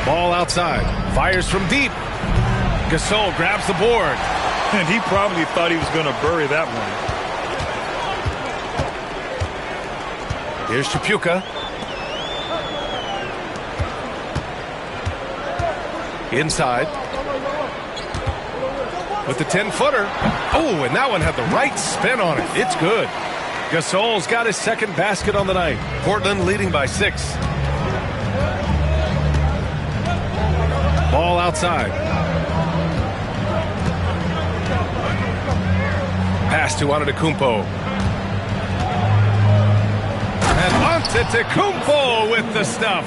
Ball outside. Fires from deep. Gasol grabs the board. And he probably thought he was going to bury that one. Here's Chapuka. Inside. With the 10-footer. Oh, and that one had the right spin on it. It's good. Gasol's got his second basket on the night. Portland leading by 6. Ball outside. Pass to Antetokounmpo. And Antetokounmpo with the stuff.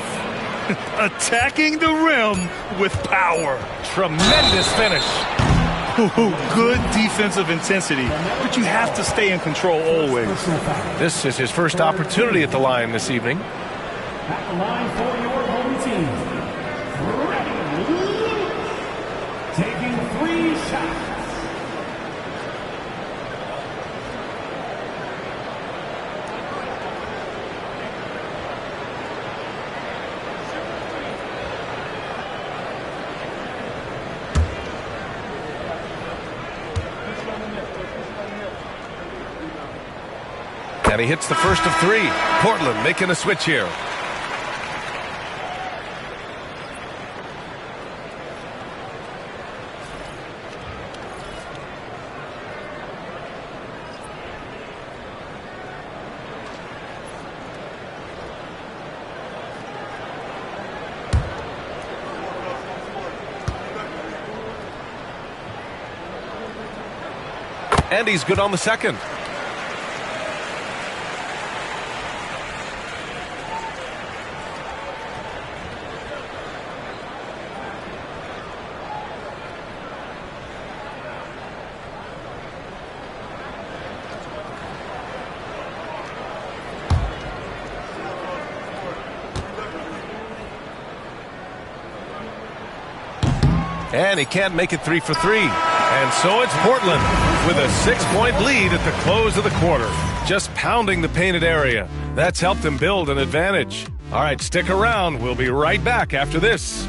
Attacking the rim with power. Tremendous finish. Good defensive intensity, but you have to stay in control always. This is his first opportunity at the line this evening. At the line for your home team. Taking 3 shots. And he hits the first of 3. Portland making a switch here. And he's good on the second. And he can't make it 3 for 3. And so it's Portland with a 6-point lead at the close of the quarter. Just pounding the painted area. That's helped him build an advantage. All right, stick around. We'll be right back after this.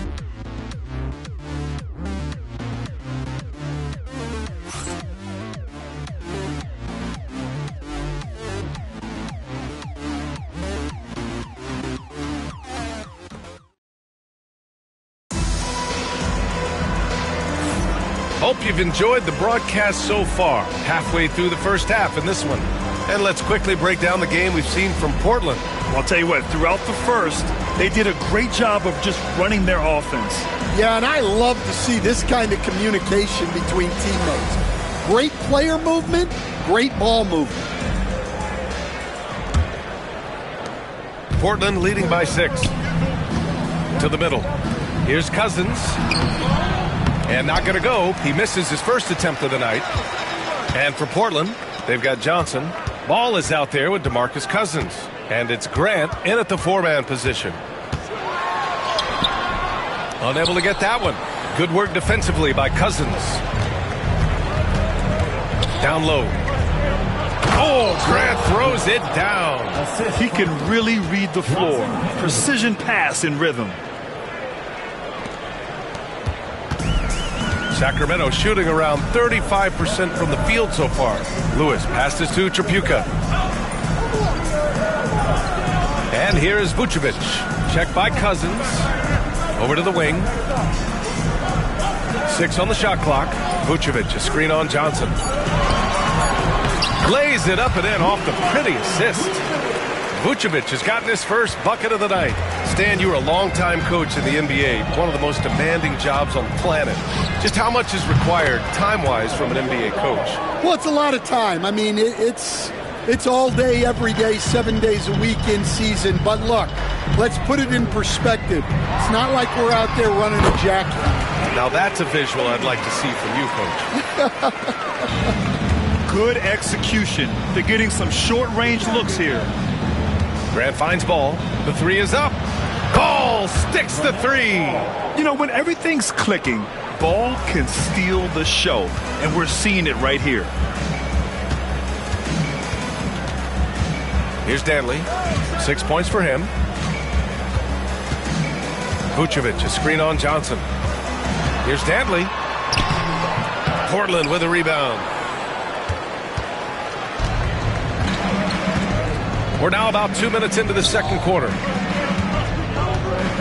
Hope you've enjoyed the broadcast so far. Halfway through the first half in this one. And let's quickly break down the game we've seen from Portland. Well, I'll tell you what, throughout the first, they did a great job of just running their offense. Yeah, and I love to see this kind of communication between teammates. Great player movement, great ball movement. Portland leading by 6. To the middle. Here's Cousins. And not going to go. He misses his first attempt of the night. And for Portland, they've got Johnson. Ball is out there with DeMarcus Cousins. And it's Grant in at the 4-man position. Unable to get that one. Good work defensively by Cousins. Down low. Oh, Grant throws it down. He can really read the floor. Precision pass in rhythm. Sacramento shooting around 35% from the field so far. Lewis passes to Tripucka. And here is Vucevic. Checked by Cousins. Over to the wing. 6 on the shot clock. Vucevic, a screen on Johnson. Lays it up and in off the pretty assist. Vucevic has gotten his first bucket of the night. Stan, you were a longtime coach in the NBA, one of the most demanding jobs on the planet. Just how much is required time-wise from an NBA coach? Well, it's a lot of time. I mean, it's all day, every day, 7 days a week in season. But look, let's put it in perspective. It's not like we're out there running a jacket. Now that's a visual I'd like to see from you, Coach. Good execution. They're getting some short-range looks here. Grant finds ball. The 3 is up. Ball sticks the 3. You know, when everything's clicking, ball can steal the show. And we're seeing it right here. Here's Danley. 6 points for him. Vucevic, a screen on Johnson. Here's Danley. Portland with a rebound. We're now about 2 minutes into the second quarter.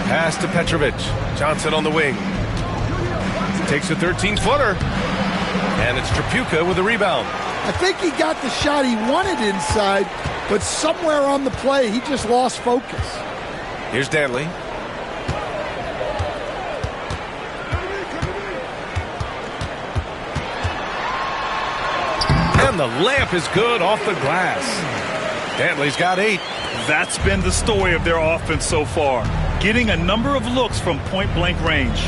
Pass to Petrovic. Johnson on the wing. Takes a 13-footer. And it's Tripucka with the rebound. I think he got the shot he wanted inside, but somewhere on the play, he just lost focus. Here's Danley. And the layup is good off the glass. Dantley's got 8. That's been the story of their offense so far. Getting a number of looks from point-blank range.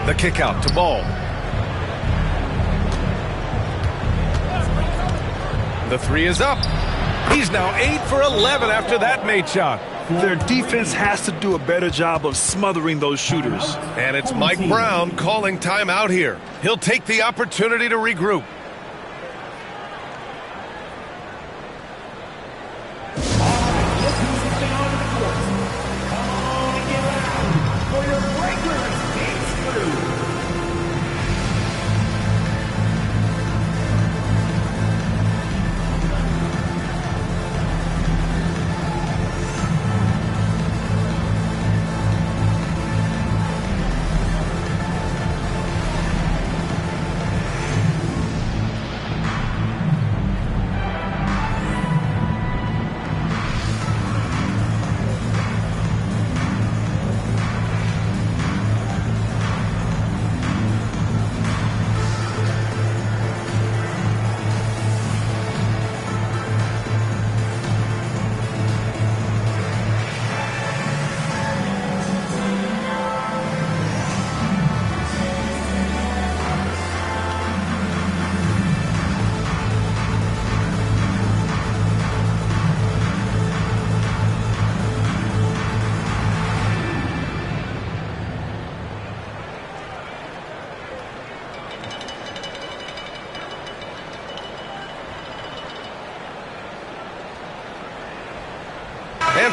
The kick out to Ball. The 3 is up. He's now 8 for 11 after that made shot. Their defense has to do a better job of smothering those shooters. And it's Mike Brown calling timeout here. He'll take the opportunity to regroup.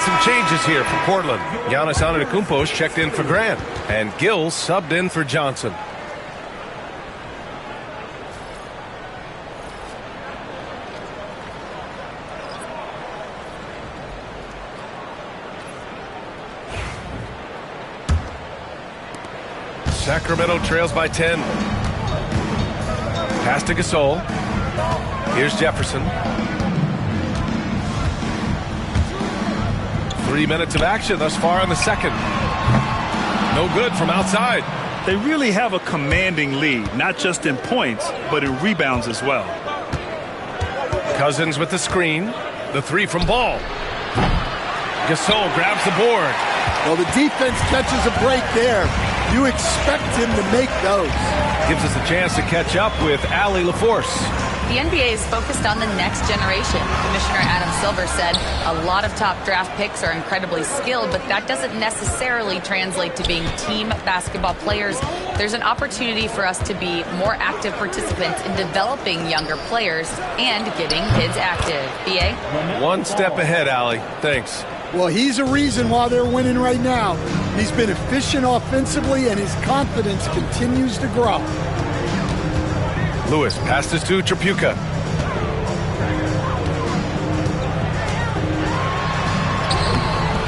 some changes here for Portland. Giannis Antetokounmpo's checked in for Grant, and Gill subbed in for Johnson. Sacramento trails by 10. Pass to Gasol. Here's Jefferson. 3 minutes of action thus far in the second. No good from outside. They really have a commanding lead, not just in points, but in rebounds as well. Cousins with the screen. The three from Ball. Gasol grabs the board. Well, the defense catches a break there. You expect him to make those. Gives us a chance to catch up with Allie LaForce. The NBA is focused on the next generation. Commissioner Adam Silver said a lot of top draft picks are incredibly skilled, but that doesn't necessarily translate to being team basketball players. There's an opportunity for us to be more active participants in developing younger players and getting kids active. BA? One step ahead, Allie. Thanks. Well, he's a reason why they're winning right now. He's been efficient offensively, and his confidence continues to grow. Lewis passes to Tripucka.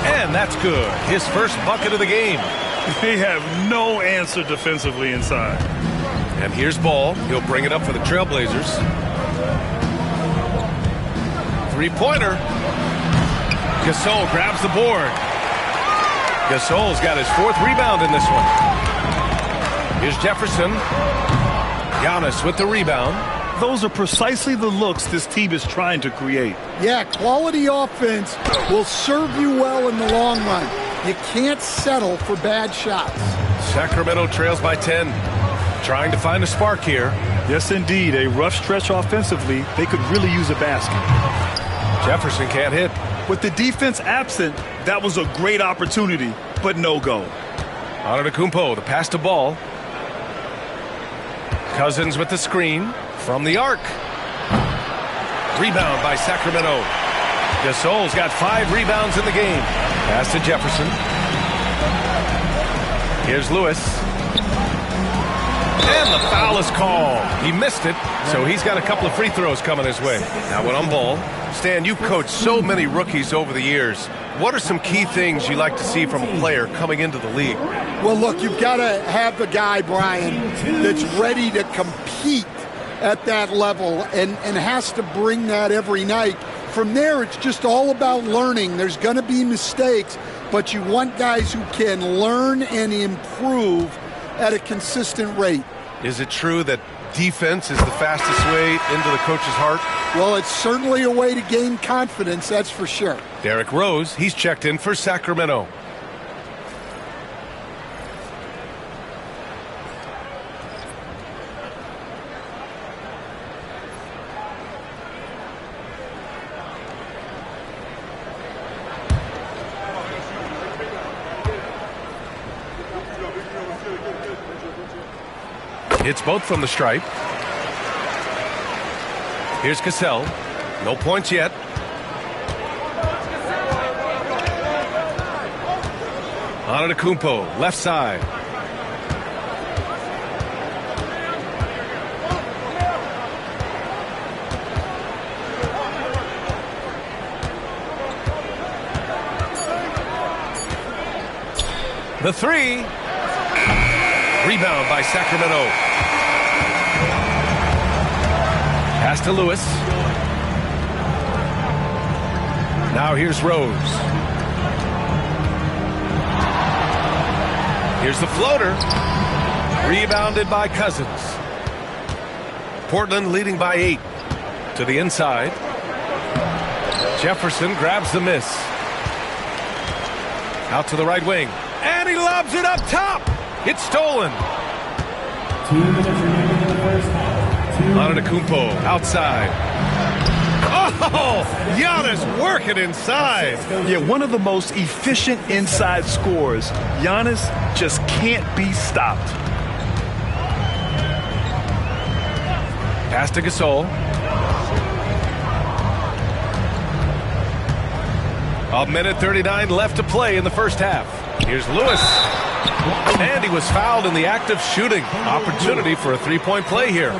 And that's good. His first bucket of the game. They have no answer defensively inside. And here's Ball. He'll bring it up for the Trailblazers. Three-pointer. Gasol grabs the board. Gasol's got his fourth rebound in this one. Here's Jefferson. Giannis with the rebound. Those are precisely the looks this team is trying to create. Yeah, quality offense will serve you well in the long run. You can't settle for bad shots. Sacramento trails by 10. Trying to find a spark here. Yes, indeed. A rough stretch offensively. They could really use a basket. Jefferson can't hit. With the defense absent, that was a great opportunity, but no go. Antetokounmpo, the pass to Ball. Cousins with the screen from the arc. Rebound by Sacramento. Gasol's got 5 rebounds in the game. Pass to Jefferson. Here's Lewis. And the foul is called. He missed it, so he's got a couple of free throws coming his way. Now when on Ball. Stan, you've coached so many rookies over the years. What are some key things you like to see from a player coming into the league? Well, look, you've got to have the guy, Brian, that's ready to compete at that level and has to bring that every night. From there, it's just all about learning. There's going to be mistakes, but you want guys who can learn and improve at a consistent rate. Is it true that defense is the fastest way into the coach's heart? Well, it's certainly a way to gain confidence, that's for sure. Derrick Rose, he's checked in for Sacramento. Hits both from the stripe. Here's Cassell. No points yet. Antetokounmpo, left side. The three. Rebound by Sacramento. Pass to Lewis. Now here's Rose. Here's the floater. Rebounded by Cousins. Portland leading by 8. To the inside. Jefferson grabs the miss. Out to the right wing. And he lobs it up top. It's stolen. 2 minutes remaining in the first half. Antetokounmpo outside. Oh, Giannis working inside. Yeah, one of the most efficient inside scorers. Giannis just can't be stopped. Pass to Gasol. A minute 39 left to play in the first half. Here's Lewis. And he was fouled in the act of shooting. Opportunity for a three-point play here.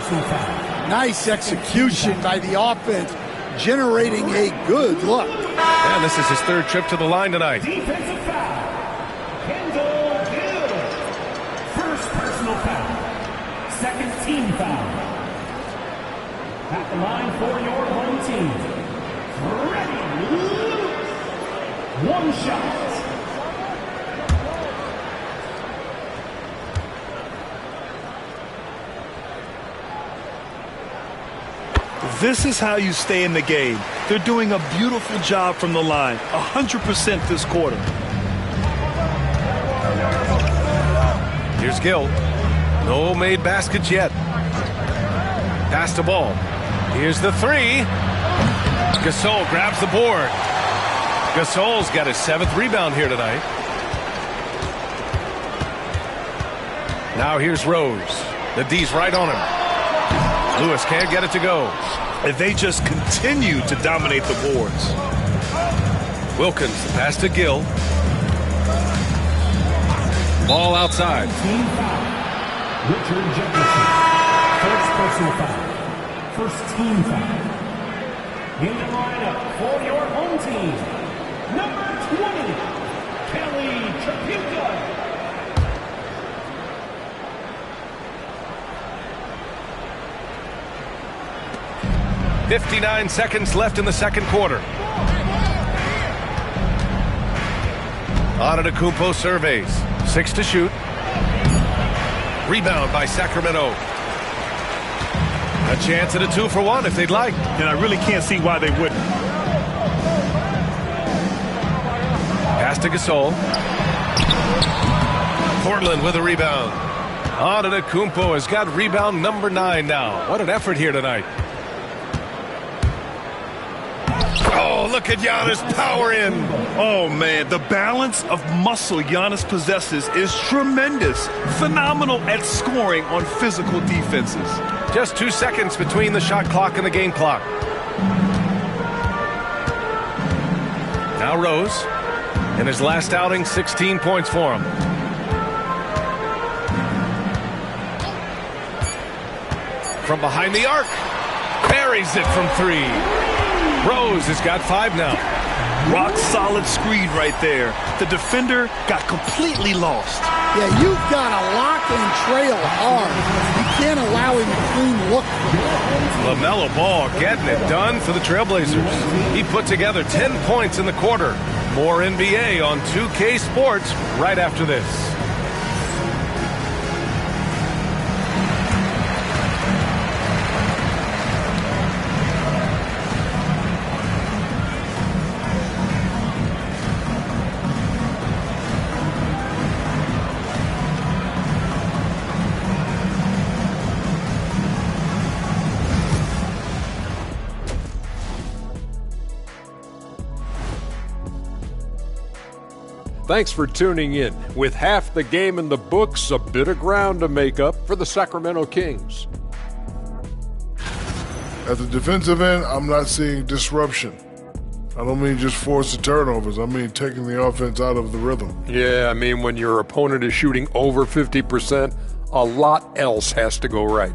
Nice execution by the offense, generating a good look. And this is his third trip to the line tonight. Defensive foul. Kendall Gill. First personal foul. Second team foul. At the line for your home team. Ready. One shot. This is how you stay in the game. They're doing a beautiful job from the line. 100% this quarter. Here's Gill. No made baskets yet. Pass the ball. Here's the three. Gasol grabs the board. Gasol's got his 7th rebound here tonight. Now here's Rose. The D's right on him. Lewis can't get it to go. And they just continue to dominate the boards. Wilkins, the pass to Gill. Ball outside. Team foul. Richard Jefferson. First personal foul. First team foul. In the lineup for your home team, number 20, Kelly Tripucka. 59 seconds left in the second quarter. Antetokounmpo surveys. 6 to shoot. Rebound by Sacramento. A chance at a 2-for-1 if they'd like. And I really can't see why they wouldn't. Pass to Gasol. Portland with a rebound. Antetokounmpo has got rebound number 9 now. What an effort here tonight. Oh, look at Giannis power in. Oh, man, the balance of muscle Giannis possesses is tremendous. Phenomenal at scoring on physical defenses. Just 2 seconds between the shot clock and the game clock. Now Rose. In his last outing, 16 points for him. From behind the arc. Buries it from 3. Rose has got 5 now. Rock solid screen right there. The defender got completely lost. Yeah, you've got to lock and trail hard. You can't allow him a clean look. LaMelo Ball getting it done for the Trailblazers. He put together 10 points in the quarter. More NBA on 2K Sports right after this. Thanks for tuning in. With half the game in the books, a bit of ground to make up for the Sacramento Kings. At the defensive end, I'm not seeing disruption. I don't mean just forced turnovers. I mean taking the offense out of the rhythm. Yeah, I mean when your opponent is shooting over 50%, a lot else has to go right.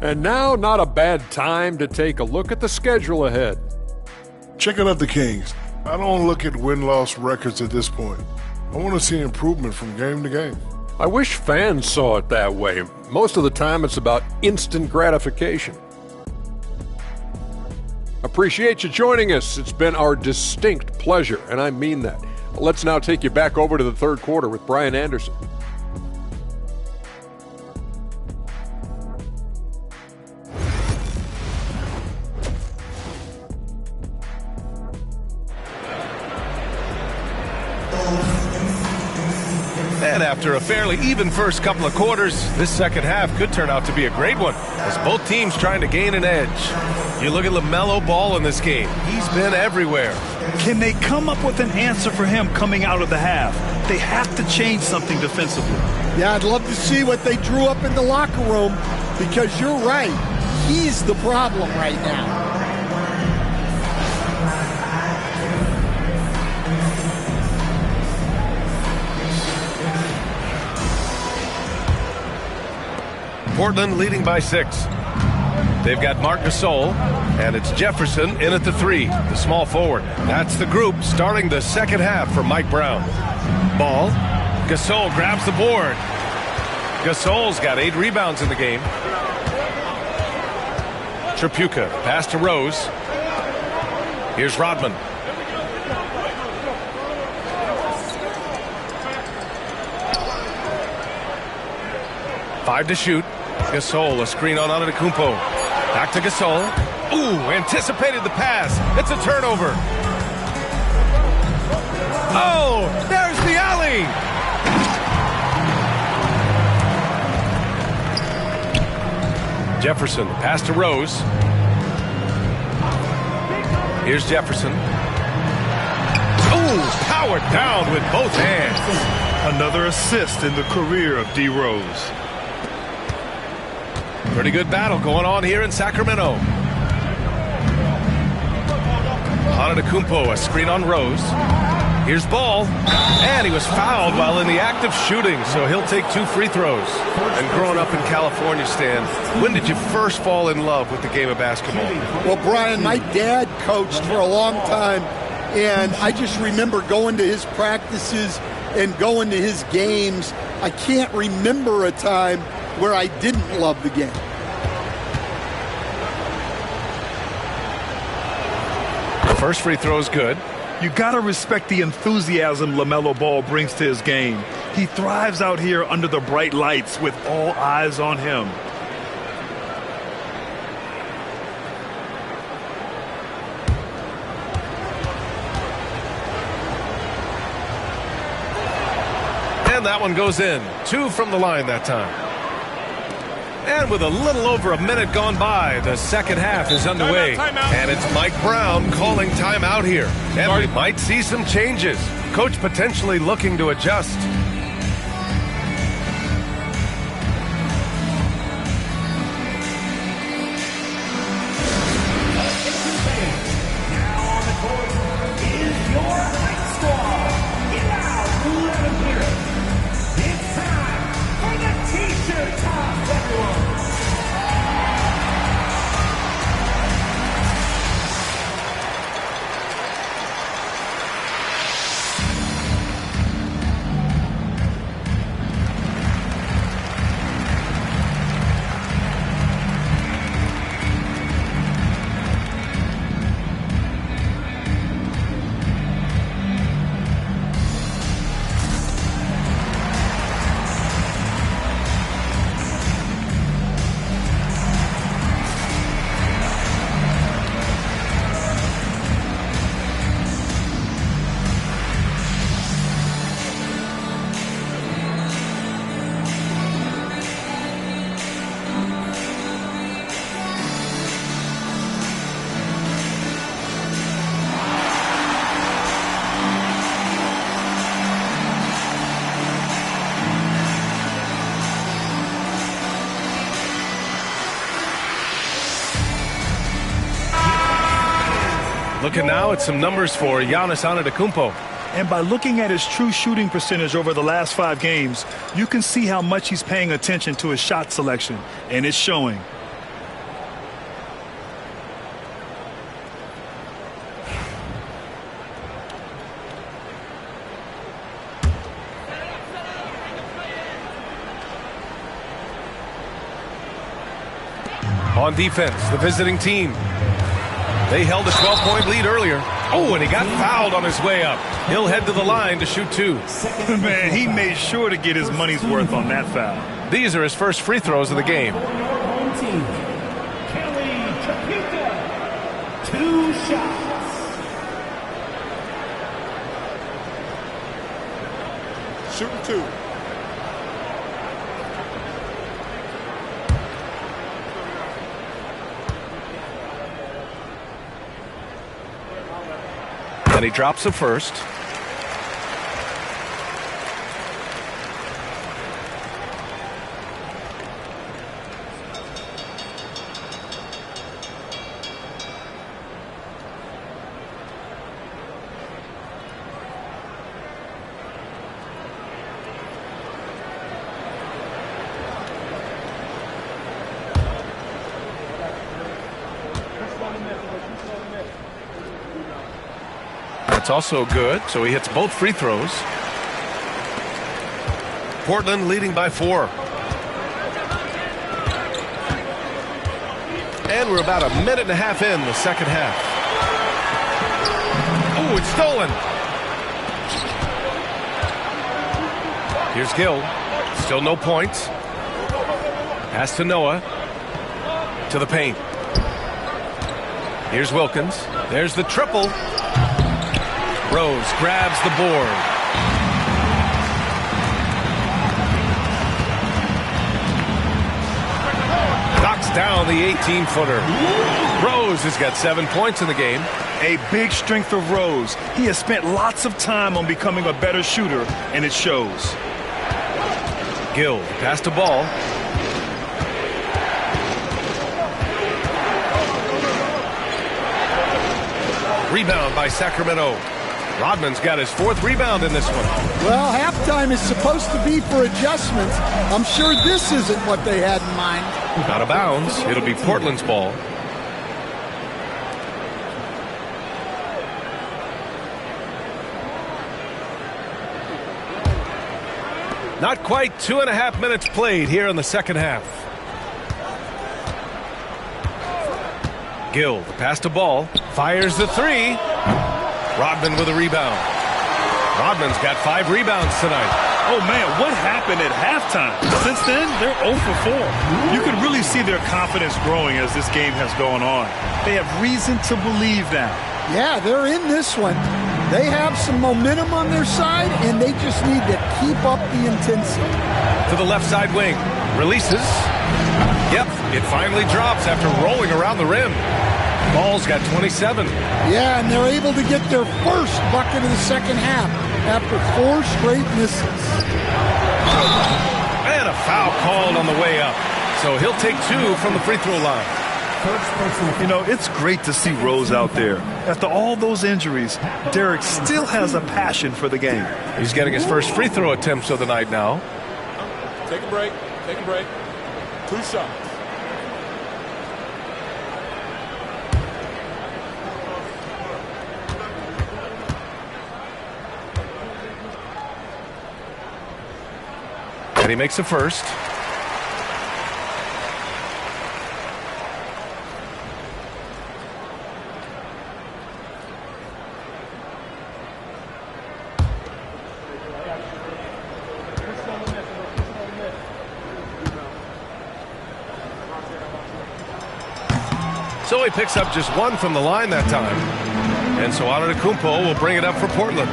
And now, not a bad time to take a look at the schedule ahead. Checking out the Kings. I don't look at win-loss records at this point. I want to see improvement from game to game. I wish fans saw it that way. Most of the time it's about instant gratification. Appreciate you joining us. It's been our distinct pleasure, and I mean that. Let's now take you back over to the third quarter with Brian Anderson. And after a fairly even first couple of quarters, this second half could turn out to be a great one, as both teams trying to gain an edge. You look at LaMelo Ball in this game. He's been everywhere. Can they come up with an answer for him coming out of the half? They have to change something defensively. Yeah, I'd love to see what they drew up in the locker room, because you're right. He's the problem right now. Portland leading by 6. They've got Marc Gasol, and it's Jefferson in at the 3, the small forward. That's the group starting the second half for Mike Brown. Ball. Gasol grabs the board. Gasol's got 8 rebounds in the game. Tripucka, pass to Rose. Here's Rodman. Five to shoot. Gasol, a screen on Antetokounmpo. Back to Gasol. Ooh, anticipated the pass. It's a turnover. Oh, there's the alley. Jefferson, pass to Rose. Here's Jefferson. Ooh, powered down with both hands. Another assist in the career of D. Rose. Pretty good battle going on here in Sacramento. Antetokounmpo, a screen on Rose. Here's Ball. And he was fouled while in the act of shooting, so he'll take 2 free throws. And growing up in California, Stan, when did you first fall in love with the game of basketball? Well, Brian, my dad coached for a long time, and I just remember going to his practices and going to his games. I can't remember a time where I didn't love the game. The first free throw is good. You gotta respect the enthusiasm LaMelo Ball brings to his game. He thrives out here under the bright lights with all eyes on him. And that one goes in. 2 from the line that time. And with a little over a minute gone by, the second half is underway. Timeout. And it's Mike Brown calling timeout here. And we might see some changes. Coach potentially looking to adjust. Now on the court is your high squad. Get out, let them hear it. It's time for the T-shirt toss, everyone. Looking now at some numbers for Giannis Antetokounmpo. And by looking at his true shooting percentage over the last 5 games, you can see how much he's paying attention to his shot selection, and it's showing. On defense, the visiting team. They held a 12-point lead earlier. Oh, and he got fouled on his way up. He'll head to the line to shoot 2. Man, he made sure to get his money's worth on that foul. These are his first free throws of the game. Home team, Kelly Tripucka, 2 shots. Shooting 2. And he drops the first. That's also good, so he hits both free throws. Portland leading by 4. And we're about a minute and a half in the second half. Oh, it's stolen. Here's Gill. Still no points. Pass to Noah. To the paint. Here's Wilkins. There's the triple. Rose grabs the board. Knocks down the 18-footer. Rose has got 7 points in the game. A big strength of Rose. He has spent lots of time on becoming a better shooter, and it shows. Gill, pass to Ball. Rebound by Sacramento. Rodman's got his 4th rebound in this one. Well, halftime is supposed to be for adjustments. I'm sure this isn't what they had in mind. Out of bounds. It'll be Portland's ball. Not quite 2.5 minutes played here in the second half. Gill, the pass to Ball. Fires the 3. Rodman with a rebound. Rodman's got 5 rebounds tonight. Oh, man, what happened at halftime? Since then, they're 0 for 4. You can really see their confidence growing as this game has gone on. They have reason to believe now. Yeah, they're in this one. They have some momentum on their side, and they just need to keep up the intensity. To the left side wing. Releases. Yep, it finally drops after rolling around the rim. Ball's got 27. Yeah, and they're able to get their first bucket of the second half after 4 straight misses. And a foul called on the way up. So he'll take 2 from the free throw line. You know, it's great to see Rose out there. After all those injuries, Derek still has a passion for the game. He's getting his first free throw attempts of the night now. Take a break. Take a break. 2 shots. And he makes the first. So he picks up just 1 from the line that time. And so Antetokounmpo will bring it up for Portland.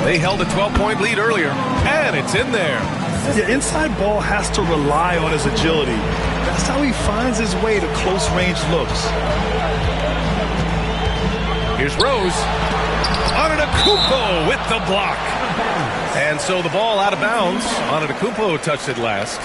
They held a 12-point lead earlier, and it's in there. The inside ball has to rely on his agility. That's how he finds his way to close-range looks. Here's Rose. Antetokounmpo with the block. And so the ball out of bounds. Antetokounmpo touched it last.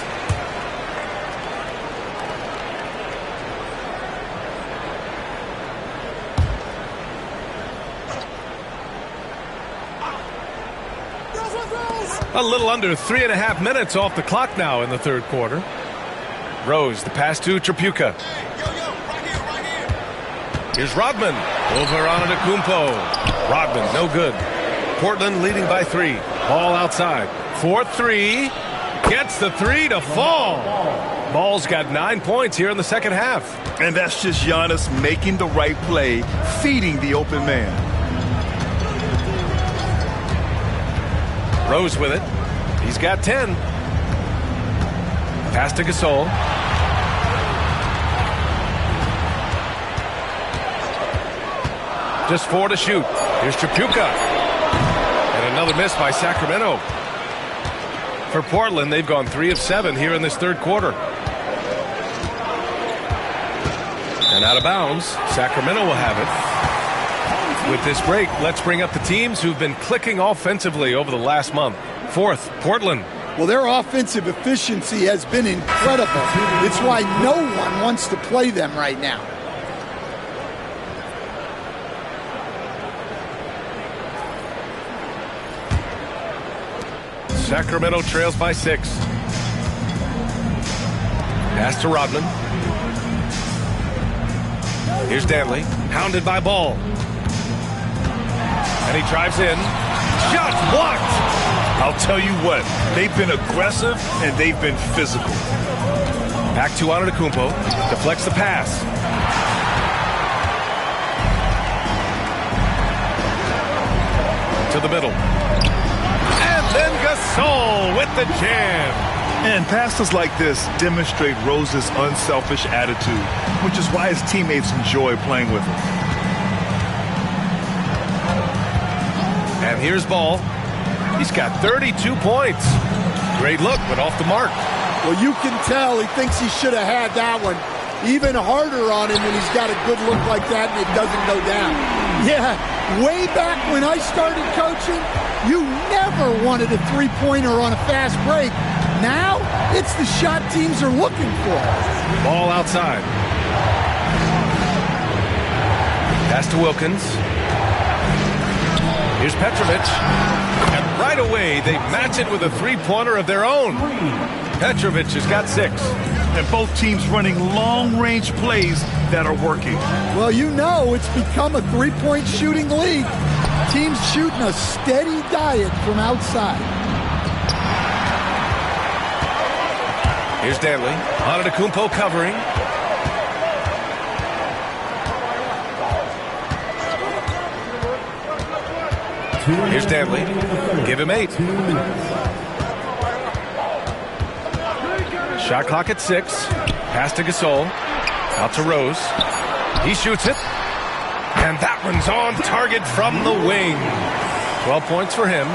A little under 3.5 minutes off the clock now in the third quarter. Rose, the pass to Tripucka. Here's Rodman. Over Antetokounmpo. Rodman, no good. Portland leading by 3. Ball outside. 4-3. Gets the 3 to fall. Ball's got 9 points here in the second half. And that's just Giannis making the right play, feeding the open man. Rose with it. He's got 10. Pass to Gasol. Just 4 to shoot. Here's Tripucka. And another miss by Sacramento. For Portland, they've gone 3 of 7 here in this third quarter. And out of bounds, Sacramento will have it. With this break, let's bring up the teams who've been clicking offensively over the last month. Fourth, Portland. Well, their offensive efficiency has been incredible. It's why no one wants to play them right now. Sacramento trails by 6. Pass to Rodman. Here's Danley, hounded by Ball. And he drives in. Shot blocked. I'll tell you what, they've been aggressive and they've been physical. Back to Antetokounmpo. Deflects the pass. To the middle. And then Gasol with the jam. And passes like this demonstrate Rose's unselfish attitude, which is why his teammates enjoy playing with him. And here's Ball. He's got 32 points. Great look, but off the mark. Well, you can tell he thinks he should have had that one. Even harder on him when he's got a good look like that and it doesn't go down. Yeah, way back when I started coaching, you never wanted a three-pointer on a fast break. Now, it's the shot teams are looking for. Ball outside. Pass to Wilkins. Here's Petrovic. And right away, they match it with a three-pointer of their own. Petrovic has got 6. And both teams running long-range plays that are working. Well, you know it's become a three-point shooting league. Teams shooting a steady diet from outside. Here's Danley. Antetokounmpo covering. Here's Danley. Give him 8. Shot clock at 6. Pass to Gasol. Out to Rose. He shoots it. And that one's on target from the wing. 12 points for him.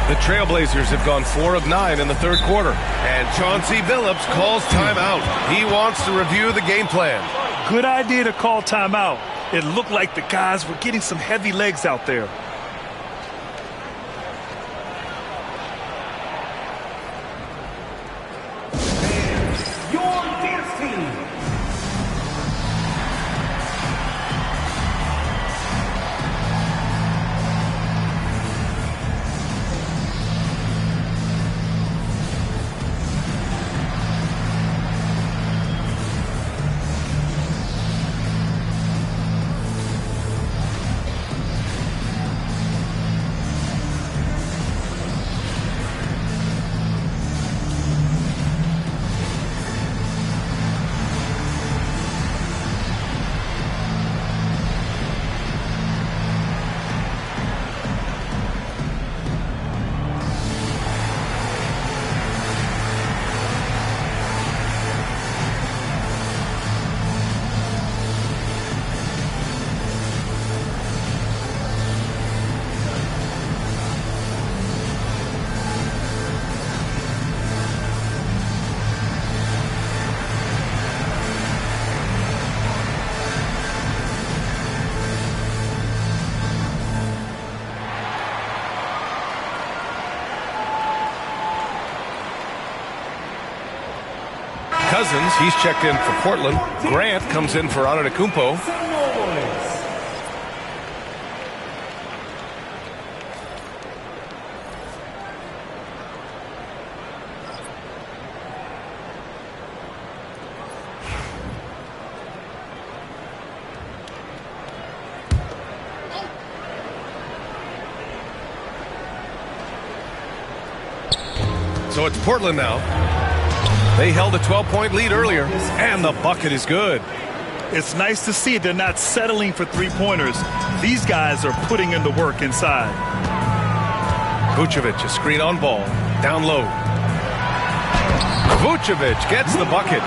The Trailblazers have gone 4 of 9 in the third quarter. And Chauncey Billups calls timeout. He wants to review the game plan. Good idea to call timeout. It looked like the guys were getting some heavy legs out there. Cousins, he's checked in for Portland. Grant comes in for Antetokounmpo. So it's Portland now. They held a 12-point lead earlier, and the bucket is good. It's nice to see they're not settling for three-pointers. These guys are putting in the work inside. Vucevic, a screen on Ball, down low. Vucevic gets the bucket.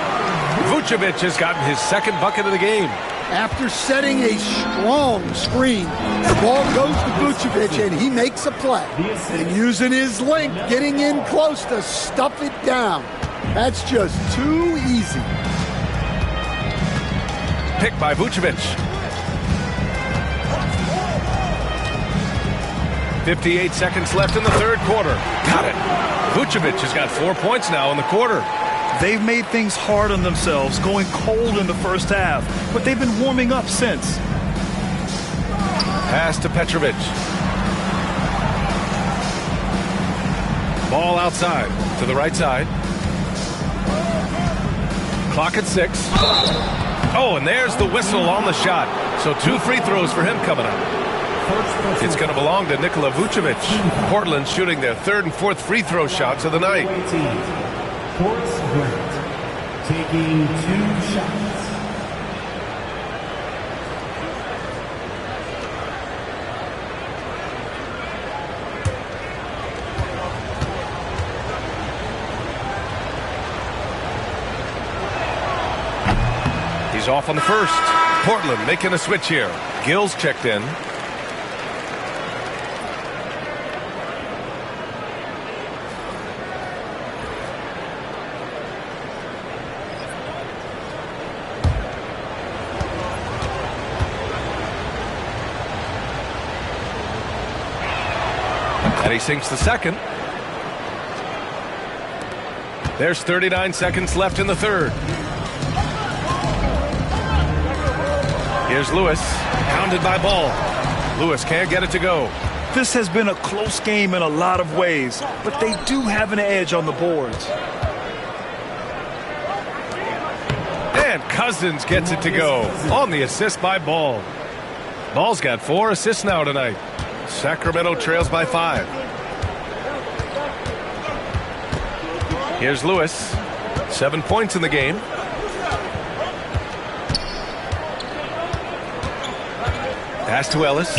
Vucevic has gotten his second bucket of the game. After setting a strong screen, the ball goes to Vucevic, and he makes a play. And using his length, getting in close to stuff it down. That's just too easy. Picked by Vucevic. 58 seconds left in the third quarter. Got it. Vucevic has got 4 points now in the quarter. They've made things hard on themselves, going cold in the first half, but they've been warming up since. Pass to Petrovic. Ball outside to the right side. Clock at 6. Oh, and there's the whistle on the shot. So 2 free throws for him coming up. It's going to belong to Nikola Vucevic. Portland shooting their third and fourth free throw shots of the night. Horace Grant taking 2 shots. He's off on the first. Portland making a switch here. Gill's checked in. And he sinks the second. There's 39 seconds left in the third. Here's Lewis, pounded by Ball. Lewis can't get it to go. This has been a close game in a lot of ways, but they do have an edge on the boards. And Cousins gets it to go on the assist by Ball. Ball's got 4 assists now tonight. Sacramento trails by 5. Here's Lewis, 7 points in the game. Pass to Ellis.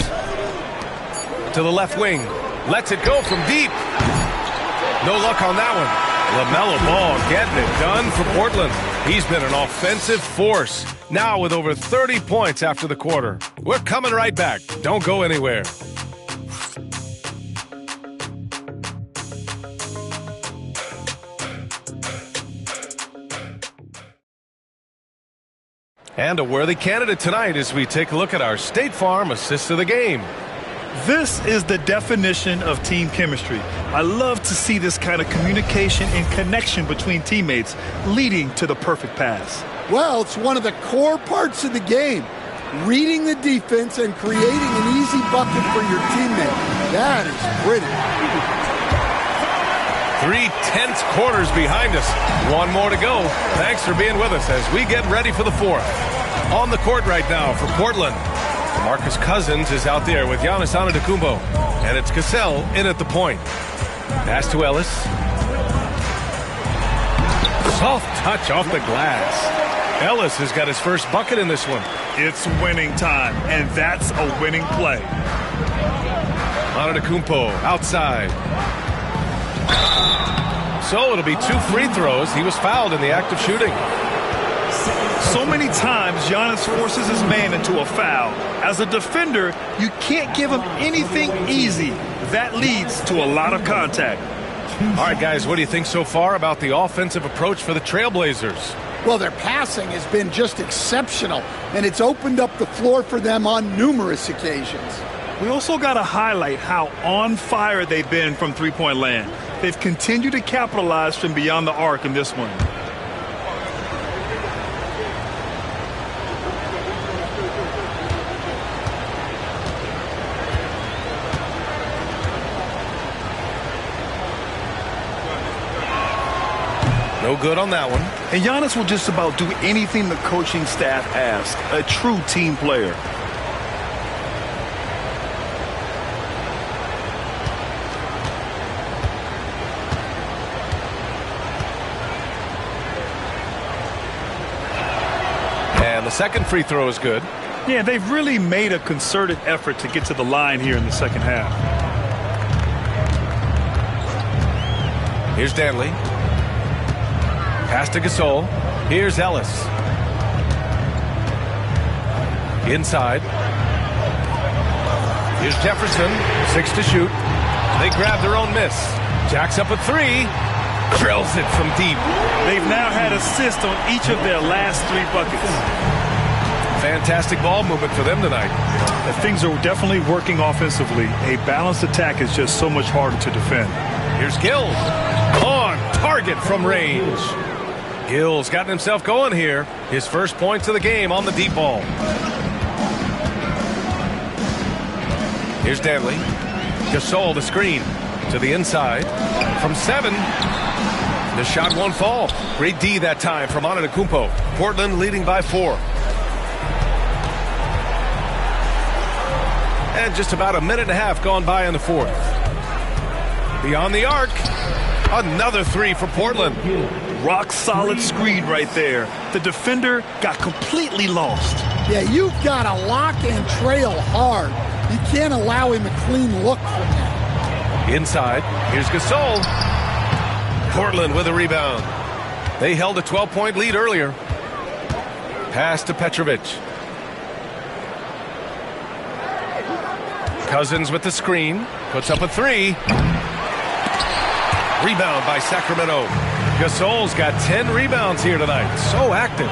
To the left wing. Lets it go from deep. No luck on that one. LaMelo Ball getting it done for Portland. He's been an offensive force. Now with over 30 points after the quarter. We're coming right back. Don't go anywhere. And a worthy candidate tonight as we take a look at our State Farm assist of the game. This is the definition of team chemistry. I love to see this kind of communication and connection between teammates leading to the perfect pass. Well, it's one of the core parts of the game. Reading the defense and creating an easy bucket for your teammate. That is pretty. 3 tense quarters behind us. 1 more to go. Thanks for being with us as we get ready for the 4th. On the court right now for Portland. Marcus Cousins is out there with Giannis Antetokounmpo. And it's Cassell in at the point. Pass to Ellis. Soft touch off the glass. Ellis has got his first bucket in this one. It's winning time, and that's a winning play. Antetokounmpo outside. So it'll be 2 free throws. He was fouled in the act of shooting. So many times Giannis forces his man into a foul. As a defender, you can't give him anything easy. That leads to a lot of contact. All right, guys, what do you think so far about the offensive approach for the Trailblazers? Well, their passing has been just exceptional, and it's opened up the floor for them on numerous occasions. We also got to highlight how on fire they've been from three-point land. They've continued to capitalize from beyond the arc in this one. No good on that one. And Giannis will just about do anything the coaching staff asks. A true team player. And the second free throw is good. Yeah, they've really made a concerted effort to get to the line here in the second half. Here's Danley. Pass to Gasol. Here's Ellis. Inside. Here's Jefferson. 6 to shoot. They grab their own miss. Jacks up a 3. Drills it from deep. They've now had assists on each of their last 3 buckets. Fantastic ball movement for them tonight. Things are definitely working offensively. A balanced attack is just so much harder to defend. Here's Gill. On target from range. Gill's gotten himself going here. His first points of the game on the deep ball. Here's Danley. Gasol the screen to the inside. From 7. The shot won't fall. Great D that time from Antetokounmpo. Portland leading by 4. And just about a minute and a half gone by in the fourth. Beyond the arc. Another three for Portland. Rock solid screen right there. The defender got completely lost. Yeah, you've got to lock and trail hard. You can't allow him a clean look from that. Inside, here's Gasol. Portland with a rebound. They held a 12-point lead earlier. Pass to Petrovic. Cousins with the screen. Puts up a three. Rebound by Sacramento. Gasol's got 10 rebounds here tonight. So active.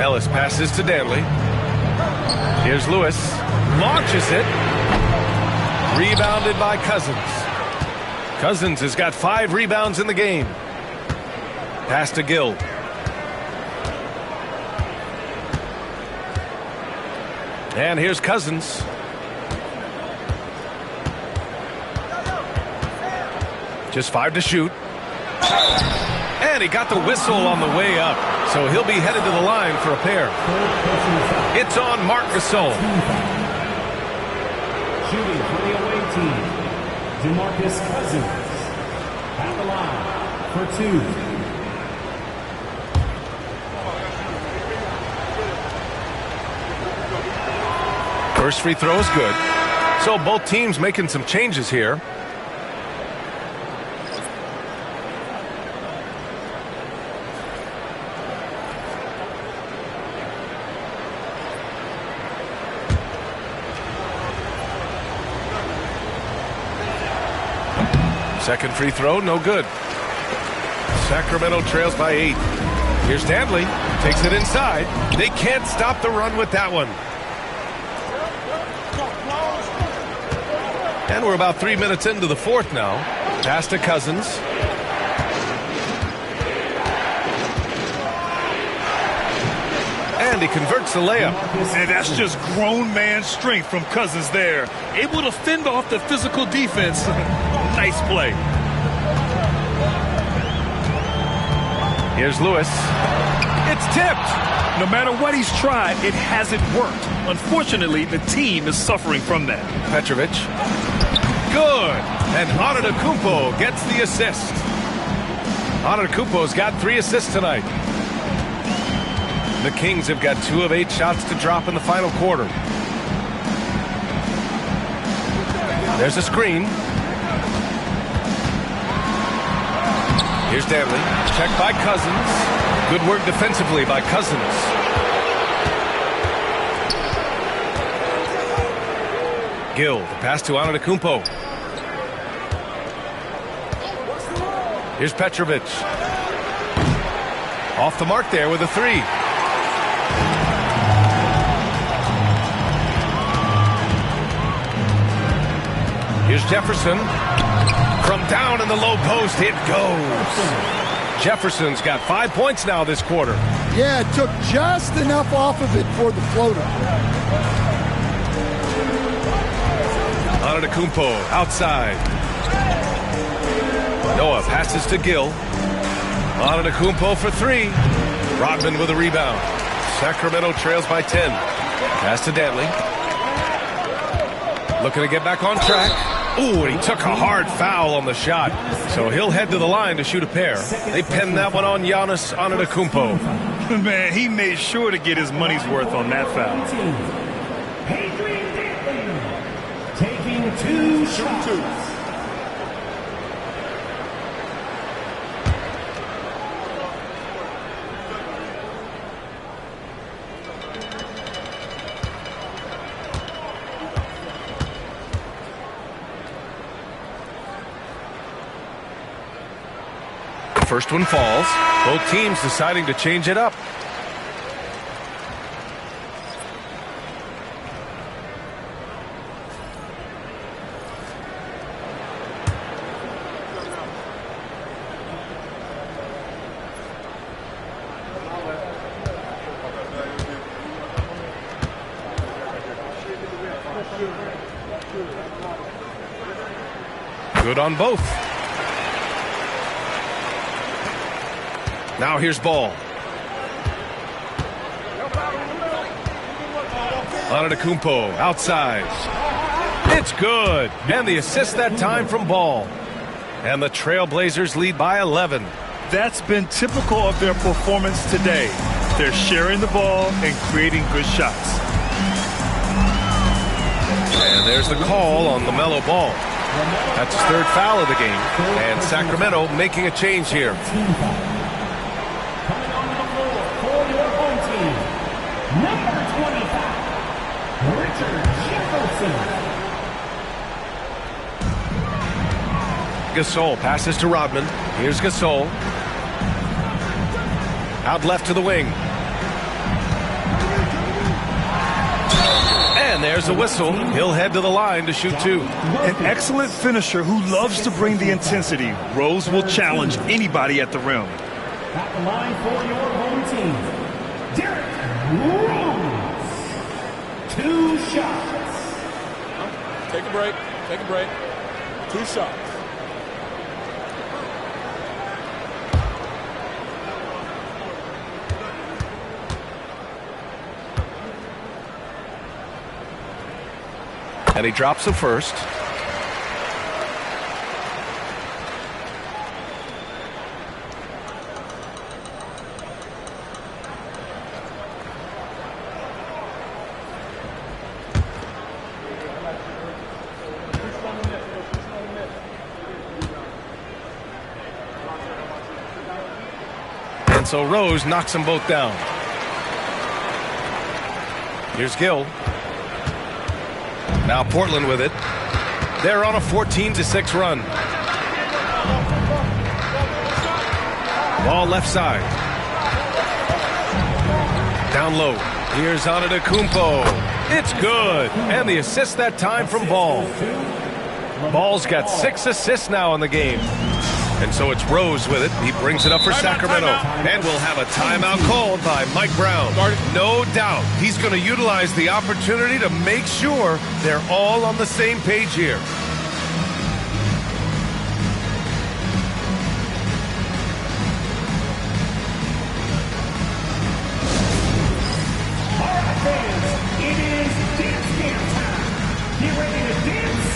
Ellis passes to Danley. Here's Lewis. Launches it. Rebounded by Cousins. Cousins has got 5 rebounds in the game. Pass to Gill. And here's Cousins. Just 5 to shoot. And he got the whistle on the way up. So he'll be headed to the line for a pair. It's on Marc Gasol. Shooting for the away team, DeMarcus Cousins. At the line for 2. First free throw is good. So both teams making some changes here. Second free throw, no good. Sacramento trails by 8. Here's Danley. Takes it inside. They can't stop the run with that one. And we're about 3 minutes into the fourth now. Pass to Cousins. And he converts the layup. And that's just grown man strength from Cousins there. Able to fend off the physical defense. Nice play. Here's Lewis. It's tipped. No matter what he's tried, it hasn't worked. Unfortunately, the team is suffering from that. Petrovic. Good. And Antetokounmpo gets the assist. Antetokounmpo's got 3 assists tonight. The Kings have got 2 of 8 shots to drop in the final quarter. There's a screen. Here's Danley. Checked by Cousins. Good work defensively by Cousins. Gill, the pass to Antetokounmpo. Here's Petrovic. Off the mark there with a 3. Here's Jefferson. From down in the low post, it goes. Jefferson's got 5 points now this quarter. Yeah, it took just enough off of it for the floater. Antetokounmpo outside. Noah passes to Gill. Antetokounmpo for 3. Rodman with a rebound. Sacramento trails by 10. Pass to Danley. Looking to get back on track. Ooh, and he took a hard foul on the shot. So he'll head to the line to shoot a pair. They pinned that one on Giannis Antetokounmpo. Man, he made sure to get his money's worth on that foul. Taking 2 shots. First one falls. Both teams deciding to change it up. Good on both. Now here's Ball. Antetokounmpo outside. It's good. And the assist that time from Ball. And the Trailblazers lead by 11. That's been typical of their performance today. They're sharing the ball and creating good shots. And there's the call on LaMelo Ball. That's his third foul of the game. And Sacramento making a change here. Coming onto the floor for your home team, number 25, Richard Jefferson. Gasol passes to Rodman. Here's Gasol. Out left to the wing. And there's a whistle. He'll head to the line to shoot two. An excellent finisher who loves to bring the intensity. Rose will challenge anybody at the rim. At the line for your home team, Derrick Rose. 2 shots. Take a break. Take a break. 2 shots. And he drops the first. And so Rose knocks them both down. Here's Gill. Now Portland with it. They're on a 14-6 run. Ball left side. Down low. Here's Antetokounmpo. It's good. And the assist that time from Ball. Ball's got 6 assists now in the game. And so it's Rose with it. He brings it up for Sacramento. And we'll have a timeout called by Mike Brown. No doubt he's going to utilize the opportunity to make sure they're all on the same page here. All right, fans, it is dance game time. Get ready to dance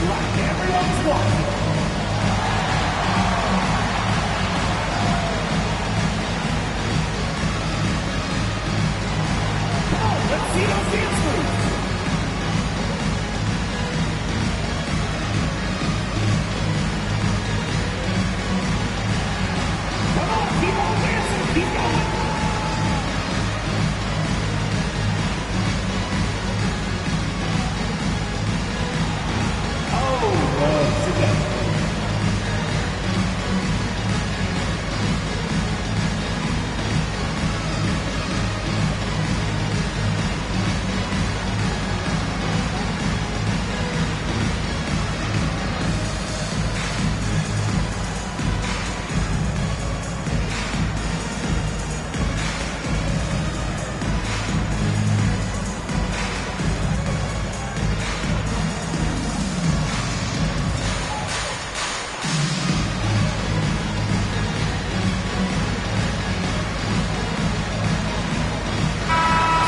like everyone's watching. Let's see those dance moves. Come on, keep on dancing, keep going. Oh, sit down.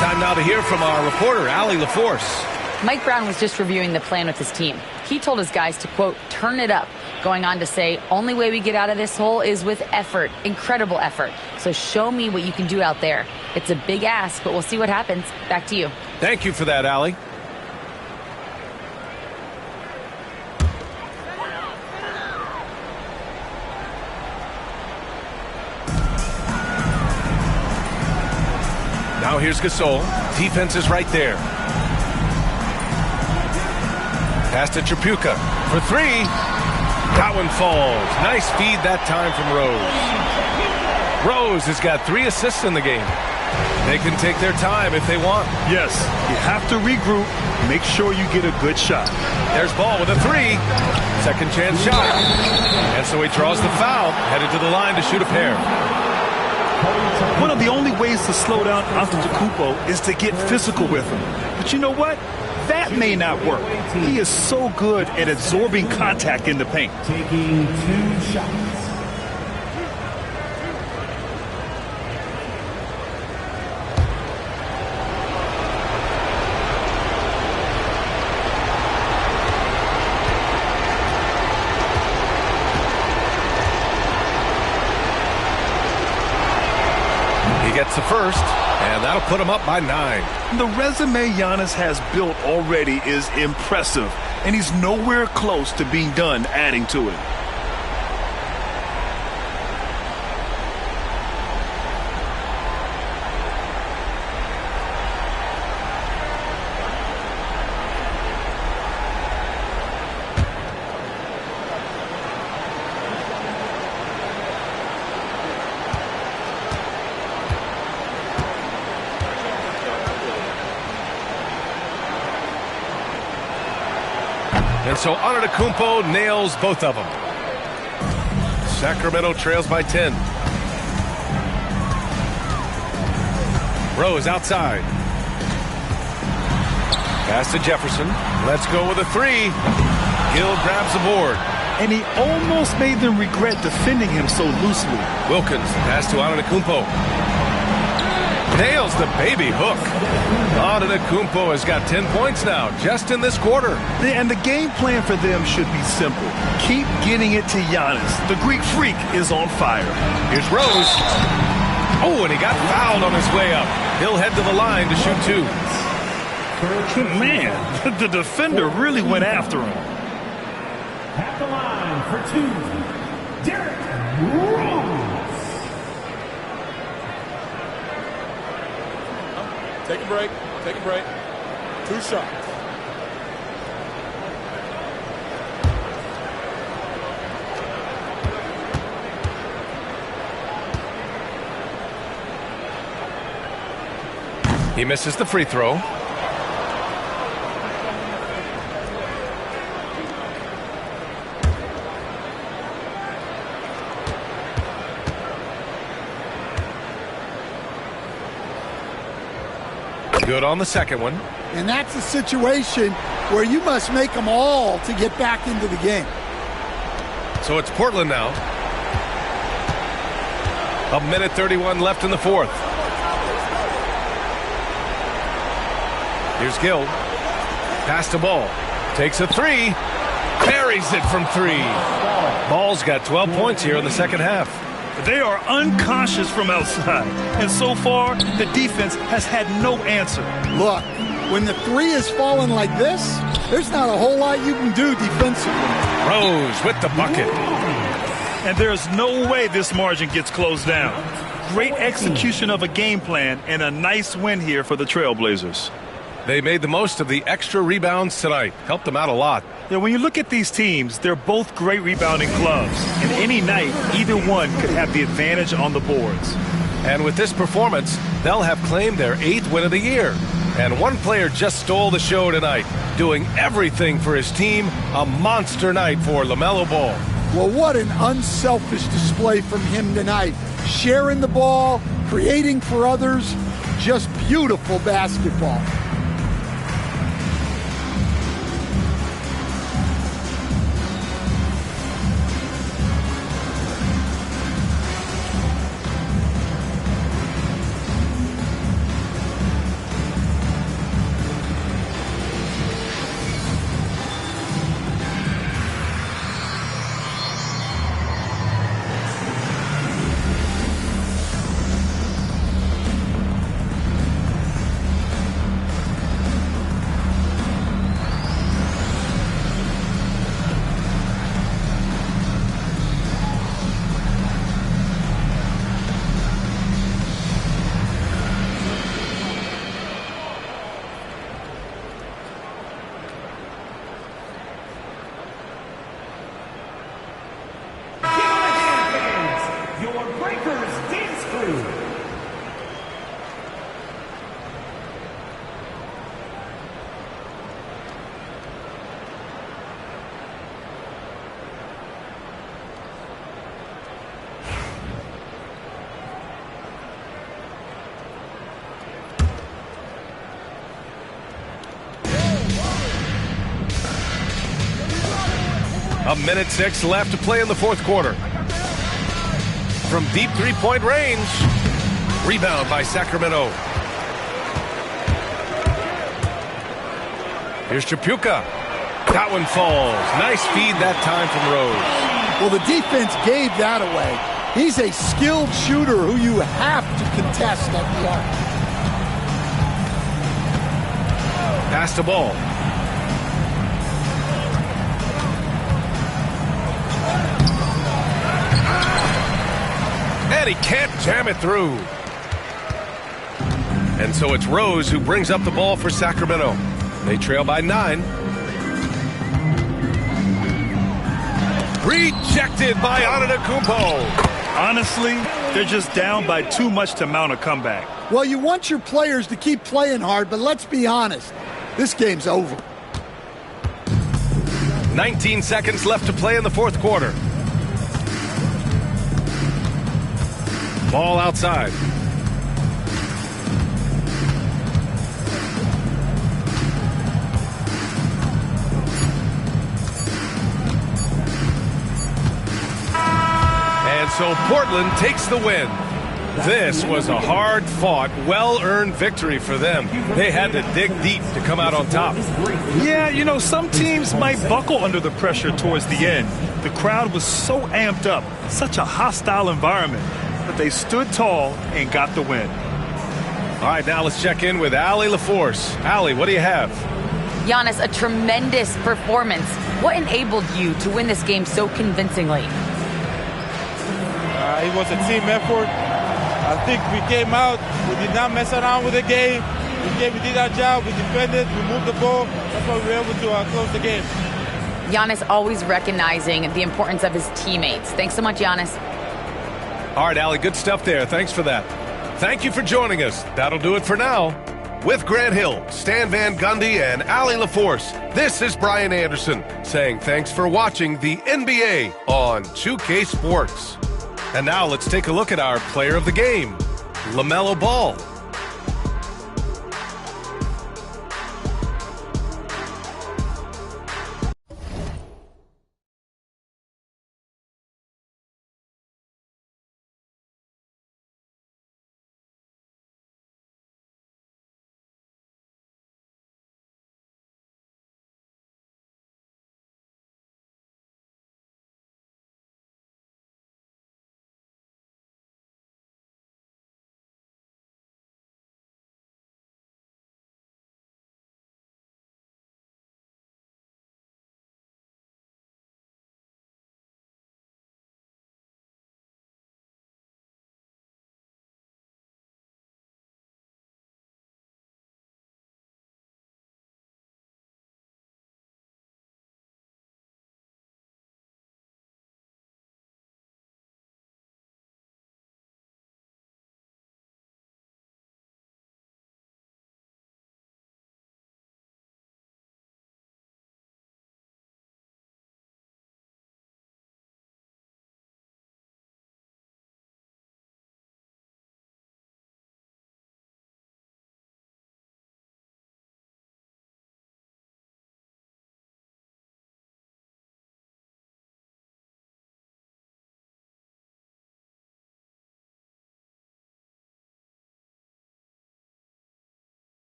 Time now to hear from our reporter, Allie LaForce. Mike Brown was just reviewing the plan with his team. He told his guys to, quote, turn it up, going on to say, only way we get out of this hole is with effort, incredible effort. So show me what you can do out there. It's a big ask, but we'll see what happens. Back to you. Thank you for that, Allie. Now here's Gasol. Defense is right there. Pass to Tripucka for 3. That one falls. Nice feed that time from Rose. Rose has got 3 assists in the game. They can take their time if they want. Yes, you have to regroup. Make sure you get a good shot. There's Ball with a 3. Second chance shot. And so he draws the foul, headed to the line to shoot a pair. One of the only ways to slow down Antetokounmpo is to get physical with him. But you know what? That may not work. He is so good at absorbing contact in the paint. Taking 2 shots. gets the first, and that'll put him up by 9. The resume Giannis has built already is impressive, and he's nowhere close to being done adding to it. And so Antetokounmpo nails both of them. Sacramento trails by 10. Rose outside. Pass to Jefferson. Let's go with a 3. Gill grabs the board. And he almost made them regret defending him so loosely. Wilkins, pass to Antetokounmpo. Nails the baby hook. Antetokounmpo has got 10 points now, just in this quarter. And the game plan for them should be simple. Keep getting it to Giannis. The Greek freak is on fire. Here's Rose. Oh, and he got fouled on his way up. He'll head to the line to shoot 2. Man, the defender really went after him. At the line for 2, Derrick Rose. Take a break. Take a break. 2 shots. He misses the free throw. Good on the second one. And that's a situation where you must make them all to get back into the game. So it's Portland now. 1:31 left in the fourth. Here's Gill. Pass to Ball. Takes a 3. Parries it from 3. Ball's got 12 points here in the second half. They are unconscious from outside, and so far, the defense has had no answer. Look, when the 3 is falling like this, there's not a whole lot you can do defensively. Rose with the bucket. And there's no way this margin gets closed down. Great execution of a game plan and a nice win here for the Trailblazers. They made the most of the extra rebounds tonight. Helped them out a lot. Yeah, when you look at these teams, they're both great rebounding clubs. And any night, either one could have the advantage on the boards. And with this performance, they'll have claimed their 8th win of the year. And one player just stole the show tonight, doing everything for his team. A monster night for LaMelo Ball. Well, what an unselfish display from him tonight. Sharing the ball, creating for others, just beautiful basketball. A minute 6 left to play in the fourth quarter. From deep three-point range. Rebound by Sacramento. Here's Chapuka. That one falls. Nice feed that time from Rose. Well, the defense gave that away. He's a skilled shooter who you have to contest at the arc. Pass the ball. And he can't jam it through. And so it's Rose who brings up the ball for Sacramento. They trail by 9. Rejected by Antetokounmpo. Honestly, they're just down by too much to mount a comeback. Well, you want your players to keep playing hard, but let's be honest. This game's over. 19 seconds left to play in the fourth quarter. Ball outside. And so Portland takes the win. This was a hard-fought, well-earned victory for them. They had to dig deep to come out on top. Yeah, you know, some teams might buckle under the pressure towards the end. The crowd was so amped up, such a hostile environment. But they stood tall and got the win. All right, now let's check in with Allie LaForce. Allie, what do you have? Giannis, a tremendous performance. What enabled you to win this game so convincingly? It was a team effort. I think we came out, we did not mess around with the game. We did our job, we defended, we moved the ball. That's why we were able to close the game. Giannis always recognizing the importance of his teammates. Thanks so much, Giannis. All right, Allie, good stuff there. Thanks for that. Thank you for joining us. That'll do it for now. With Grant Hill, Stan Van Gundy, and Allie LaForce, this is Brian Anderson saying thanks for watching the NBA on 2K Sports. And now let's take a look at our player of the game, LaMelo Ball.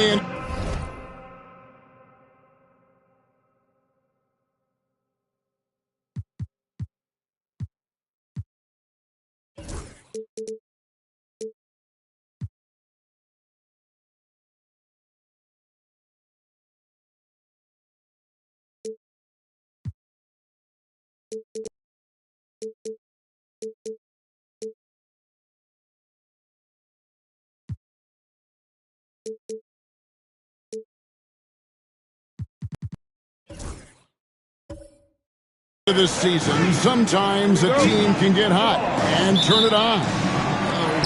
And this season, sometimes a team can get hot and turn it on.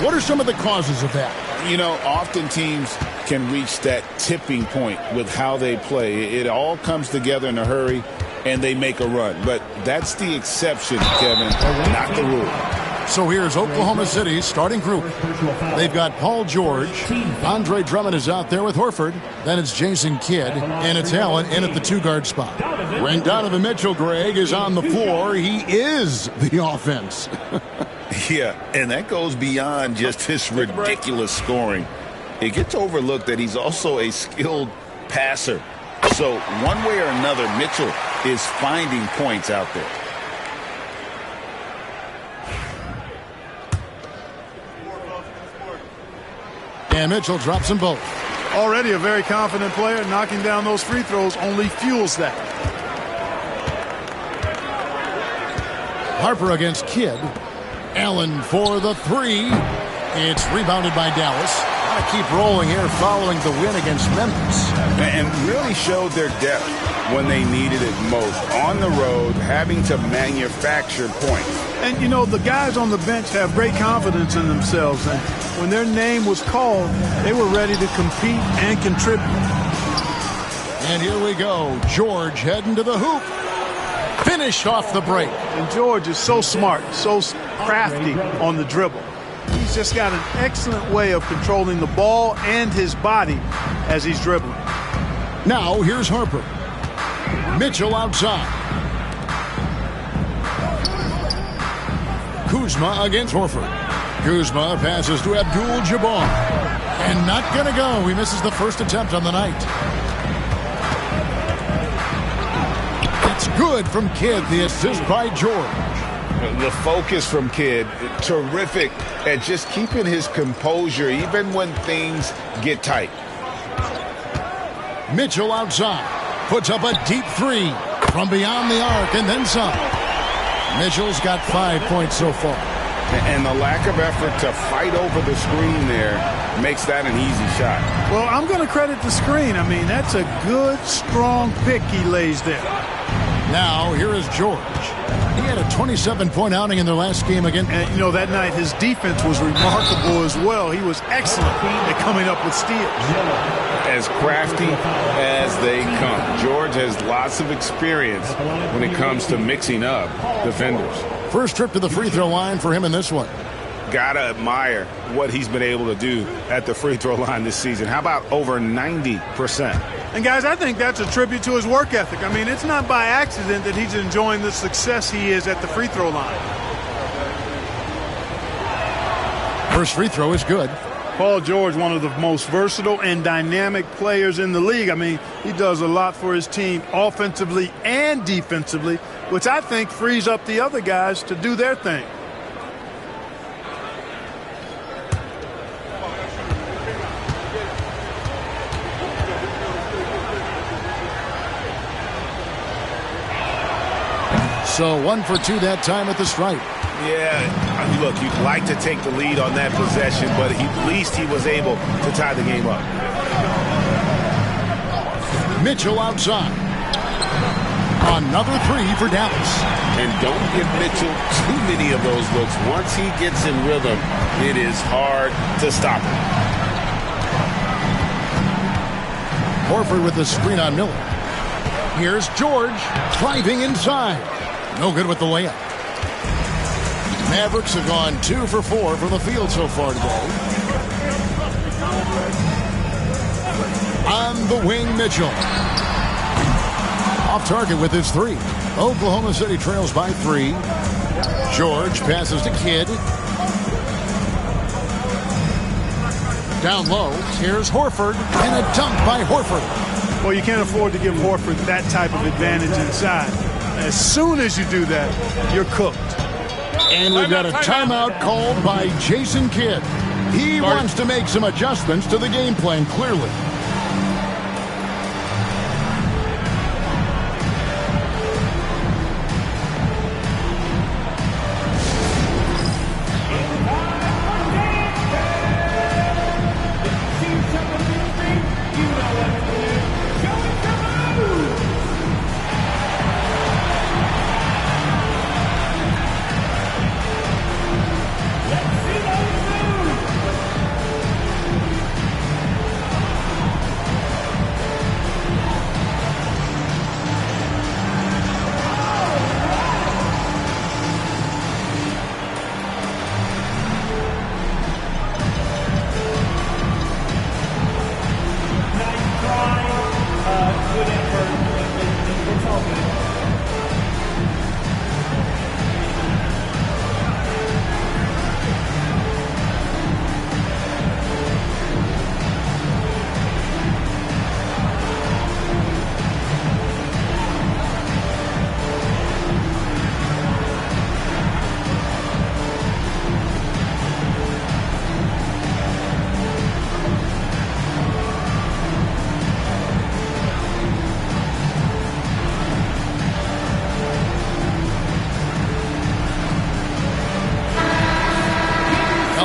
What are some of the causes of that? You know, often teams can reach that tipping point with how they play. It all comes together in a hurry, and they make a run. But that's the exception, Kevin, not the rule. So here's Oklahoma City's starting group. They've got Paul George. Andre Drummond is out there with Horford. Then it's Jason Kidd. And it's Allen in at the two-guard spot. When Donovan Mitchell, Greg, is on the floor, he is the offense. Yeah, and that goes beyond just his ridiculous scoring. It gets overlooked that he's also a skilled passer. So one way or another, Mitchell is finding points out there. And Mitchell drops them both. Already a very confident player. Knocking down those free throws only fuels that. Harper against Kidd. Allen for the three. It's rebounded by Dallas. Got to keep rolling here following the win against Memphis. And really showed their depth when they needed it most. On the road, having to manufacture points. And, you know, the guys on the bench have great confidence in themselves. And when their name was called, they were ready to compete and contribute. And here we go. George heading to the hoop. Finished off the break. And George is so smart, so crafty on the dribble. He's just got an excellent way of controlling the ball and his body as he's dribbling. Now here's Harper. Mitchell outside. Kuzma against Horford. Kuzma passes to Abdul-Jabbar. And not going to go. He misses the first attempt on the night. It's good from Kidd. The assist by George. The focus from Kidd, terrific at just keeping his composure even when things get tight. Mitchell outside. Puts up a deep three from beyond the arc and then some. Mitchell's got 5 points so far. And the lack of effort to fight over the screen there makes that an easy shot. Well, I'm going to credit the screen. I mean, that's a good, strong pick he lays there. Now, here is George. He had a 27-point outing in their last game again. And, you know, that night his defense was remarkable as well. He was excellent at coming up with steals. As crafty as they come. George has lots of experience when it comes to mixing up defenders. First trip to the free throw line for him in this one. Gotta admire what he's been able to do at the free throw line this season. How about over 90%? And guys, I think that's a tribute to his work ethic. I mean, it's not by accident that he's enjoying the success he is at the free throw line. First free throw is good. Paul George, one of the most versatile and dynamic players in the league. I mean, he does a lot for his team offensively and defensively, which I think frees up the other guys to do their thing. So 1 for 2 that time at the stripe. Yeah, look, you'd like to take the lead on that possession, but at least he was able to tie the game up. Mitchell outside. Another three for Dallas. And don't give Mitchell too many of those looks. Once he gets in rhythm, it is hard to stop him. Horford with the screen on Miller. Here's George driving inside. No good with the layup. Mavericks have gone 2 for 4 from the field so far today. On the wing, Mitchell. Off target with his three. Oklahoma City trails by 3. George passes to Kidd. Down low, here's Horford, and a dunk by Horford. Well, you can't afford to give Horford that type of advantage inside. As soon as you do that, you're cooked. And we've got a timeout called by Jason Kidd. He wants to make some adjustments to the game plan, clearly.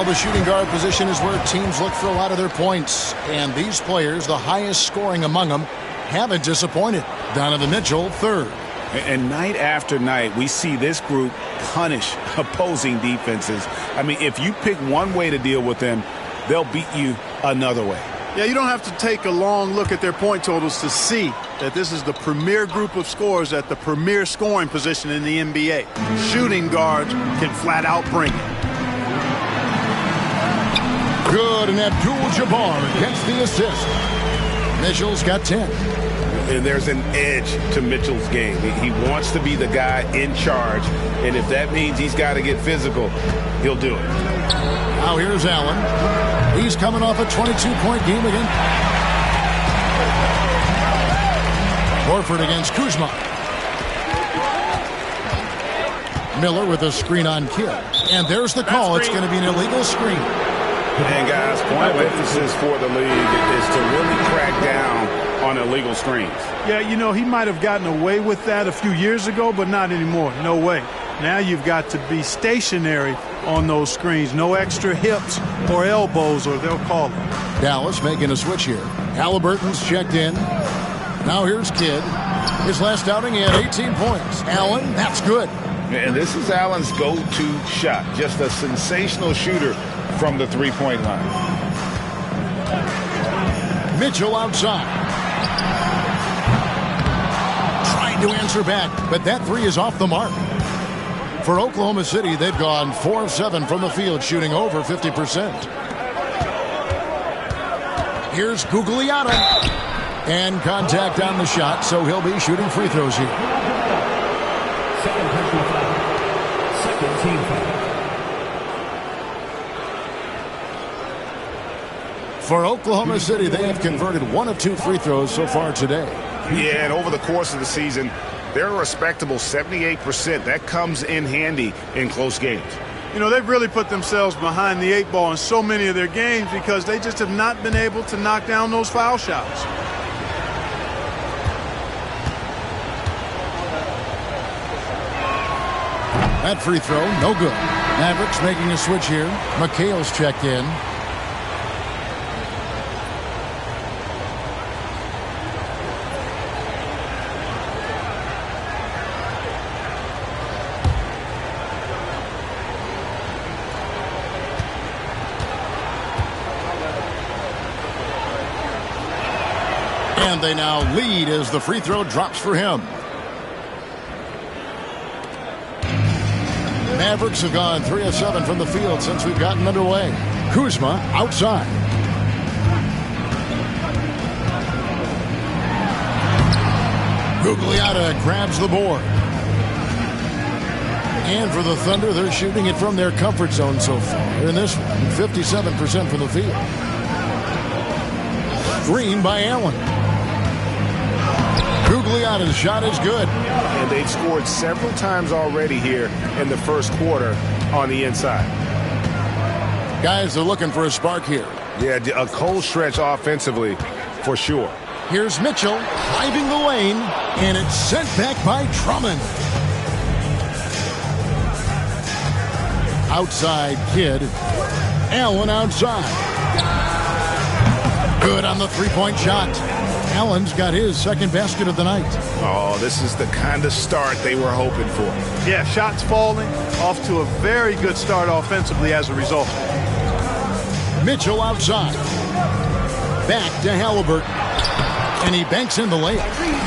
The shooting guard position is where teams look for a lot of their points. And these players, the highest scoring among them, haven't disappointed. Donovan Mitchell, third. And night after night, we see this group punish opposing defenses. I mean, if you pick one way to deal with them, they'll beat you another way. Yeah, you don't have to take a long look at their point totals to see that this is the premier group of scorers at the premier scoring position in the NBA. Shooting guards can flat out bring it. Good, and Abdul-Jabbar gets the assist. Mitchell's got 10. And there's an edge to Mitchell's game. He wants to be the guy in charge, and if that means he's got to get physical, he'll do it. Now here's Allen. He's coming off a 22-point game again. Horford against Kuzma. Miller with a screen on Kidd. And there's the call. It's going to be an illegal screen. And guys, point of emphasis for the league is to really crack down on illegal screens. Yeah, you know, he might have gotten away with that a few years ago, but not anymore. No way. Now you've got to be stationary on those screens. No extra hips or elbows, or they'll call it. Dallas making a switch here. Halliburton's checked in. Now here's Kidd. His last outing, he had 18 points. Allen, that's good. And this is Allen's go-to shot. Just a sensational shooter from the three-point line. Mitchell outside. Trying to answer back, but that three is off the mark. For Oklahoma City, they've gone 4 of 7 from the field, shooting over 50%. Here's Gugliotta. And contact on the shot, so he'll be shooting free throws here. Second team foul. For Oklahoma City, they have converted 1 of 2 free throws so far today. Yeah, and over the course of the season, they're a respectable 78%. That comes in handy in close games. You know, they've really put themselves behind the 8 ball in so many of their games because they just have not been able to knock down those foul shots. That free throw, no good. Mavericks making a switch here. McHale's checked in. And they now lead as the free throw drops for him. Mavericks have gone 3 of 7 from the field since we've gotten underway. Kuzma outside. Gugliotta grabs the board. And for the Thunder, they're shooting it from their comfort zone so far. In this one, 57% from the field. screen by Allen. Gugliotta's shot is good. And they've scored several times already here in the first quarter on the inside. Guys are looking for a spark here. Yeah, a cold stretch offensively for sure. Here's Mitchell driving the lane, and it's sent back by Drummond. Outside Kidd. Allen outside. Good on the three-point shot. Allen's got his second basket of the night. Oh, this is the kind of start they were hoping for. Yeah, shots falling, off to a very good start offensively as a result. Mitchell outside. Back to Halliburton. And he banks in the layup.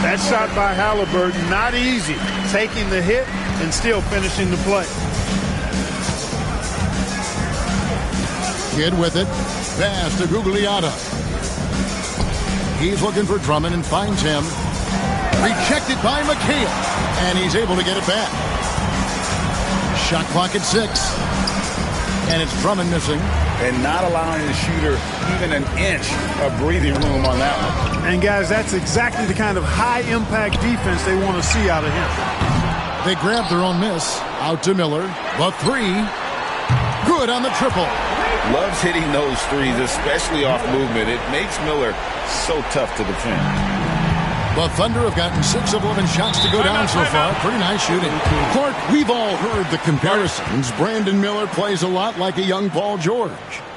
That shot by Halliburton, not easy. Taking the hit and still finishing the play. Kidd with it. Pass to Gugliotta. He's looking for Drummond and finds him. Rejected by McHale. And he's able to get it back. Shot clock at 6. And it's Drummond missing. And not allowing the shooter even an inch of breathing room on that one. And guys, that's exactly the kind of high-impact defense they want to see out of him. They grab their own miss. Out to Miller. The three. Good on the triple. Loves hitting those threes, especially off movement. It makes Miller so tough to defend. The Thunder have gotten 6 of 11 shots to go down so far. Pretty nice shooting. Clark, we've all heard the comparisons. Brandon Miller plays a lot like a young Paul George.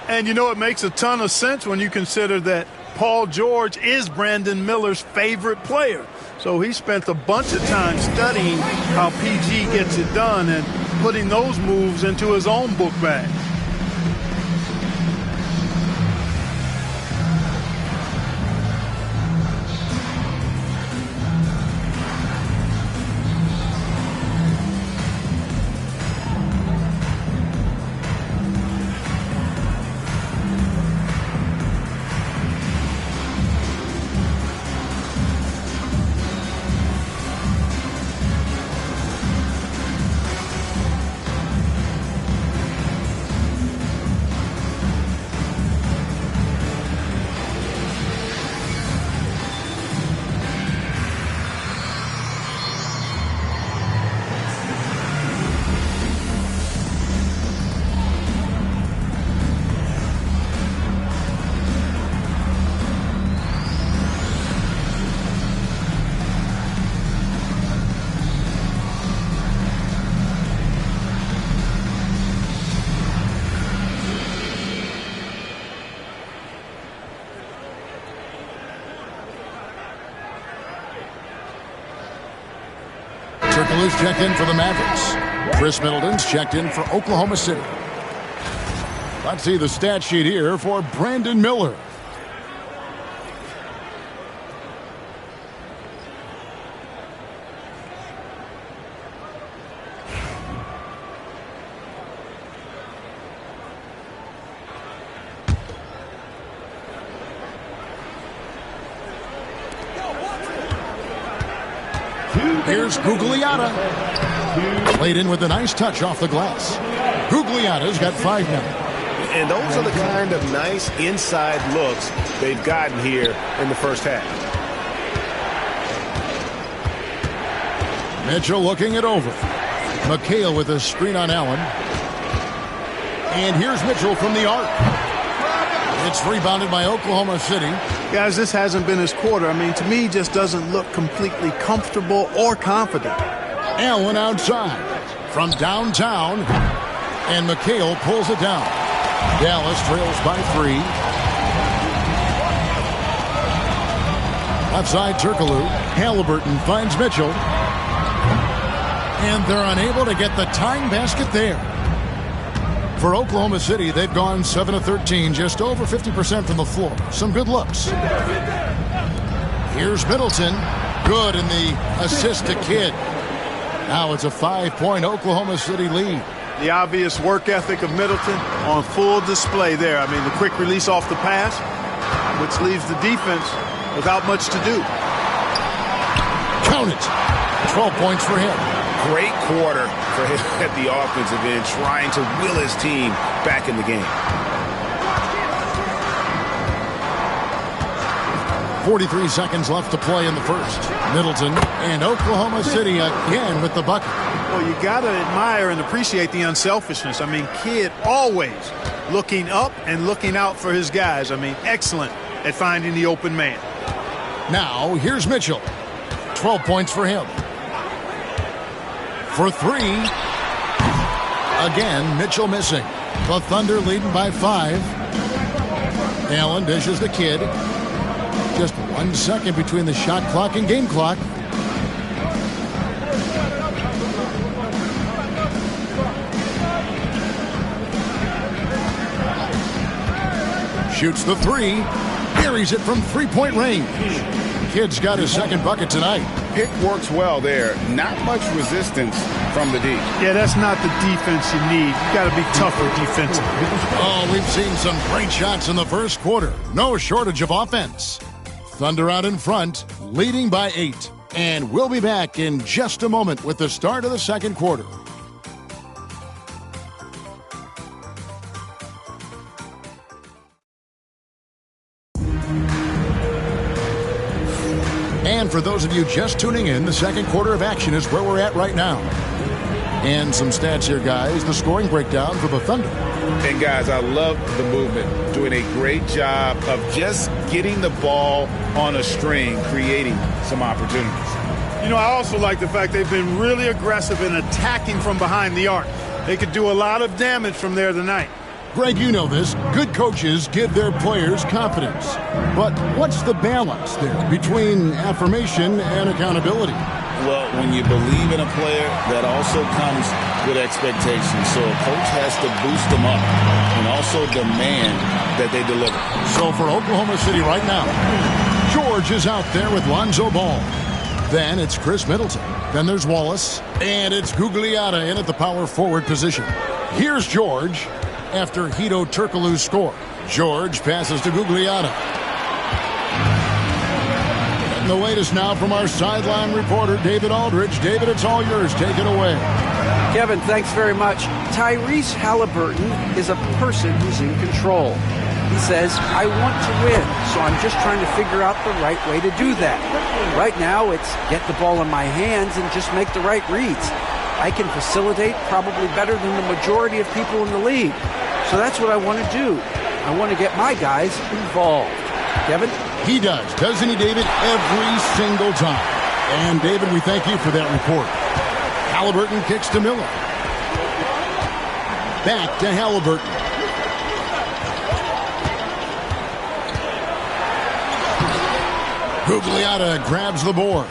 And you know, it makes a ton of sense when you consider that Paul George is Brandon Miller's favorite player. So he spent a bunch of time studying how PG gets it done and putting those moves into his own book bag. Turkle is checked in for the Mavericks. Chris Middleton's checked in for Oklahoma City. Let's see the stat sheet here for Brandon Miller. Here's Gugliotta. Played in with a nice touch off the glass. Gugliotta's got 5 now. And those are the kind of nice inside looks they've gotten here in the first half. Mitchell looking it over. McHale with a screen on Allen. And here's Mitchell from the arc. It's rebounded by Oklahoma City. Guys, this hasn't been his quarter. I mean, to me, just doesn't look completely comfortable or confident. Allen outside from downtown. And McHale pulls it down. Dallas trails by 3. Outside Turkoglu. Halliburton finds Mitchell. And they're unable to get the tying basket there. For Oklahoma City, they've gone 7 of 13, just over 50% from the floor. Some good looks. Here's Middleton. Good in the assist to Kidd. Now it's a 5-point Oklahoma City lead. The obvious work ethic of Middleton on full display there. I mean, the quick release off the pass, which leaves the defense without much to do. Count it. 12 points for him. Great quarter for him at the offensive end, trying to will his team back in the game. 43 seconds left to play in the first. Middleton and Oklahoma City again with the bucket. Well, you got to admire and appreciate the unselfishness. I mean, Kidd always looking up and looking out for his guys. I mean, excellent at finding the open man. Now, here's Mitchell. 12 points for him. For three. Again, Mitchell missing. The Thunder leading by 5. Allen dishes the Kidd. Just 1 second between the shot clock and game clock. Shoots the three. Buries it from three-point range. Kidd's got his second bucket tonight. Pick works well there. Not much resistance from the D. Yeah, that's not the defense you need. You got to be tougher defensively. Oh, we've seen some great shots in the first quarter. No shortage of offense. Thunder out in front, leading by 8. And we'll be back in just a moment with the start of the second quarter. And for those of you just tuning in, the second quarter of action is where we're at right now. And some stats here, guys. The scoring breakdown for the Thunder. And, guys, I love the movement. Doing a great job of just getting the ball on a string, creating some opportunities. You know, I also like the fact they've been really aggressive in attacking from behind the arc. They could do a lot of damage from there tonight. Greg, you know this. Good coaches give their players confidence. But what's the balance there between affirmation and accountability? Well, when you believe in a player, that also comes with expectations. So a coach has to boost them up and also demand that they deliver. So for Oklahoma City right now, George is out there with Lonzo Ball. Then it's Chris Middleton. Then there's Wallace. And it's Gugliotta in at the power forward position. Here's George after Hedo Turkoglu's score. George passes to Gugliotta. And the latest now from our sideline reporter, David Aldridge. David, it's all yours. Take it away. Kevin, thanks very much. Tyrese Halliburton is a person who's in control. He says, I want to win, so I'm just trying to figure out the right way to do that. Right now, it's get the ball in my hands and just make the right reads. I can facilitate probably better than the majority of people in the league. So that's what I want to do. I want to get my guys involved. Kevin? He does, doesn't he, David? Every single time. And, David, we thank you for that report. Halliburton kicks to Miller. Back to Halliburton. Gugliotta grabs the board.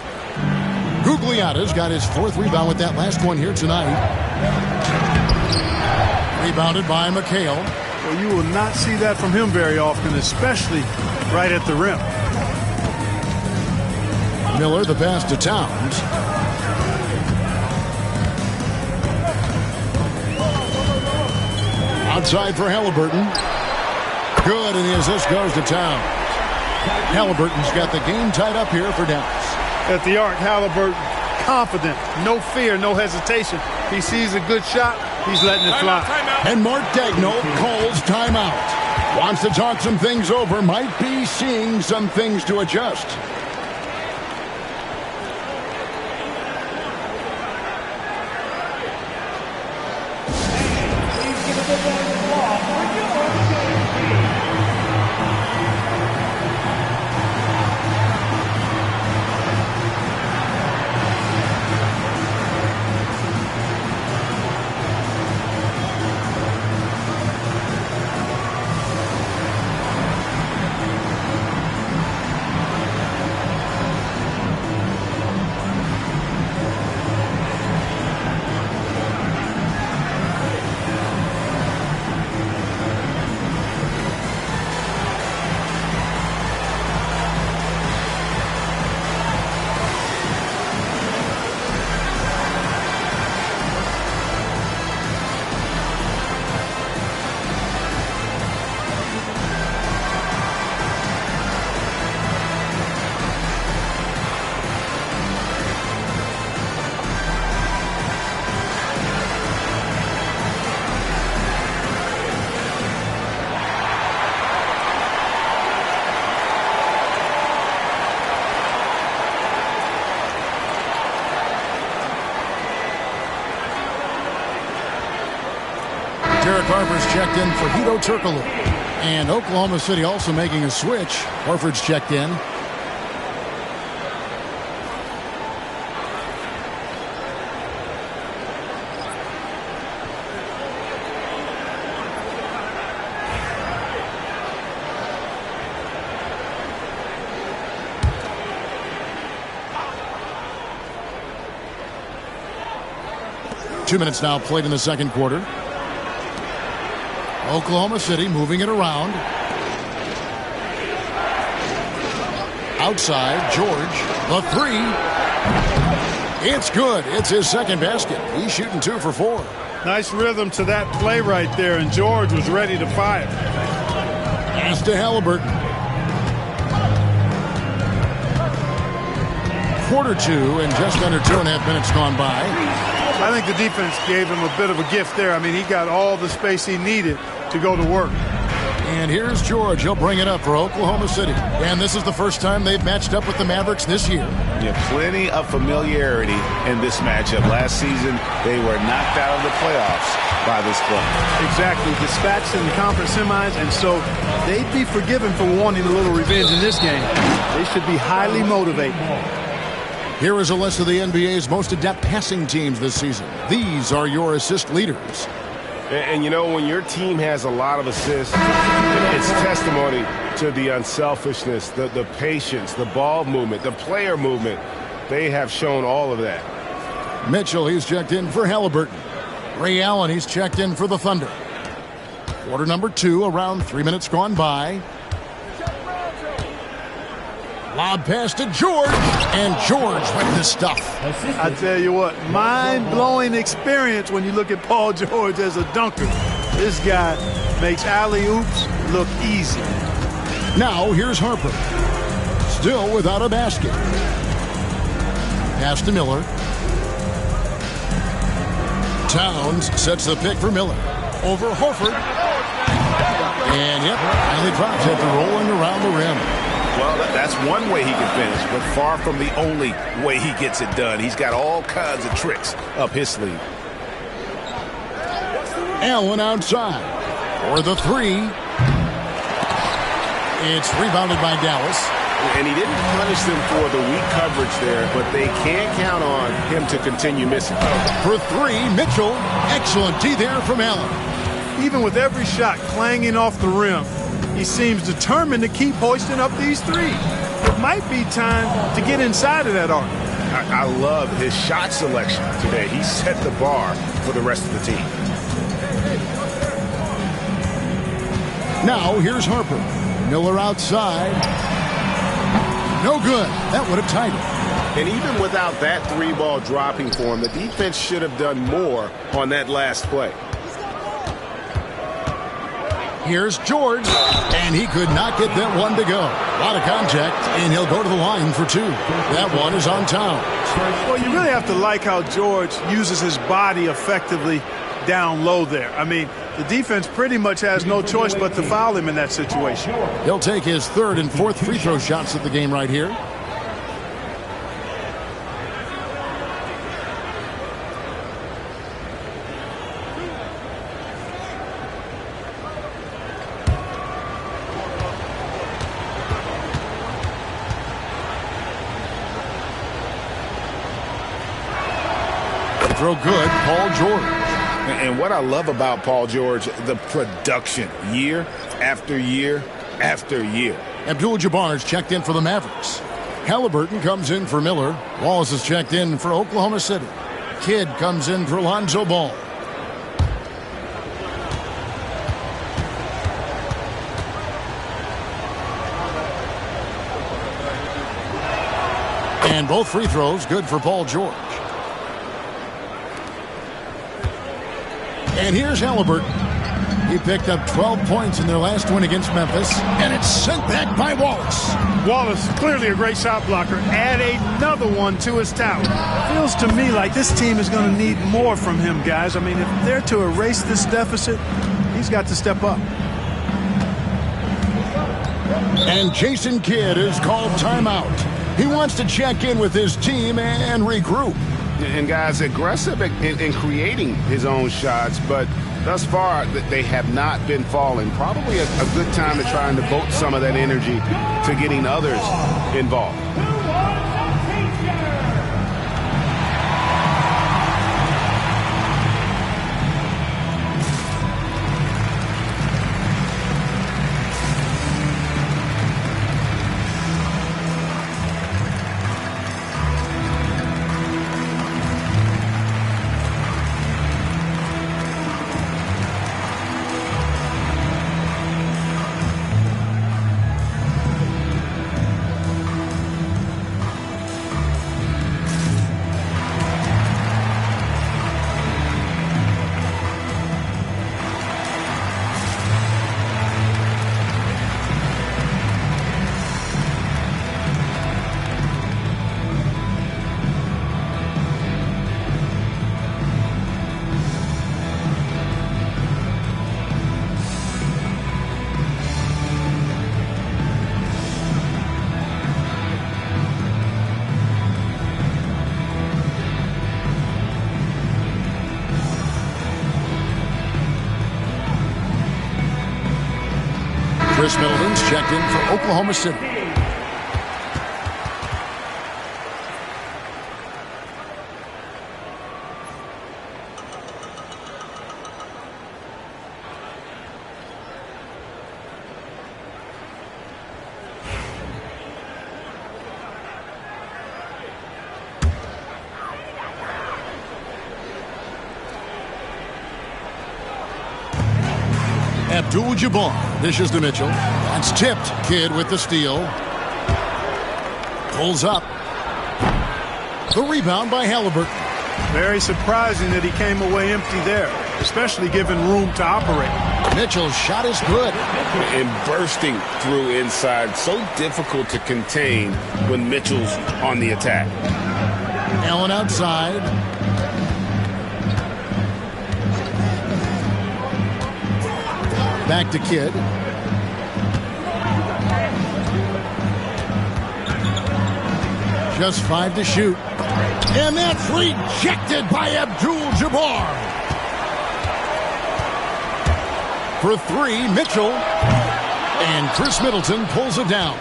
Gugliotta's got his 4th rebound with that last one here tonight. Rebounded by McHale. Well, you will not see that from him very often, especially right at the rim. Miller, the pass to Towns. Outside for Halliburton. Good, and the assist goes to Towns. Halliburton's got the game tied up here for Dallas. At the arc, Halliburton, confident, no fear, no hesitation. He sees a good shot, he's letting it fly. And Mark Daigneault calls timeout. Wants to talk some things over, might be seeing some things to adjust. Derek Harper's checked in for Hito Turkoglu. And Oklahoma City also making a switch. Horford's checked in. Two minutes now played in the second quarter. Oklahoma City moving it around. Outside, George, the three. It's good. It's his second basket. He's shooting 2 for 4. Nice rhythm to that play right there, and George was ready to fire. Pass to Halliburton. Quarter 2 and just under 2.5 minutes gone by. I think the defense gave him a bit of a gift there. I mean, he got all the space he needed to go to work. And here's George. He'll bring it up for Oklahoma City. And this is the first time they've matched up with the Mavericks this year. Yeah, plenty of familiarity in this matchup. Last season, they were knocked out of the playoffs by this club. Exactly. Dispatched in the conference semis, and so they'd be forgiven for wanting a little revenge in this game. They should be highly motivated. Here is a list of the NBA's most adept passing teams this season. These are your assist leaders. And you know, when your team has a lot of assists, it's testimony to the unselfishness, the patience, the ball movement, the player movement. They have shown all of that. Mitchell, he's checked in for Halliburton. Ray Allen, he's checked in for the Thunder. Quarter number 2, around 3 minutes gone by. Lob pass to George, and George with the stuff. I tell you what, mind-blowing experience when you look at Paul George as a dunker. This guy makes alley-oops look easy. Now here's Harper. Still without a basket. Pass to Miller. Towns sets the pick for Miller. Over Horford. And yep, finally drops after rolling around the rim. Well, that's one way he can finish, but far from the only way he gets it done. He's got all kinds of tricks up his sleeve. Allen outside for the 3. It's rebounded by Dallas. And he didn't punish them for the weak coverage there, but they can't count on him to continue missing. For 3, Mitchell. Excellent D there from Allen. Even with every shot clanging off the rim, he seems determined to keep hoisting up these threes. It might be time to get inside of that arc. I love his shot selection today. He set the bar for the rest of the team. Now here's Harper. Miller outside. No good. That would have tied it. And even without that 3-ball dropping for him, the defense should have done more on that last play. Here's George, and he could not get that one to go. A lot of contact, and he'll go to the line for 2. That one is on Towns. Well, you really have to like how George uses his body effectively down low there. I mean, the defense pretty much has no choice but to foul him in that situation. He'll take his 3rd and 4th free throw shots of the game right here. Throw good, Paul George. And what I love about Paul George, the production, year after year after year. Abdul-Jabbar is checked in for the Mavericks. Halliburton comes in for Miller. Wallace is checked in for Oklahoma City. Kidd comes in for Lonzo Ball. And both free throws good for Paul George. And here's Halliburton. He picked up 12 points in their last win against Memphis, and it's sent back by Wallace. Wallace, clearly a great shot blocker. Add another one to his tower. Feels to me like this team is going to need more from him, guys. I mean, if they're to erase this deficit, he's got to step up. And Jason Kidd is called timeout. He wants to check in with his team and regroup. And guys, aggressive in creating his own shots, but thus far, they have not been falling. Probably a good time to try and devote some of that energy to getting others involved. Chris Middleton's checked in for Oklahoma City. Abdul-Jabbar dishes to Mitchell. That's tipped. Kidd with the steal. Pulls up. The rebound by Halliburton. Very surprising that he came away empty there, especially given room to operate. Mitchell's shot is good. And bursting through inside. So difficult to contain when Mitchell's on the attack. Allen outside. Back to Kidd. Just 5 to shoot. And that's rejected by Abdul-Jabbar. For 3, Mitchell. And Chris Middleton pulls it down.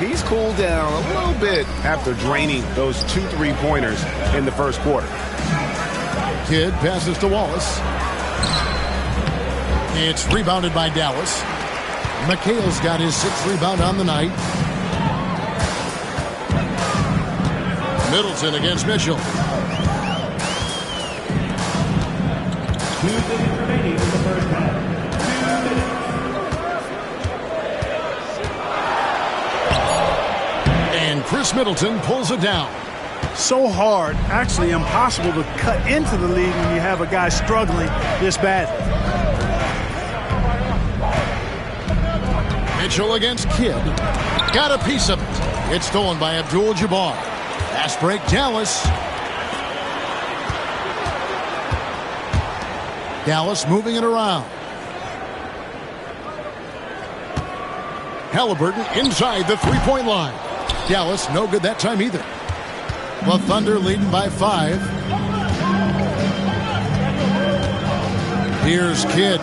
He's cooled down a little bit after draining those 2 3-pointers in the first quarter. Kidd passes to Wallace. It's rebounded by Dallas. McHale's got his 6th rebound on the night. Middleton against Mitchell. 2 minutes remaining in the first half. 2 minutes. And Chris Middleton pulls it down. So hard, actually impossible to cut into the lead when you have a guy struggling this badly. Mitchell against Kidd. Got a piece of it. It's stolen by Abdul-Jabbar. Fast break, Dallas. Dallas moving it around. Halliburton inside the 3-point line. Dallas no good that time either. The Thunder leading by 5. Here's Kidd.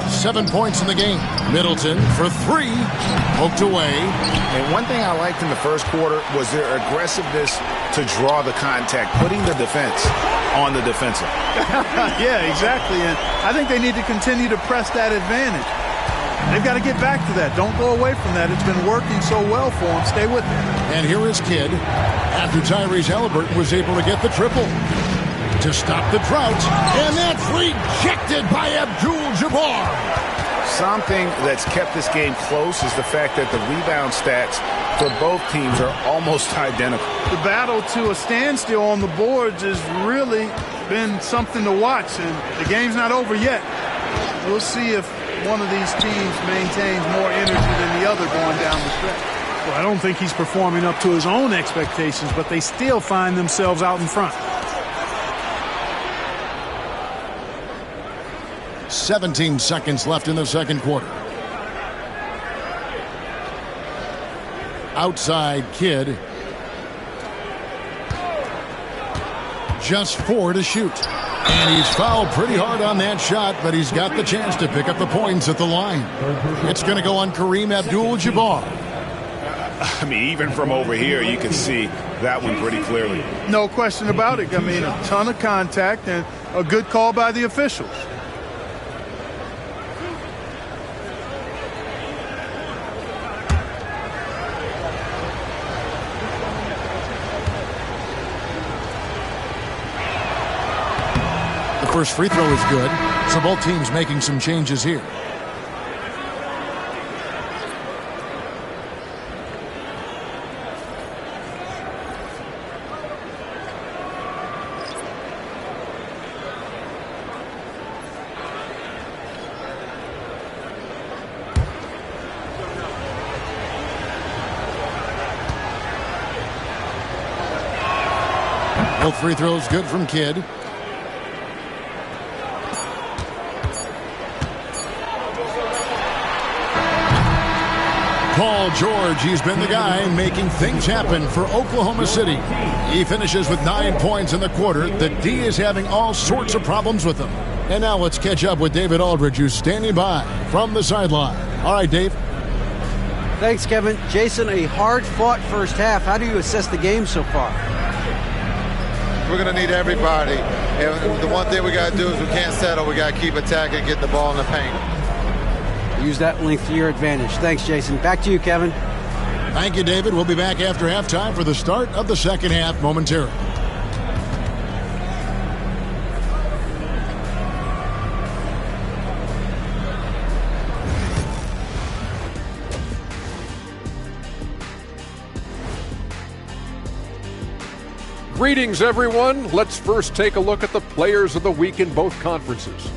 7 points in the game. Middleton for 3. Poked away. And one thing I liked in the first quarter was their aggressiveness to draw the contact, putting the defense on the defensive. Yeah, exactly. And I think they need to continue to press that advantage. They've got to get back to that. Don't go away from that. It's been working so well for them. Stay with it. And here is Kidd. After Tyrese Halliburton was able to get the triple to stop the drought. And that's rejected by Abdul-Jabbar. Something that's kept this game close is the fact that the rebound stats for both teams are almost identical. The battle to a standstill on the boards has really been something to watch, and the game's not over yet. We'll see if one of these teams maintains more energy than the other going down the stretch. Well, I don't think he's performing up to his own expectations, but they still find themselves out in front. 17 seconds left in the second quarter. Outside Kidd. Just 4 to shoot. And he's fouled pretty hard on that shot, but he's got the chance to pick up the points at the line. It's going to go on Kareem Abdul-Jabbar. I mean, even from over here, you can see that one pretty clearly. No question about it. I mean, a ton of contact and a good call by the officials. The first free throw is good, so both teams making some changes here. Both free throws good from Kidd. Paul George, he's been the guy making things happen for Oklahoma City. He finishes with 9 points in the quarter. The D is having all sorts of problems with him. And now let's catch up with David Aldridge, who's standing by from the sideline. All right, Dave. Thanks, Kevin. Jason, a hard-fought first half. How do you assess the game so far? We're going to need everybody. And the one thing we got to do is we can't settle. We got to keep attacking, get the ball in the paint. Use that length to your advantage. Thanks, Jason. Back to you, Kevin. Thank you, David. We'll be back after halftime for the start of the second half momentarily. Greetings, everyone. Let's first take a look at the players of the week in both conferences.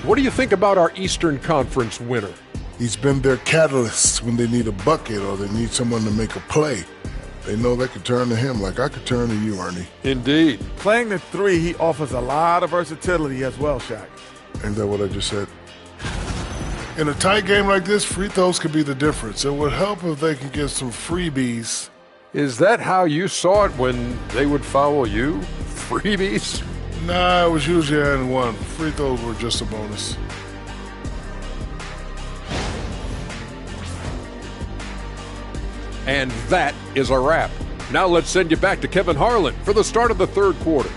What do you think about our Eastern Conference winner? He's been their catalyst when they need a bucket or they need someone to make a play. They know they can turn to him like I could turn to you, Ernie. Indeed. Playing the three, he offers a lot of versatility as well, Shaq. Ain't that what I just said? In a tight game like this, free throws could be the difference. It would help if they could get some freebies. Is that how you saw it when they would foul you? Freebies? Nah, it was usually and one. Free throws were just a bonus. And that is a wrap. Now let's send you back to Kevin Harlan for the start of the third quarter.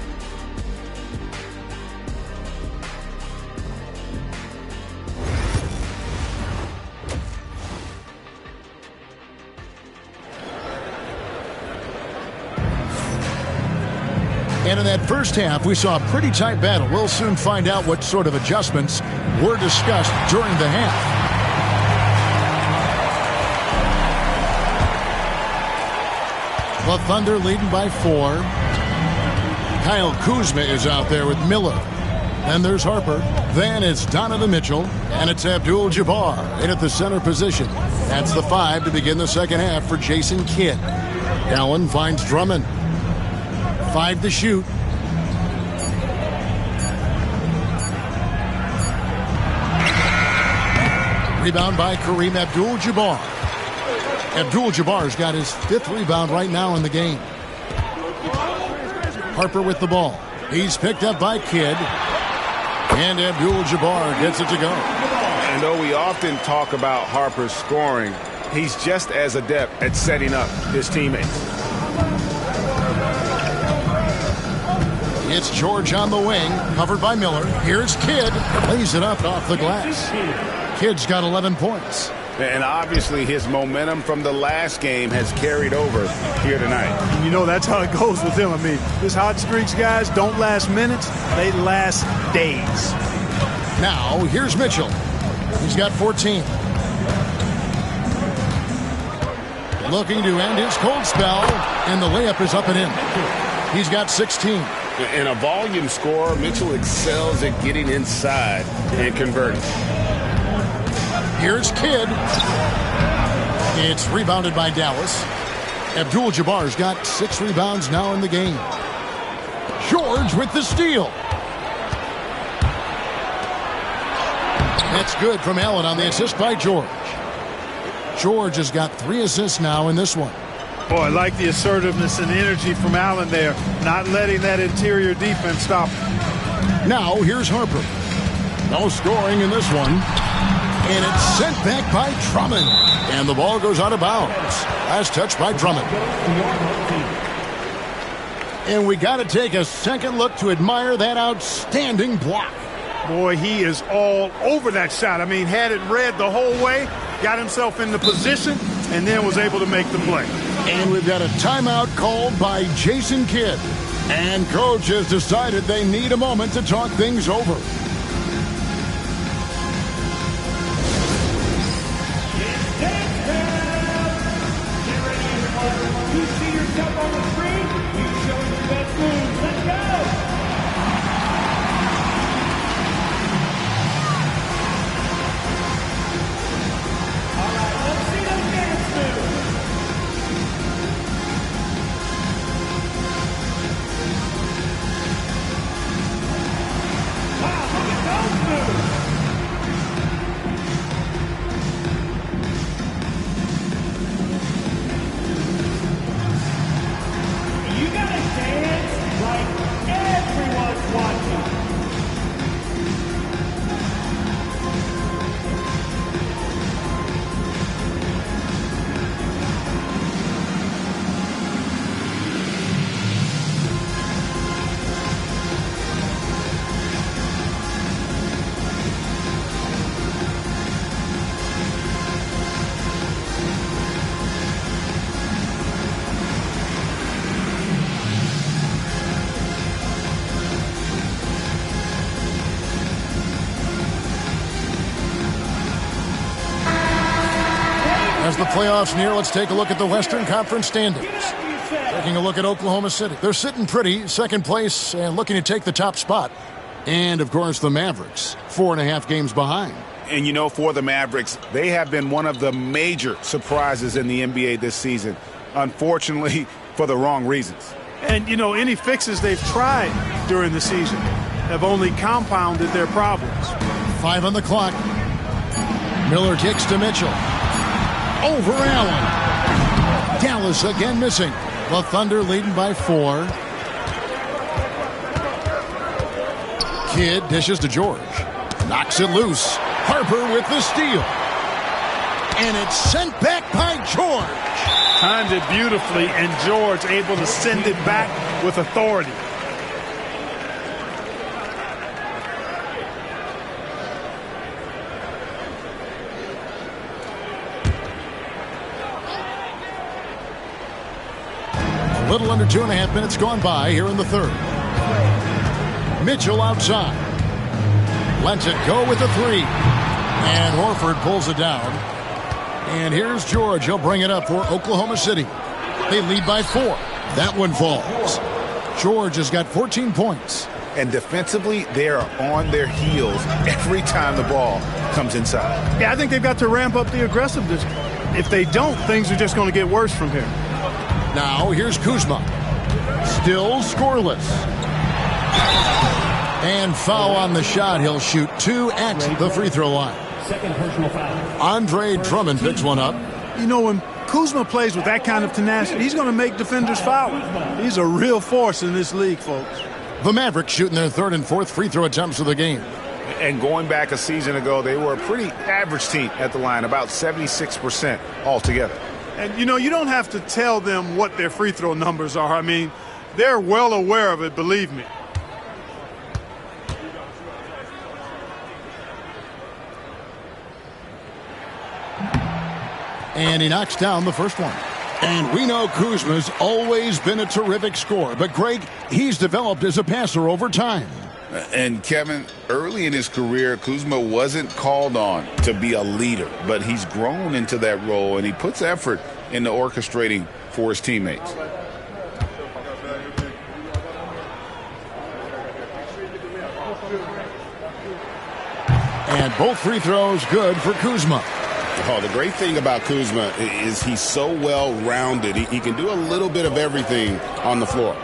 And in that first half, we saw a pretty tight battle. We'll soon find out what sort of adjustments were discussed during the half. The Thunder leading by 4. Kyle Kuzma is out there with Miller. Then there's Harper. Then it's Donovan Mitchell. And it's Abdul-Jabbar in at the center position. That's the 5 to begin the second half for Jason Kidd. Allen finds Drummond. 5 to shoot. Rebound by Kareem Abdul-Jabbar. Abdul-Jabbar's got his 5th rebound right now in the game. Harper with the ball. He's picked up by Kidd. And Abdul-Jabbar gets it to go. And though we often talk about Harper's scoring, he's just as adept at setting up his teammates. It's George on the wing, covered by Miller. Here's Kidd. Lays it up off the glass. Kidd's got 11 points. And obviously his momentum from the last game has carried over here tonight. You know, that's how it goes with him. I mean, his hot streaks, guys, don't last minutes. They last days. Now, here's Mitchell. He's got 14. Looking to end his cold spell, and the layup is up and in. He's got 16. In a volume scorer, Mitchell excels at getting inside and converting. Here's Kidd. It's rebounded by Dallas. Abdul-Jabbar's got 6 rebounds now in the game. George with the steal. That's good from Allen on the assist by George. George has got 3 assists now in this one. Boy, I like the assertiveness and energy from Allen there, not letting that interior defense stop him. Now here's Harper. No scoring in this one. And it's sent back by Drummond. And the ball goes out of bounds. Last touch by Drummond. And we got to take a second look to admire that outstanding block. Boy, he is all over that shot. I mean, had it read the whole way, got himself in the position, and then was able to make the play. And we've got a timeout called by Jason Kidd. And coach has decided they need a moment to talk things over. You see yourself on the screen, you show your best moves. Let's go! All right, let's see those dance moves. Wow, look at those moves. You gotta dance like everyone's watching. As the playoffs near, let's take a look at the Western Conference standings. Taking a look at Oklahoma City. They're sitting pretty, second place, and looking to take the top spot. And, of course, the Mavericks, 4.5 games behind. And, you know, for the Mavericks, they have been one of the major surprises in the NBA this season. Unfortunately, for the wrong reasons. And, you know, any fixes they've tried during the season have only compounded their problems. 5 on the clock. Miller kicks to Mitchell. Over Allen. Dallas again missing. The Thunder leading by 4. Kidd dishes to George. Knocks it loose. Harper with the steal. And it's sent back by George. Timed it beautifully, and George able to send it back with authority. A little under 2.5 minutes gone by here in the third. Mitchell outside. Lets it go with the 3. And Horford pulls it down. And here's George. He'll bring it up for Oklahoma City. They lead by 4. That one falls. George has got 14 points. And defensively, they are on their heels every time the ball comes inside. Yeah, I think they've got to ramp up the aggressiveness. If they don't, things are just going to get worse from here. Now here's Kuzma. Still scoreless. And foul on the shot. He'll shoot 2 at the free throw line. Second personal foul. Andre Drummond picks one up. You know, when Kuzma plays with that kind of tenacity, he's going to make defenders foul. He's a real force in this league, folks. The Mavericks shooting their 3rd and 4th free throw attempts of the game. And going back a season ago, they were a pretty average team at the line, about 76% altogether. And, you know, you don't have to tell them what their free throw numbers are. I mean, they're well aware of it, believe me. And he knocks down the first one. And we know Kuzma's always been a terrific scorer. But, Greg, he's developed as a passer over time. And, Kevin, early in his career, Kuzma wasn't called on to be a leader. But he's grown into that role, and he puts effort into orchestrating for his teammates. And both free throws good for Kuzma. Oh, the great thing about Kuzma is he's so well-rounded. He can do a little bit of everything on the floor.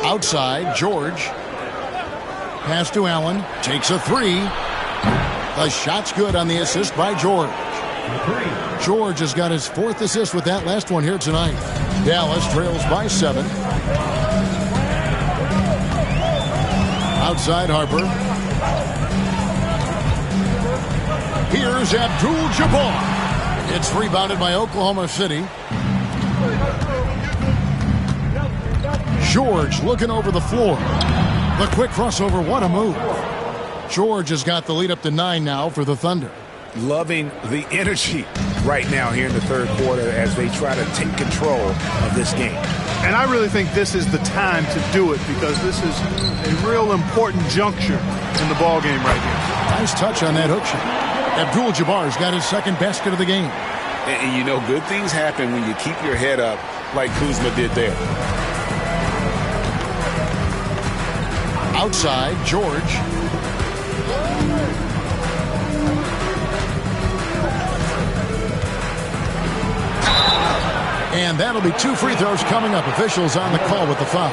Outside, George. Pass to Allen. Takes a 3. The shot's good on the assist by George. George has got his 4th assist with that last one here tonight. Dallas trails by 7. Outside Harper. Here's Abdul-Jabbar. It's rebounded by Oklahoma City. George looking over the floor. The quick crossover, what a move. George has got the lead up to 9 now for the Thunder. Loving the energy right now here in the third quarter as they try to take control of this game. And I really think this is the time to do it because this is a real important juncture in the ball game right here. Nice touch on that hook shot. Abdul-Jabbar's got his 2nd basket of the game. And you know, good things happen when you keep your head up like Kuzma did there. Outside, George. And that'll be 2 free throws coming up. Officials on the call with the foul.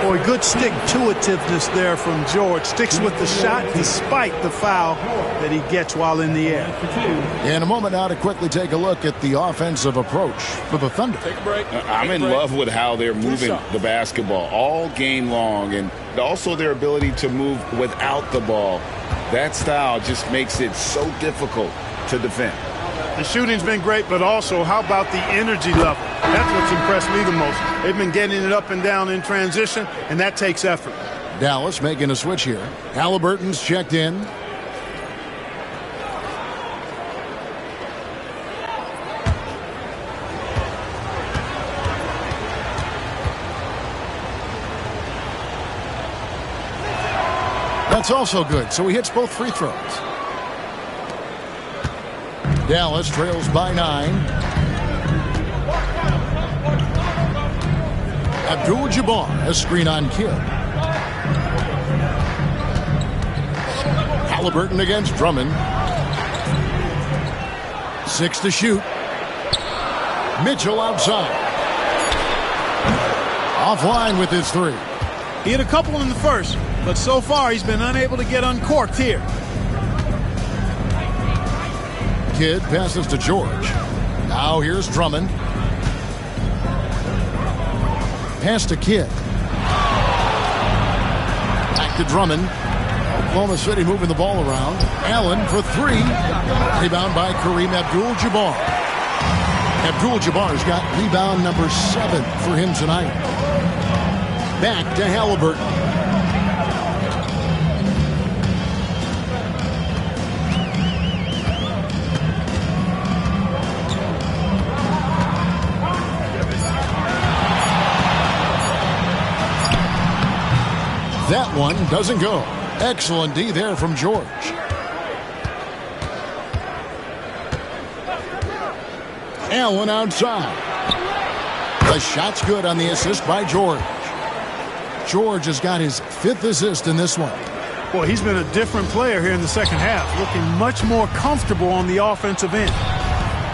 Boy, good stick-to-itiveness there from George. Sticks with the shot despite the foul that he gets while in the air. In a moment now to quickly take a look at the offensive approach for the Thunder. Take a break. I'm in love with how they're moving the basketball all game long, and also their ability to move without the ball. That style just makes it so difficult to defend. The shooting's been great, but also how about the energy level? That's what's impressed me the most. They've been getting it up and down in transition, and that takes effort. Dallas making a switch here. Halliburton's checked in. That's also good, so he hits both free throws. Dallas trails by 9. Abdul-Jabbar, a screen on Kidd. Halliburton against Drummond. 6 to shoot. Mitchell outside. Offline with his 3. He hit a couple in the first, but so far he's been unable to get uncorked here. Kidd passes to George. Now here's Drummond. Pass to Kidd. Back to Drummond. Oklahoma City moving the ball around. Allen for 3. Rebound by Kareem Abdul-Jabbar. Abdul-Jabbar's got rebound number 7 for him tonight. Back to Halliburton. That one doesn't go. Excellent D there from George. Allen outside. The shot's good on the assist by George. George has got his 5th assist in this one. Boy, he's been a different player here in the second half, looking much more comfortable on the offensive end.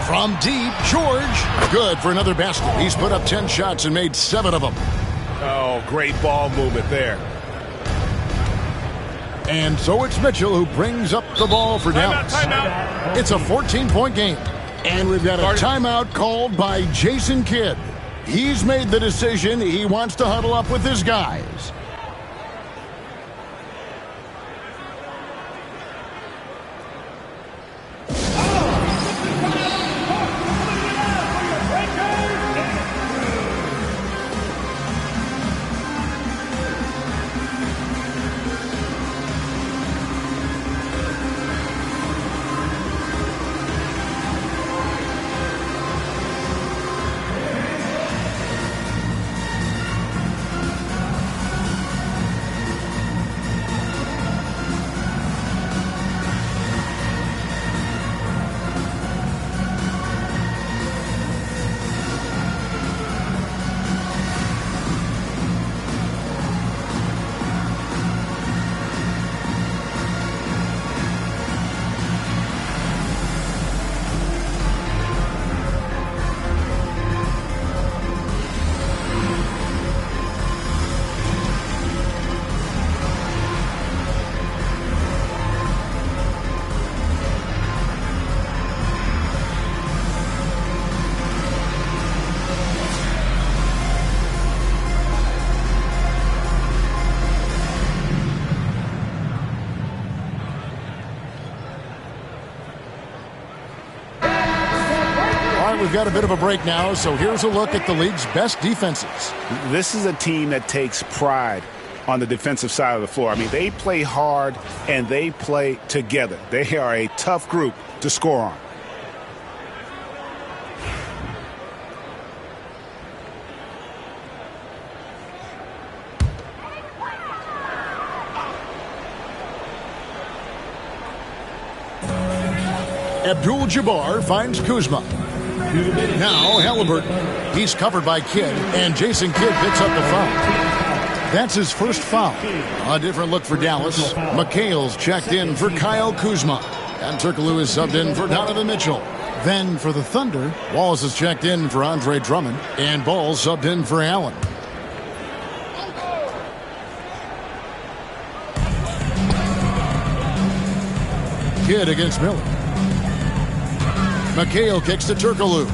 From deep, George. Good for another basket. He's put up 10 shots and made 7 of them. Oh, great ball movement there. And so it's Mitchell who brings up the ball for Dallas. Timeout. It's a 14-point game. And we've got a timeout called by Jason Kidd. He's made the decision. He wants to huddle up with his guys. we've got a bit of a break now, so here's a look at the league's best defenses. This is a team that takes pride on the defensive side of the floor. I mean, they play hard and they play together. They are a tough group to score on. Abdul-Jabbar finds Kuzma. Now Halliburton. He's covered by Kidd, and Jason Kidd picks up the foul. That's his first foul. A different look for Dallas. McHale's checked in for Kyle Kuzma. And Turkoglu is subbed in for Donovan Mitchell. Then for the Thunder, Wallace is checked in for Andre Drummond. And Ball subbed in for Allen. Kidd against Miller. McHale kicks to Turkoglu.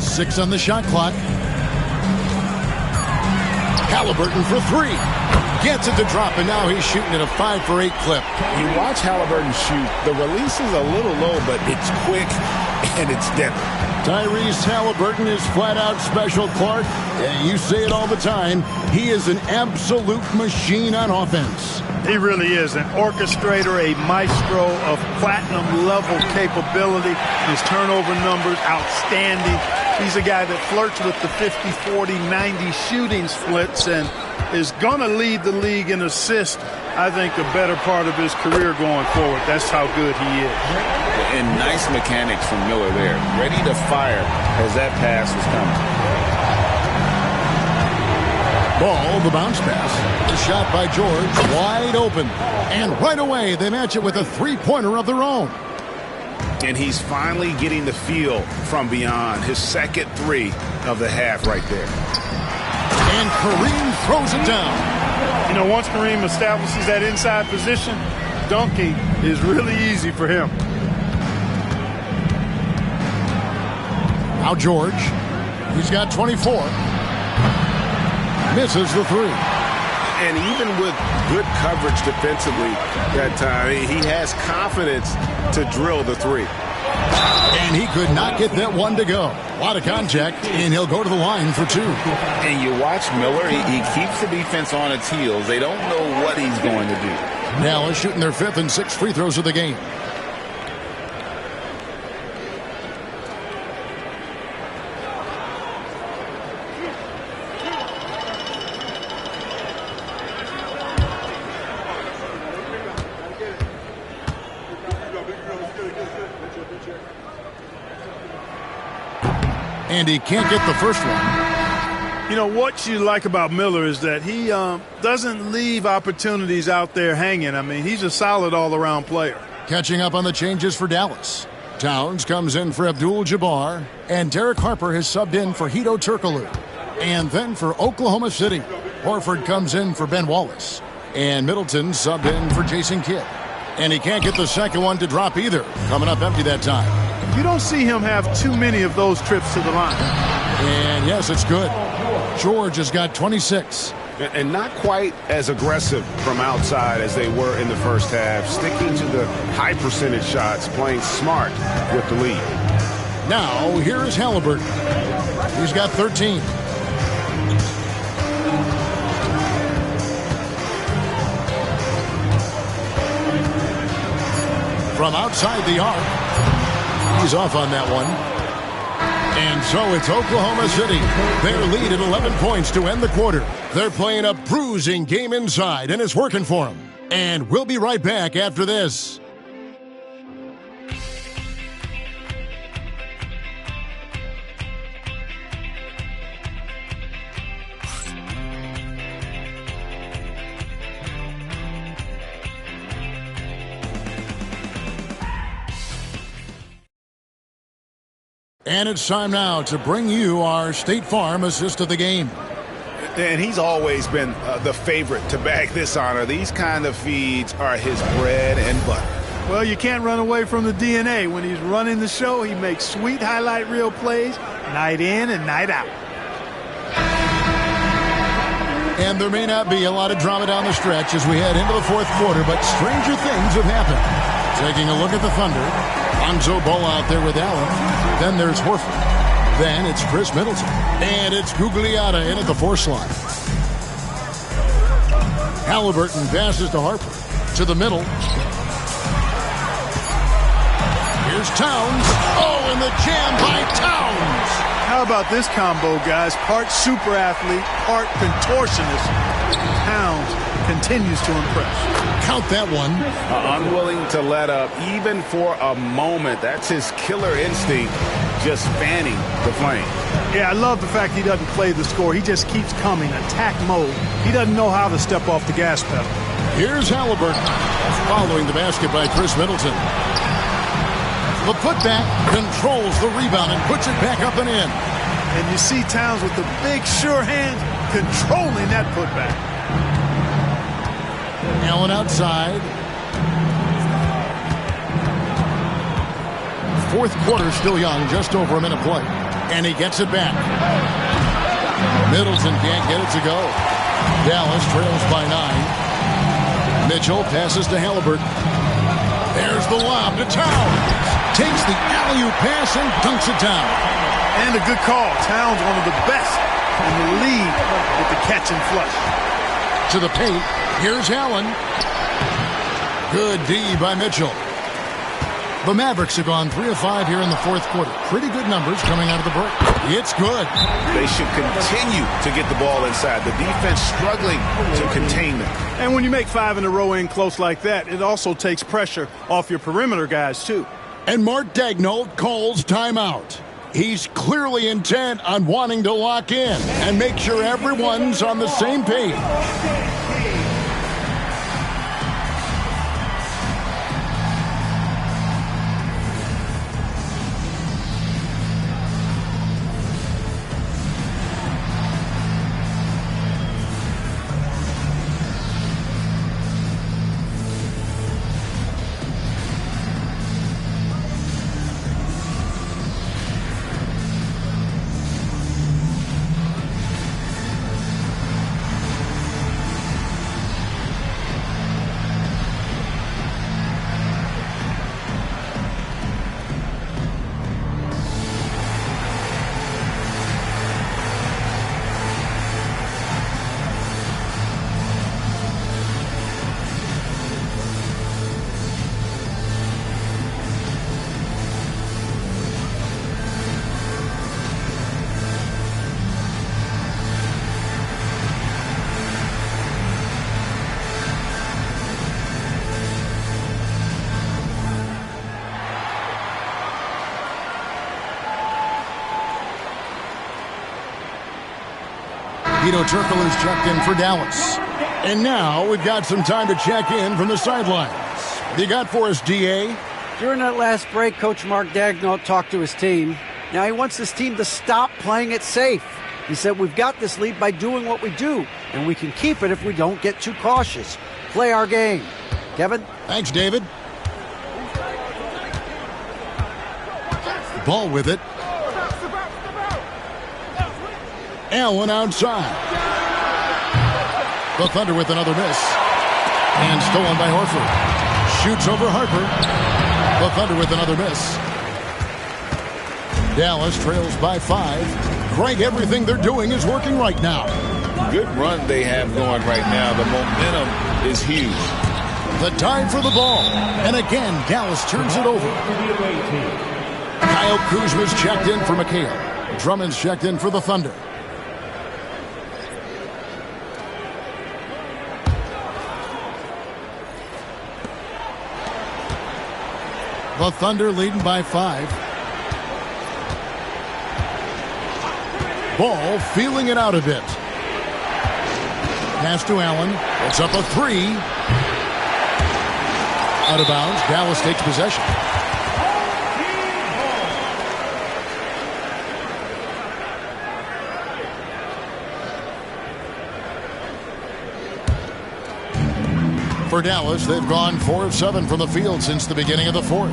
6 on the shot clock. Halliburton for 3. Gets it to drop, and now he's shooting at a 5 for 8 clip. You watch Halliburton shoot. The release is a little low, but it's quick and it's deadly. Tyrese Halliburton is flat out special, Clark. And you say it all the time. He is an absolute machine on offense. He really is an orchestrator, a maestro of platinum-level capability. His turnover numbers, outstanding. He's a guy that flirts with the 50, 40, 90 shooting splits and is going to lead the league in assists, I think, the better part of his career going forward. That's how good he is. And nice mechanics from Miller there. Ready to fire as that pass was coming. Ball, the bounce pass. The shot by George, wide open. And right away, they match it with a three-pointer of their own. And he's finally getting the feel from beyond. His second 3 of the half right there. And Kareem throws it down. You know, once Kareem establishes that inside position, dunking is really easy for him. Now George. He's got 24. Misses the 3. And even with good coverage defensively that time, he has confidence to drill the 3. And he could not get that one to go. A lot of contact, and he'll go to the line for 2. And you watch Miller, he keeps the defense on its heels. They don't know what he's going to do. Dallas shooting their 5th and 6th free throws of the game. And he can't get the first one. You know, what you like about Miller is that he doesn't leave opportunities out there hanging. I mean, he's a solid all-around player. Catching up on the changes for Dallas. Towns comes in for Abdul-Jabbar, and Derek Harper has subbed in for Hedo Turkoglu. And then for Oklahoma City, Horford comes in for Ben Wallace. And Middleton subbed in for Jason Kidd. And he can't get the second one to drop either. Coming up empty that time. You don't see him have too many of those trips to the line. And yes, it's good. George has got 26. And not quite as aggressive from outside as they were in the first half. Sticking to the high percentage shots, playing smart with the lead. Now, here is Halliburton. He's got 13. From outside the arc, he's off on that one. And so it's Oklahoma City. Their lead at 11 points to end the quarter. They're playing a bruising game inside, and it's working for them. And we'll be right back after this. And it's time now to bring you our State Farm assist of the game. And he's always been the favorite to bag this honor. These kind of feeds are his bread and butter. Well, you can't run away from the DNA. When he's running the show, he makes sweet highlight reel plays night in and night out. And there may not be a lot of drama down the stretch as we head into the fourth quarter, but stranger things have happened. Taking a look at the Thunder. Lonzo Ball out there with Allen. Then there's Horford. Then it's Chris Middleton. And it's Gugliotta in at the 4 slot. Halliburton passes to Harper. To the middle. Here's Towns. Oh, and the jam by Towns. How about this combo, guys? Part super athlete, part contortionist. Towns continues to impress. Count that one. Unwilling to let up even for a moment. That's his killer instinct, just fanning the flame. Yeah, I love the fact he doesn't play the score. He just keeps coming, attack mode. He doesn't know how to step off the gas pedal. Here's Halliburton following the basket by Chris Middleton. The putback controls the rebound and puts it back up and in. And you see Towns with the big, sure hands controlling that putback. Allen outside. Fourth quarter still young, just over a minute play. And he gets it back. Middleton can't get it to go. Dallas trails by 9. Mitchell passes to Halliburton. There's the lob to Towns. Takes the alley-oop pass and dunks it down. And a good call. Towns, one of the best in the league with the catch and flush. To the paint. Here's Allen. Good D by Mitchell. The Mavericks have gone 3 of 5 here in the fourth quarter. Pretty good numbers coming out of the break. It's good. They should continue to get the ball inside. The defense struggling to contain them. And when you make 5 in a row in close like that, it also takes pressure off your perimeter guys, too. And Mark Daigneault calls timeout. He's clearly intent on wanting to lock in and make sure everyone's on the same page. Guido Turkle is checked in for Dallas. And now we've got some time to check in from the sidelines. You got for us, DA? During that last break, Coach Mark Daigneault talked to his team. Now he wants his team to stop playing it safe. He said, we've got this lead by doing what we do, and we can keep it if we don't get too cautious. Play our game. Kevin? Thanks, David. Ball with it. Allen outside. The Thunder with another miss. And stolen by Horford. Shoots over Harper. The Thunder with another miss. Dallas trails by 5. Greg, everything they're doing is working right now. Good run they have going right now. The momentum is huge. The dive for the ball. And again, Dallas turns it over. Kyle Kuzma's checked in for McHale. Drummond's checked in for the Thunder. The Thunder leading by 5. Ball feeling it out a bit. Pass to Allen. It's up a 3. Out of bounds. Dallas takes possession. For Dallas, they've gone 4 of 7 from the field since the beginning of the fourth.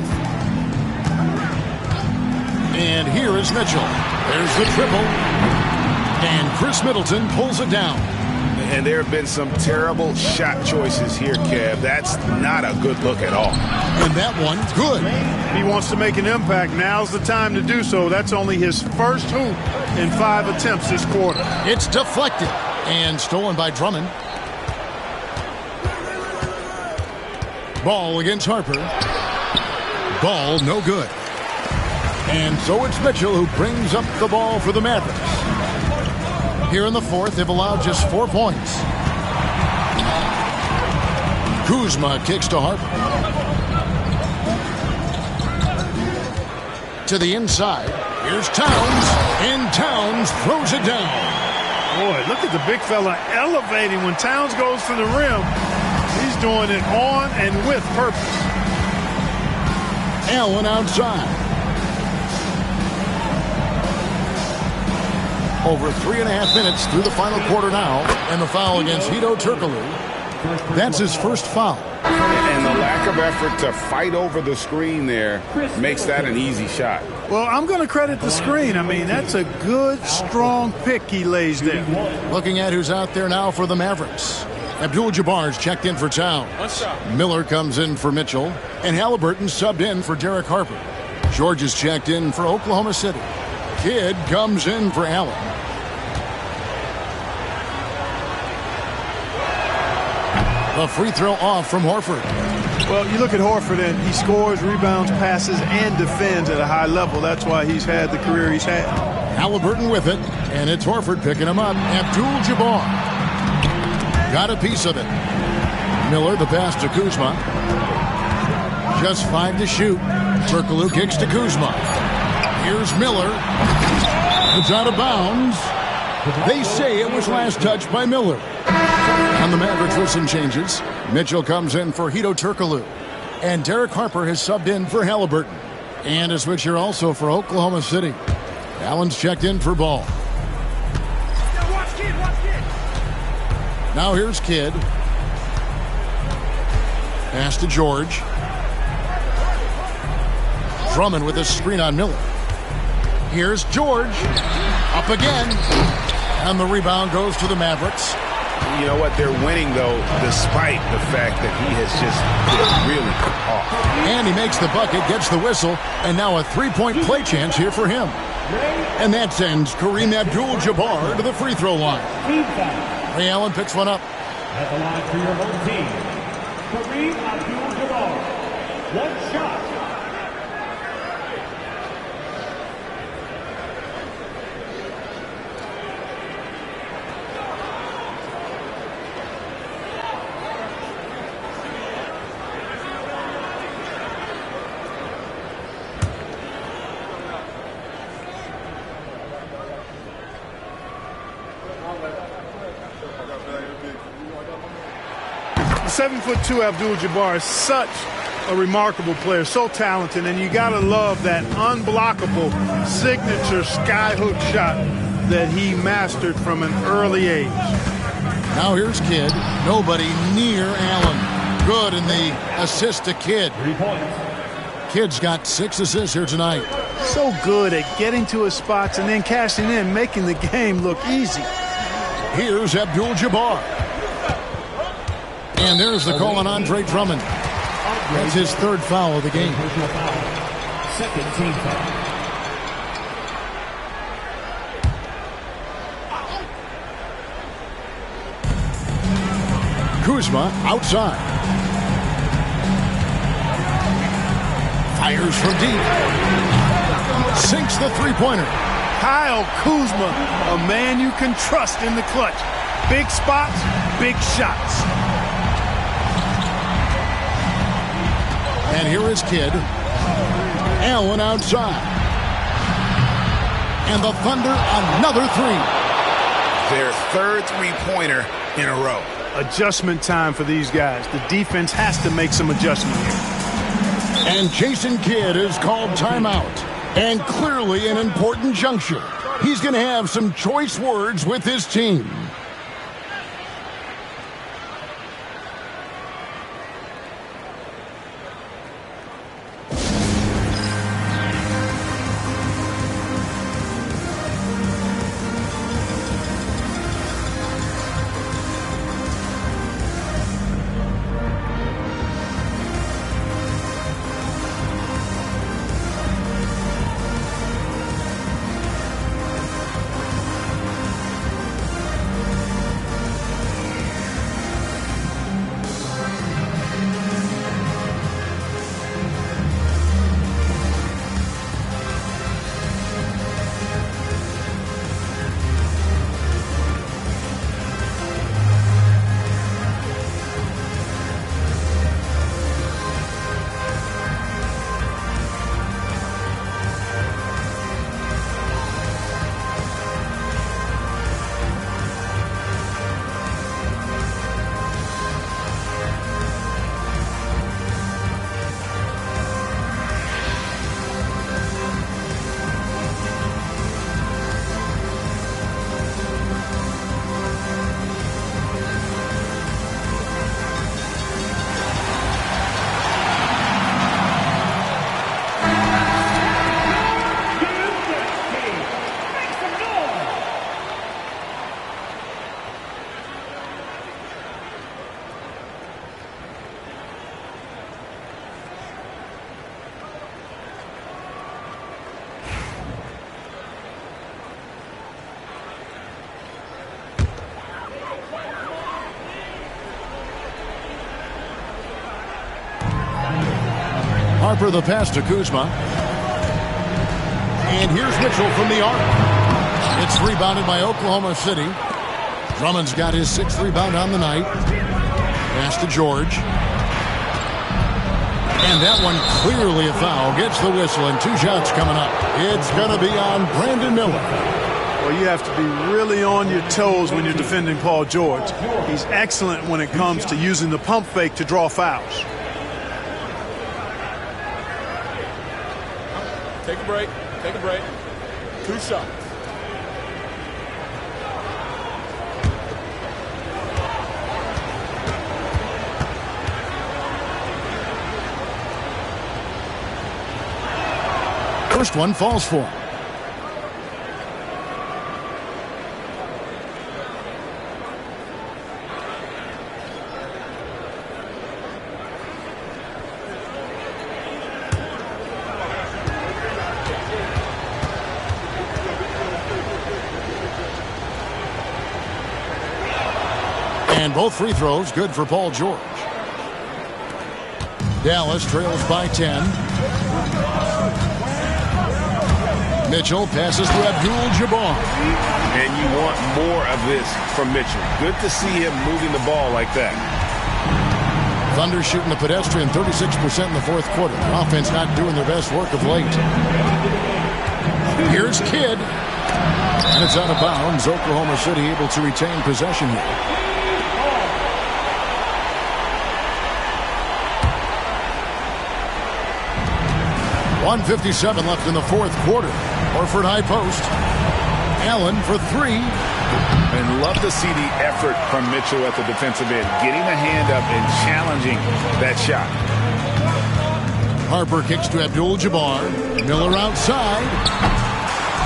And here is Mitchell. There's the triple. And Chris Middleton pulls it down. And there have been some terrible shot choices here, Kev. That's not a good look at all. And that one, good. He wants to make an impact. Now's the time to do so. That's only his first hoop in 5 attempts this quarter. It's deflected and stolen by Drummond. Ball against Harper. Ball no good. And so it's Mitchell who brings up the ball for the Mavericks. Here in the fourth, they've allowed just 4 points. Kuzma kicks to Harper. To the inside. Here's Towns. And Towns throws it down. Boy, look at the big fella elevating when Towns goes to the rim. He's doing it on and with purpose. Allen outside. Over 3.5 minutes through the final quarter now, and the foul against Hedo Turkoglu. That's his first foul. And the lack of effort to fight over the screen there makes that an easy shot. Well, I'm going to credit the screen. I mean, that's a good, strong pick he lays there. Looking at who's out there now for the Mavericks. Abdul-Jabbar's checked in for Towns. Miller comes in for Mitchell. And Halliburton subbed in for Derek Harper. George is checked in for Oklahoma City. Kidd comes in for Allen. A free throw off from Horford. Well, you look at Horford, and he scores, rebounds, passes, and defends at a high level. That's why he's had the career he's had. Halliburton with it, and it's Horford picking him up. Abdul-Jabbar got a piece of it. Miller, the pass to Kuzma. Just 5 to shoot. Turkoglu kicks to Kuzma. Here's Miller. It's out of bounds. They say it was last touched by Miller. On the Mavericks with some changes. Mitchell comes in for Hedo Turkoglu. And Derek Harper has subbed in for Halliburton. And a switcher also for Oklahoma City. Allen's checked in for Ball. Now here's Kidd. Pass to George. Drummond with a screen on Miller. Here's George. Up again. And the rebound goes to the Mavericks. You know what? They're winning, though, despite the fact that he has just been really off. And he makes the bucket, gets the whistle, and now a three-point play chance here for him. And that sends Kareem Abdul-Jabbar to the free throw line. Ray Allen picks one up. At the line for your home team, Kareem Abdul-Jabbar. One shot. The 7'2" Abdul-Jabbar is such a remarkable player, so talented, and you got to love that unblockable signature skyhook shot that he mastered from an early age. Now here's Kidd. Nobody near Allen. Good in the assist to Kidd. 3 points. Kidd's got 6 assists here tonight. So good at getting to his spots and then cashing in, making the game look easy. Here's Abdul-Jabbar. And there's the call on Andre Drummond. That's his 3rd foul of the game. Second team foul. Kuzma outside. Fires from deep. Sinks the three-pointer. Kyle Kuzma, a man you can trust in the clutch. Big spots, big shots. And here is Kidd. Allen outside. And the Thunder another 3. Their 3rd three-pointer in a row. Adjustment time for these guys. The defense has to make some adjustment here. And Jason Kidd is called timeout. And clearly an important juncture. He's going to have some choice words with his team. Harper the pass to Kuzma. And here's Mitchell from the arc. It's rebounded by Oklahoma City. Drummond's got his 6th rebound on the night. Pass to George. And that one clearly a foul. Gets the whistle and 2 shots coming up. It's going to be on Brandon Miller. Well, you have to be really on your toes when you're defending Paul George. He's excellent when it comes to using the pump fake to draw fouls. Take a break. Take a break. 2 shots. First one falls for him. And both free throws good for Paul George. Dallas trails by 10. Mitchell passes to Abdul-Jabbar. And you want more of this from Mitchell. Good to see him moving the ball like that. Thunder shooting the pedestrian 36% in the 4th quarter. Offense not doing their best work of late. Here's Kidd. And it's out of bounds. Oklahoma City able to retain possession here. .157 left in the 4th quarter. Horford high post. Allen for 3. And love to see the effort from Mitchell at the defensive end. Getting the hand up and challenging that shot. Harper kicks to Abdul-Jabbar. Miller outside.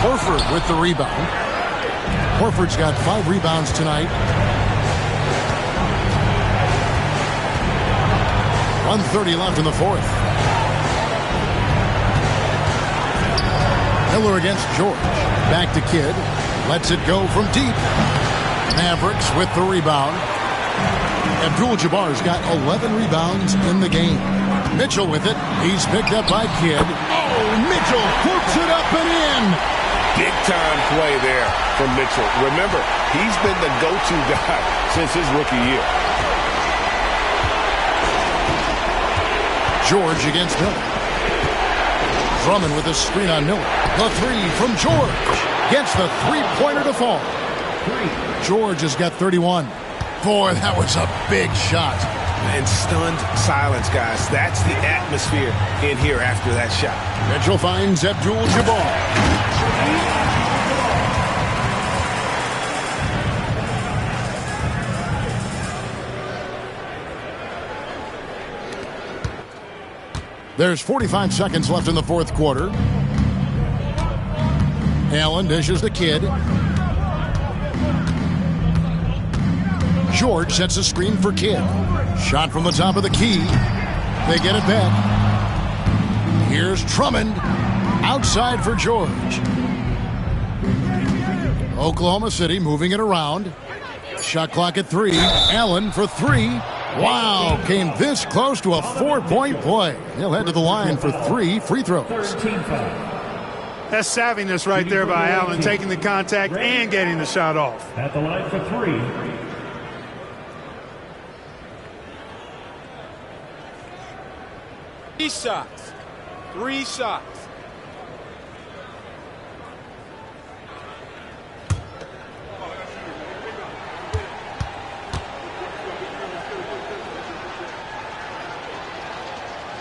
Horford with the rebound. Horford's got 5 rebounds tonight. 1:30 left in the 4th. Miller against George. Back to Kidd. Lets it go from deep. Mavericks with the rebound. Abdul-Jabbar's got 11 rebounds in the game. Mitchell with it. He's picked up by Kidd. Oh, Mitchell hooks it up and in. Big time play there from Mitchell. Remember, he's been the go-to guy since his rookie year. George against Miller. Drummond with a screen on Miller. The 3 from George. Gets the 3-pointer to fall. George has got 31. Boy, that was a big shot. And stunned silence, guys. That's the atmosphere in here after that shot. Mitchell finds Abdul-Jabbar. There's 45 seconds left in the 4th quarter. Allen dishes the Kidd. George sets a screen for Kidd. Shot from the top of the key. They get it back. Here's Drummond. Outside for George. Oklahoma City moving it around. Shot clock at 3. Allen for 3. Wow, came this close to a 4-point play. He'll head to the line for 3 free throws. That's savviness right there by Allen, taking the contact and getting the shot off. At the line for 3. Three shots. 3 shots.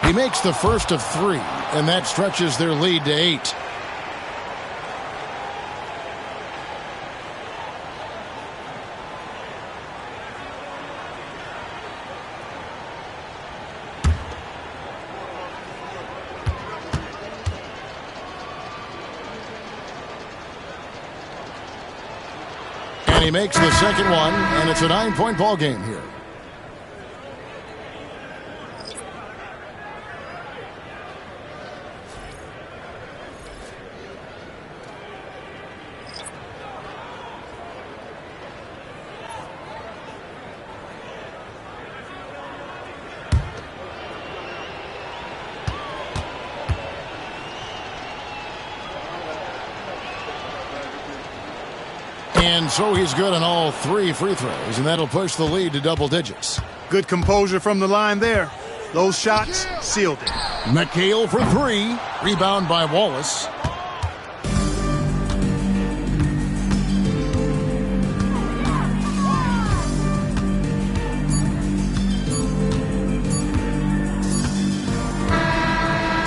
He makes the first of 3, and that stretches their lead to 8. And he makes the second one, and it's a 9-point ball game here. And so he's good on all 3 free throws, and that'll push the lead to double digits. Good composure from the line there. Those shots sealed it. McHale for 3. Rebound by Wallace.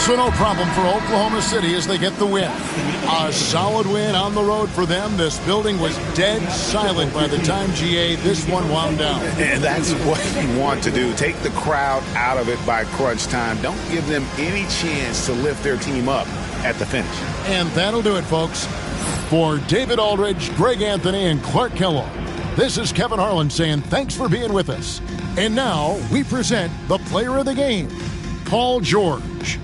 So no problem for Oklahoma City as they get the win. A solid win on the road for them. This building was dead silent by the time, GA, this one wound down. And that's what you want to do. Take the crowd out of it by crunch time. Don't give them any chance to lift their team up at the finish. And that'll do it, folks. For David Aldridge, Greg Anthony, and Clark Kellogg, this is Kevin Harlan saying thanks for being with us. And now we present the player of the game, Paul George.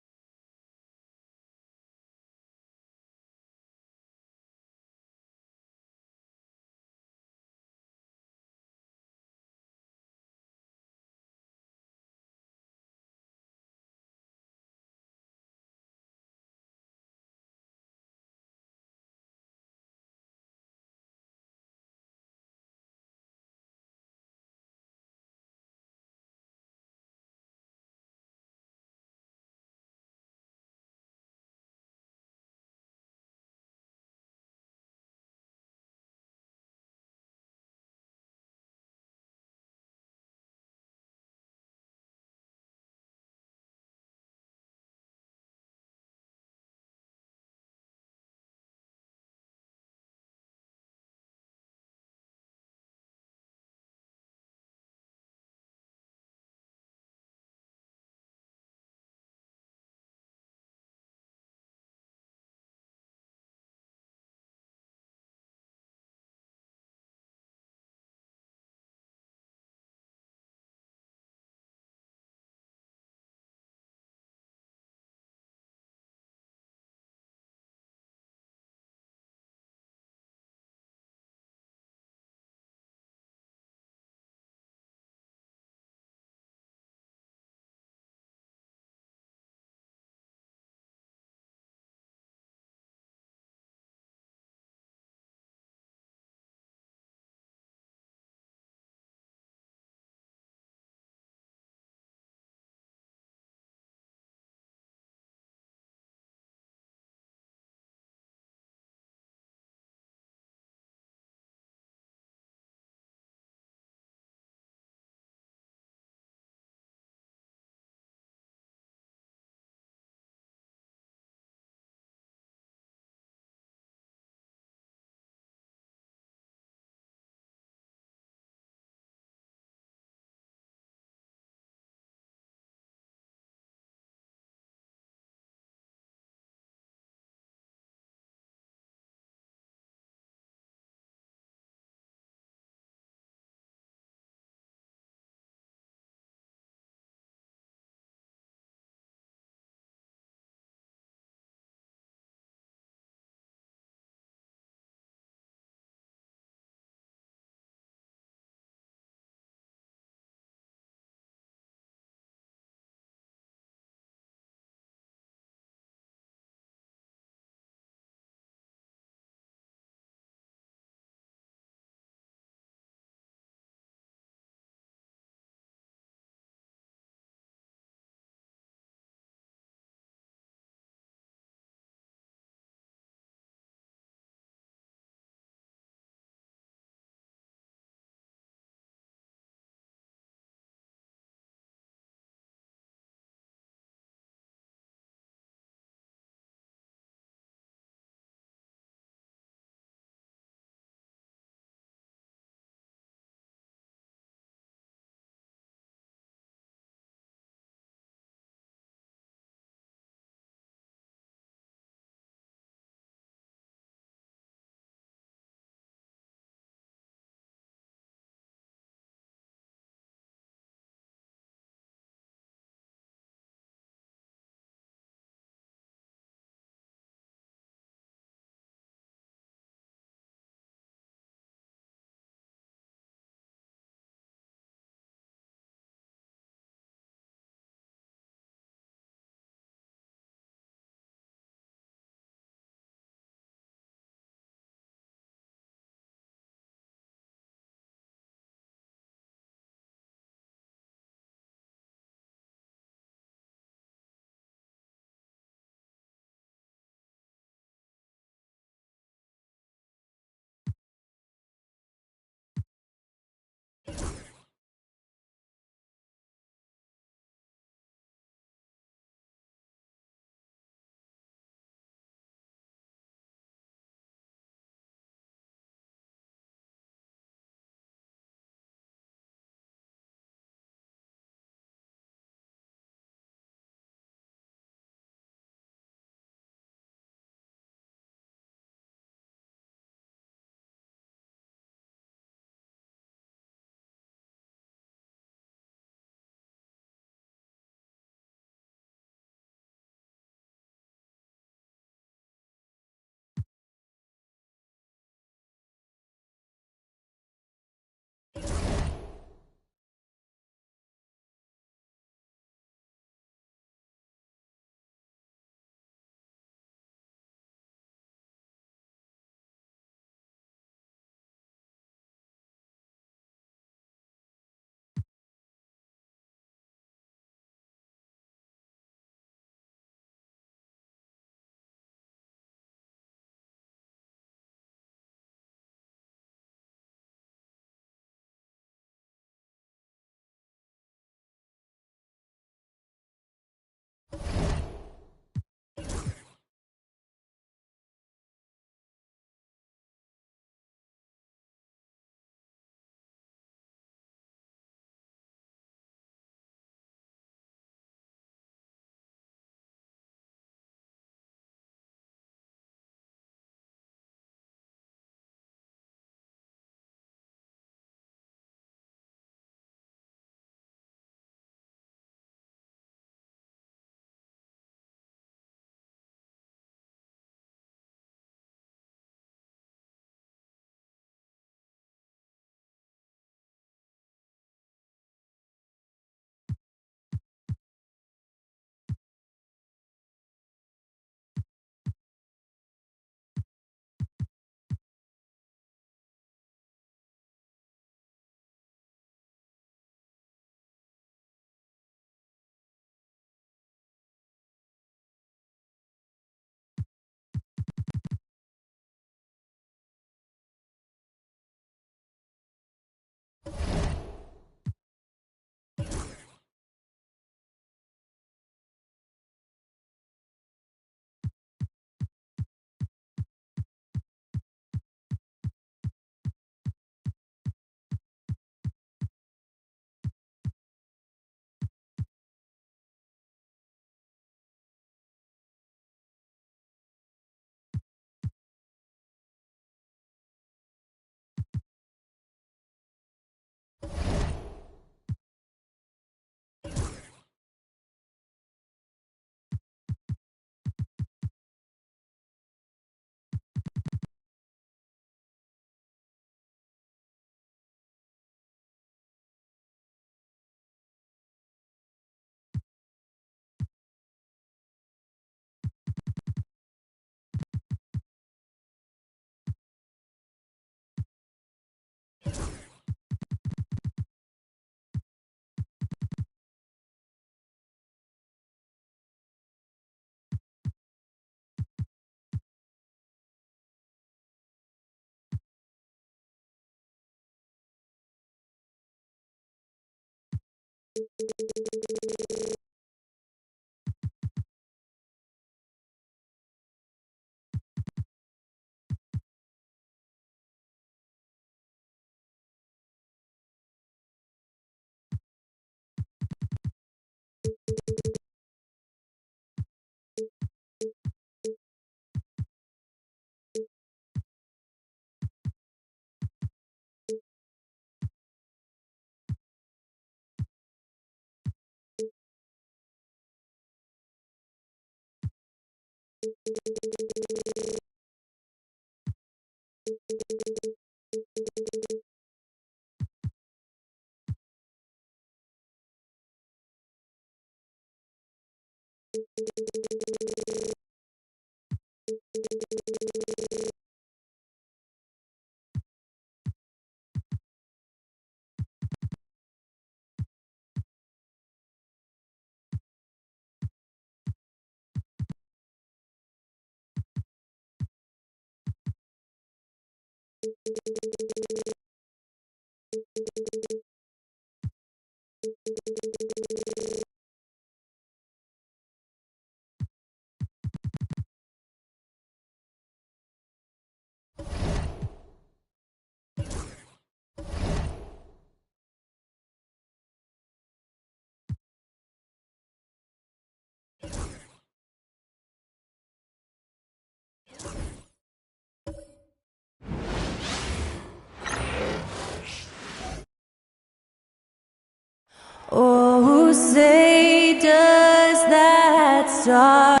Oh, say does that star.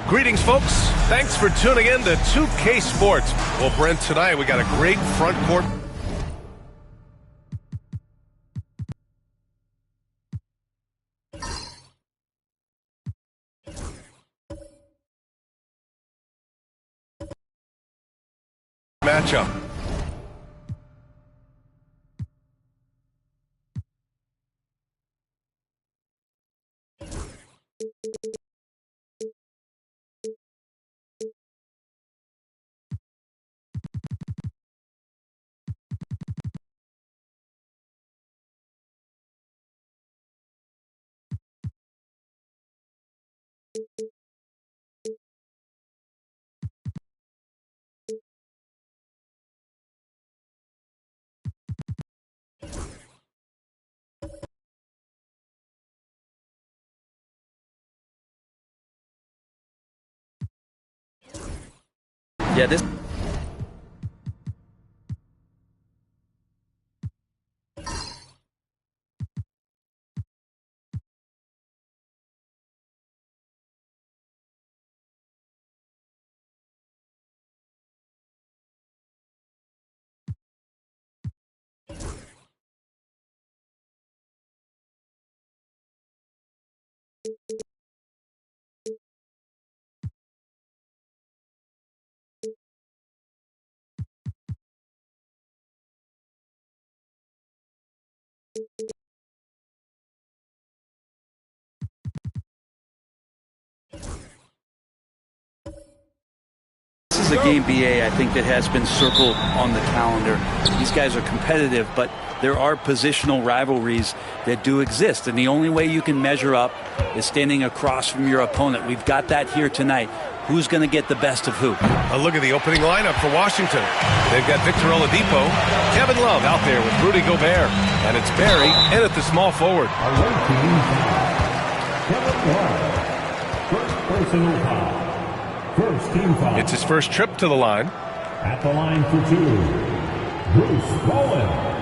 Greetings, folks. Thanks for tuning in to 2K Sports. Well, Brent, tonight we got a great front court matchup. Yeah, this. This is a game, BA, I think, that has been circled on the calendar. These guys are competitive, but there are positional rivalries that do exist, and the only way you can measure up is standing across from your opponent. We've got that here tonight. Who's going to get the best of who? A look at the opening lineup for Washington. They've got Victor Oladipo, Kevin Love out there with Rudy Gobert, and it's Barry in at the small forward. First personal foul. First team foul. It's his first trip to the line. At the line for two, Bruce Bowen.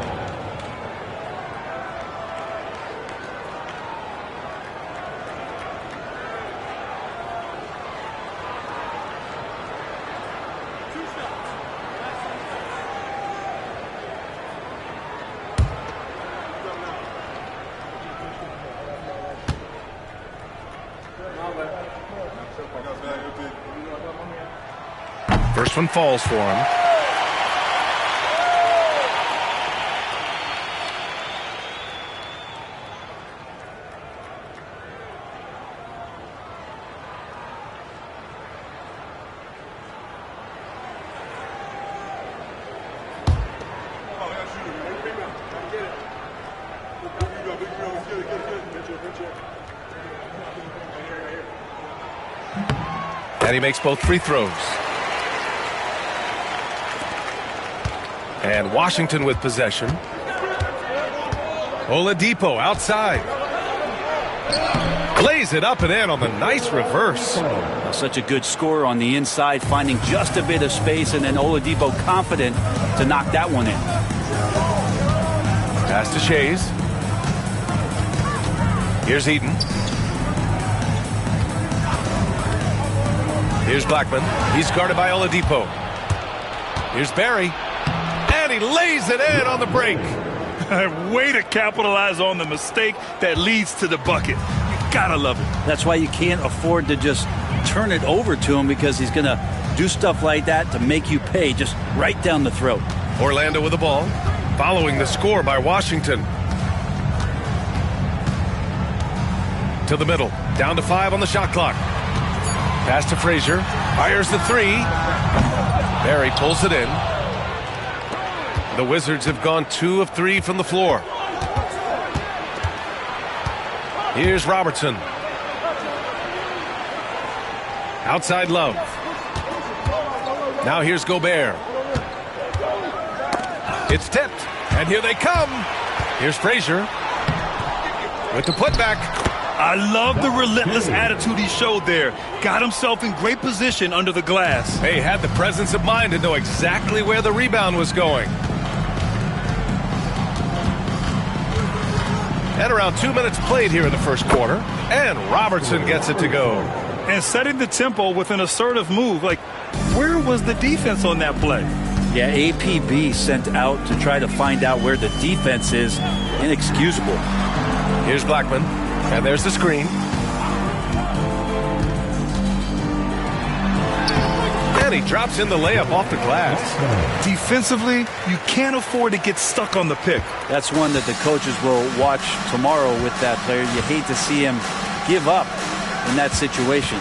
First one falls for him. And he makes both free throws. And Washington with possession. Oladipo outside. Lays it up and in on the nice reverse. Such a good scorer on the inside, finding just a bit of space, and then Oladipo confident to knock that one in. Pass to Shays. Here's Eaton. Here's Blackman. He's guarded by Oladipo. Here's Barry. And he lays it in on the break. Way to capitalize on the mistake that leads to the bucket. You gotta love it. That's why you can't afford to just turn it over to him, because he's going to do stuff like that to make you pay just right down the throat. Orlando with the ball, following the score by Washington. To the middle, down to 5 on the shot clock. Pass to Frazier, fires the 3. Barry pulls it in. The Wizards have gone 2 of 3 from the floor. Here's Robertson. Outside Love. Now here's Gobert. It's tipped, and here they come. Here's Frazier with the putback. I love the relentless attitude he showed there. Got himself in great position under the glass. Hey, had the presence of mind to know exactly where the rebound was going. And around 2 minutes played here in the first quarter, and Robertson gets it to go. And setting the tempo with an assertive move. Like, where was the defense on that play? Yeah, APB sent out to try to find out where the defense is. Inexcusable. Here's Blackman, and there's the screen. And he drops in the layup off the glass. Defensively, you can't afford to get stuck on the pick. That's one that the coaches will watch tomorrow with that player. You hate to see him give up in that situation.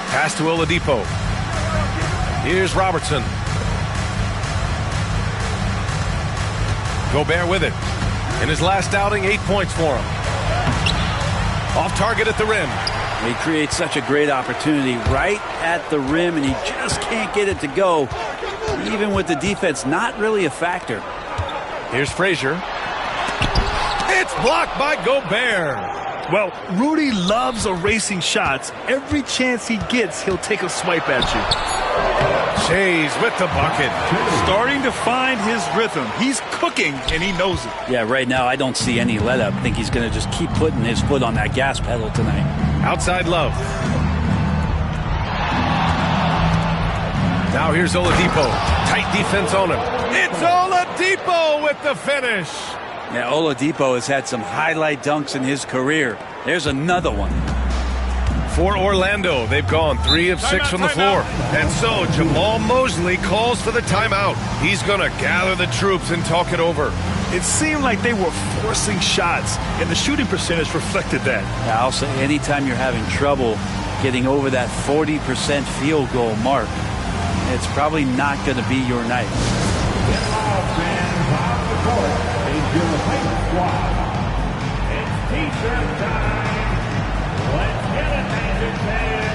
Pass to Oladipo. Here's Robertson. Gobert with it. In his last outing, 8 points for him. Off target at the rim. He creates such a great opportunity right at the rim, and he just can't get it to go, even with the defense not really a factor. Here's Frazier. It's blocked by Gobert. Well, Rudy loves erasing shots. Every chance he gets, he'll take a swipe at you. Shays with the bucket. Starting to find his rhythm. He's cooking, and he knows it. Yeah, right now I don't see any let up. I think he's going to just keep putting his foot on that gas pedal tonight. Outside Love. Now here's Oladipo. Tight defense on him. It's Oladipo with the finish. Yeah, Oladipo has had some highlight dunks in his career. There's another one. For Orlando, they've gone 3 of 6 from the floor. And so Jamal Mosley calls for the timeout. He's going to gather the troops and talk it over. It seemed like they were forcing shots, and the shooting percentage reflected that. Yeah, I'll say anytime you're having trouble getting over that 40% field goal mark, it's probably not going to be your night. It's t-shirt time. Let's get it, Magic fans.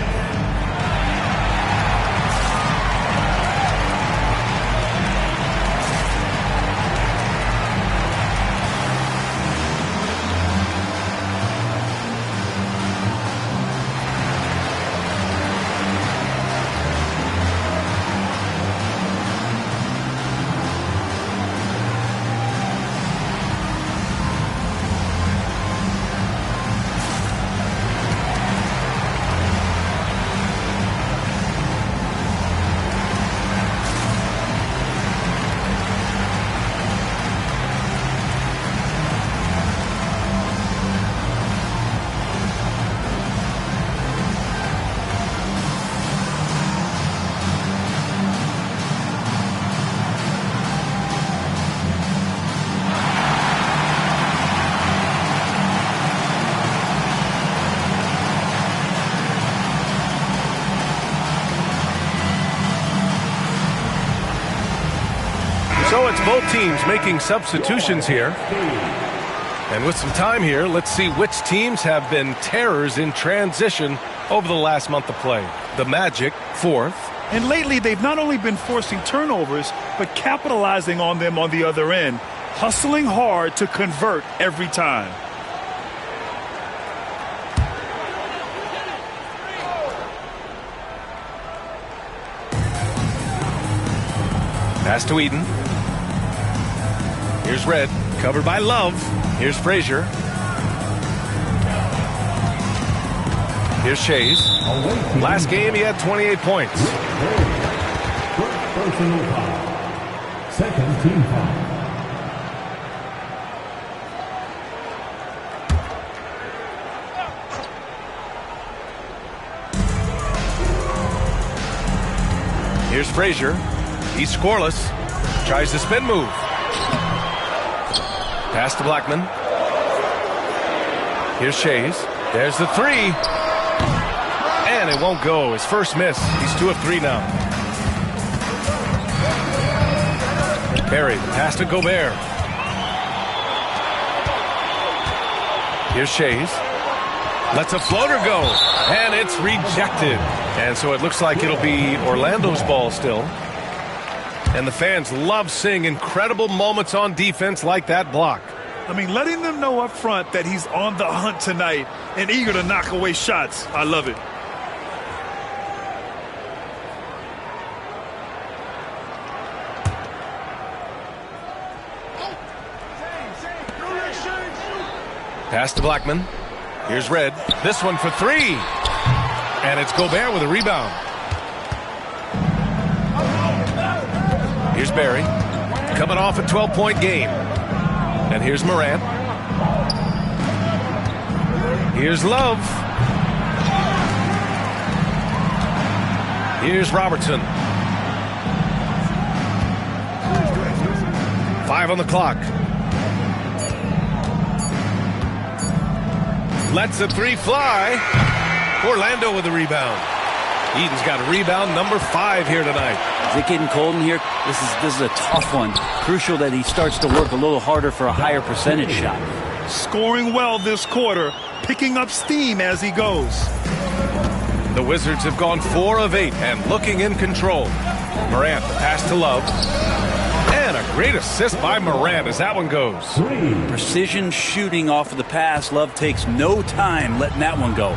So it's both teams making substitutions here. And with some time here, let's see which teams have been terrors in transition over the last month of play. The Magic, 4th. And lately, they've not only been forcing turnovers, but capitalizing on them on the other end, hustling hard to convert every time. Pass to Eden. Here's Red, covered by Love. Here's Frazier. Here's Shays. Last game, he had 28 points. First personal foul. Second team foul. Here's Frazier. He's scoreless. Tries the spin move. Pass to Blackman. Here's Shays. There's the 3. And it won't go. His first miss. He's 2 of 3 now. Perry. Pass to Gobert. Here's Shays. Lets a floater go. And it's rejected. And so it looks like it'll be Orlando's ball still. And the fans love seeing incredible moments on defense like that block. I mean, letting them know up front that he's on the hunt tonight and eager to knock away shots. I love it. Pass to Blackman. Here's Red. This one for 3. And it's Gobert with a rebound. Here's Barry. Coming off a 12-point game. And here's Morant. Here's Love. Here's Robertson. 5 on the clock. Lets the 3 fly. Orlando with the rebound. Eden's got a rebound, number 5 here tonight. Is it getting cold in here? This is a tough one. Crucial that he starts to work a little harder for a higher percentage shot. Scoring well this quarter, picking up steam as he goes. The Wizards have gone 4 of 8 and looking in control. Morant, the pass to Love. And a great assist by Morant as that one goes. Precision shooting off of the pass. Love takes no time letting that one go.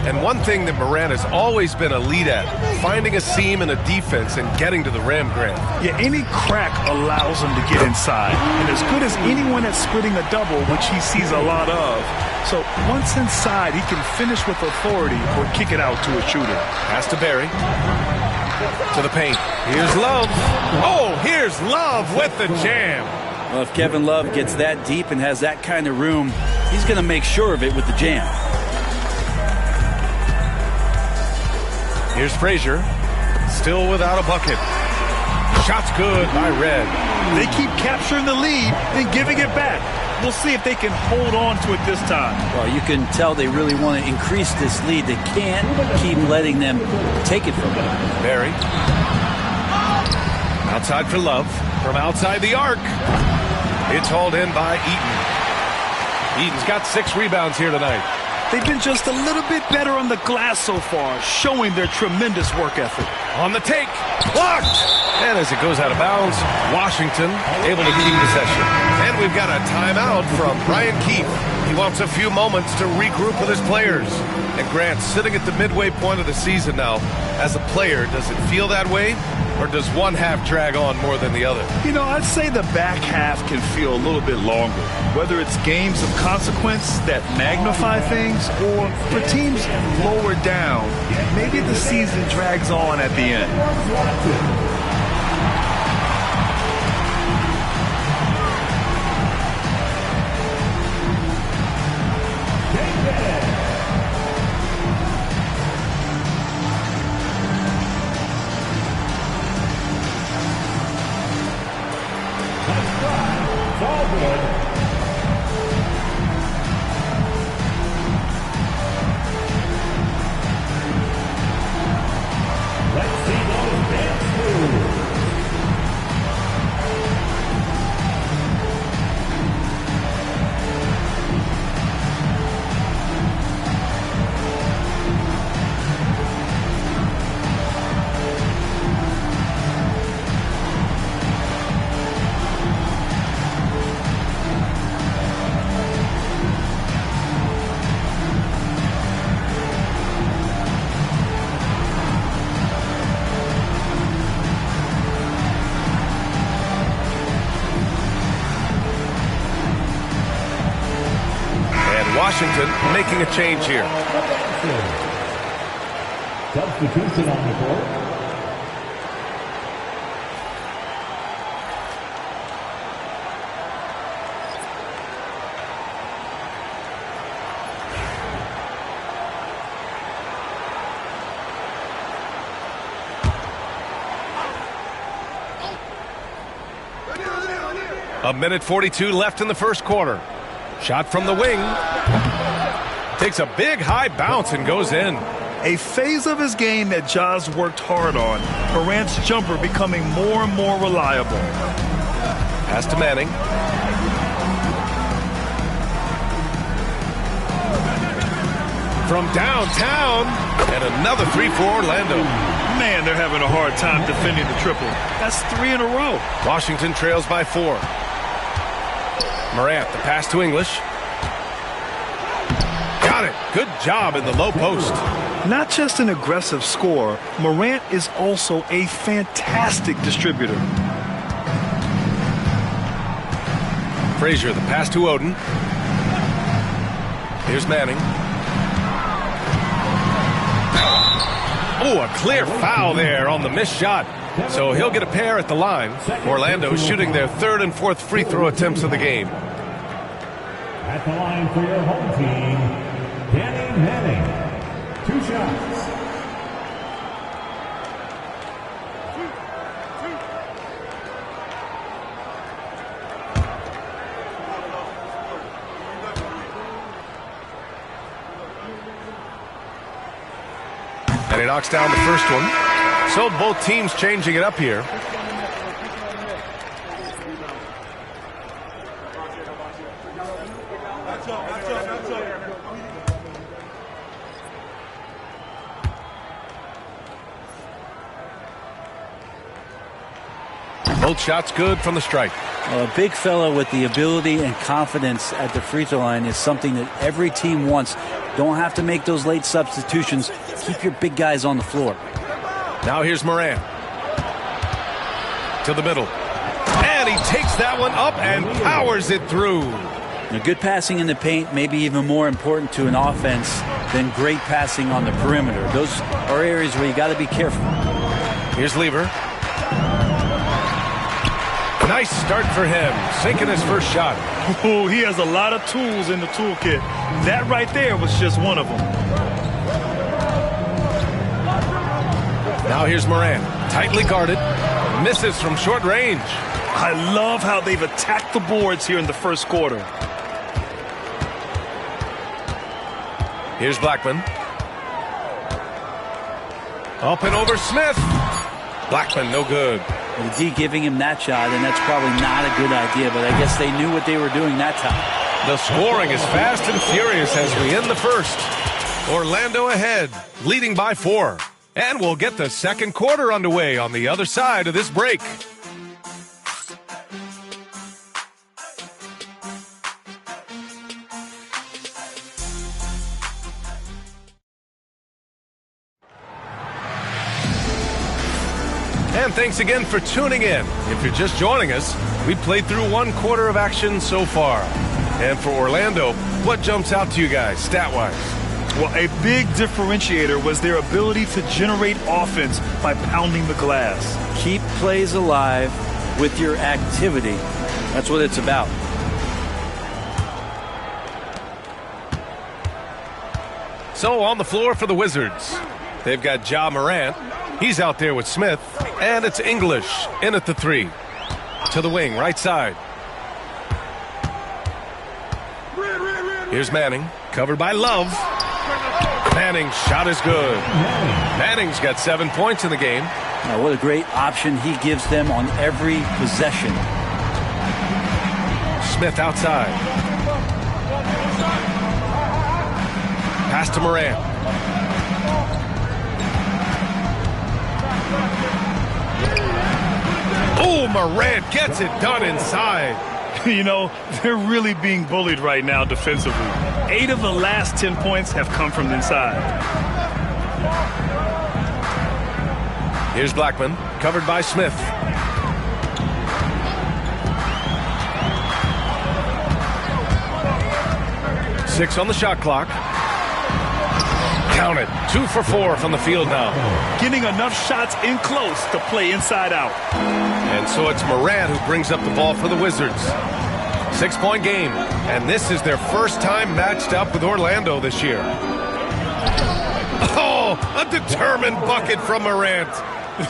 And one thing that Morant has always been elite at, finding a seam in a defense and getting to the rim, Grant. Yeah, any crack allows him to get inside. And as good as anyone at splitting a double, which he sees a lot of. So once inside, he can finish with authority or kick it out to a shooter. Pass to Barry. To the paint. Here's Love. Oh, here's Love with the jam. Well, if Kevin Love gets that deep and has that kind of room, he's going to make sure of it with the jam. Here's Frazier. Still without a bucket. Shot's good by Red. They keep capturing the lead and giving it back. We'll see if they can hold on to it this time. Well, you can tell they really want to increase this lead. They can't keep letting them take it from them. Barry. Outside for Love. From outside the arc. It's hauled in by Eaton. Eaton's got 6 rebounds here tonight. They've been just a little bit better on the glass so far, showing their tremendous work ethic. On the take. Blocked. And as it goes out of bounds, Washington able to keep possession. And we've got a timeout from Brian Keefe. He wants a few moments to regroup with his players. And Grant, sitting at the midway point of the season now, as a player, does it feel that way? Or does one half drag on more than the other? You know, I'd say the back half can feel a little bit longer. Whether it's games of consequence that magnify things or for teams lower down, maybe the season drags on at the end. Washington making a change here. Substitution on the court. A minute 42 left in the first quarter. Shot from the wing. Takes a big high bounce and goes in. A phase of his game that Ja's worked hard on. Morant's jumper becoming more and more reliable. Pass to Manning. From downtown. And another three for Orlando. Man, they're having a hard time defending the triple. That's 3 in a row. Washington trails by 4. Morant, the pass to English. Got it. Good job in the low post. Not just an aggressive scorer, Morant is also a fantastic distributor. Frazier, the pass to Oden. Here's Manning. Oh, a clear foul there on the missed shot. So he'll get a pair at the line. Orlando shooting their 3rd and 4th free throw attempts of the game. At the line for your home team, Danny Manning. 2 shots. And he knocks down the first one. So both teams changing it up here. Both shots good from the stripe. Well, a big fella with the ability and confidence at the free throw line is something that every team wants. Don't have to make those late substitutions. Keep your big guys on the floor. Now here's Morant. To the middle. And he takes that one up and powers it through. Now, good passing in the paint may be even more important to an offense than great passing on the perimeter. Those are areas where you got to be careful. Here's Lever. Nice start for him, sinking his first shot. Oh, he has a lot of tools in the toolkit. That right there was just one of them. Now here's Morant, tightly guarded, misses from short range. I love how they've attacked the boards here in the first quarter. Here's Blackman. Up and over Smith. Blackman, no good. The D giving him that shot, and that's probably not a good idea, but I guess they knew what they were doing that time. The scoring is fast and furious as we end the first. Orlando ahead, leading by 4. And we'll get the second quarter underway on the other side of this break. And thanks again for tuning in. If you're just joining us, we played through 1 quarter of action so far. And for Orlando, what jumps out to you guys, stat-wise? Well, a big differentiator was their ability to generate offense by pounding the glass. Keep plays alive with your activity. That's what it's about. So on the floor for the Wizards, they've got Ja Morant. He's out there with Smith. And it's English in at the 3. To the wing, right side. Here's Manning, covered by Love. Manning's shot is good. Manning's got 7 points in the game. Now, what a great option he gives them on every possession. Smith outside. Pass to Morant. Oh, Morant gets it done inside. You know, they're really being bullied right now defensively. 8 of the last 10 points have come from inside. Here's Blackman, covered by Smith. 6 on the shot clock. Counted. 2 for 4 from the field now. Getting enough shots in close to play inside out. And so it's Morant who brings up the ball for the Wizards. 6-point game. And this is their first time matched up with Orlando this year. Oh, a determined bucket from Morant.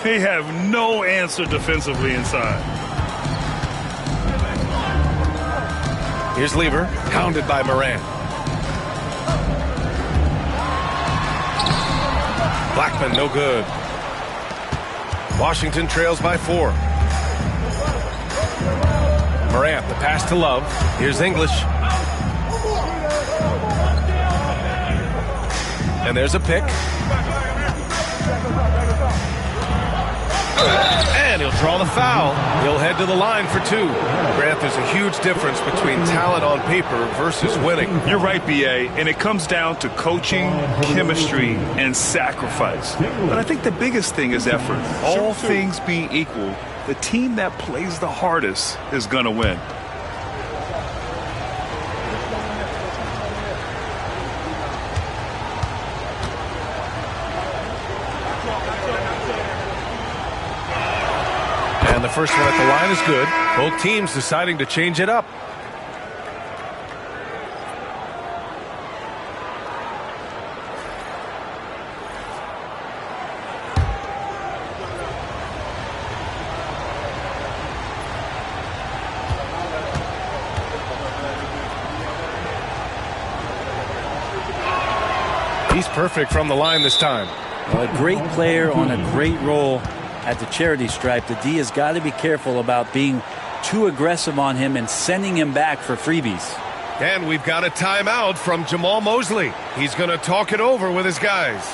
They have no answer defensively inside. Here's Lever, hounded by Morant. Blackman, no good. Washington trails by 4. Morant, the pass to Love. Here's English. And there's a pick. And he'll draw the foul. He'll head to the line for 2. Grant, there's a huge difference between talent on paper versus winning. You're right, B.A., and it comes down to coaching, chemistry, and sacrifice. But I think the biggest thing is effort. All things being equal, the team that plays the hardest is going to win. And the first one at the line is good. Both teams deciding to change it up. He's perfect from the line this time. Well, a great player on a great role at the charity stripe. The D has got to be careful about being too aggressive on him and sending him back for freebies. And we've got a timeout from Jamal Mosley. He's going to talk it over with his guys.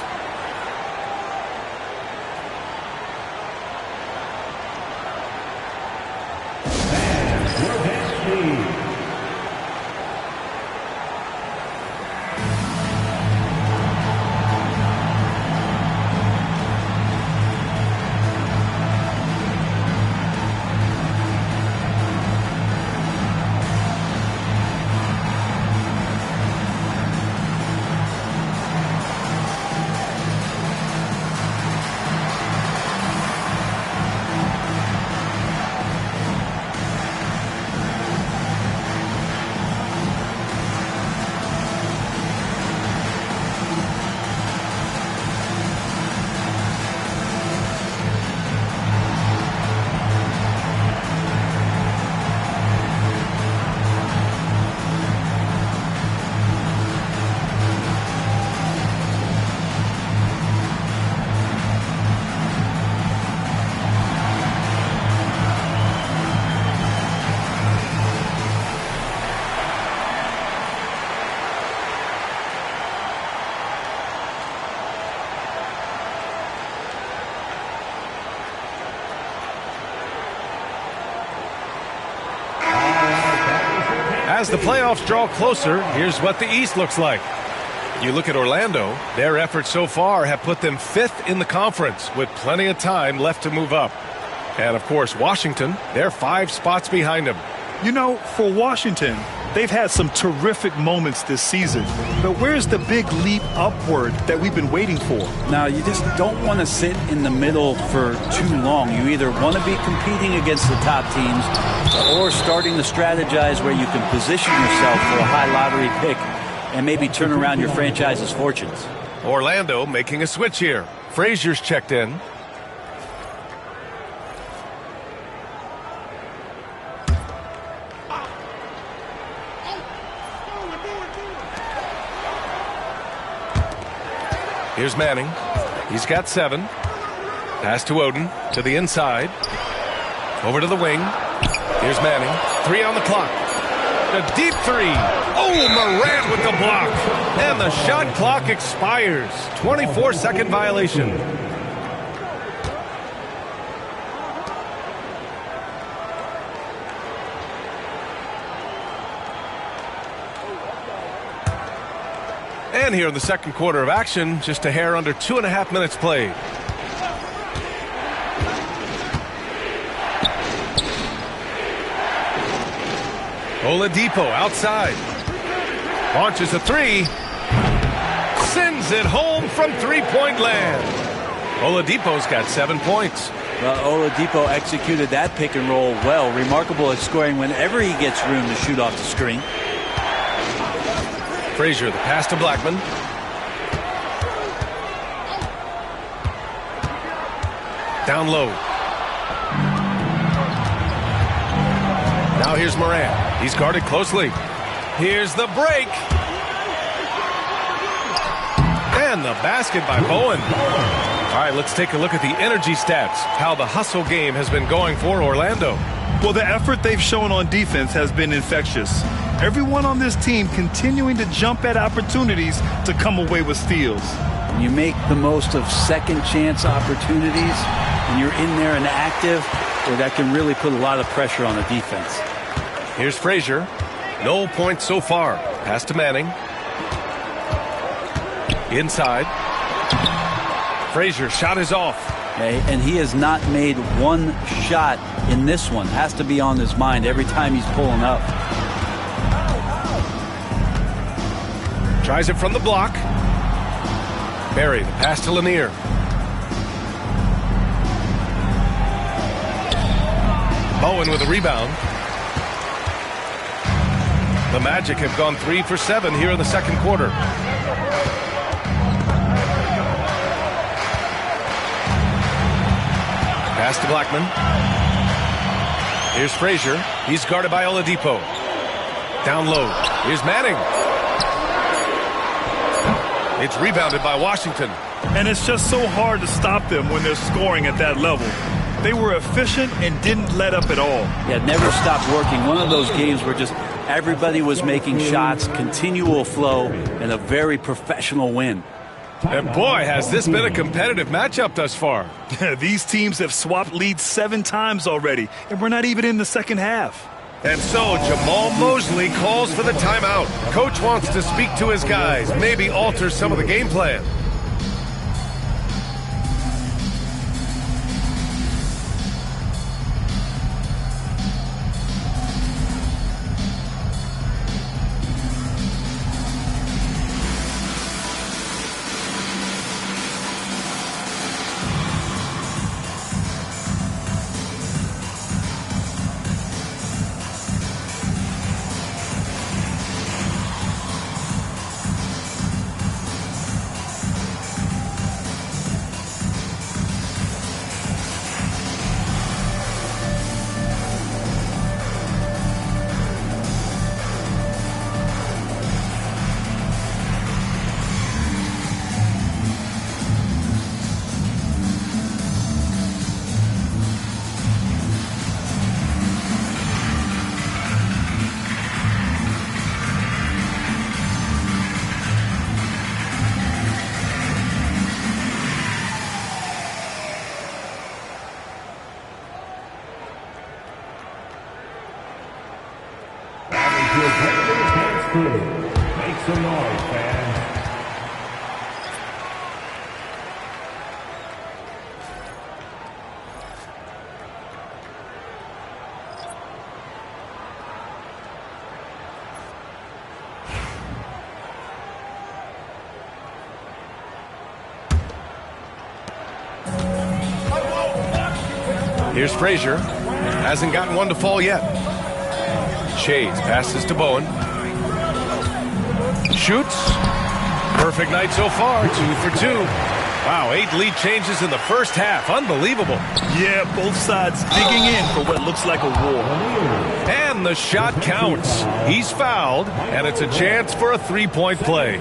As the playoffs draw closer, here's what the East looks like. You look at Orlando, their efforts so far have put them 5th in the conference with plenty of time left to move up. And, of course, Washington, they're 5 spots behind them. You know, for Washington, they've had some terrific moments this season. But where's the big leap upward that we've been waiting for? Now, you just don't want to sit in the middle for too long. You either want to be competing against the top teams or starting to strategize where you can position yourself for a high lottery pick and maybe turn around your franchise's fortunes. Orlando making a switch here. Frazier's checked in. Here's Manning. He's got 7. Pass to Oden. To the inside. Over to the wing. Here's Manning. 3 on the clock. The deep 3. Oh, Morant with the block. And the shot clock expires. 24-second violation. And here in the second quarter of action, just a hair under 2.5 minutes played. Oladipo outside. Launches a three. Sends it home from three-point land. Oladipo's got 7 points. Well, Oladipo executed that pick and roll well. Remarkable at scoring whenever he gets room to shoot off the screen. Frazier, the pass to Blackman. Down low. Now here's Morant. He's guarded closely. Here's the break. And the basket by Bowen. All right, let's take a look at the energy stats, how the hustle game has been going for Orlando. Well, the effort they've shown on defense has been infectious. Everyone on this team continuing to jump at opportunities to come away with steals. You make the most of second chance opportunities, and you're in there and active, where that can really put a lot of pressure on the defense. Here's Frazier. No points so far. Pass to Manning. Inside. Frazier, shot is off. Okay, and he has not made one shot in this one. Has to be on his mind every time he's pulling up. Tries it from the block. Barry, the pass to Lanier. Bowen with a rebound. The Magic have gone 3 for 7 here in the second quarter. Pass to Blackman. Here's Frazier. He's guarded by Oladipo. Down low. Here's Manning. It's rebounded by Washington. And it's just so hard to stop them when they're scoring at that level. They were efficient and didn't let up at all. Yeah, never stopped working. One of those games where just everybody was making shots, continual flow, and a very professional win. And boy, has this been a competitive matchup thus far. These teams have swapped leads 7 times already, and we're not even in the second half. And so Jamal Mosley calls for the timeout. Coach wants to speak to his guys, maybe alter some of the game plan. Make some noise, fans. Here's Frazier. Hasn't gotten one to fall yet. Shades passes to Bowen. Shoots. Perfect night so far. 2 for 2. Wow, 8 lead changes in the first half. Unbelievable. Yeah, both sides digging in for what looks like a war. And the shot counts. He's fouled, and it's a chance for a three-point play.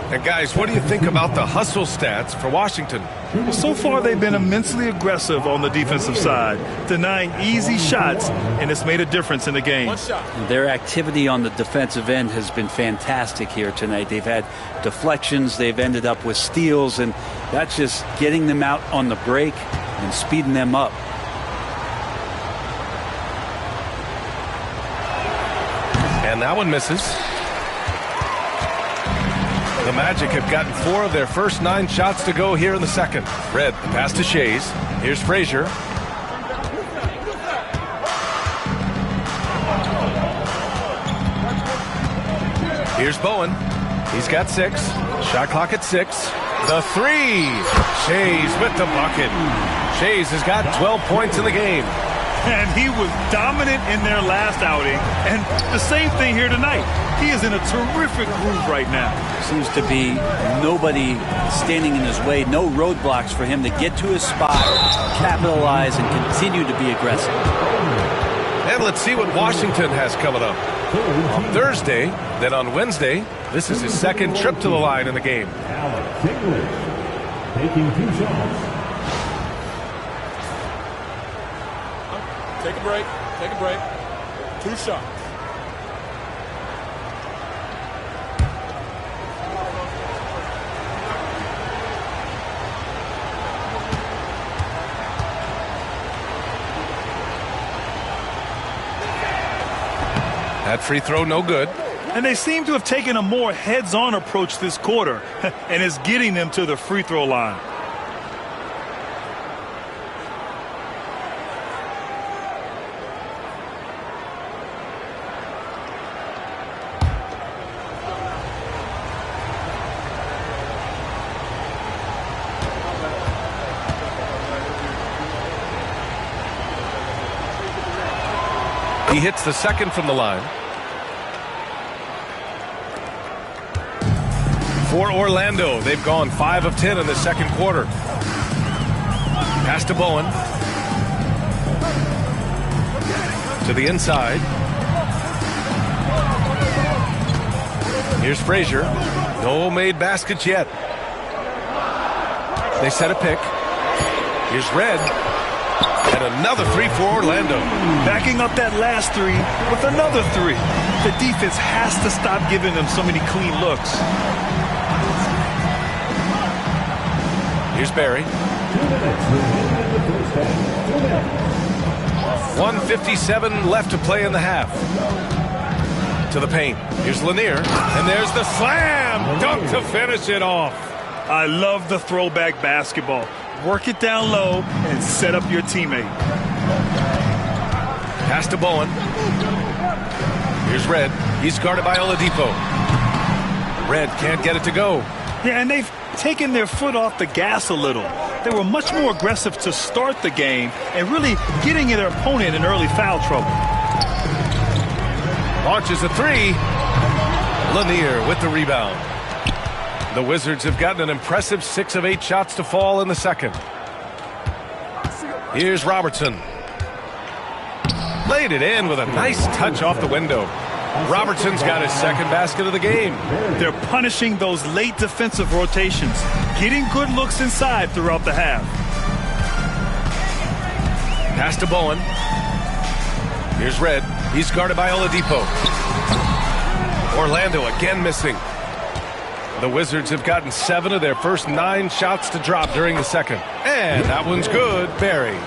And guys, what do you think about the hustle stats for Washington? Well, so far they've been immensely aggressive on the defensive side, denying easy shots, and it's made a difference in the game. Their activity on the defensive end has been fantastic here tonight. They've had deflections, they've ended up with steals, and that's just getting them out on the break and speeding them up. And that one misses. The Magic have gotten 4 of their first 9 shots to go here in the second. Red, the pass to Shays. Here's Frazier. Here's Bowen. He's got 6. Shot clock at 6. The 3. Shays with the bucket. Shays has got 12 points in the game. And he was dominant in their last outing. And the same thing here tonight. He is in a terrific groove right now. Seems to be nobody standing in his way. No roadblocks for him to get to his spot, capitalize, and continue to be aggressive. And let's see what Washington has coming up. On Thursday, then on Wednesday, this is his second trip to the line in the game. Alex English taking 2 shots. Take a break. Take a break. 2 shots. That free throw, no good. And they seem to have taken a more heads-on approach this quarter, and it's getting them to the free throw line. He hits the second from the line. For Orlando, they've gone 5 of 10 in the second quarter. Pass to Bowen. To the inside. Here's Frazier. No made baskets yet. They set a pick. Here's Red. And another 3 for Orlando. Backing up that last 3 with another 3. The defense has to stop giving them so many clean looks. Here's Barry. 1:57 left to play in the half. To the paint. Here's Lanier. And there's the slam. Dunk to finish it off. I love the throwback basketball. Work it down low and set up your teammate. Pass to Bowen. Here's Red. He's guarded by Oladipo. Red can't get it to go. Yeah, and they've taken their foot off the gas a little. They were much more aggressive to start the game and really getting their opponent in early foul trouble. Launches a 3. Lanier with the rebound. The Wizards have gotten an impressive 6 of 8 shots to fall in the second. Here's Robertson. Laid it in with a nice touch off the window. Robertson's got his second basket of the game. They're punishing those late defensive rotations, getting good looks inside throughout the half. Pass to Bowen. Here's Red. He's guarded by Oladipo. Orlando again missing. The Wizards have gotten 7 of their first 9 shots to drop during the second. And that one's good. Barry.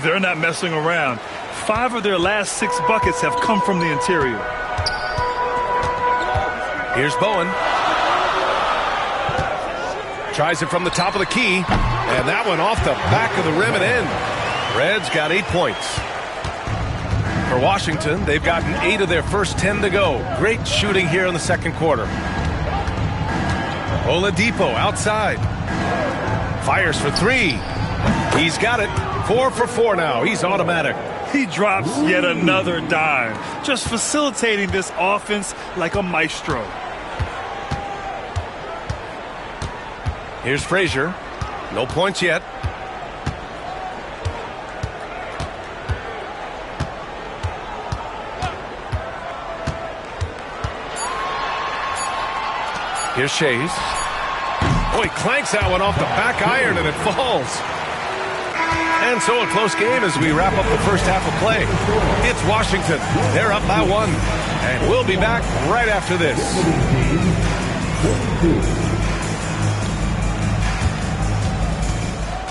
They're not messing around. 5 of their last 6 buckets have come from the interior. Here's Bowen. Tries it from the top of the key. And that one off the back of the rim and in. Reds got 8 points. For Washington, they've gotten 8 of their first 10 to go. Great shooting here in the second quarter. Oladipo outside. Fires for 3. He's got it. 4 for 4 now. He's automatic. He drops yet another dime, just facilitating this offense like a maestro. Here's Frazier. No points yet. Here's Shays. Oh, he clanks that one off the back iron and it falls. And so a close game as we wrap up the first half of play. It's Washington. They're up by 1. And we'll be back right after this.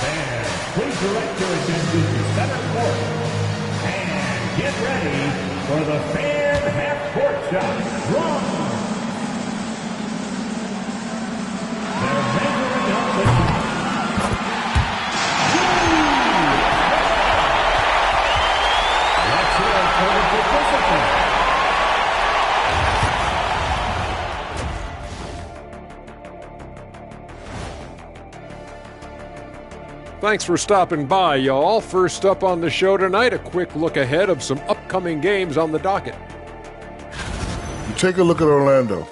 Fans, please direct your attention to center court. And get ready for the fan half-court shot. Run! They're measuring up the shot. Thanks for stopping by, y'all. First up on the show tonight, a quick look ahead of some upcoming games on the docket. You take a look at Orlando.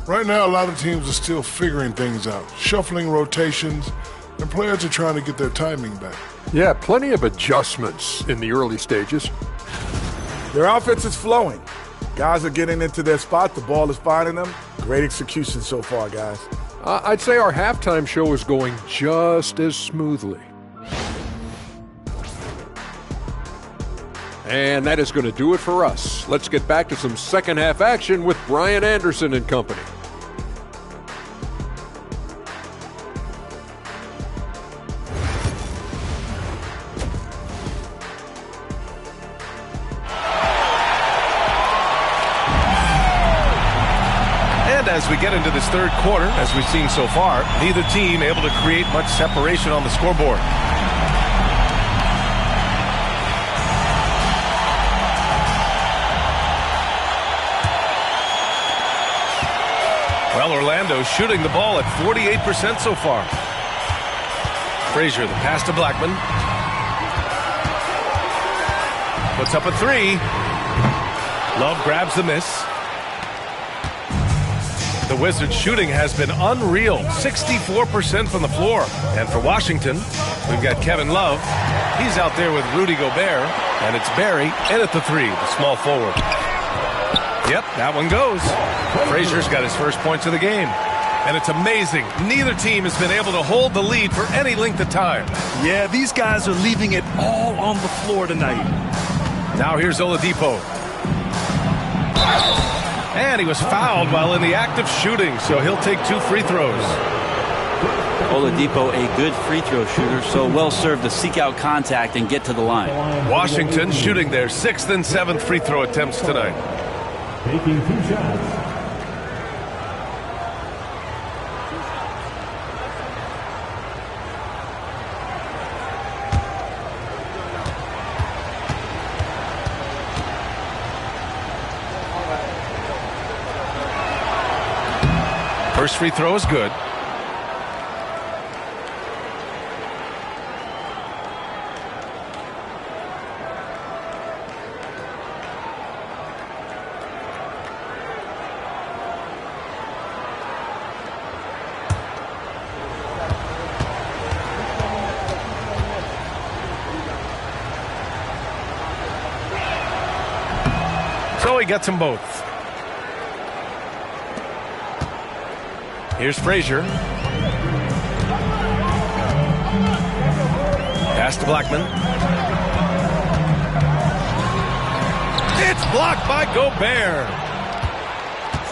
Right now, a lot of teams are still figuring things out, shuffling rotations, and players are trying to get their timing back. Yeah, plenty of adjustments in the early stages. Their offense is flowing. Guys are getting into their spot. The ball is finding them. Great execution so far, guys. I'd say our halftime show is going just as smoothly. And that is going to do it for us. Let's get back to some second half action with Brian Anderson and company. And as we get into this third quarter, as we've seen so far, neither team able to create much separation on the scoreboard. Well, Orlando shooting the ball at 48% so far. Frazier, the pass to Blackman. Puts up a three. Love grabs the miss. The Wizards' shooting has been unreal, 64% from the floor. And for Washington, we've got Kevin Love. He's out there with Rudy Gobert, and it's Barry in at the three, the small forward. Yep, that one goes. Frazier's got his first points of the game. And it's amazing. Neither team has been able to hold the lead for any length of time. Yeah, these guys are leaving it all on the floor tonight. Now here's Oladipo. And he was fouled while in the act of shooting, so he'll take 2 free throws. Oladipo, a good free throw shooter, so well served to seek out contact and get to the line. Washington shooting their 6th and 7th free throw attempts tonight. Taking 2 shots. First free throw is good. So he gets them both. Here's Frazier. Pass to Blackman. It's blocked by Gobert.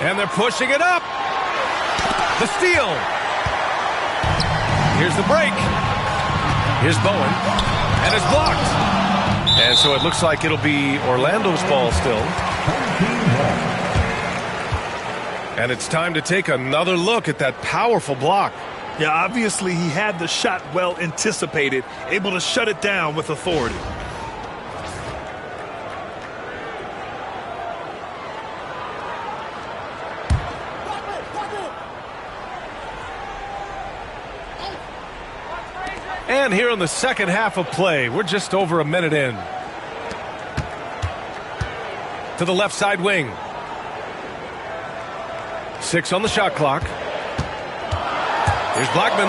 And they're pushing it up. The steal. Here's the break. Here's Bowen. And it's blocked. And so it looks like it'll be Orlando's ball still. And it's time to take another look at that powerful block. Yeah, obviously he had the shot well anticipated, able to shut it down with authority. And here in the second half of play, we're just over a minute in. To the left side wing. 6 on the shot clock. Here's Blackman.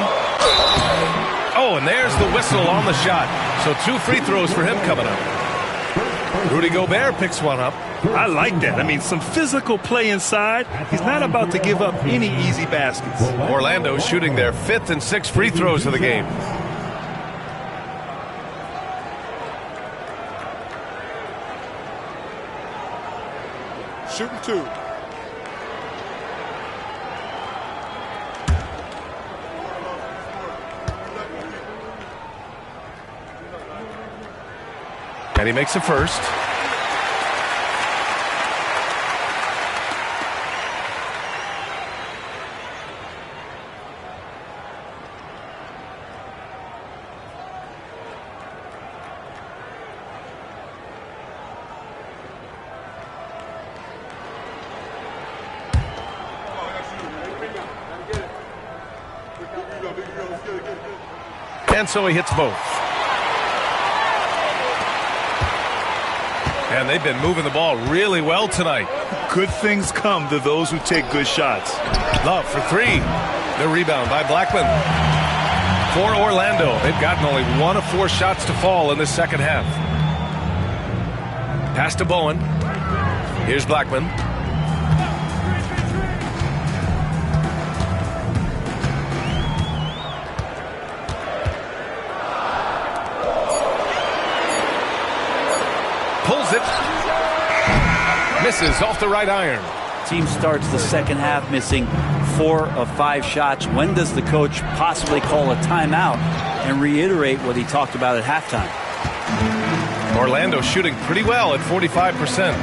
Oh, and there's the whistle on the shot. So 2 free throws for him coming up. Rudy Gobert picks one up. I like that. I mean, some physical play inside. He's not about to give up any easy baskets. Orlando shooting their 5th and 6th free throws of the game. Shooting 2. And he makes the first. And so he hits both. And they've been moving the ball really well tonight. Good things come to those who take good shots. Love for three. The rebound by Blackman. For Orlando, they've gotten only 1 of 4 shots to fall in the second half. Pass to Bowen. Here's Blackman. Pulls it. Misses off the right iron. Team starts the second half missing 4 of 5 shots. When does the coach possibly call a timeout and reiterate what he talked about at halftime? Orlando shooting pretty well at 45%.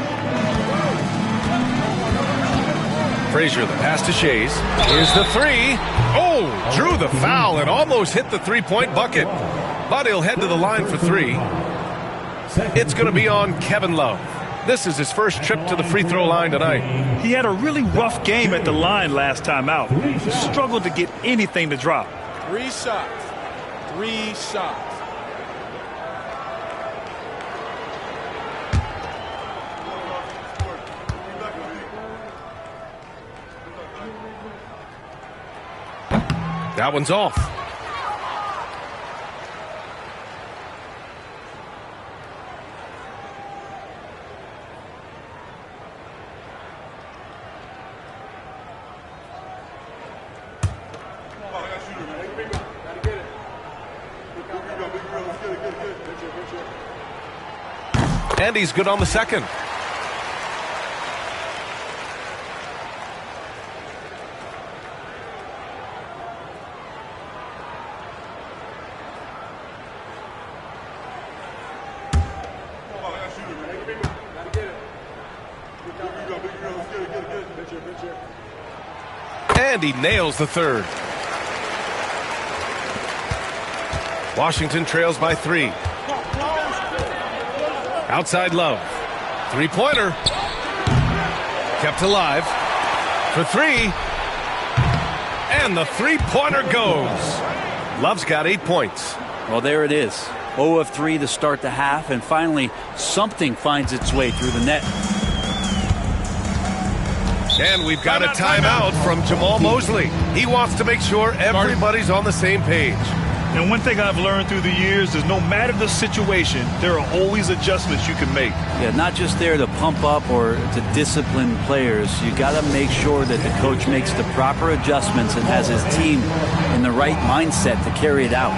Frazier, the pass to Shays. Here's the three. Oh, drew the foul and almost hit the three-point bucket. But he'll head to the line for 3. It's going to be on Kevin Love. This is his first trip to the free throw line tonight. He had a really rough game at the line last time out. He struggled to get anything to drop. 3 shots. 3 shots. That one's off. And he's good on the second. And he nails the third. Washington trails by 3. Outside Love. Three-pointer. Kept alive. For 3. And the three-pointer goes. Love's got 8 points. Well, there it is. 0 of 3 to start the half, and finally something finds its way through the net. And we've got a timeout from Jamal Mosley. He wants to make sure everybody's on the same page. And one thing I've learned through the years is no matter the situation, there are always adjustments you can make. Yeah, not just there to pump up or to discipline players. You got to make sure that the coach makes the proper adjustments and has his team in the right mindset to carry it out.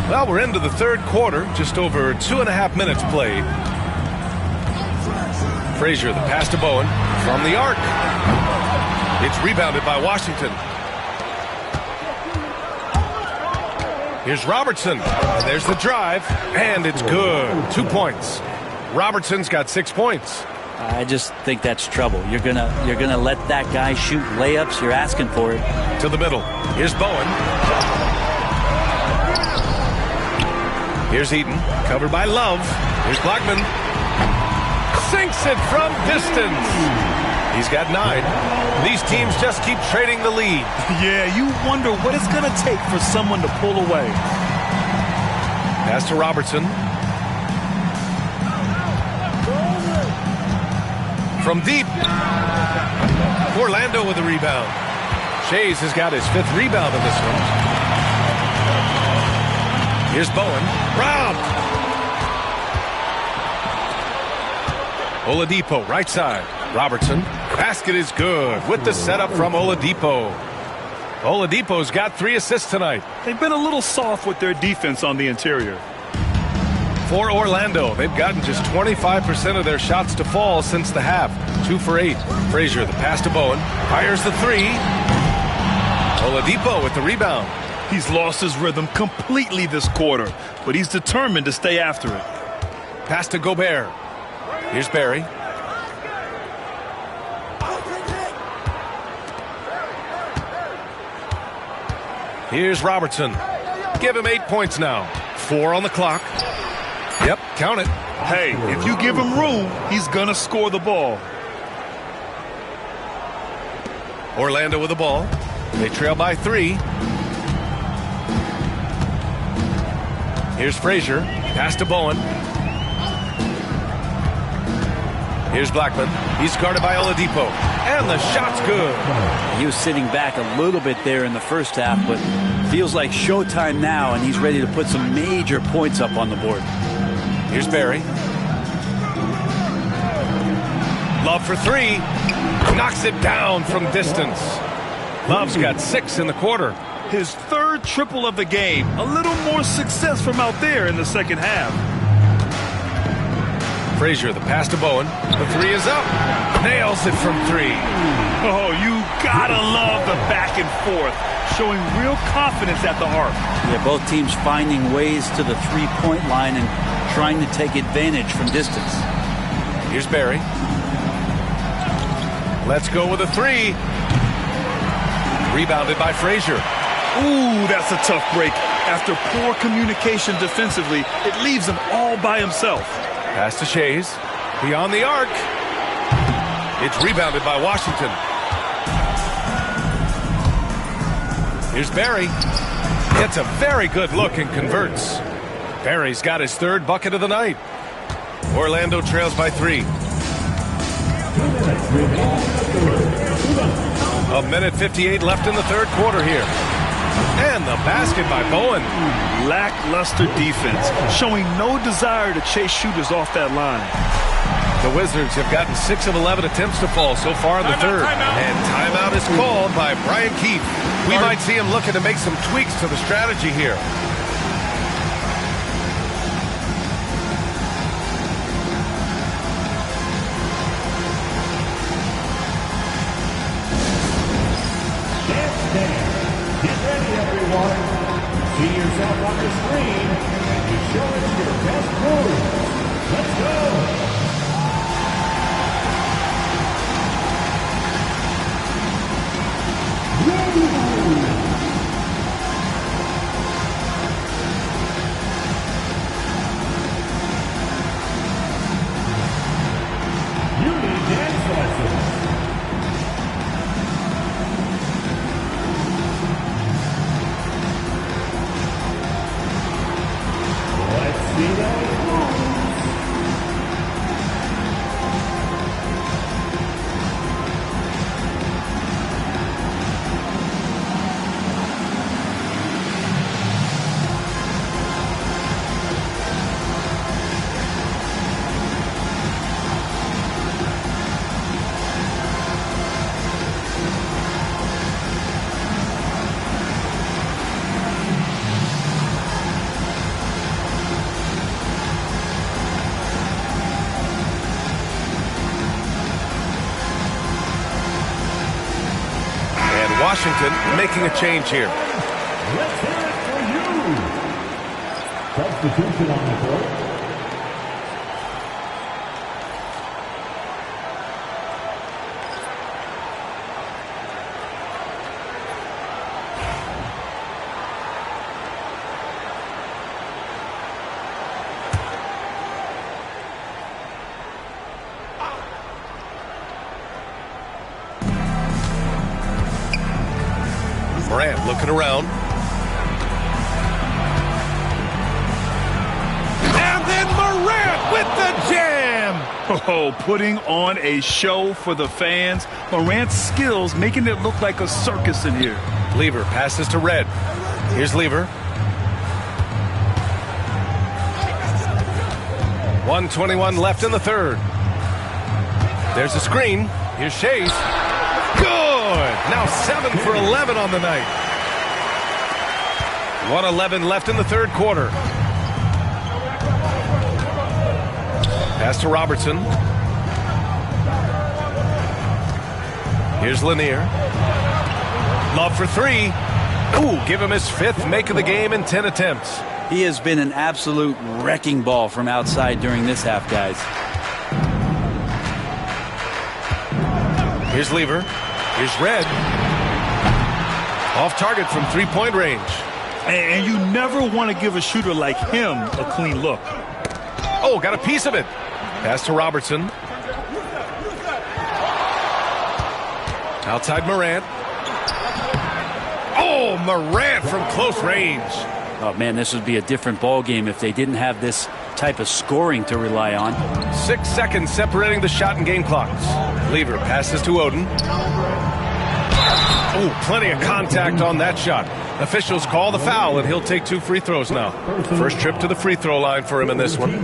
Well, we're into the third quarter, just over 2.5 minutes played. Frazier, the pass to Bowen from the arc. It's rebounded by Washington. Here's Robertson. And there's the drive, and it's good. 2 points. Robertson's got 6 points. I just think that's trouble. You're gonna let that guy shoot layups. You're asking for it. To the middle. Here's Bowen. Here's Eaton. Covered by Love. Here's Blackman. Sinks it from distance. He's got 9. These teams just keep trading the lead. Yeah, you wonder what it's going to take for someone to pull away. Pass to Robertson. From deep. Orlando with the rebound. Shays has got his 5th rebound in this one. Here's Bowen. Robbed. Oladipo, right side. Robertson. Basket is good with the setup from Oladipo. Oladipo's got 3 assists tonight. They've been a little soft with their defense on the interior. For Orlando, they've gotten just 25% of their shots to fall since the half. 2 for 8. Frazier, the pass to Bowen. Fires the 3. Oladipo with the rebound. He's lost his rhythm completely this quarter, but he's determined to stay after it. Pass to Gobert. Here's Barry. Here's Robertson. Give him 8 points now. 4 on the clock. Yep, count it. Hey, if you give him room, he's gonna score the ball. Orlando with the ball. They trail by 3. Here's Frazier. Pass to Bowen. Here's Blackman. He's guarded by Oladipo. And the shot's good. He was sitting back a little bit there in the first half, but feels like showtime now, and he's ready to put some major points up on the board. Here's Barry. Love for 3. Knocks it down from distance. Love's got 6 in the quarter. His 3rd triple of the game. A little more success from out there in the second half. Frazier, the pass to Bowen. The 3 is up. Nails it from 3. Oh, you gotta love the back and forth. Showing real confidence at the arc. Yeah, both teams finding ways to the 3-point line and trying to take advantage from distance. Here's Barry. Let's go with a 3. Rebounded by Frazier. Ooh, that's a tough break. After poor communication defensively, it leaves him all by himself. Pass to Shays. Beyond the arc. It's rebounded by Washington. Here's Barry. Gets a very good look and converts. Barry's got his 3rd bucket of the night. Orlando trails by 3. 1:58 left in the 3rd quarter here. And the basket by Bowen. Lackluster defense, showing no desire to chase shooters off that line. The Wizards have gotten 6 of 11 attempts to fall so far in the 3rd. And timeout is called by Brian Keefe. We might see him looking to make some tweaks to the strategy here. Get ready, everyone. See yourself on the screen and you show us your best moves. Let's go. You need dance lessons. Let's see those moves. Washington making a change here. Let's hear it for you. Substitution on the court. Morant looking around. And then Morant with the jam! Oh, putting on a show for the fans. Morant's skills making it look like a circus in here. Lever passes to Red. Here's Lever. 1:21 left in the third. There's a screen. Here's Chase. Good! Now 7 for 11 on the night. 1:11 left in the third quarter. Pass to Robertson. Here's Lanier. Love for three. Ooh, give him his 5th make of the game in 10 attempts. He has been an absolute wrecking ball from outside during this half, guys. Here's Lever. Here's Red. Off target from 3-point range. And you never want to give a shooter like him a clean look. Oh, got a piece of it. Pass to Robertson. Outside Morant. Oh, Morant from close range. Oh, man, this would be a different ball game if they didn't have this type of scoring to rely on. 6 seconds separating the shot and game clocks. Lever passes to Oden. Oh, plenty of contact on that shot. Officials call the foul, and he'll take 2 free throws now. First trip to the free throw line for him in this one.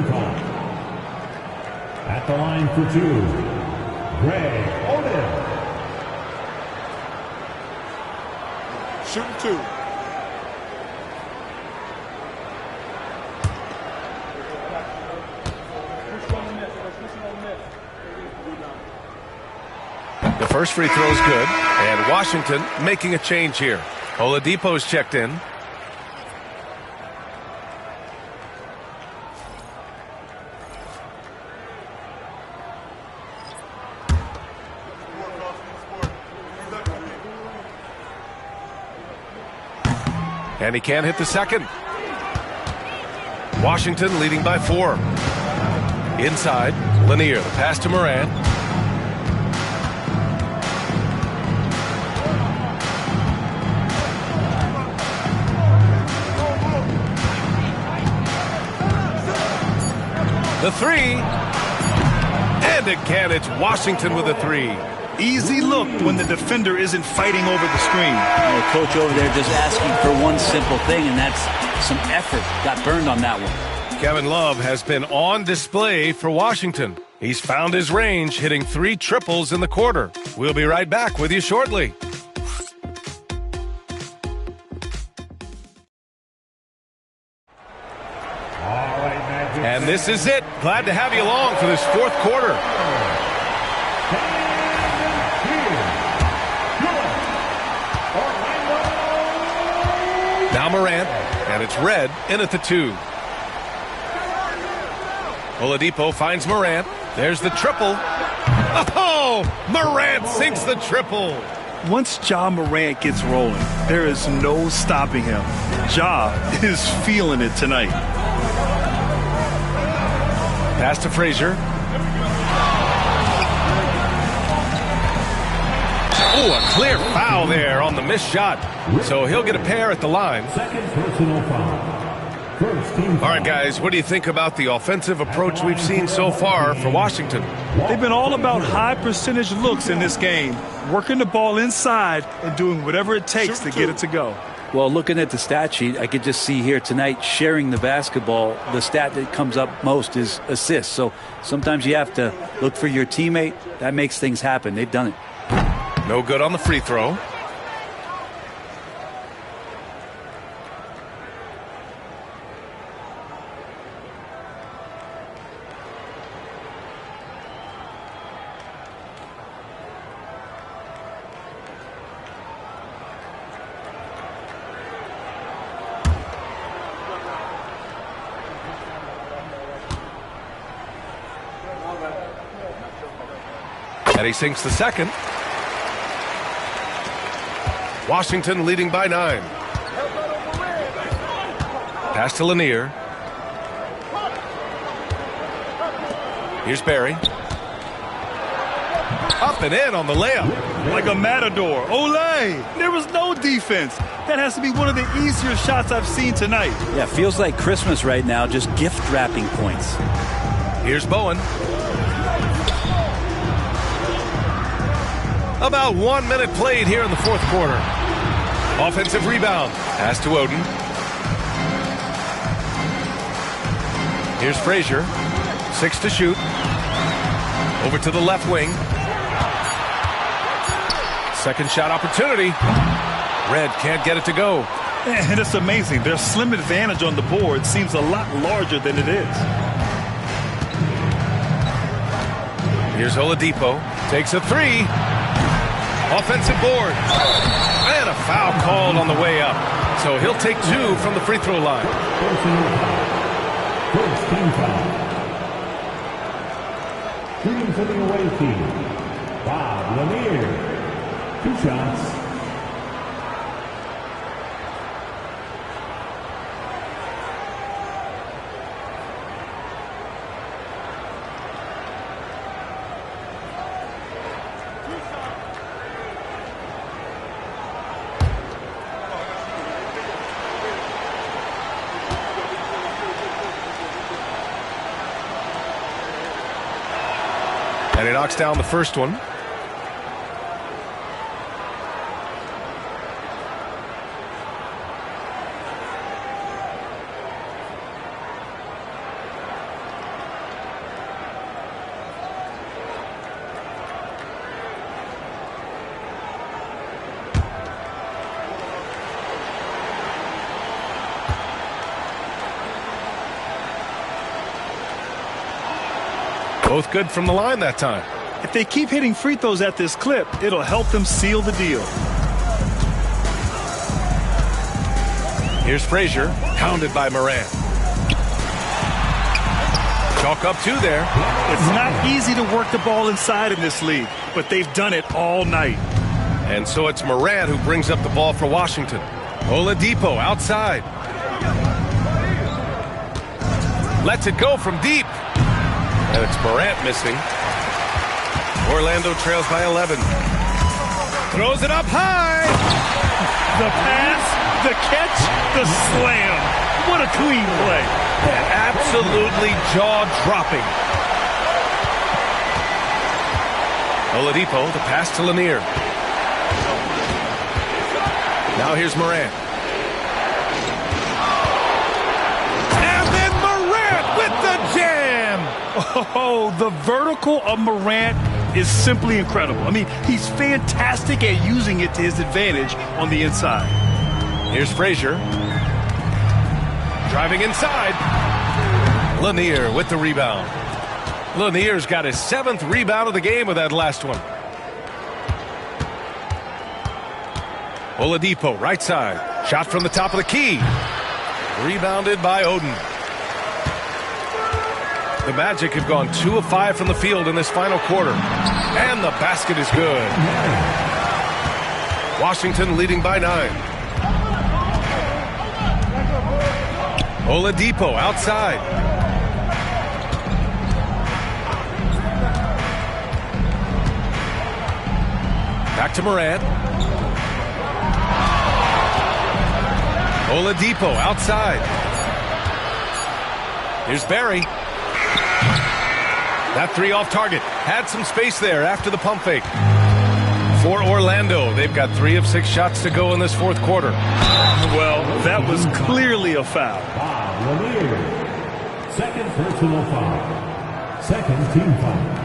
At the line for 2, Greg Oden. Shooting 2. The first free throw is good, and Washington making a change here. Oladipo's checked in. And he can't hit the second. Washington leading by 4. Inside, Lanier, the pass to Morant. The 3. And again, it's Washington with a 3. Easy look when the defender isn't fighting over the screen. The coach over there just asking for one simple thing, and that's some effort. Got burned on that one. Kevin Love has been on display for Washington. He's found his range, hitting 3 triples in the quarter. We'll be right back with you shortly. And this is it. Glad to have you along for this 4th quarter. Now Morant, and it's Red in at the 2. Oladipo finds Morant. There's the triple. Oh, Morant sinks the triple. Once Ja Morant gets rolling, there is no stopping him. Ja is feeling it tonight. Pass to Frazier. Oh, a clear foul there on the missed shot. So he'll get a pair at the line. Second personal foul. First team foul. All right, guys, what do you think about the offensive approach we've seen so far for Washington? They've been all about high percentage looks in this game, working the ball inside and doing whatever it takes to get it to go. Well, looking at the stat sheet, I could just see here tonight sharing the basketball. The stat that comes up most is assists. So sometimes you have to look for your teammate. That makes things happen. They've done it. No good on the free throw. And he sinks the second. Washington leading by 9. Pass to Lanier. Here's Barry. Up and in on the layup. Like a matador. Olay! There was no defense. That has to be one of the easier shots I've seen tonight. Yeah, feels like Christmas right now, just gift wrapping points. Here's Bowen. About 1 minute played here in the fourth quarter. Offensive rebound. Pass to Oden. Here's Frazier. 6 to shoot. Over to the left wing. Second shot opportunity. Red can't get it to go. And it's amazing. Their slim advantage on the board seems a lot larger than it is. Here's Oladipo. Takes a three. Offensive board. And a foul called on the way up. So he'll take 2 from the free throw line. First team foul. Shooting for the away team, Bob Lanier. 2 shots. And he knocks down the first one. Both good from the line that time. If they keep hitting free throws at this clip, it'll help them seal the deal. Here's Frazier, hounded by Morant. Chalk up 2 there. It's not easy to work the ball inside in this league, but they've done it all night. And so it's Morant who brings up the ball for Washington. Oladipo outside. Lets it go from deep. And it's Morant missing. Orlando trails by 11. Throws it up high. The pass, the catch, the slam. What a clean play. Absolutely jaw-dropping. Oladipo, the pass to Lanier. Now here's Morant. And then Morant with the jam. Oh, the vertical of Morant is simply incredible. I mean, he's fantastic at using it to his advantage on the inside. Here's Frazier. Driving inside. Lanier with the rebound. Lanier's got his 7th rebound of the game with that last one. Oladipo, right side. Shot from the top of the key. Rebounded by Oden. The Magic have gone 2 of 5 from the field in this final quarter. And the basket is good. Washington leading by 9. Oladipo outside. Back to Morant. Oladipo outside. Here's Barry. That 3 off target. Had some space there after the pump fake. For Orlando, they've got 3 of 6 shots to go in this fourth quarter. Well, that was clearly a foul. Bob Lanier. Second personal foul. Second team foul.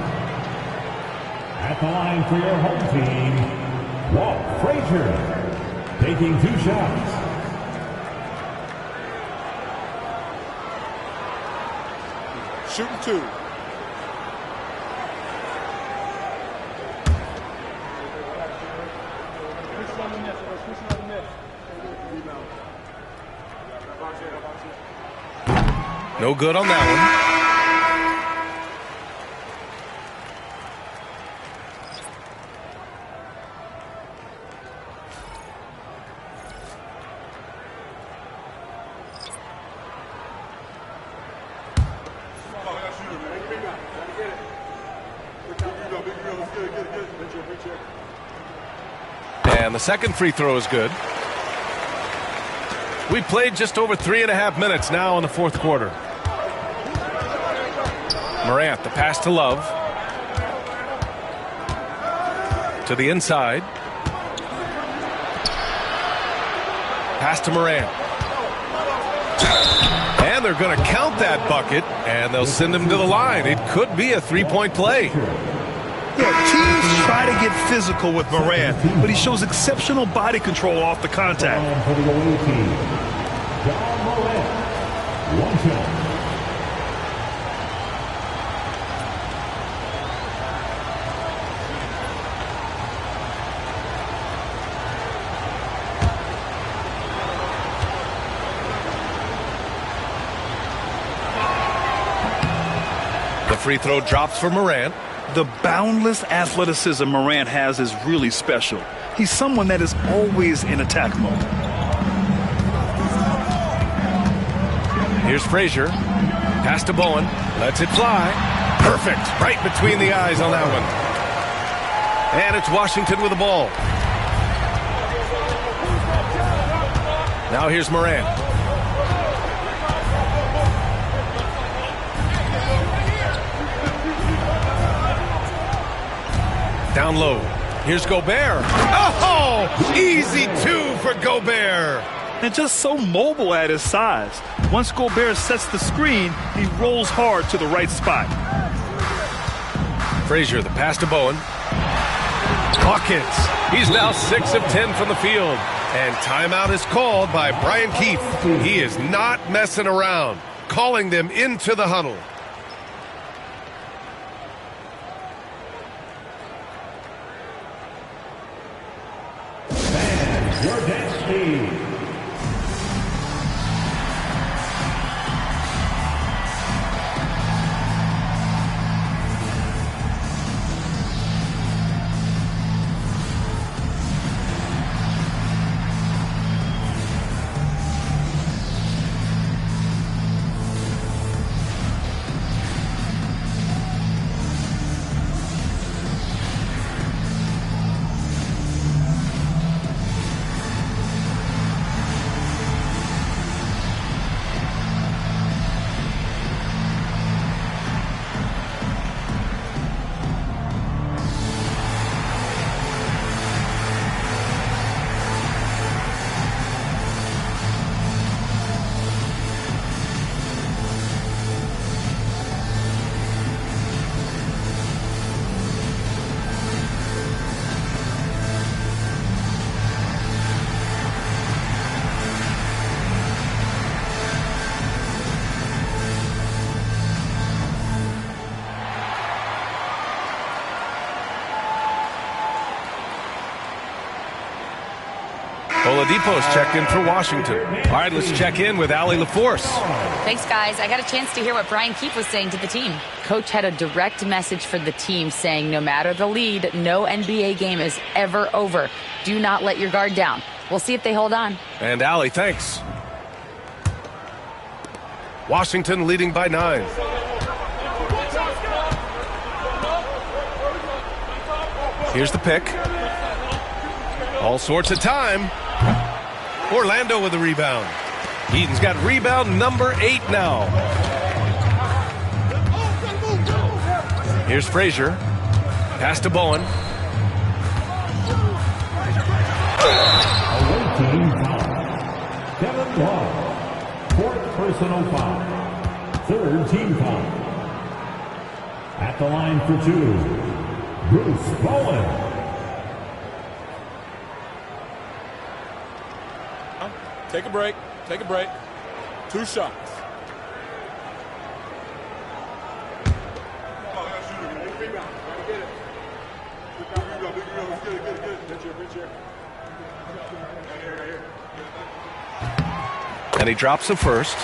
At the line for your home team, Walt Frazier. Taking 2 shots. Shooting 2. No good on that one. And the second free throw is good. We played just over 3.5 minutes now in the fourth quarter. Morant, the pass to Love. To the inside. Pass to Morant. And they're going to count that bucket, and they'll send him to the line. It could be a three-point play. Yeah, teams try to get physical with Morant, but he shows exceptional body control off the contact. The free throw drops for Morant. The boundless athleticism Morant has is really special. He's someone that is always in attack mode. Here's Frazier. Pass to Bowen. Lets it fly. Perfect. Right between the eyes on that one. And it's Washington with the ball. Now here's Morant. Down low. Here's Gobert. Oh, easy two for Gobert. And just so mobile at his size. Once Gobert sets the screen, he rolls hard to the right spot. Frazier, the pass to Bowen. Buckets. He's now 6 of 10 from the field. And timeout is called by Brian Keefe. He is not messing around, calling them into the huddle. Oladipo's checked in for Washington. All right, let's check in with Allie LaForce. Thanks, guys. I got a chance to hear what Brian Keefe was saying to the team. Coach had a direct message for the team saying no matter the lead, no NBA game is ever over. Do not let your guard down. We'll see if they hold on. And Allie, thanks. Washington leading by 9. Here's the pick. All sorts of time. Orlando with the rebound. Eden's got rebound number 8 now. Here's Frazier. Pass to Bowen. Away team foul. Kevin Love. 4th personal foul. 3rd team foul. At the line for 2, Bruce Bowen. Take a break. Take a break. 2 shots. And he drops the first.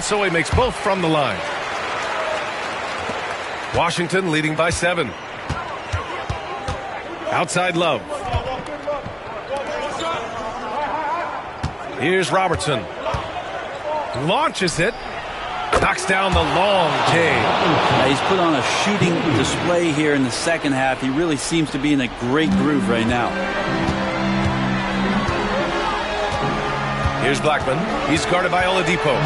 so he makes both from the line. Washington leading by 7. Outside Love. Here's Robertson. Launches it. Knocks down the long J. He's put on a shooting display here in the second half. He really seems to be in a great groove right now. Here's Blackman. He's guarded by Oladipo.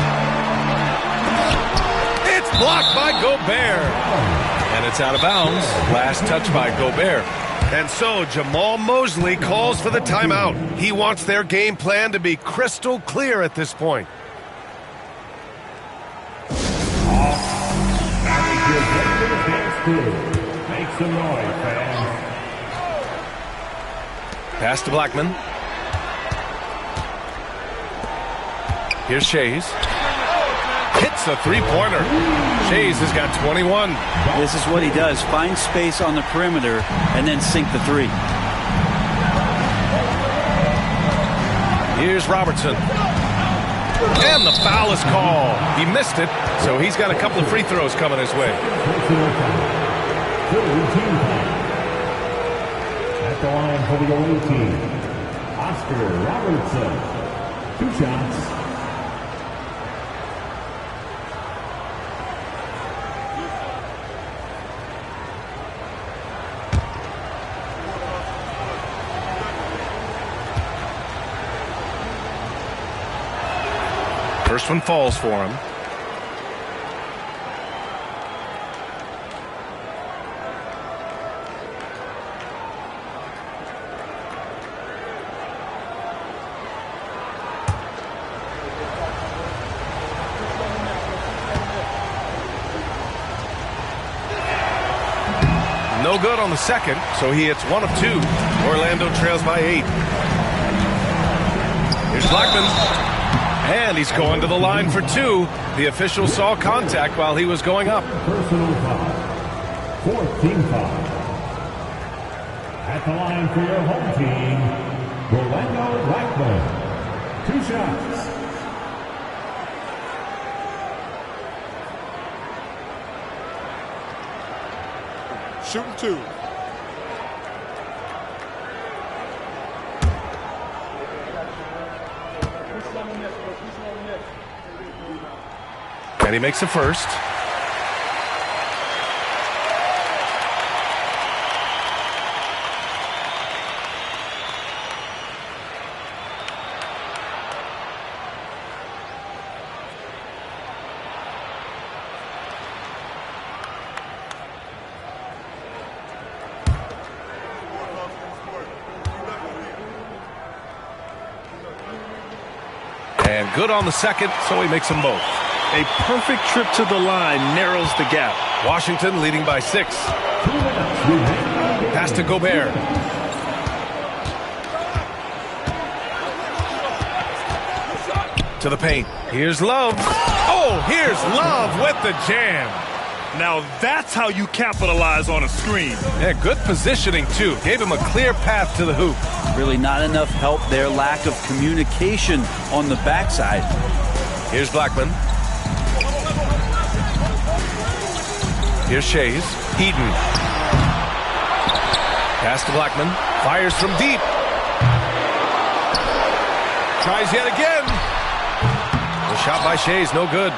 It's blocked by Gobert. And it's out of bounds. Last touch by Gobert. And so Jamal Mosley calls for the timeout. He wants their game plan to be crystal clear at this point. Make some noise, fans. Pass to Blackman. Here's Shays. Hits a three-pointer. Shays has got 21. This is what he does. Find space on the perimeter and then sink the three. Here's Robertson. And the foul is called. He missed it, so he's got a couple of free throws coming his way. At the line for the away team, Oscar Robertson. 2 shots. First one falls for him. No good on the second, so he hits 1 of 2. Orlando trails by 8. Here's Blackman. And he's going to the line for 2. The official saw contact while he was going up. Personal foul. 4th team foul. At the line for your home team, Orlando Blackman. 2 shots. Shooting 2. And he makes the first. And good on the second, so he makes them both. A perfect trip to the line narrows the gap. Washington leading by 6. Pass to Gobert. To the paint. Here's Love. Oh, here's Love with the jam. Now that's how you capitalize on a screen. Yeah, good positioning, too. Gave him a clear path to the hoop. Really not enough help there. Lack of communication on the backside. Here's Blackman. Here's Shays. Eden. Pass to Blackman. Fires from deep. Tries yet again. The shot by Shays, no good.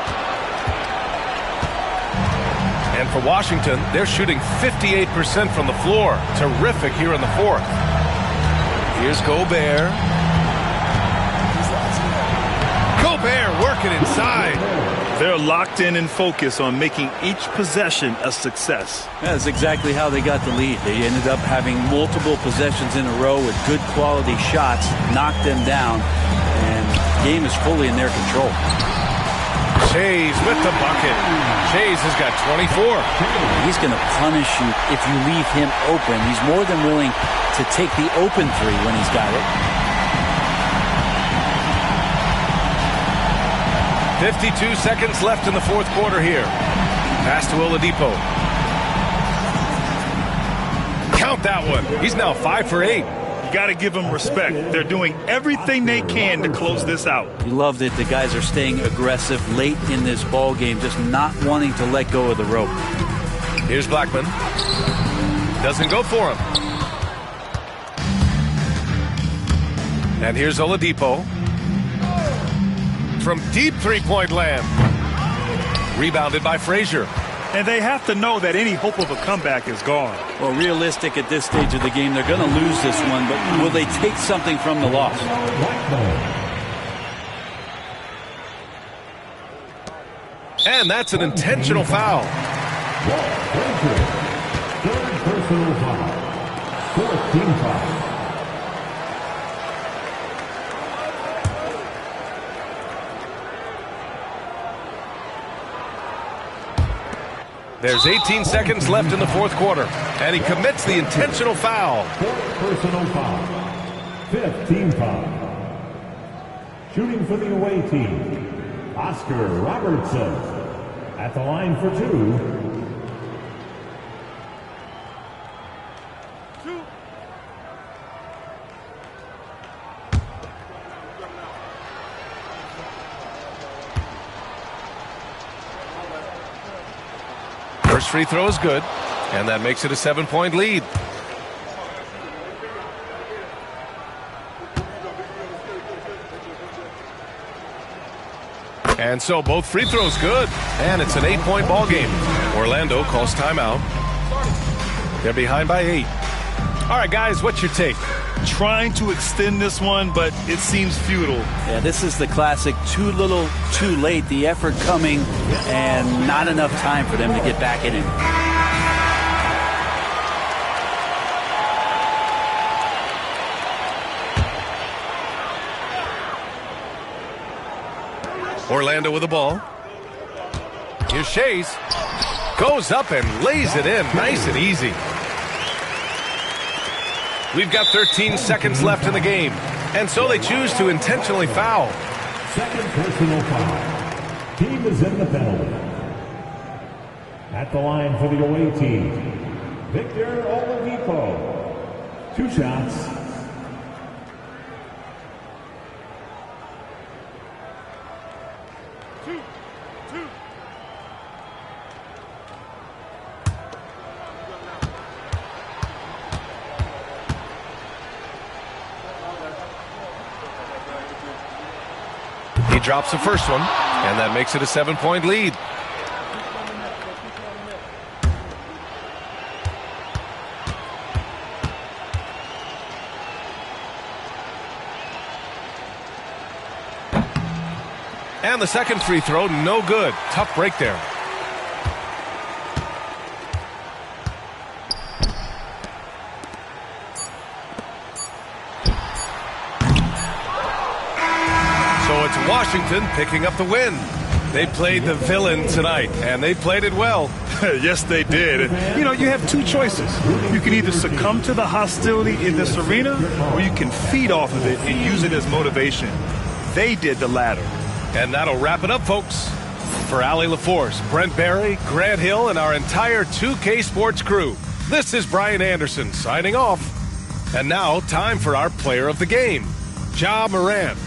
And for Washington, they're shooting 58% from the floor. Terrific here in the 4th. Here's Gobert. Gobert working inside. They're locked in and focused on making each possession a success. That's exactly how they got the lead. They ended up having multiple possessions in a row with good quality shots, knocked them down, and the game is fully in their control. Shays with the bucket. Shays has got 24. He's going to punish you if you leave him open. He's more than willing to take the open three when he's got it. 52 seconds left in the 4th quarter here. Pass to Oladipo. Count that one. He's now 5 for 8. You got to give them respect. They're doing everything they can to close this out. You love that the guys are staying aggressive late in this ball game, just not wanting to let go of the rope. Here's Blackman. Doesn't go for him. And here's Oladipo. From deep three-point land. Rebounded by Frazier. And they have to know that any hope of a comeback is gone. Well, realistic at this stage of the game, they're going to lose this one, but will they take something from the loss? And that's an intentional foul. Third personal foul. Fourth team foul. There's 18 seconds left in the fourth quarter, and he commits the intentional foul. Fourth personal foul. Fifth team foul. Shooting for the away team, Oscar Robertson. At the line for two. First free throw is good, and that makes it a 7-point lead. And so both free throws good, and it's an 8-point ball game. Orlando calls timeout. They're behind by 8. All right, guys, what's your take? Trying to extend this one, but it seems futile. Yeah, this is the classic too little, too late. The effort coming and not enough time for them to get back in it. Orlando with the ball. Here's Shays. Goes up and lays it in. Nice and easy. We've got 13 seconds left in the game. And so they choose to intentionally foul. Second personal foul. Team is in the penalty. At the line for the away team, Victor Oladipo. 2 shots. He drops the first one, and that makes it a 7-point lead. And the second free throw, no good. Tough break there. So it's Washington picking up the win. They played the villain tonight, and they played it well. Yes, they did. And, you have two choices. You can either succumb to the hostility in this arena, or you can feed off of it and use it as motivation. They did the latter. And that'll wrap it up, folks. For Allie LaForce, Brent Barry, Grant Hill, and our entire 2K Sports crew, this is Brian Anderson signing off. And now, time for our player of the game, Ja Morant.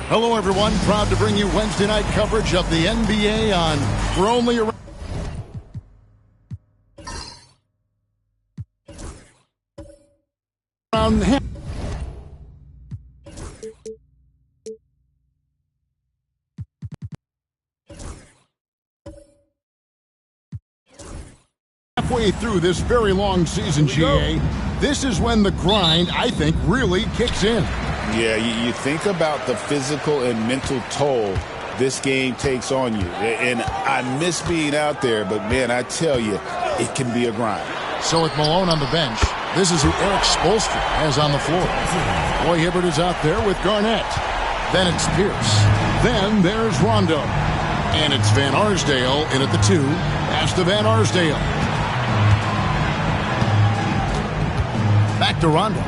Hello, everyone. Proud to bring you Wednesday night coverage of the NBA on For Only Around halfway through this very long season, GA. This is when the grind, I think, really kicks in. Yeah, you think about the physical and mental toll this game takes on you. And I miss being out there, but, man, I tell you, it can be a grind. So with Malone on the bench, this is who Eric Spoelstra has on the floor. Roy Hibbert is out there with Garnett. Then it's Pierce. Then there's Rondo. And it's Van Arsdale in at the 2. Pass to Van Arsdale. Back to Rondo.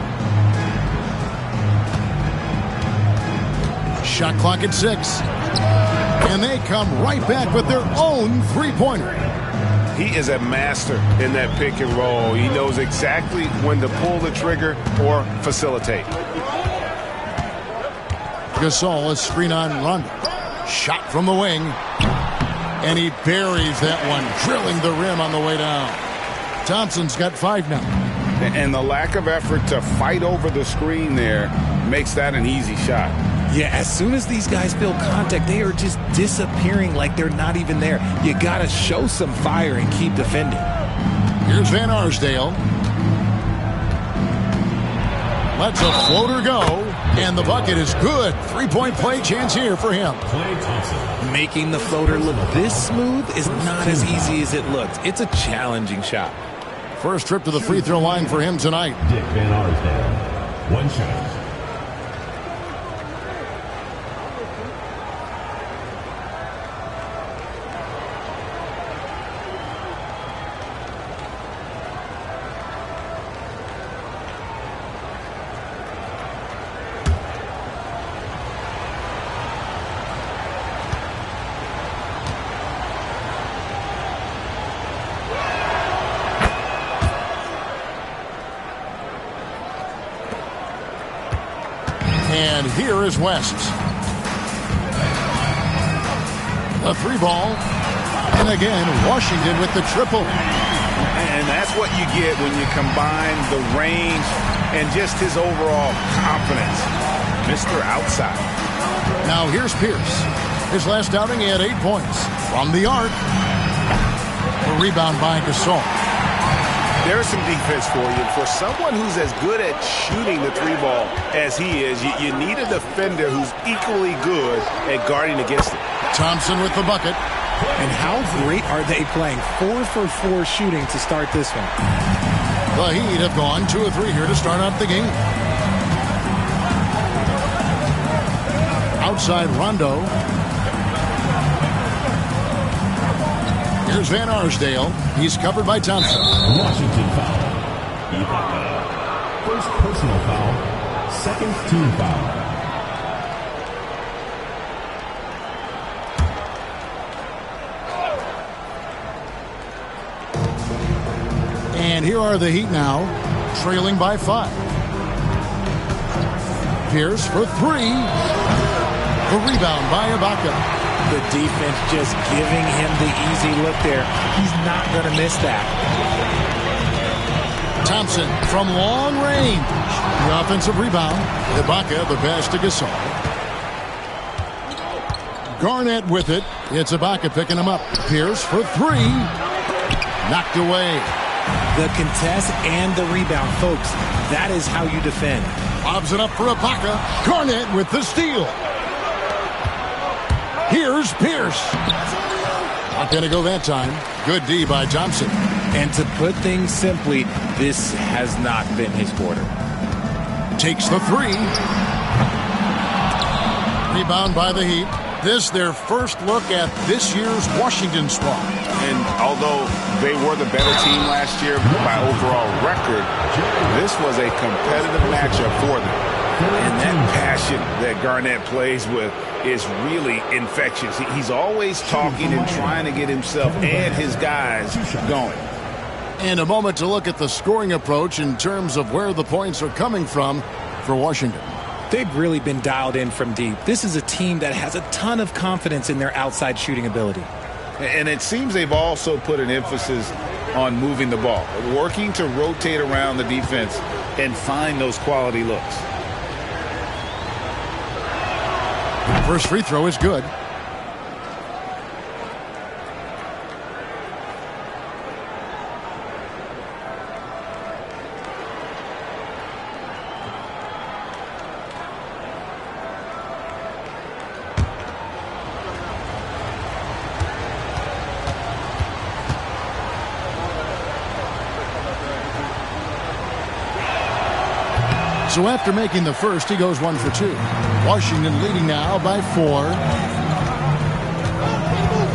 Shot clock at 6. And they come right back with their own three-pointer. He is a master in that pick and roll. He knows exactly when to pull the trigger or facilitate. Gasol is screen on Rondo. Shot from the wing. And he buries that one, drilling the rim on the way down. Thompson's got 5 now. And the lack of effort to fight over the screen there makes that an easy shot. Yeah, as soon as these guys feel contact, they are just disappearing like they're not even there. You got to show some fire and keep defending. Here's Van Arsdale. Lets a floater go, and the bucket is good. 3-point play chance here for him. Making the floater look this smooth is not as easy as it looks. It's a challenging shot. First trip to the free throw line for him tonight. Dick Van Arsdale. 1 shot. And here is West. A 3-ball. And again, Washington with the triple. And that's what you get when you combine the range and just his overall confidence. Mr. Outside. Now here's Pierce. His last outing, he had 8 points. From the arc. A rebound by Gasol. There's some defense for you. For someone who's as good at shooting the 3-ball as he is, you need a defender who's equally good at guarding against it. Thompson with the bucket. And how great are they playing? 4 for 4 shooting to start this one. The Heat have gone 2 of 3 here to start out the game. Outside Rondo. Here's Van Arsdale. He's covered by Thompson. Washington foul. Ibaka. First personal foul. Second team foul. And here are the Heat now, trailing by 5. Pierce for 3. The rebound by Ibaka. The defense just giving him the easy look there. He's not going to miss that. Thompson from long range. The offensive rebound. Ibaka, the pass to Gasol. Garnett with it. It's Ibaka picking him up. Pierce for 3. Knocked away. The contest and the rebound, folks. That is how you defend. Lobs it up for Ibaka. Garnett with the steal. Here's Pierce. Not going to go that time. Good D by Thompson. And to put things simply, this has not been his quarter. Takes the 3. Rebound by the Heat. This their first look at this year's Washington squad. And although they were the better team last year by overall record, this was a competitive matchup for them. And that passion that Garnett plays with is really infectious. He's always talking and trying to get himself and his guys going. And a moment to look at the scoring approach in terms of where the points are coming from for Washington. They've really been dialed in from deep. This is a team that has a ton of confidence in their outside shooting ability. And it seems they've also put an emphasis on moving the ball, working to rotate around the defense and find those quality looks. First free throw is good. So after making the first, he goes 1 for 2. Washington leading now by 4.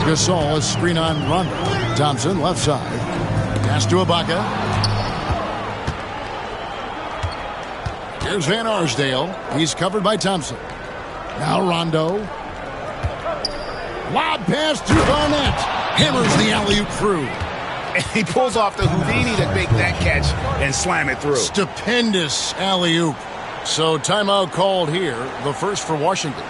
Gasol, a screen on Rondo. Thompson, left side. Pass to Ibaka. Here's Van Arsdale. He's covered by Thompson. Now Rondo. Lob pass to Garnett. Hammers the alley-oop through. And he pulls off the Houdini to make that catch and slam it through. Stupendous alley-oop. So timeout called here, the first for Washington.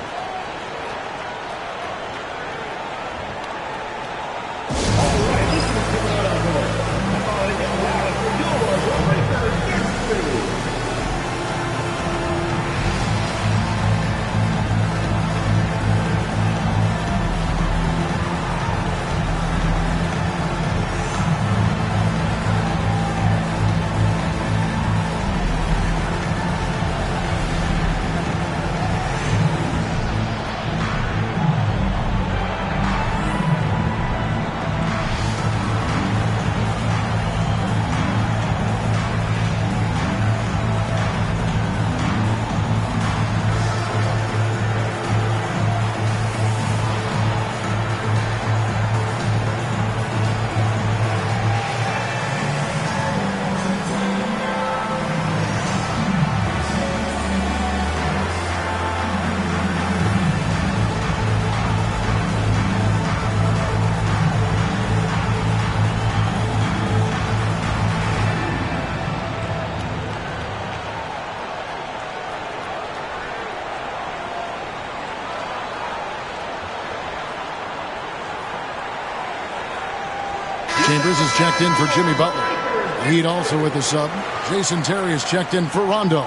Chambers is checked in for Jimmy Butler. Heat also with the sub. Jason Terry is checked in for Rondo.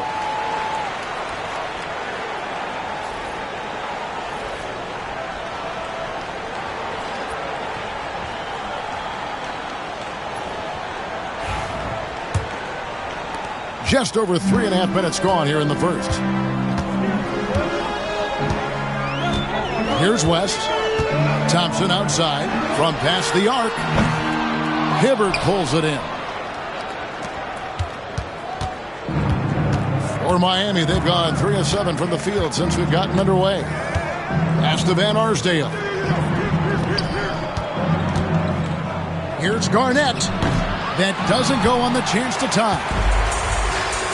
Just over 3.5 minutes gone here in the first. Here's West. Thompson outside from past the arc. Hibbert pulls it in. For Miami, they've gone 3 of 7 from the field since we've gotten underway. Pass to Van Arsdale. Here's Garnett. That doesn't go on the chance to tie.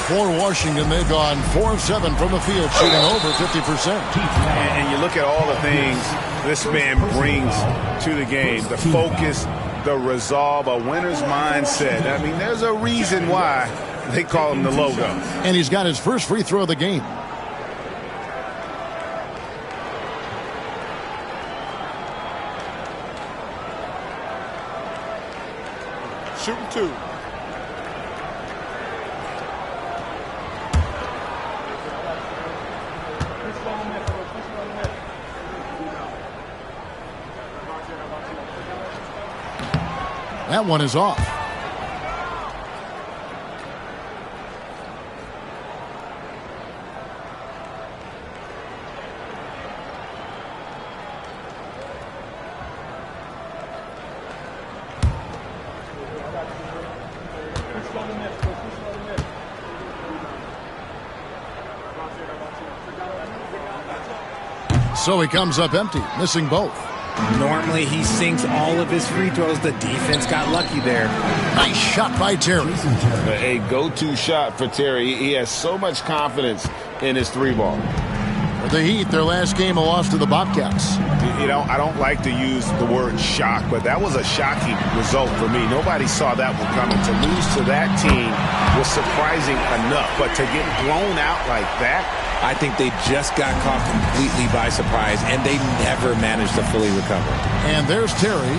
For Washington, they've gone 4 of 7 from the field, shooting over 50%. And you look at all the things this man brings to the game. The focus, the resolve, a winner's mindset. I mean, there's a reason why they call him the logo. And he's got his first free throw of the game. Shooting 2. That one is off. So he comes up empty, missing both. Normally he sinks all of his free throws. The defense got lucky there. Nice shot by Terry. A go-to shot for Terry. He has so much confidence in his 3-ball. For the Heat, their last game, a loss to the Bobcats. You know, I don't like to use the word shock, but that was a shocking result for me. Nobody saw that one coming. To lose to that team was surprising enough, but to get blown out like that, I think they just got caught completely by surprise, and they never managed to fully recover. And there's Terry,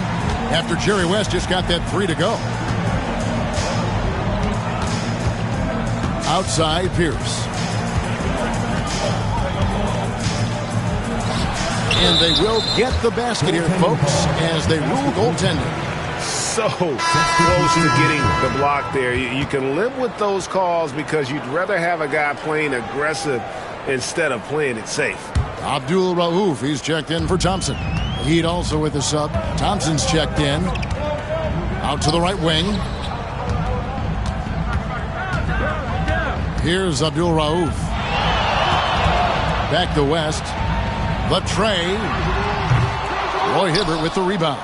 after Jerry West just got that 3 to go. Outside, Pierce. And they will get the basket here, folks, as they rule goaltending. So close to getting the block there. You can live with those calls because you'd rather have a guy playing aggressive instead of playing it safe. Abdul Rauf, he's checked in for Thompson. Heat also with the sub. Thompson's checked in. Out to the right wing. Here's Abdul Rauf. Back to West. The tray. Roy Hibbert with the rebound.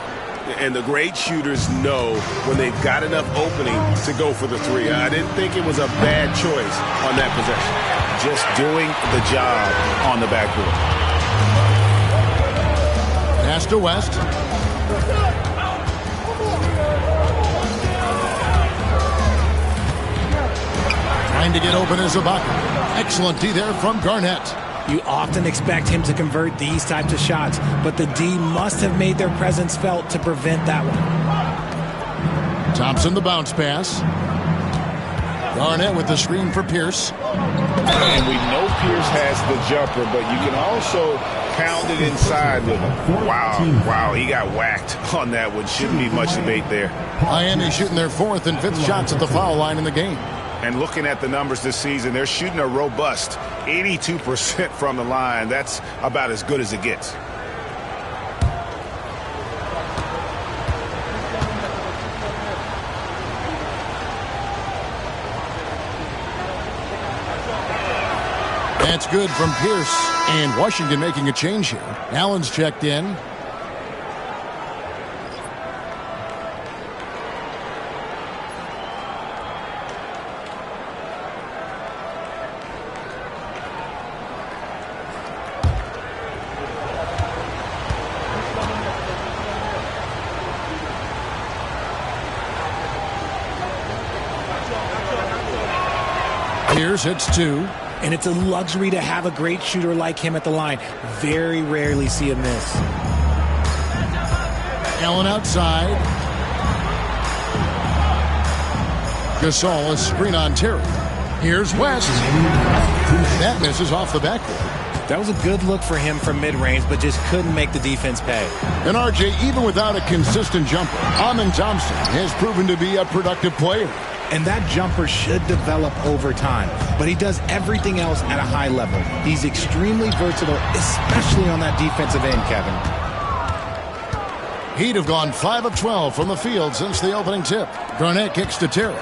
And the great shooters know when they've got enough opening to go for the three. I didn't think it was a bad choice on that possession. Just doing the job on the backboard. Pass to West. Trying to get open is Ibaka. Excellent D there from Garnett. You often expect him to convert these types of shots, but the D must have made their presence felt to prevent that one. Thompson the bounce pass. Garnett with the screen for Pierce. And we know Pierce has the jumper, but you can also pound it inside with him. Wow, he got whacked on that one. Shouldn't be much debate there. Miami shooting their 4th and 5th shots at the foul line in the game. And looking at the numbers this season, they're shooting a robust 82% from the line. That's about as good as it gets. That's good from Pierce. And Washington making a change here. Allen's checked in. Pierce hits 2. And it's a luxury to have a great shooter like him at the line. Very rarely see him miss. Allen outside. Gasol, a screen on Terry. Here's West. That misses off the backboard. That was a good look for him from mid-range, but just couldn't make the defense pay. And RJ, even without a consistent jumper, Amin Thompson has proven to be a productive player. And that jumper should develop over time. But he does everything else at a high level. He's extremely versatile, especially on that defensive end, Kevin. Heat have gone 5 of 12 from the field since the opening tip. Garnett kicks to Terry.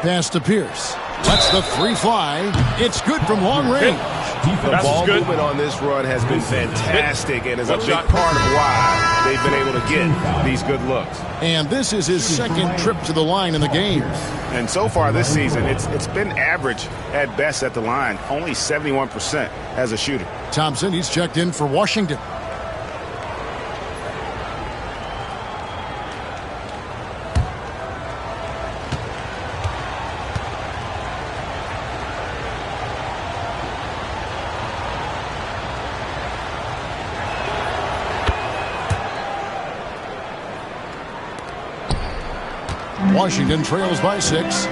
Pass to Pierce. Lets the 3 fly. It's good from long range. The ball movement on this run has been fantastic and is a big part of why they've been able to get these good looks. And this is his 2nd trip to the line in the game. And so far this season, it's been average at best at the line. Only 71% as a shooter. Thompson, he's checked in for Washington. Washington trails by 6.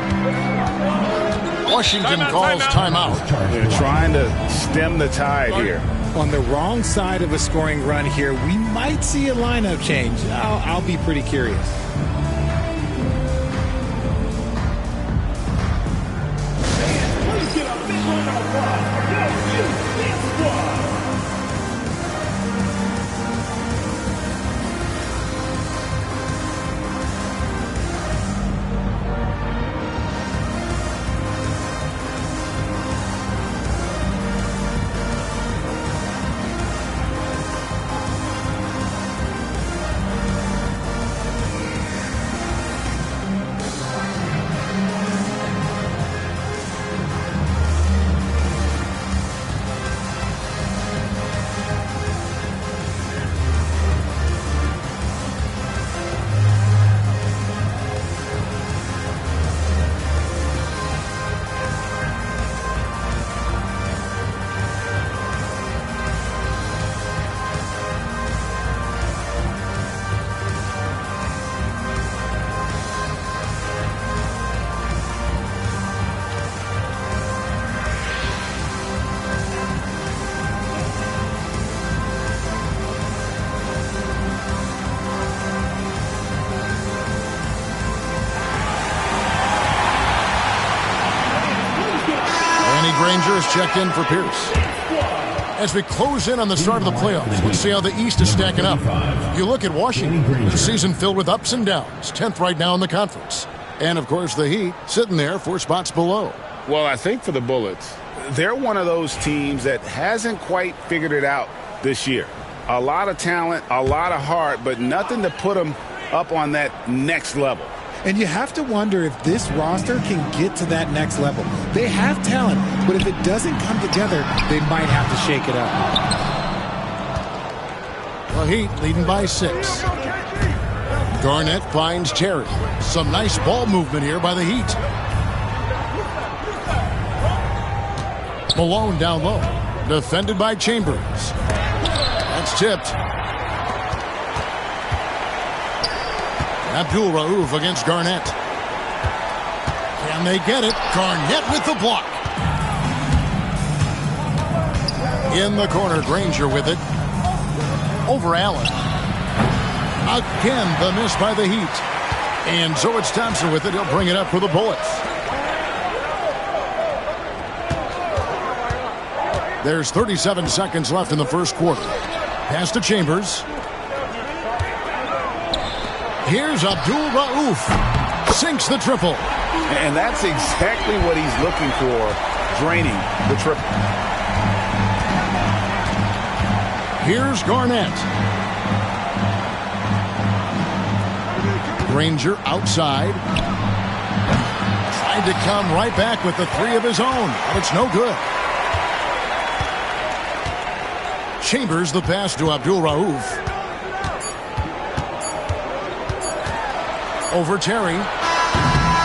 Washington calls timeout. They're trying to stem the tide here. On the wrong side of a scoring run here, we might see a lineup change. I'll be pretty curious. Granger is checked in for Pierce. As we close in on the start of the playoffs, let's see how the East is stacking up. You look at Washington, a season filled with ups and downs, 10th right now in the conference. And, of course, the Heat sitting there 4 spots below. Well, I think for the Bullets, they're one of those teams that hasn't quite figured it out this year. A lot of talent, a lot of heart, but nothing to put them up on that next level. And you have to wonder if this roster can get to that next level. They have talent, but if it doesn't come together, they might have to shake it up. The Heat leading by 6. Garnett finds Terry. Some nice ball movement here by the Heat. Malone down low. Defended by Chambers. That's tipped. Abdul Rauf against Garnett. Can they get it? Garnett with the block. In the corner, Granger with it. Over Allen. Again, the miss by the Heat. And so it's Thompson with it. He'll bring it up for the Bullets. There's 37 seconds left in the first quarter. Pass to Chambers. Here's Abdul Rauf. Sinks the triple. And that's exactly what he's looking for, draining the triple. Here's Garnett. Granger outside. Tried to come right back with the 3 of his own, but it's no good. Chambers the pass to Abdul Rauf. Over Terry.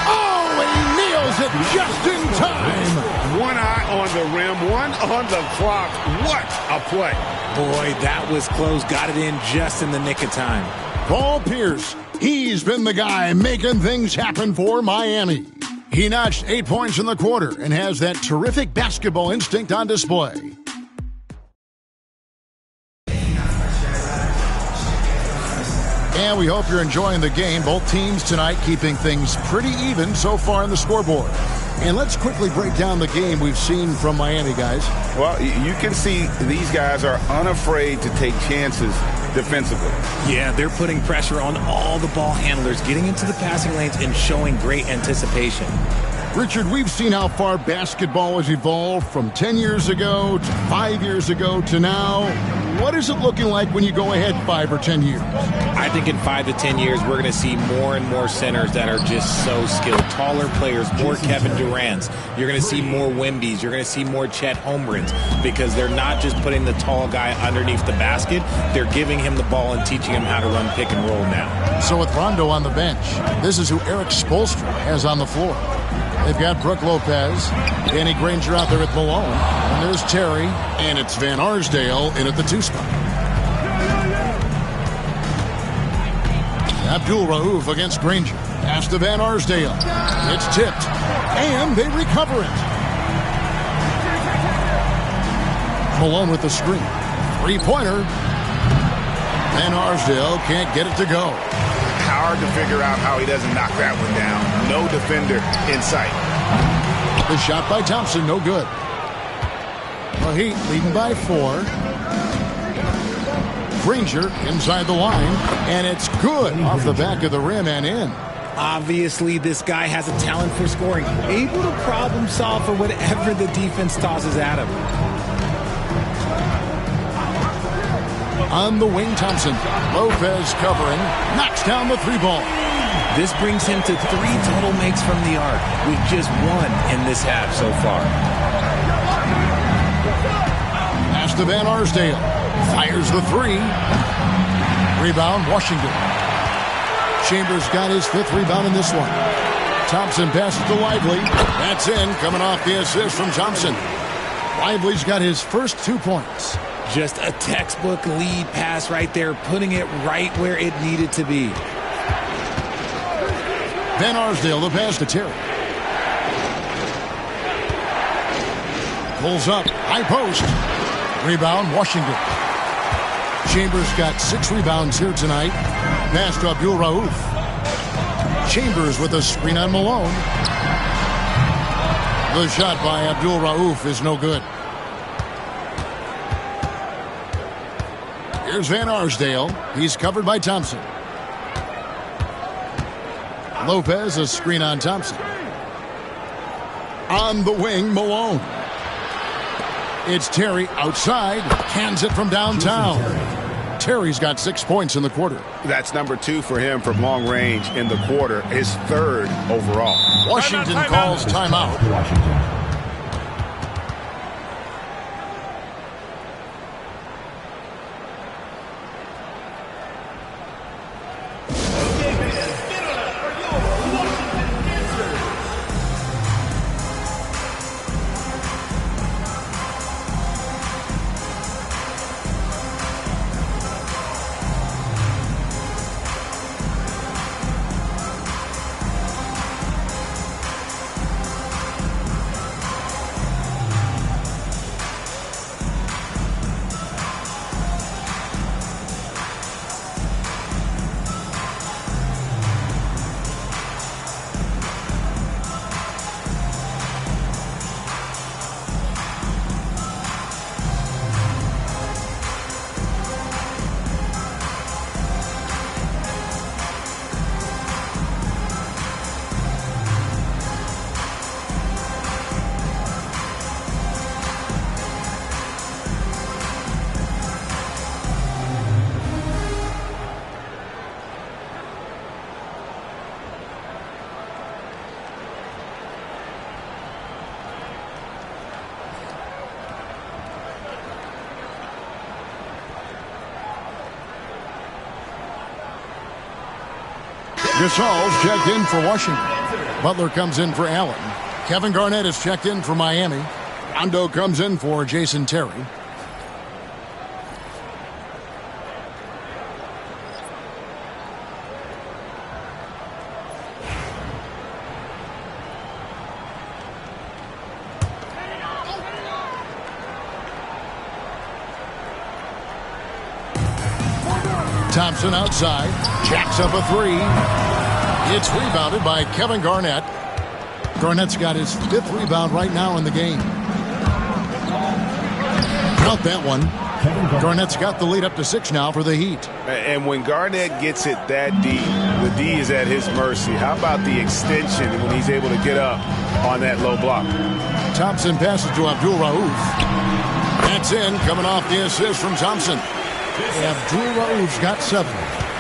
Oh, he nails it just in time. One eye on the rim, one on the clock. What a play. Boy, that was close. Got it in just in the nick of time. Paul Pierce. He's been the guy making things happen for Miami. He notched 8 points in the quarter and has that terrific basketball instinct on display. And we hope you're enjoying the game. Both teams tonight keeping things pretty even so far on the scoreboard. And let's quickly break down the game we've seen from Miami, guys. Well, you can see these guys are unafraid to take chances defensively. Yeah, they're putting pressure on all the ball handlers, getting into the passing lanes and showing great anticipation. Richard, we've seen how far basketball has evolved from 10 years ago to 5 years ago to now. What is it looking like when you go ahead 5 or 10 years? I think in 5 to 10 years, we're going to see more and more centers that are just so skilled. Taller players, more Kevin Durant's. You're going to see more Wembys. You're going to see more Chet Holmgrens because they're not just putting the tall guy underneath the basket. They're giving him the ball and teaching him how to run pick and roll now. So with Rondo on the bench, this is who Eric Spoelstra has on the floor. They've got Brook Lopez, Danny Granger out there at Malone, and there's Terry, and it's Van Arsdale in at the 2 spot. Abdul Rauf against Granger. Pass to Van Arsdale. It's tipped, and they recover it. Malone with the screen. 3-pointer. Van Arsdale can't get it to go. Hard to figure out how he doesn't knock that one down. No defender in sight. The shot by Thompson, no good. The Heat leading by 4. Granger inside the line, and it's good off the back of the rim and in. Obviously, this guy has a talent for scoring, able to problem solve for whatever the defense tosses at him. On the wing, Thompson. Lopez covering. Knocks down the 3 ball. This brings him to 3 total makes from the arc, with just 1 in this half so far. Pass to Van Arsdale. Fires the 3. Rebound, Washington. Chambers got his 5th rebound in this one. Thompson passes to Lively. That's in, coming off the assist from Thompson. Lively's got his first 2 points. Just a textbook lead pass right there, putting it right where it needed to be. Van Arsdale, the pass to Terry. Pulls up, high post. Rebound, Washington. Chambers got 6 rebounds here tonight. Pass to Abdul Rauf. Chambers with a screen on Malone. The shot by Abdul Rauf is no good. Here's Van Arsdale. He's covered by Thompson. Lopez, a screen on Thompson. On the wing, Malone. It's Terry outside. Hands it from downtown. Terry's got 6 points in the quarter. That's number 2 for him from long range in the quarter, his 3rd overall. Washington calls timeout. Gasol's checked in for Washington. Butler comes in for Allen. Kevin Garnett is checked in for Miami. Rondo comes in for Jason Terry. Thompson outside, jacks up a 3. It's rebounded by Kevin Garnett. Garnett's got his 5th rebound right now in the game. Count that one. Garnett's got the lead up to 6 now for the Heat. And when Garnett gets it that deep, the D is at his mercy. How about the extension when he's able to get up on that low block? Thompson passes to Abdul Rauf. That's in, coming off the assist from Thompson. Abdul Rauf's got 7.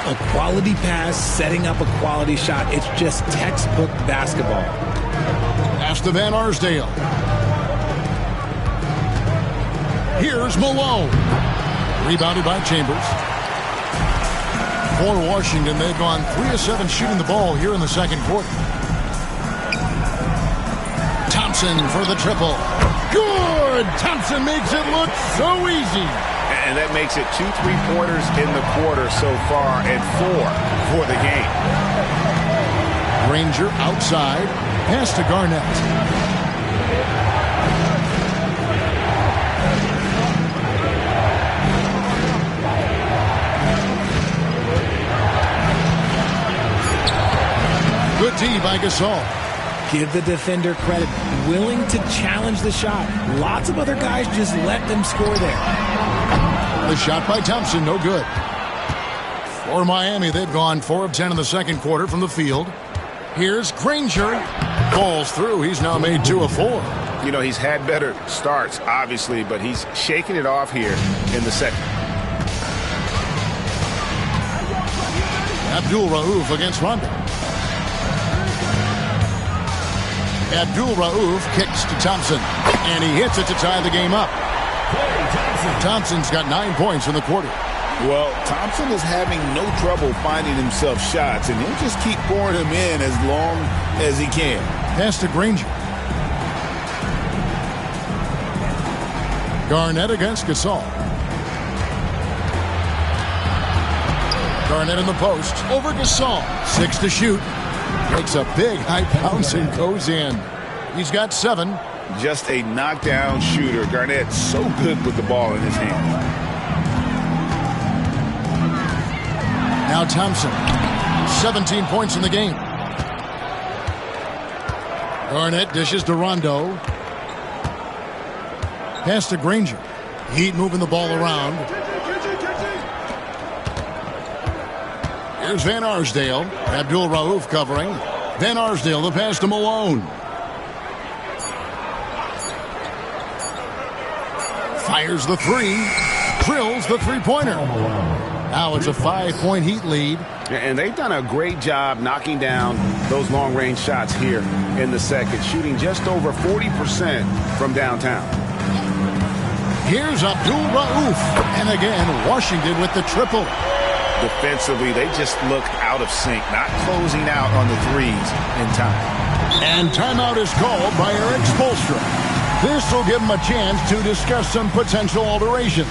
A quality pass, setting up a quality shot. It's just textbook basketball. Pass to Van Arsdale. Here's Malone. Rebounded by Chambers. For Washington, they've gone 3 of 7 shooting the ball here in the second quarter. Thompson for the triple. Good! Thompson makes it look so easy. And that makes it 2 3-pointers in the quarter so far and 4 for the game. Granger outside. Pass to Garnett. Good D by Gasol. Give the defender credit. Willing to challenge the shot. Lots of other guys just let them score there. The shot by Thompson, no good. For Miami, they've gone 4 of 10 in the second quarter from the field. Here's Granger. Falls through. He's now made 2 of 4. You know, he's had better starts, obviously, but he's shaking it off here in the second. Abdul Rauf against Rondo. Abdul Rauf kicks to Thompson, and he hits it to tie the game up. Thompson's got 9 points in the quarter. Well, Thompson is having no trouble finding himself shots, and he'll just keep pouring them in as long as he can. Pass to Granger. Garnett against Gasol. Garnett in the post. Over Gasol. 6 to shoot. Makes a big high bounce and goes in. He's got 7. Just a knockdown shooter. Garnett's so good with the ball in his hand. Now Thompson. 17 points in the game. Garnett dishes to Rondo. Pass to Granger. Heat moving the ball around. Here's Van Arsdale. Abdul Rauf covering. Van Arsdale, the pass to Malone. Fires the 3. drills the three-pointer. Now it's a 5-point Heat lead. And they've done a great job knocking down those long-range shots here in the second, shooting just over 40% from downtown. Here's Abdul Rauf. And again, Washington with the triple. Defensively, they just look out of sync, not closing out on the threes in time. And timeout is called by Eric Spoelstra. This will give him a chance to discuss some potential alterations.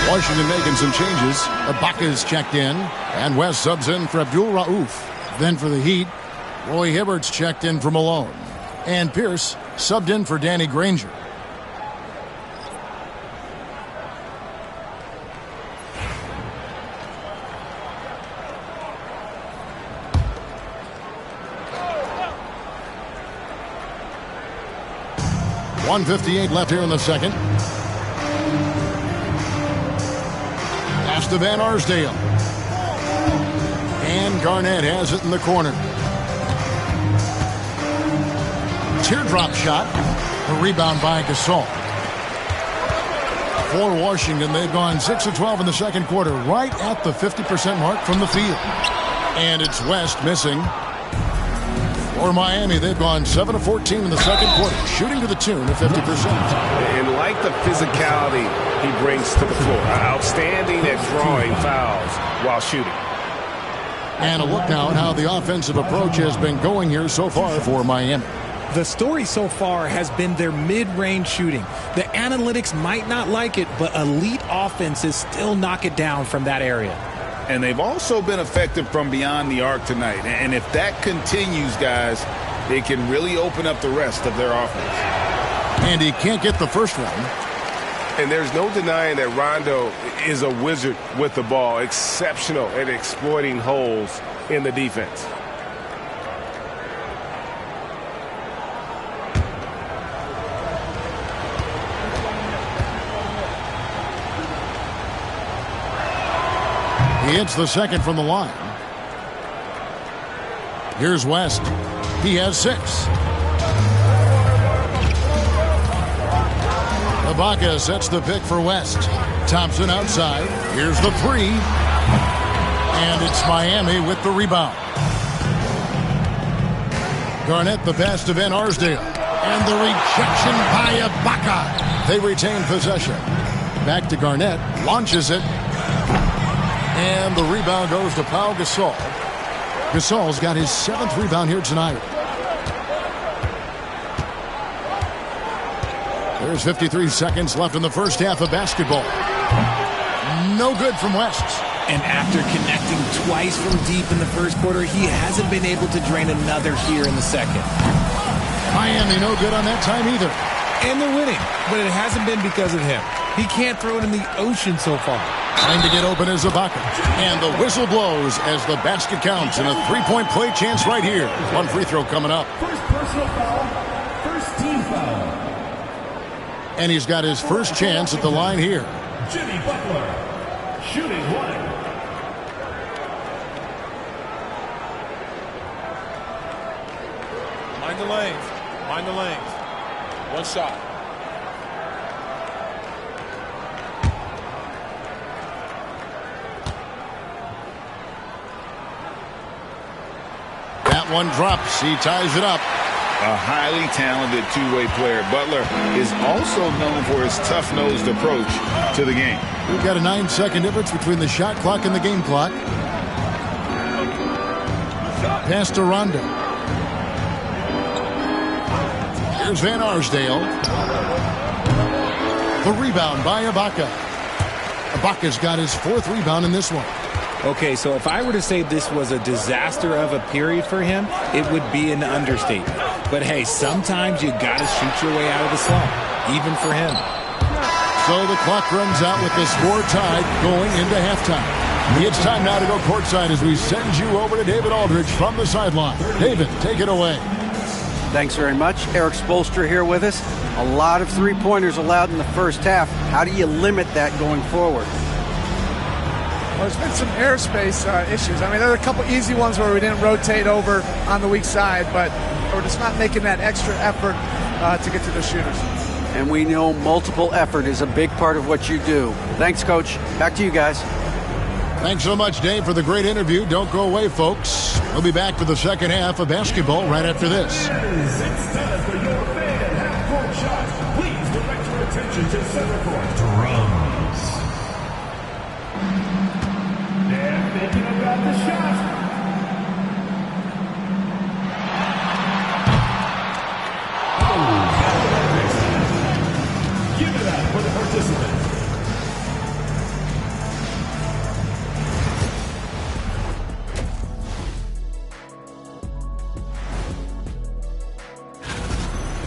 Washington making some changes. Ibaka's checked in, and West subs in for Abdul Rauf. Then for the Heat, Roy Hibbert's checked in for Malone. And Pierce subbed in for Danny Granger. .158 left here in the second. Pass to Van Arsdale. And Garnett has it in the corner. Teardrop shot. A rebound by Gasol. For Washington, they've gone 6 of 12 in the second quarter, right at the 50% mark from the field. And it's West missing. For Miami, they've gone 7 of 14 in the second quarter, shooting to the tune of 50%. And like the physicality he brings to the floor, outstanding at drawing fouls while shooting. And a look now at how the offensive approach has been going here so far for Miami. The story so far has been their mid-range shooting. The analytics might not like it, but elite offenses still knock it down from that area. And they've also been effective from beyond the arc tonight. And if that continues, guys, it can really open up the rest of their offense. And he can't get the first one. And there's no denying that Rondo is a wizard with the ball, exceptional at exploiting holes in the defense. He hits the second from the line. Here's West. He has 6. Ibaka sets the pick for West. Thompson outside. Here's the 3. And it's Miami with the rebound. Garnett the pass to Van Arsdale. And the rejection by Ibaka. They retain possession. Back to Garnett. Launches it. And the rebound goes to Pau Gasol. Gasol's got his 7th rebound here tonight. There's 53 seconds left in the first half of basketball. No good from West. And after connecting twice from deep in the first quarter, he hasn't been able to drain another here in the second. Miami no good on that time either. And they're winning, but it hasn't been because of him. He can't throw it in the ocean so far. Trying to get open is Ibaka. And the whistle blows as the basket counts and a 3-point play chance right here. One free throw coming up. First personal foul, first team foul. And he's got his first chance at the line here. Jimmy Butler, shooting 1. Mind the lanes. Mind the lanes. One shot. That one drops. He ties it up. A highly talented two-way player. Butler is also known for his tough-nosed approach to the game. We've got a 9-second difference between the shot clock and the game clock. Pass to Rondo. Here's Van Arsdale. The rebound by Ibaka. Ibaka's got his 4th rebound in this one. Okay, so if I were to say this was a disaster of a period for him, it would be an understatement. But hey, sometimes you got to shoot your way out of the slump, even for him. So the clock runs out with the score tied going into halftime. It's time now to go courtside as we send you over to David Aldridge from the sideline. David, take it away. Thanks very much. Eric Spoelstra here with us. A lot of three-pointers allowed in the first half. How do you limit that going forward? Well, there's been some airspace issues. I mean, there are a couple easy ones where we didn't rotate over on the weak side, but we're just not making that extra effort to get to the shooters. And we know multiple effort is a big part of what you do. Thanks, Coach. Back to you guys. Thanks so much, Dave, for the great interview. Don't go away, folks. We'll be back for the second half of basketball right after this. It's time for your fan half-court shot. Please direct your attention to center court. Drums. They're thinking about the shot. Give it up for the participant.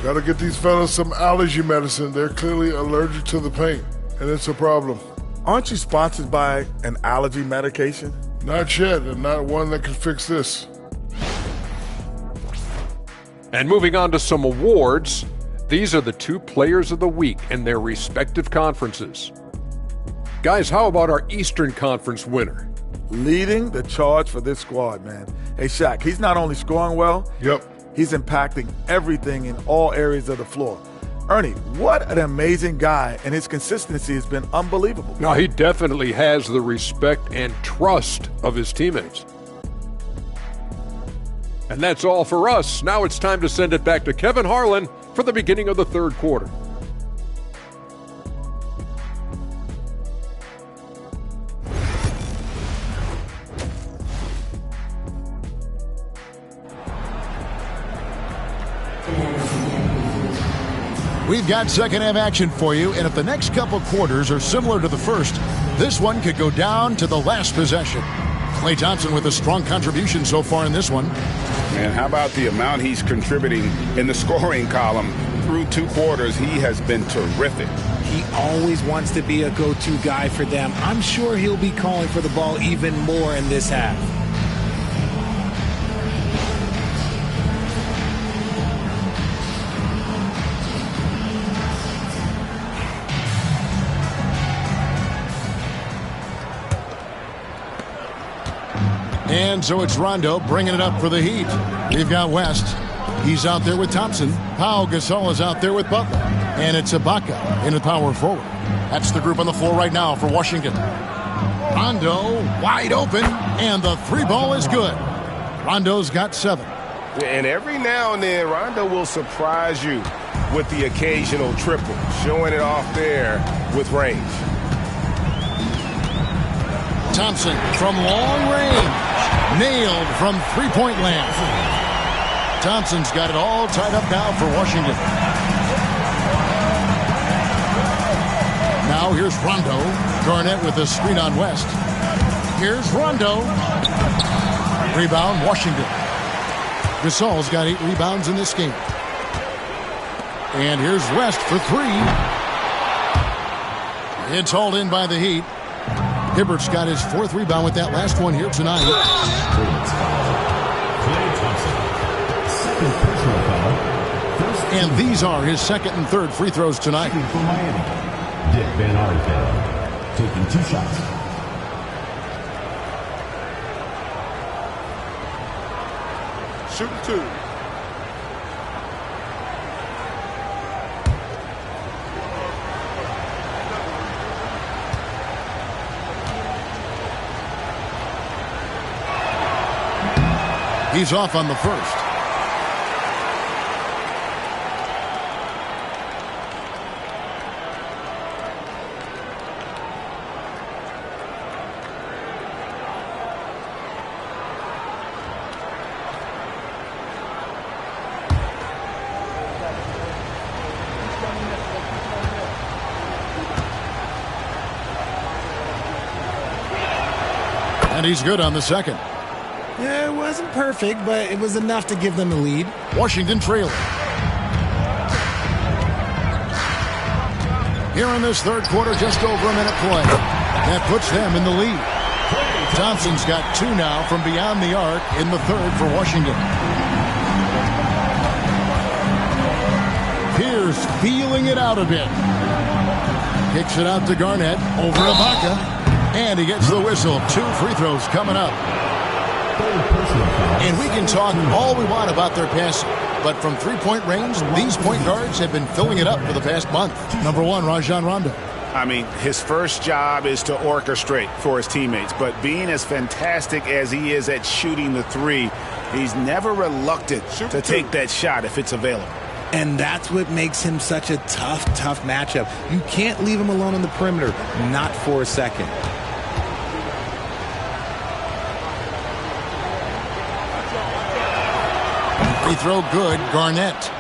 Gotta get these fellas some allergy medicine. They're clearly allergic to the paint, and it's a problem. Aren't you sponsored by an allergy medication? Not yet, and not one that can fix this. And moving on to some awards, these are the 2 players of the week in their respective conferences. Guys, how about our Eastern Conference winner? Leading the charge for this squad, man. Hey, Shaq, he's not only scoring well, he's impacting everything in all areas of the floor. Ernie, what an amazing guy, and his consistency has been unbelievable. Now, he definitely has the respect and trust of his teammates. And that's all for us. Now it's time to send it back to Kevin Harlan for the beginning of the third quarter. We've got second half action for you, and if the next couple quarters are similar to the first, this one could go down to the last possession. Klay Thompson with a strong contribution so far in this one. And how about the amount he's contributing in the scoring column? Through 2 quarters, he has been terrific. He always wants to be a go-to guy for them. I'm sure he'll be calling for the ball even more in this half. And so it's Rondo bringing it up for the Heat. We've got West. He's out there with Thompson. Pau Gasol is out there with Butler. And it's Ibaka in the power forward. That's the group on the floor right now for Washington. Rondo wide open, and the 3 ball is good. Rondo's got 7. And every now and then, Rondo will surprise you with the occasional triple, showing it off there with range. Thompson from long range. Nailed from 3-point land. Thompson's got it all tied up now for Washington. Now here's Rondo. Garnett with the screen on West. Here's Rondo. Rebound, Washington. Gasol's got 8 rebounds in this game. And here's West for 3. It's hauled in by the Heat. Hibbert's got his 4th rebound with that last one here tonight. And these are his 2nd and 3rd free throws tonight. For Miami, Dick Van Arsdale taking 2 shots. Shooting 2. He's off on the first. And he's good on the second. Yeah, it wasn't perfect, but it was enough to give them the lead. Washington trailing. Here in this third quarter, just over a minute play. That puts them in the lead. Thompson's got 2 now from beyond the arc in the third for Washington. Pierce feeling it out a bit. Kicks it out to Garnett over Ibaka. And he gets the whistle. 2 free throws coming up. And we can talk all we want about their passing, but from three-point range, these point guards have been filling it up for the past month. Number 1, Rajon Rondo. I mean, his first job is to orchestrate for his teammates, but being as fantastic as he is at shooting the 3, he's never reluctant to take that shot if it's available. And that's what makes him such a tough matchup. You can't leave him alone on the perimeter, not for a second. Free throw good, Garnett.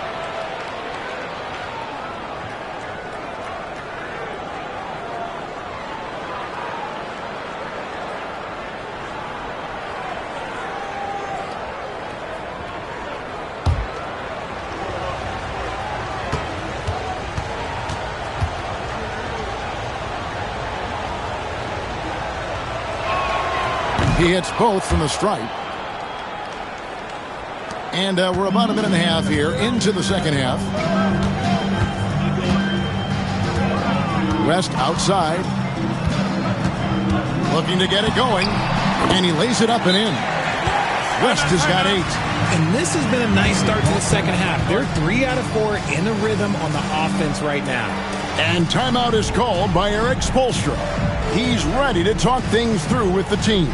He hits both from the stripe. And we're about a minute and a half here into the second half. West outside. Looking to get it going. And he lays it up and in. West has got 8. And this has been a nice start to the second half. They're 3 out of 4 in a rhythm on the offense right now. And timeout is called by Eric Spoelstra. He's ready to talk things through with the team.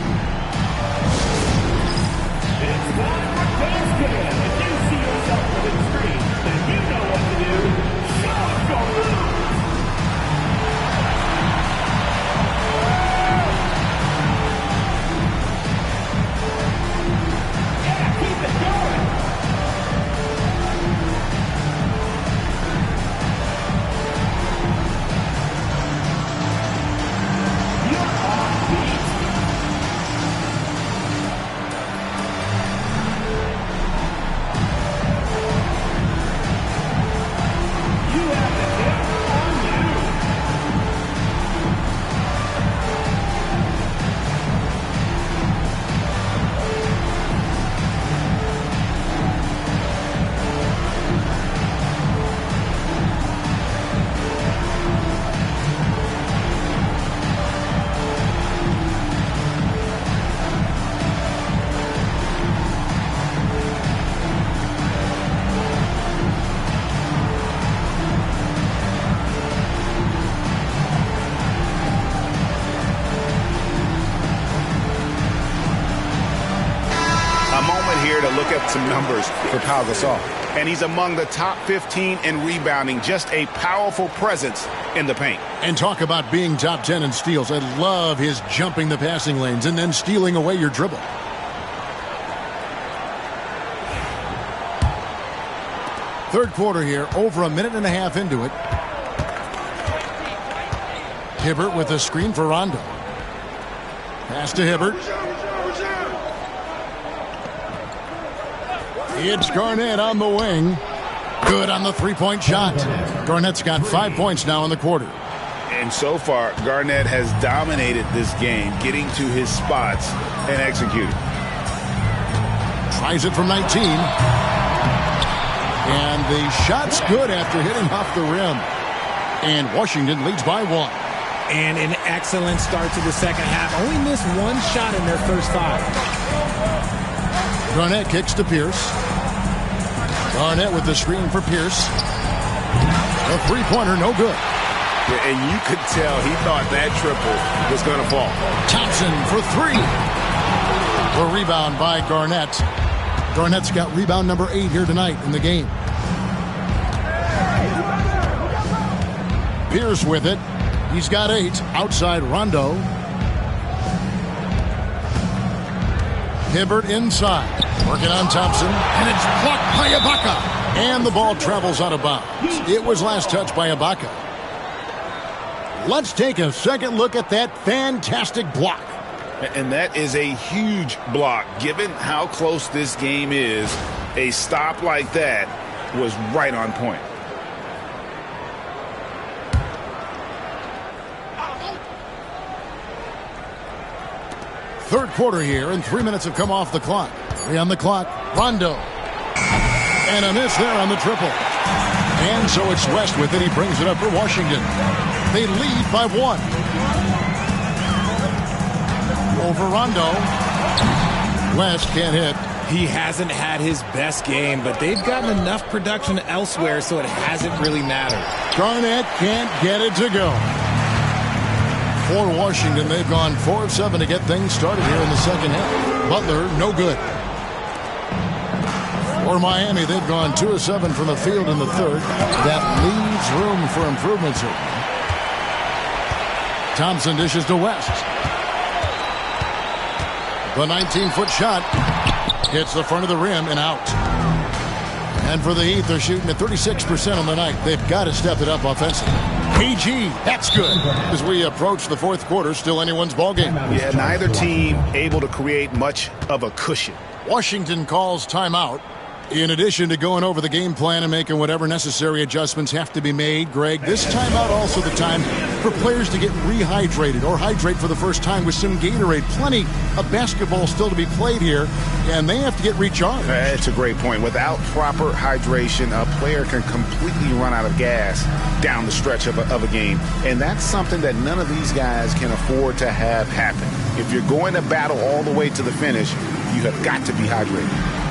Some numbers for Pau Gasol. And he's among the top 15 in rebounding. Just a powerful presence in the paint. And talk about being top 10 in steals. I love his jumping the passing lanes and then stealing away your dribble. Third quarter here, over a minute and a half into it. Hibbert with a screen for Rondo. Pass to Hibbert. It's Garnett on the wing. Good on the three-point shot. Garnett's got 5 points now in the quarter. And so far, Garnett has dominated this game, getting to his spots and executing. Tries it from 19. And the shot's good after hitting off the rim. And Washington leads by 1. And an excellent start to the second half. Only missed 1 shot in their first 5. Garnett kicks to Pierce. Garnett with the screen for Pierce. A three-pointer, no good. Yeah, and you could tell he thought that triple was going to fall. Thompson for 3. The rebound by Garnett. Garnett's got rebound number 8 here tonight in the game. Pierce with it. He's got 8. Outside Rondo. Hibbert inside. Working on Thompson. And it's blocked by Ibaka. And the ball travels out of bounds. It was last touched by Ibaka. Let's take a second look at that fantastic block. And that is a huge block. Given how close this game is, a stop like that was right on point. Third quarter here, and 3 minutes have come off the clock. 3 on the clock. Rondo. And a miss there on the triple. And so it's West with it. He brings it up for Washington. They lead by 1. Over Rondo. West can't hit. He hasn't had his best game, but they've gotten enough production elsewhere, so it hasn't really mattered. Garnett can't get it to go. For Washington, they've gone 4 of 7 to get things started here in the second half. Butler, no good. For Miami, they've gone 2 of 7 from the field in the third. That leaves room for improvements here. Thompson dishes to West. The 19-foot shot hits the front of the rim and out. And for the Heat, they're shooting at 36% on the night. They've got to step it up offensively. KG, that's good. As we approach the fourth quarter, still anyone's ballgame. Yeah, neither team able to create much of a cushion. Washington calls timeout. In addition to going over the game plan and making whatever necessary adjustments have to be made, Greg, this timeout also the time for players to get rehydrated or hydrate for the first time with some Gatorade. Plenty of basketball still to be played here, and they have to get recharged. That's a great point. Without proper hydration, a player can completely run out of gas down the stretch of a game, and that's something that none of these guys can afford to have happen. If you're going to battle all the way to the finish, you have got to be hydrated.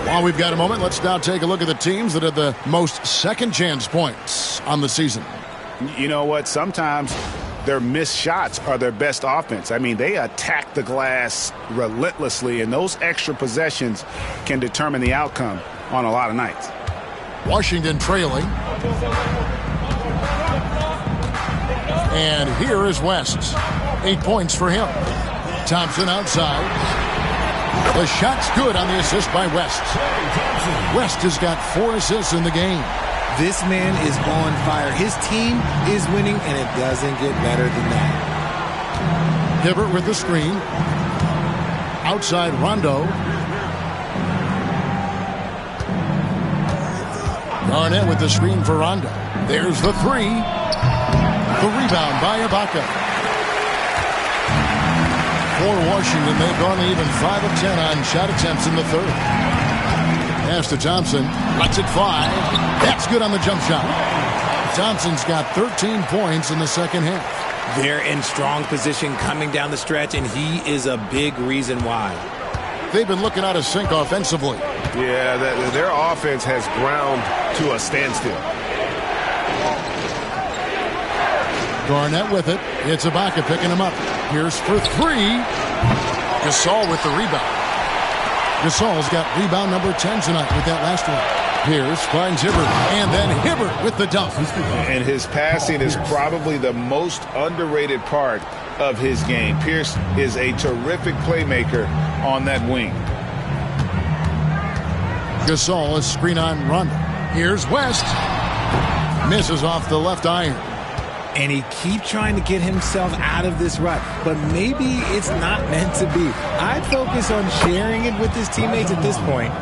While we've got a moment, let's now take a look at the teams that had the most second chance points on the season. You know what? Sometimes their missed shots are their best offense. I mean, they attack the glass relentlessly, and those extra possessions can determine the outcome on a lot of nights. Washington trailing. And here is West. 8 points for him. Thompson outside. The shot's good on the assist by West. West has got 4 assists in the game. This man is on fire. His team is winning, and it doesn't get better than that. Hibbert with the screen. Outside Rondo. Garnett with the screen for Rondo. There's the 3. The rebound by Ibaka. For Washington, they've gone even 5 of 10 on shot attempts in the third. Pass to Thompson. Lets it fly. That's good on the jump shot. Thompson's got 13 points in the second half. They're in strong position coming down the stretch, and he is a big reason why. They've been looking out of sync offensively. Yeah, their offense has ground to a standstill. Garnett with it. It's Ibaka picking him up. Here's for 3. Gasol with the rebound. Gasol's got rebound number 10 tonight with that last one. Pierce finds Hibbert, and then Hibbert with the dunk. And his passing is probably the most underrated part of his game. Pierce is a terrific playmaker on that wing. Gasol is screen on Rondo. Here's West. Misses off the left iron. And he keeps trying to get himself out of this rut. But maybe it's not meant to be. I'd focus on sharing it with his teammates at this point.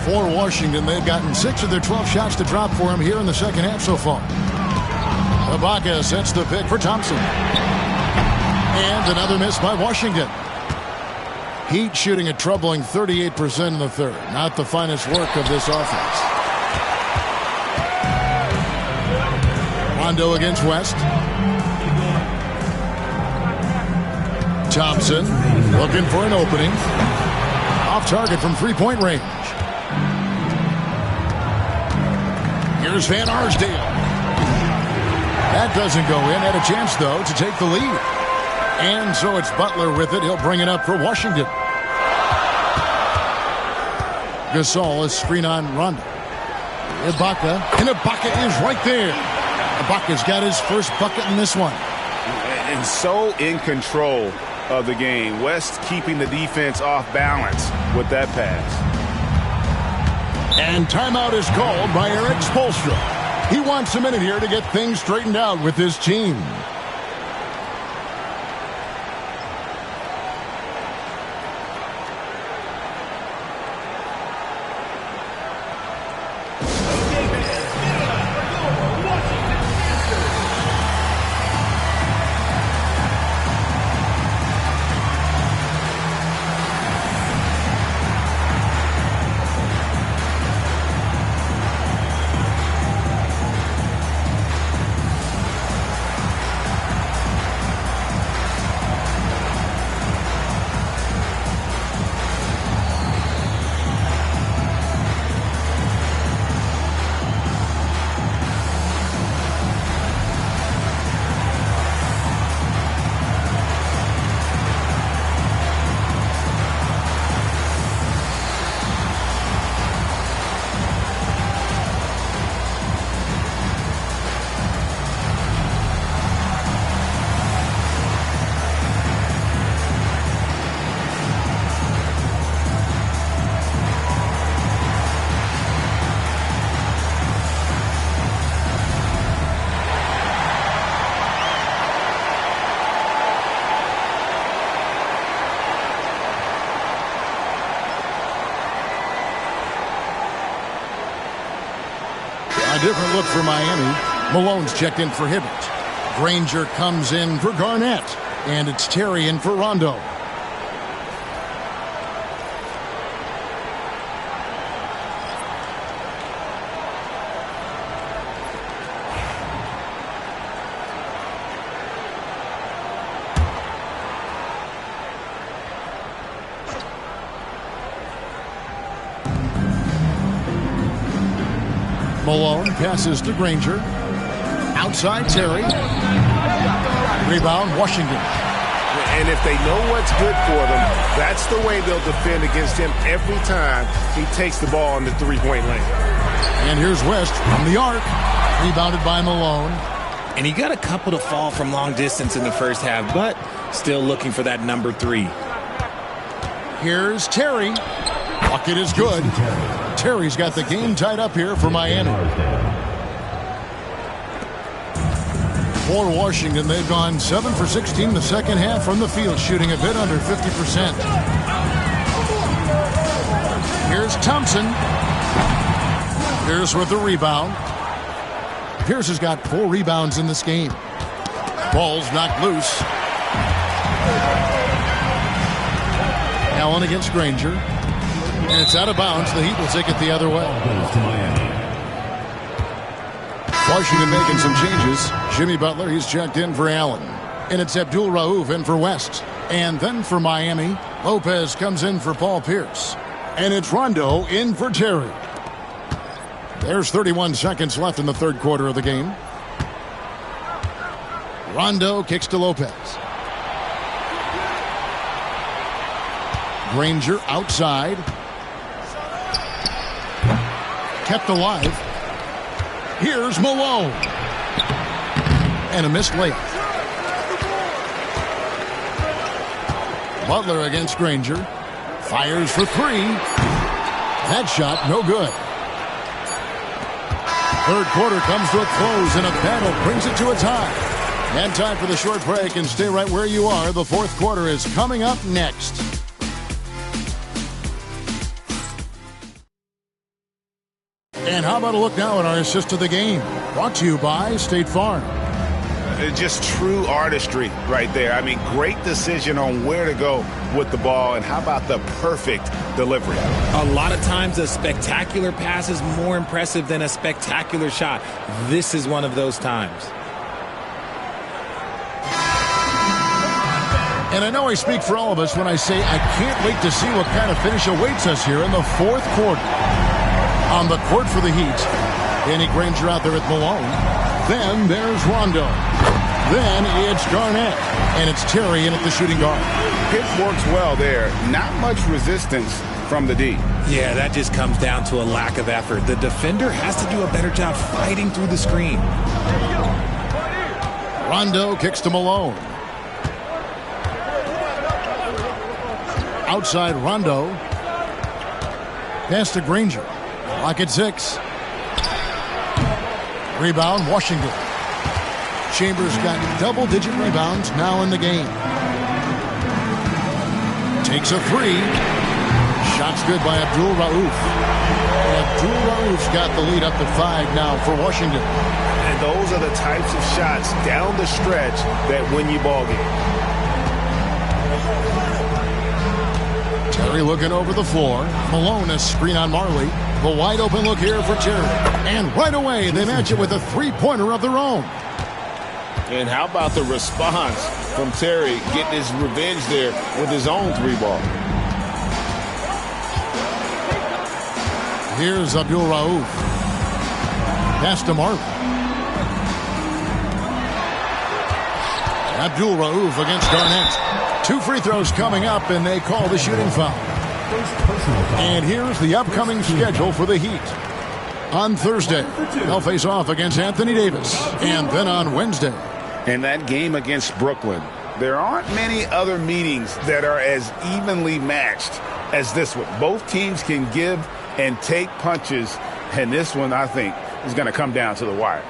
For Washington, they've gotten 6 of their 12 shots to drop for him here in the second half so far. Ibaka sets the pick for Thompson. And another miss by Washington. Heat shooting a troubling 38% in the third. Not the finest work of this offense. Rondo against West. Thompson looking for an opening. Off target from three-point range. Here's Van Arsdale. That doesn't go in. Had a chance, though, to take the lead. And so it's Butler with it. He'll bring it up for Washington. Gasol is screen on Rondo. Ibaka. And Ibaka is right there. Ibaka's got his first bucket in this one. And so in control of the game. West keeping the defense off balance with that pass. And timeout is called by Eric Spoelstra. He wants a minute here to get things straightened out with his team. Different look for Miami. Malone's checked in for Hibbert. Granger comes in for Garnett. And it's Terry in for Rondo. Malone passes to Granger. Outside Terry. Rebound Washington. And if they know what's good for them, that's the way they'll defend against him every time he takes the ball in the three-point lane. And here's West from the arc. Rebounded by Malone. And he got a couple to fall from long distance in the first half, but still looking for that number 3. Here's Terry. Bucket is good. Terry's got the game tied up here for Miami. For Washington, they've gone 7 for 16 in the second half from the field, shooting a bit under 50%. Here's Thompson. Pierce with the rebound. Pierce has got 4 rebounds in this game. Ball's knocked loose. Allen against Granger. And it's out of bounds. The Heat will take it the other way. Washington making some changes. Jimmy Butler, he's checked in for Allen. And it's Abdul Rauf in for West. And then for Miami, Lopez comes in for Paul Pierce. And it's Rondo in for Terry. There's 31 seconds left in the third quarter of the game. Rondo kicks to Lopez. Granger outside. Kept alive. Here's Malone. And a missed layup. Butler against Granger. Fires for 3. That shot no good. Third quarter comes to a close, and a battle brings it to a tie. And time for the short break, and stay right where you are. The fourth quarter is coming up next. And how about a look now at our assist to the game? Brought to you by State Farm. Just true artistry right there. I mean, great decision on where to go with the ball, and how about the perfect delivery? A lot of times a spectacular pass is more impressive than a spectacular shot. This is one of those times. And I know I speak for all of us when I say I can't wait to see what kind of finish awaits us here in the fourth quarter. On the court for the Heat, Danny Granger out there at Malone. Then there's Rondo. Then it's Garnett. And it's Terry in at the shooting guard. Pick works well there. Not much resistance from the D. Yeah, that just comes down to a lack of effort. The defender has to do a better job fighting through the screen. Rondo kicks to Malone. Outside Rondo. Pass to Granger. Lock at 6. Rebound, Washington. Chambers got double-digit rebounds now in the game. Takes a 3. Shot's good by Abdul Rauf. Abdul Rauf's got the lead up to 5 now for Washington. And those are the types of shots down the stretch that win you ball games. Terry looking over the floor. Malone a screen on Marley. The wide open look here for Terry. And right away, they match it with a three-pointer of their own. And how about the response from Terry getting his revenge there with his own 3-ball? Here's Abdul Rauf. Pass to Marley. Abdul Rauf against Garnett. 2 free throws coming up, and they call the shooting foul. And here's the upcoming schedule for the Heat. On Thursday, they'll face off against Anthony Davis. And then on Wednesday. And that game against Brooklyn, there aren't many other meetings that are as evenly matched as this one. Both teams can give and take punches, and this one, I think, is going to come down to the wire.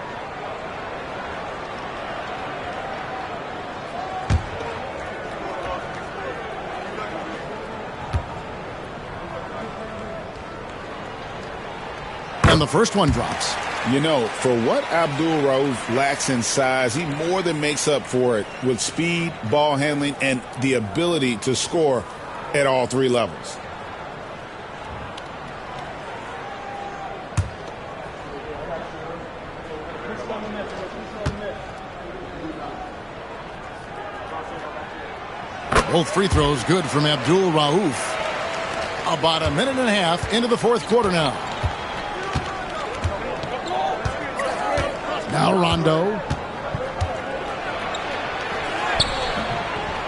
And the first one drops. You know, for what Abdul Rauf lacks in size, he more than makes up for it with speed, ball handling, and the ability to score at all 3 levels. Both free throws good from Abdul Rauf. About a minute and a half into the fourth quarter now. Now Rondo.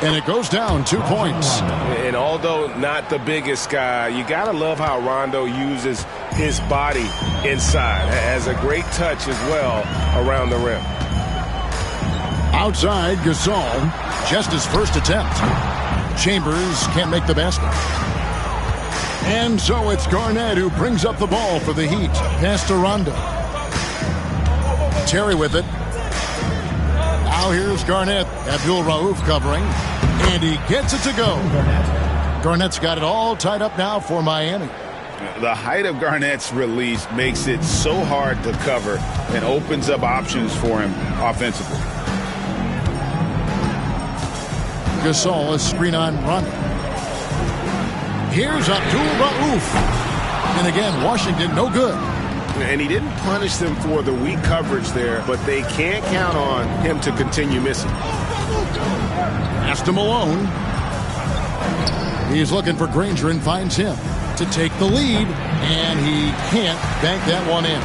And it goes down 2 points. And although not the biggest guy, you got to love how Rondo uses his body inside. Has a great touch as well around the rim. Outside, Gasol. Just his first attempt. Chambers can't make the basket. And so it's Garnett who brings up the ball for the Heat. Pass to Rondo. Terry with it. Now here's Garnett. Abdul Rauf covering. And he gets it to go. Garnett's got it all tied up now for Miami. The height of Garnett's release makes it so hard to cover and opens up options for him offensively. Gasol, a screen on Rondo. Here's Abdul Rauf. And again, Washington no good. And he didn't punish them for the weak coverage there, but they can't count on him to continue missing. Pass to Malone. He's looking for Granger and finds him to take the lead, and he can't bank that one in.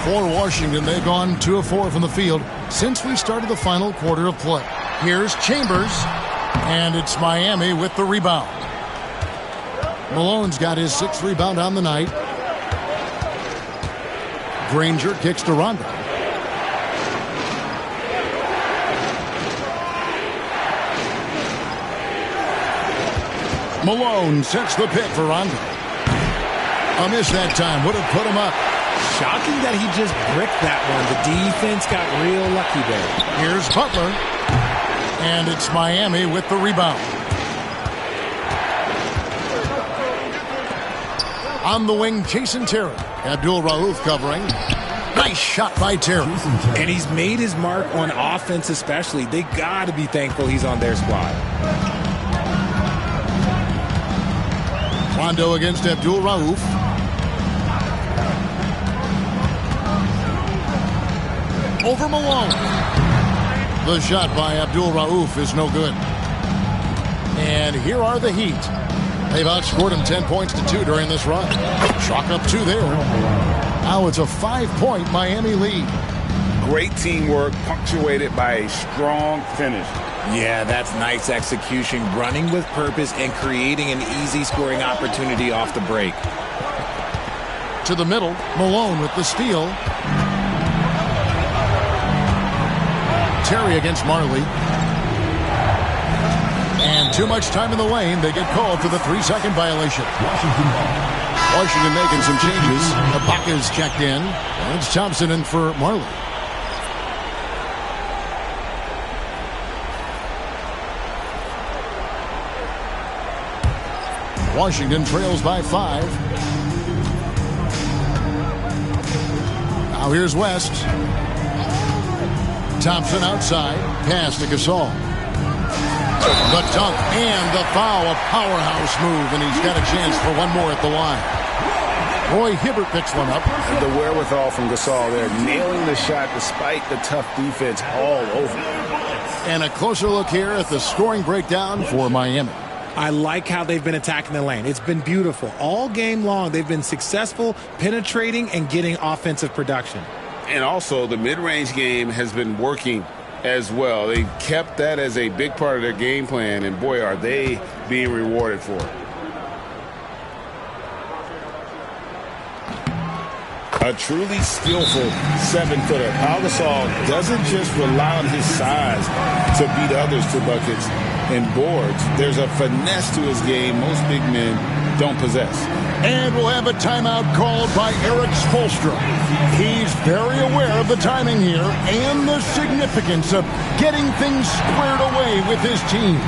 For Washington, they've gone 2 of 4 from the field since we started the final quarter of play. Here's Chambers, and it's Miami with the rebound. Malone's got his 6th rebound on the night. Granger kicks to Rondo. Malone sets the pick for Rondo. A miss that time would have put him up. Shocking that he just bricked that one. The defense got real lucky there. Here's Butler. And it's Miami with the rebound. On the wing, Jason Terry. Abdul Rauf covering. Nice shot by Terry. And he's made his mark on offense especially. They got to be thankful he's on their squad. Rondo against Abdul Rauf. Over Malone. The shot by Abdul Rauf is no good. And here are the Heat. They've outscored him 10 points to 2 during this run. Chalk up 2 there. Now it's a 5-point Miami lead. Great teamwork punctuated by a strong finish. Yeah, that's nice execution, running with purpose and creating an easy scoring opportunity off the break. To the middle, Malone with the steal. Terry against Marley. And too much time in the lane. They get called for the 3-second violation. Washington making some changes. Ibaka's checked in. And it's Thompson in for Marley. Washington trails by 5. Now here's West. Thompson outside. Pass to Gasol. The dunk and the foul. A powerhouse move, and he's got a chance for one more at the line. Roy Hibbert picks one up. And the wherewithal from Gasol there, nailing the shot despite the tough defense all over. And a closer look here at the scoring breakdown for Miami. I like how they've been attacking the lane. It's been beautiful. All game long, they've been successful penetrating and getting offensive production. And also, the mid-range game has been working as well. They kept that as a big part of their game plan, and boy, are they being rewarded for it. A truly skillful 7-footer. Pau Gasol doesn't just rely on his size to beat others to buckets and boards. There's a finesse to his game most big men don't possess. And we'll have a timeout called by Eric Spoelstra. He's very aware of the timing here and the significance of getting things squared away with his team.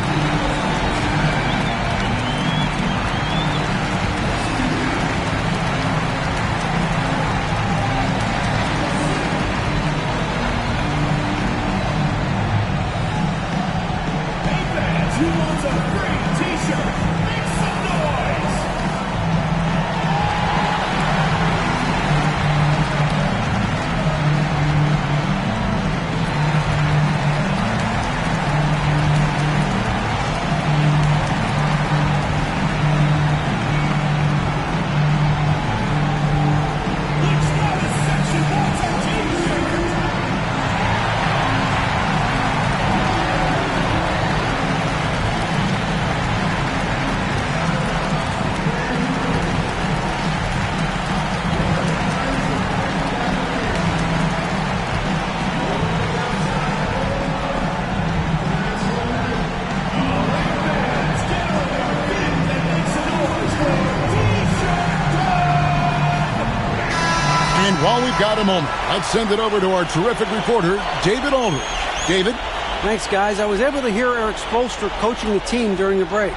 While we've got a moment, let's send it over to our terrific reporter, David Aldridge. David? Thanks, guys. I was able to hear Eric Spoelstra coaching the team during the break.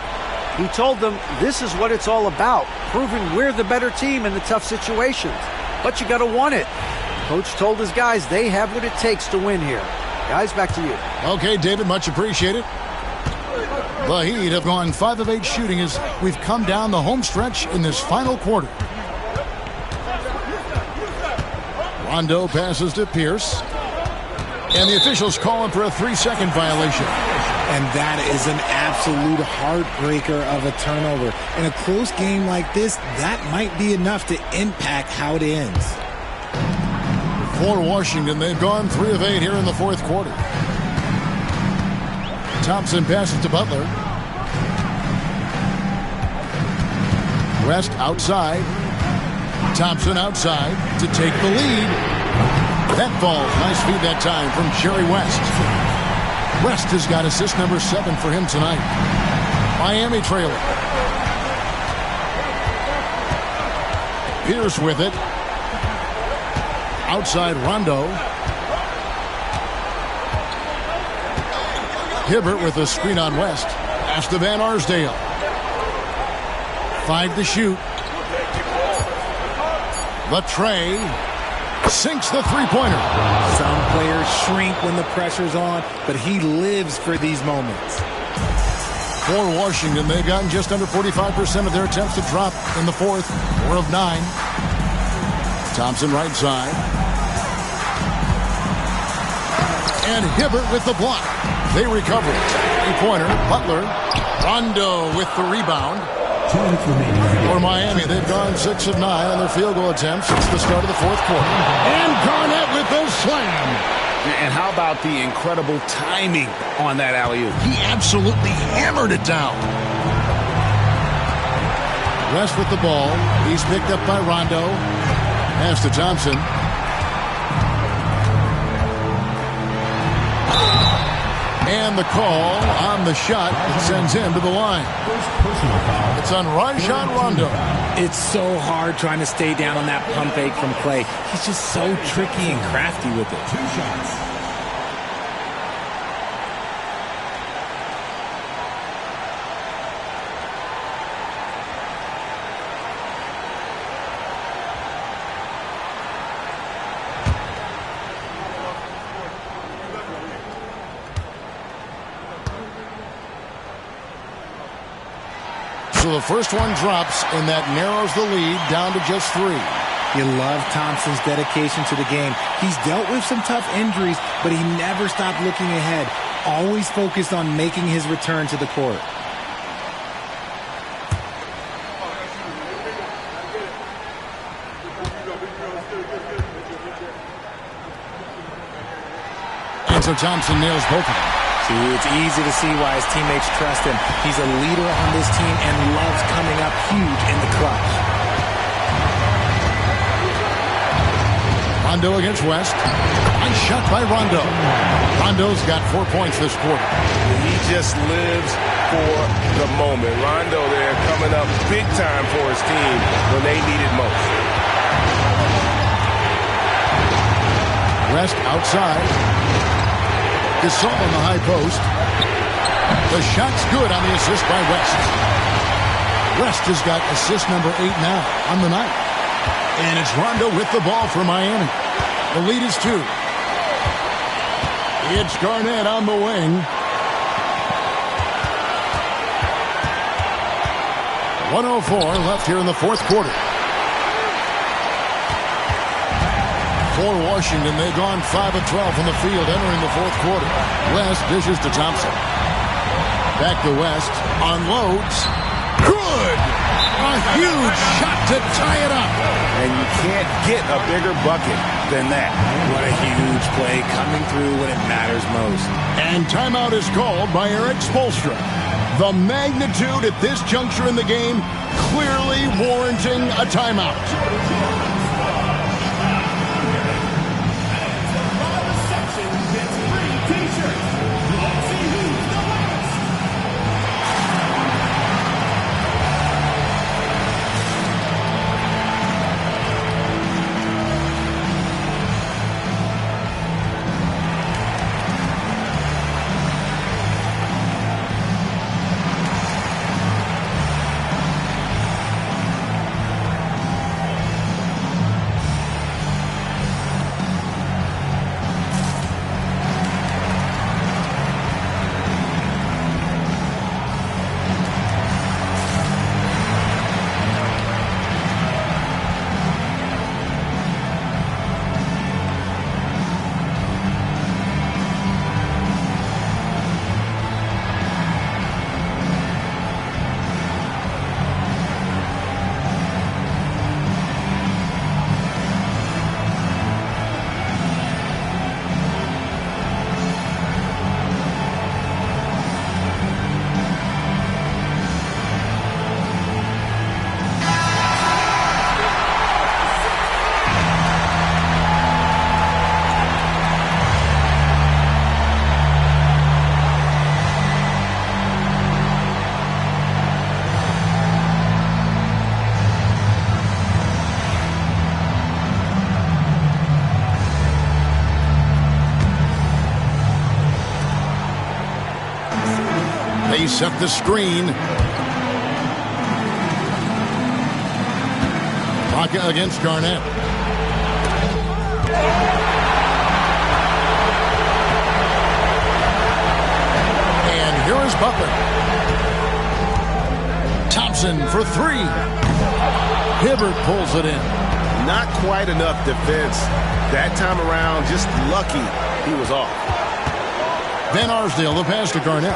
He told them this is what it's all about, proving we're the better team in the tough situations. But you got to want it. Coach told his guys they have what it takes to win here. Guys, back to you. Okay, David, much appreciated. The Heat have gone 5 of 8 shooting as we've come down the home stretch in this final quarter. Rondo passes to Pierce. And the officials call him for a 3-second violation. And that is an absolute heartbreaker of a turnover. In a close game like this, that might be enough to impact how it ends. For Washington, they've gone 3 of 8 here in the fourth quarter. Thompson passes to Butler. West outside. Thompson outside to take the lead. That falls. Nice feed that time from Jerry West. West has got assist number 7 for him tonight. Miami trailing. Pierce with it. Outside Rondo. Hibbert with a screen on West. Pass to Van Arsdale. 5 to shoot. The tray. Sinks the three-pointer. Some players shrink when the pressure's on, but he lives for these moments. For Washington, they've gotten just under 45% of their attempts to drop in the fourth. 4 of 9. Thompson right side. And Hibbert with the block. They recover. Three-pointer. Butler. Rondo with the rebound. For Miami, they've gone 6 of 9 on their field goal attempts since the start of the fourth quarter. And Garnett with the slam. And how about the incredible timing on that alley-oop? He absolutely hammered it down. West with the ball. He's picked up by Rondo. Pass to Thompson. And the call on the shot that sends him to the line. It's on Rajon Rondo. It's so hard trying to stay down on that pump fake from Clay. He's just so tricky and crafty with it. 2 shots. So the first one drops, and that narrows the lead down to just 3. You love Thompson's dedication to the game. He's dealt with some tough injuries, but he never stopped looking ahead. Always focused on making his return to the court. And so Thompson nails both of them. It's easy to see why his teammates trust him. He's a leader on this team and loves coming up huge in the clutch. Rondo against West. Nice shot by Rondo. Rondo's got 4 points this quarter. He just lives for the moment. Rondo there coming up big time for his team when they need it most. West outside. Gasol on the high post. The shot's good on the assist by West. West has got assist number 8 now on the night. And it's Rondo with the ball for Miami. The lead is 2. It's Garnett on the wing. 1:04 left here in the fourth quarter. For Washington, they've gone 5 of 12 from the field entering the fourth quarter. West dishes to Thompson. Back to West. Unloads. Good! A huge shot to tie it up. And you can't get a bigger bucket than that. What a huge play coming through when it matters most. And timeout is called by Eric Spoelstra. The magnitude at this juncture in the game clearly warranting a timeout. He set the screen. Ibaka against Garnett. And here is Butler. Thompson for three. Hibbert pulls it in. Not quite enough defense that time around. Just lucky he was off. Van Arsdale, the pass to Garnett.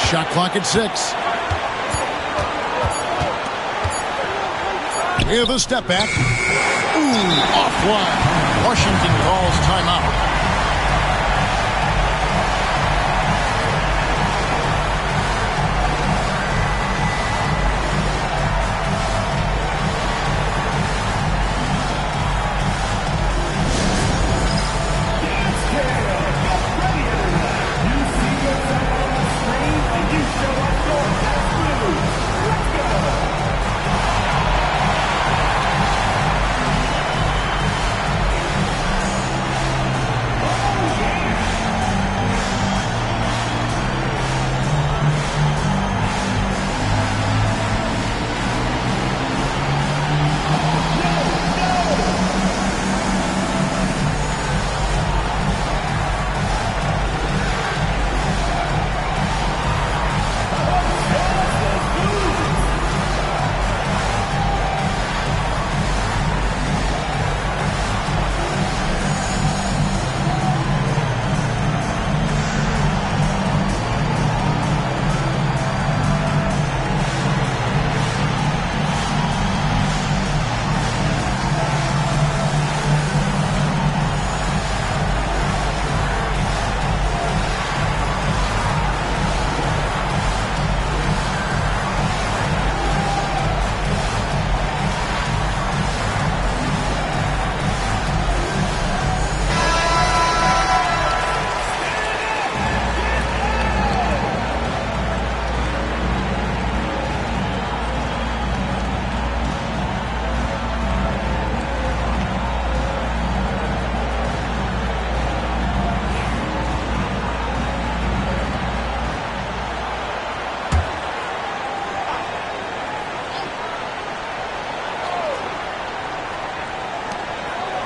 Shot clock at 6. With a step back. Ooh, offline. Washington calls timeout.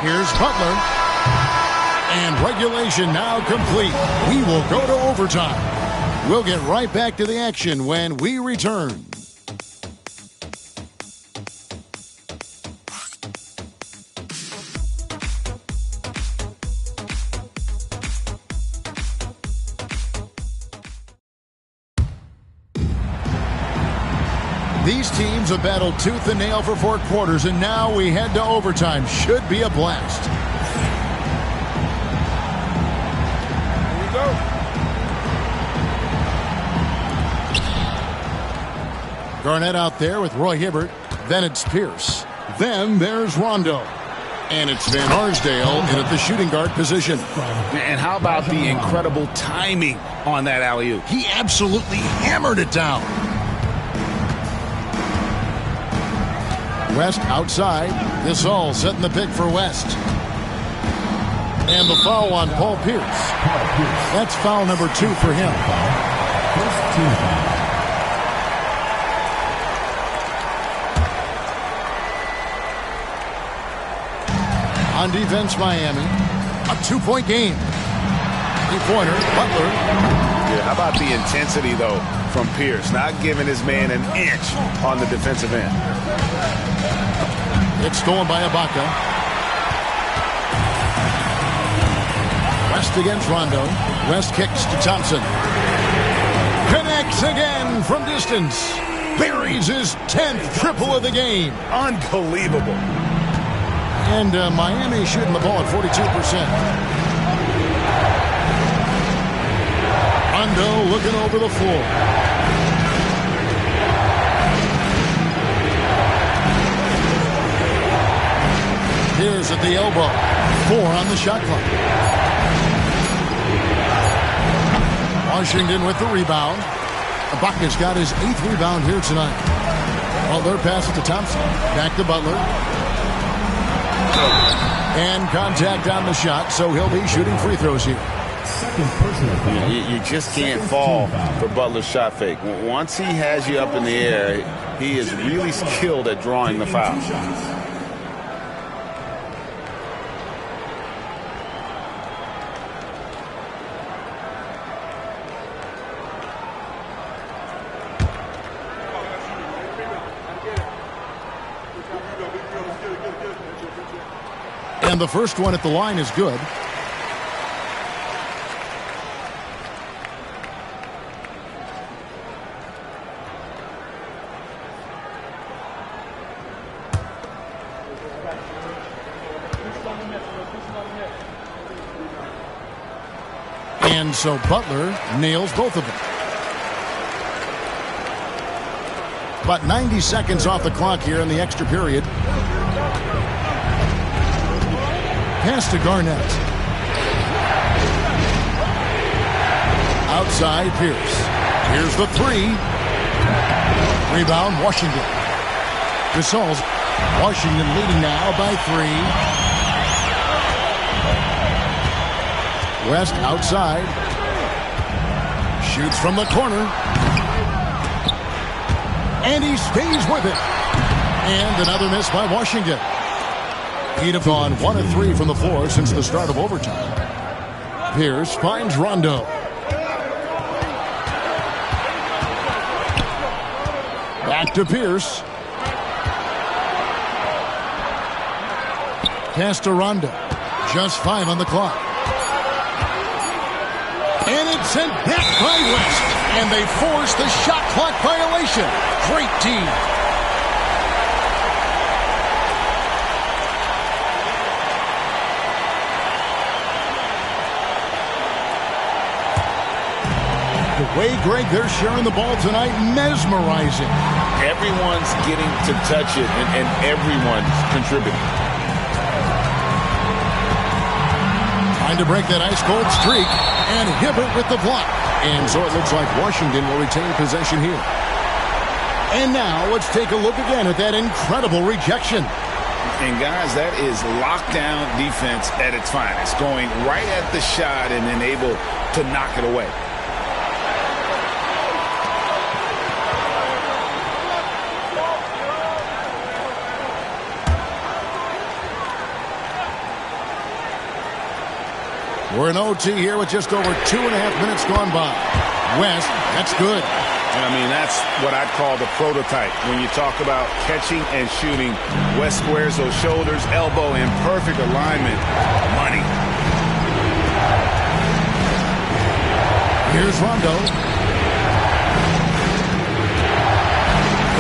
Here's Butler. And regulation now complete. We will go to overtime. We'll get right back to the action when we return. These teams have battled tooth and nail for 4 quarters, and now we head to overtime. Should be a blast. Here we go. Garnett out there with Roy Hibbert. Then it's Pierce. Then there's Rondo. And it's Van Arsdale in at the shooting guard position. And how about the incredible timing on that alley-oop? He absolutely hammered it down. West outside. Gasol setting the pick for West. And the foul on Paul Pierce. That's foul number 2 for him. First team foul. On defense, Miami. A 2-point game. 3-pointer, Butler. Yeah, how about the intensity, though, from Pierce? Not giving his man an inch on the defensive end. It's stolen by Ibaka. West against Rondo. West kicks to Thompson. Connects again from distance. Buries his 10th triple of the game. Unbelievable. And Miami shooting the ball at 42%. Rondo looking over the floor. Here's at the elbow. 4 on the shot clock. Washington with the rebound. Ibaka's got his 8th rebound here tonight. Butler passes to Thompson. Back to Butler. And contact on the shot, so he'll be shooting free throws here. You just can't fall for Butler's shot fake. Once he has you up in the air, he is really skilled at drawing the foul. And the first one at the line is good. And so Butler nails both of them. About 90 seconds off the clock here in the extra period. Pass to Garnett. Outside Pierce. Here's the three. Rebound Washington. Gasol's Washington leading now by 3. West outside. Shoots from the corner. And he stays with it. And another miss by Washington. He'd have gone 1 of 3 from the floor since the start of overtime. Pierce finds Rondo. Back to Pierce. Pass to Rondo. Just 5 on the clock. And it's sent back by West. And they force the shot clock violation. Great team. The way, Greg, they're sharing the ball tonight, mesmerizing. Everyone's getting to touch it, and everyone's contributing. Trying to break that ice-cold streak, and Hibbert with the block. And so it looks like Washington will retain possession here. And now let's take a look again at that incredible rejection. And guys, that is lockdown defense at its finest. Going right at the shot and then able to knock it away. We're in OT here with just over 2.5 minutes gone by. West, that's good. And I mean, that's what I'd call the prototype. When you talk about catching and shooting, West squares those shoulders, elbow in perfect alignment. Money. Here's Rondo.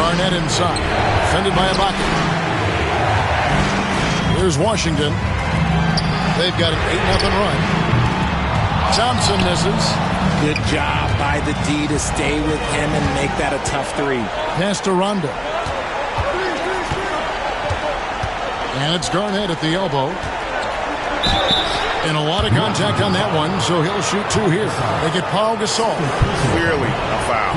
Garnett inside. Defended by Ibaka. Here's Washington. They've got an 8-0 run. Thompson misses. Good job by the D to stay with him and make that a tough 3. Pass to Rondo. And it's Garnett at the elbow. And a lot of contact on that one, so he'll shoot 2 here. They get Paul Gasol. Clearly a foul.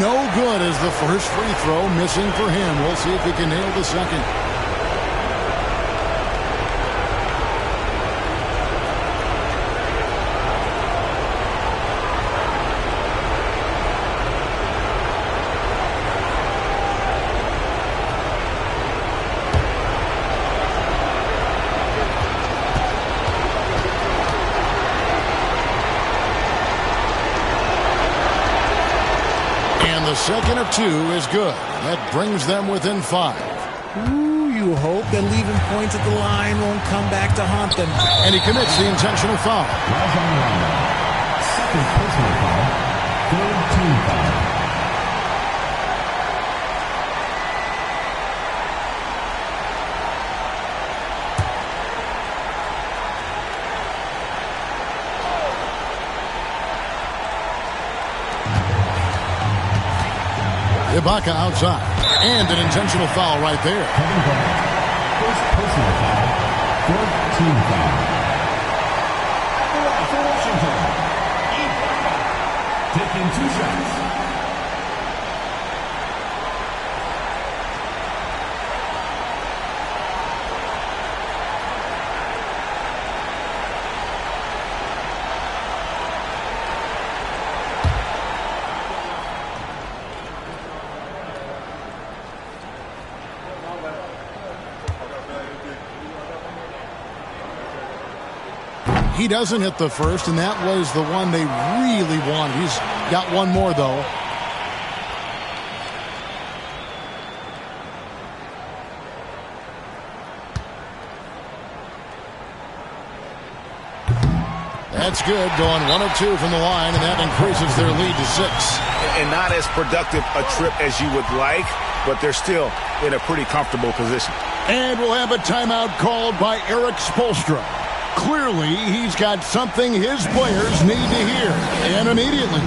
No good as the first free throw missing for him. We'll see if he can nail the second. The second of 2 is good. That brings them within 5. Ooh, you hope that leaving points at the line won't come back to haunt them. And he commits the intentional foul. Second personal foul. Third team foul. Ibaka outside. And an intentional foul right there. First personal foul. Fourth team foul. For Washington, Ibaka. Taking 2 shots. He doesn't hit the first, and that was the one they really wanted. He's got one more, though. That's good, going 1 of 2 from the line, and that increases their lead to 6. And not as productive a trip as you would like, but they're still in a pretty comfortable position. And we'll have a timeout called by Eric Spoelstra. Clearly, he's got something his players need to hear, and immediately.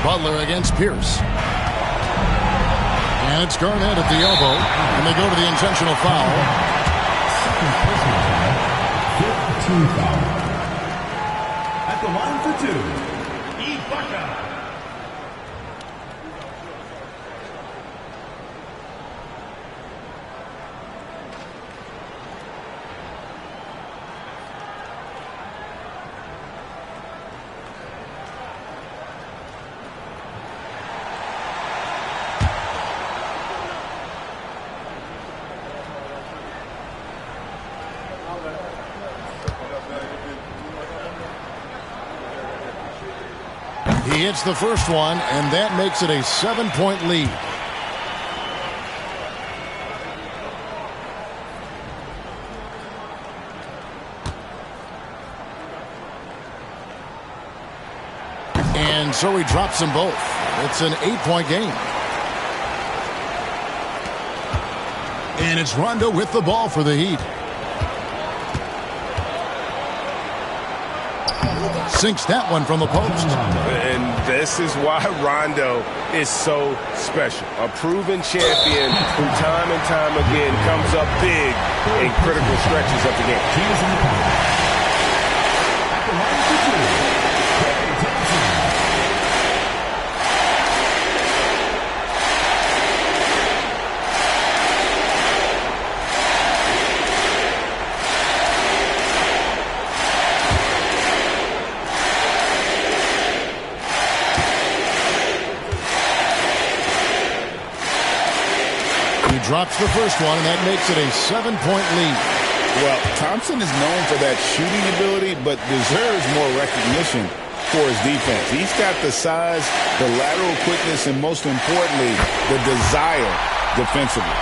Butler against Pierce. And it's Garnett at the elbow. And they go to the intentional foul. Second personal foul. Fifth team foul. At the line for 2, Ibaka. He hits the first one, and that makes it a 7-point lead. And so he drops them both. It's an 8-point game. And it's Rondo with the ball for the Heat. Sinks that one from the post. And this is why Rondo is so special. A proven champion who time and time again comes up big in critical stretches of the game. At the line for 2, Klay Thompson. Drops the first one, and that makes it a 7-point lead. Well, Thompson is known for that shooting ability, but deserves more recognition for his defense. He's got the size, the lateral quickness, and most importantly, the desire defensively.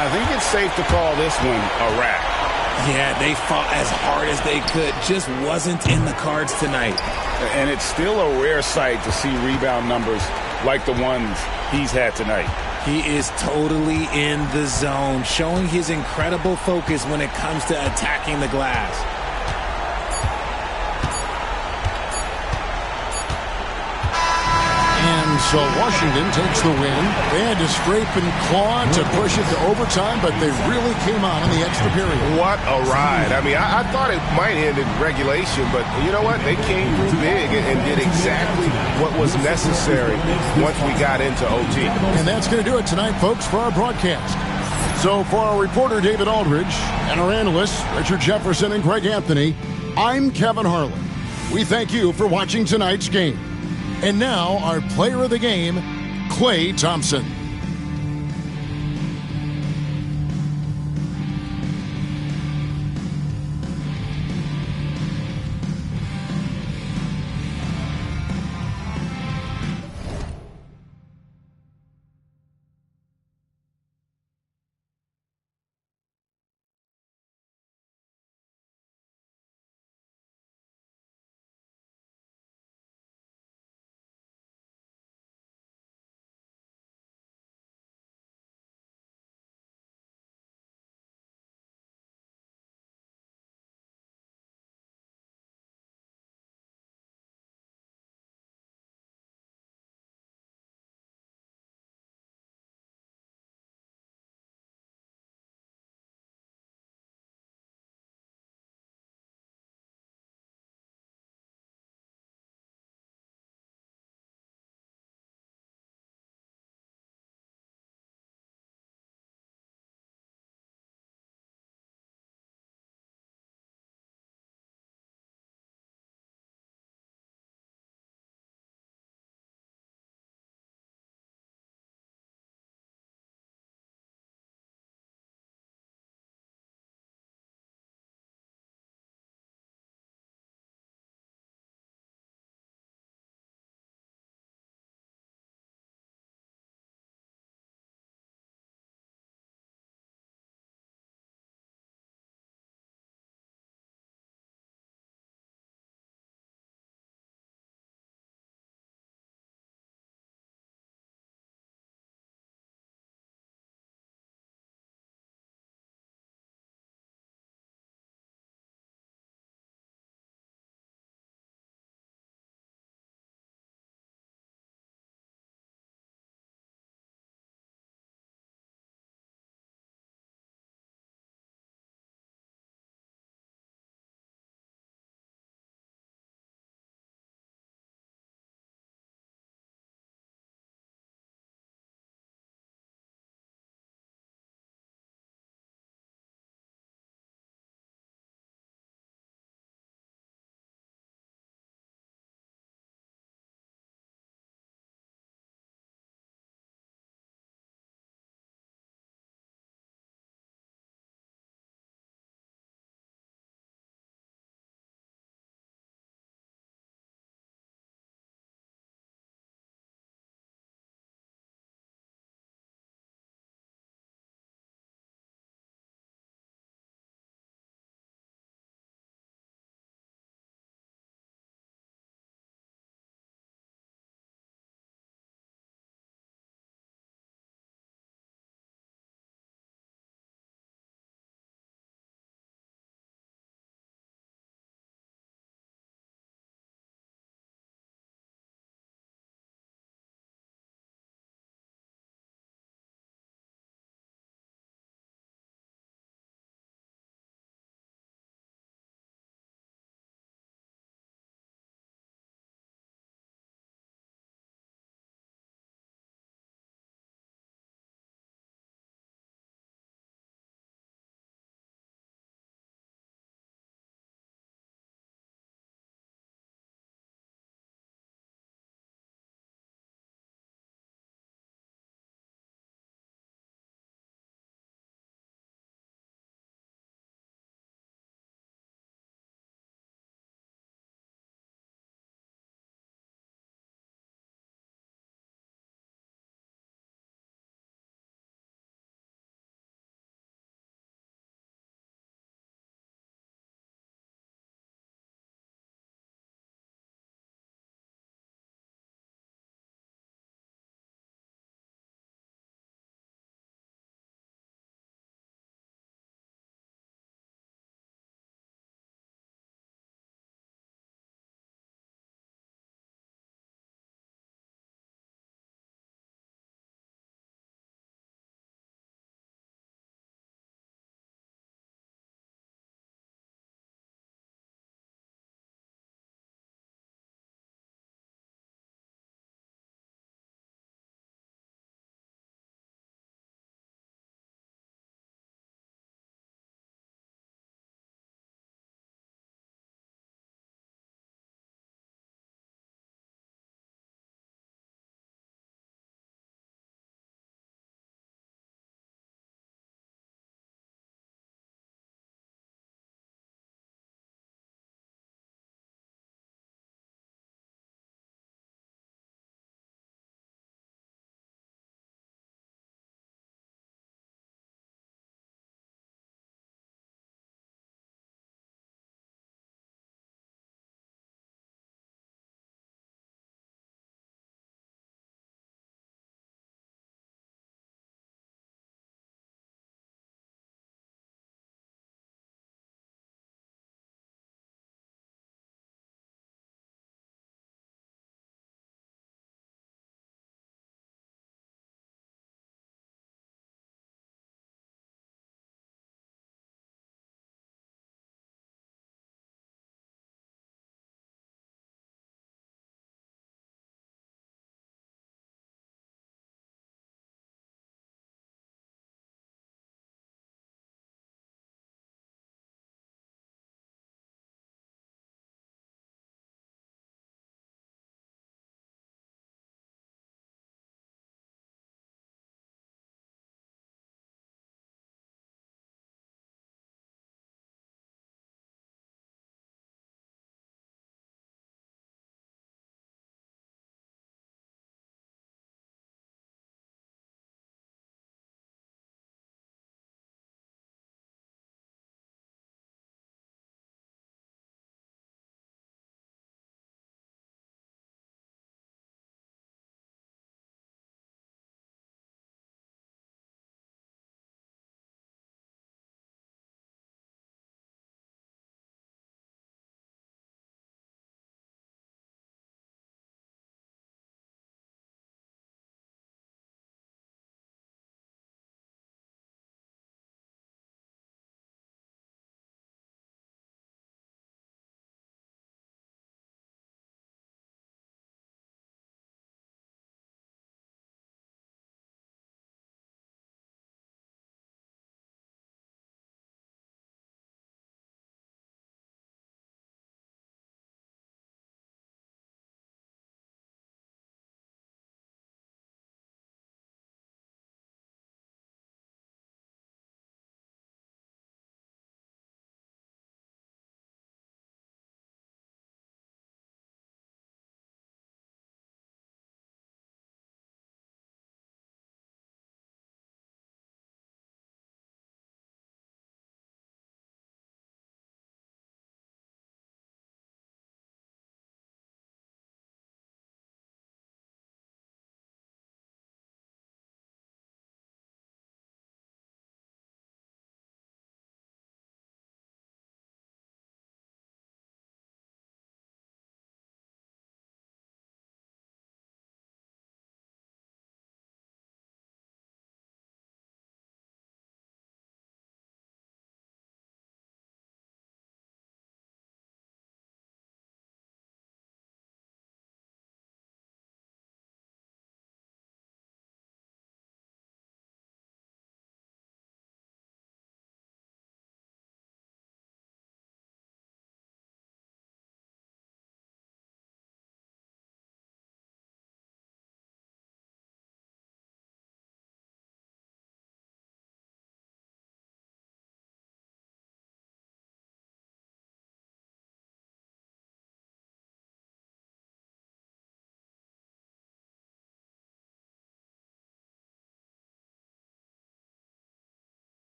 I think it's safe to call this one a wrap. Yeah, they fought as hard as they could. Just wasn't in the cards tonight. And it's still a rare sight to see rebound numbers like the ones he's had tonight. He is totally in the zone, showing his incredible focus when it comes to attacking the glass. And so Washington takes the win. They had to scrape and claw to push it to overtime, but they really came on in the extra period. What a ride. I mean, I thought it might end in regulation, but you know what? They came through big and did exactly what was necessary once we got into OT. And that's going to do it tonight, folks, for our broadcast. So for our reporter, David Aldridge, and our analysts, Richard Jefferson and Greg Anthony, I'm Kevin Harlan. We thank you for watching tonight's game. And now, our player of the game, Klay Thompson.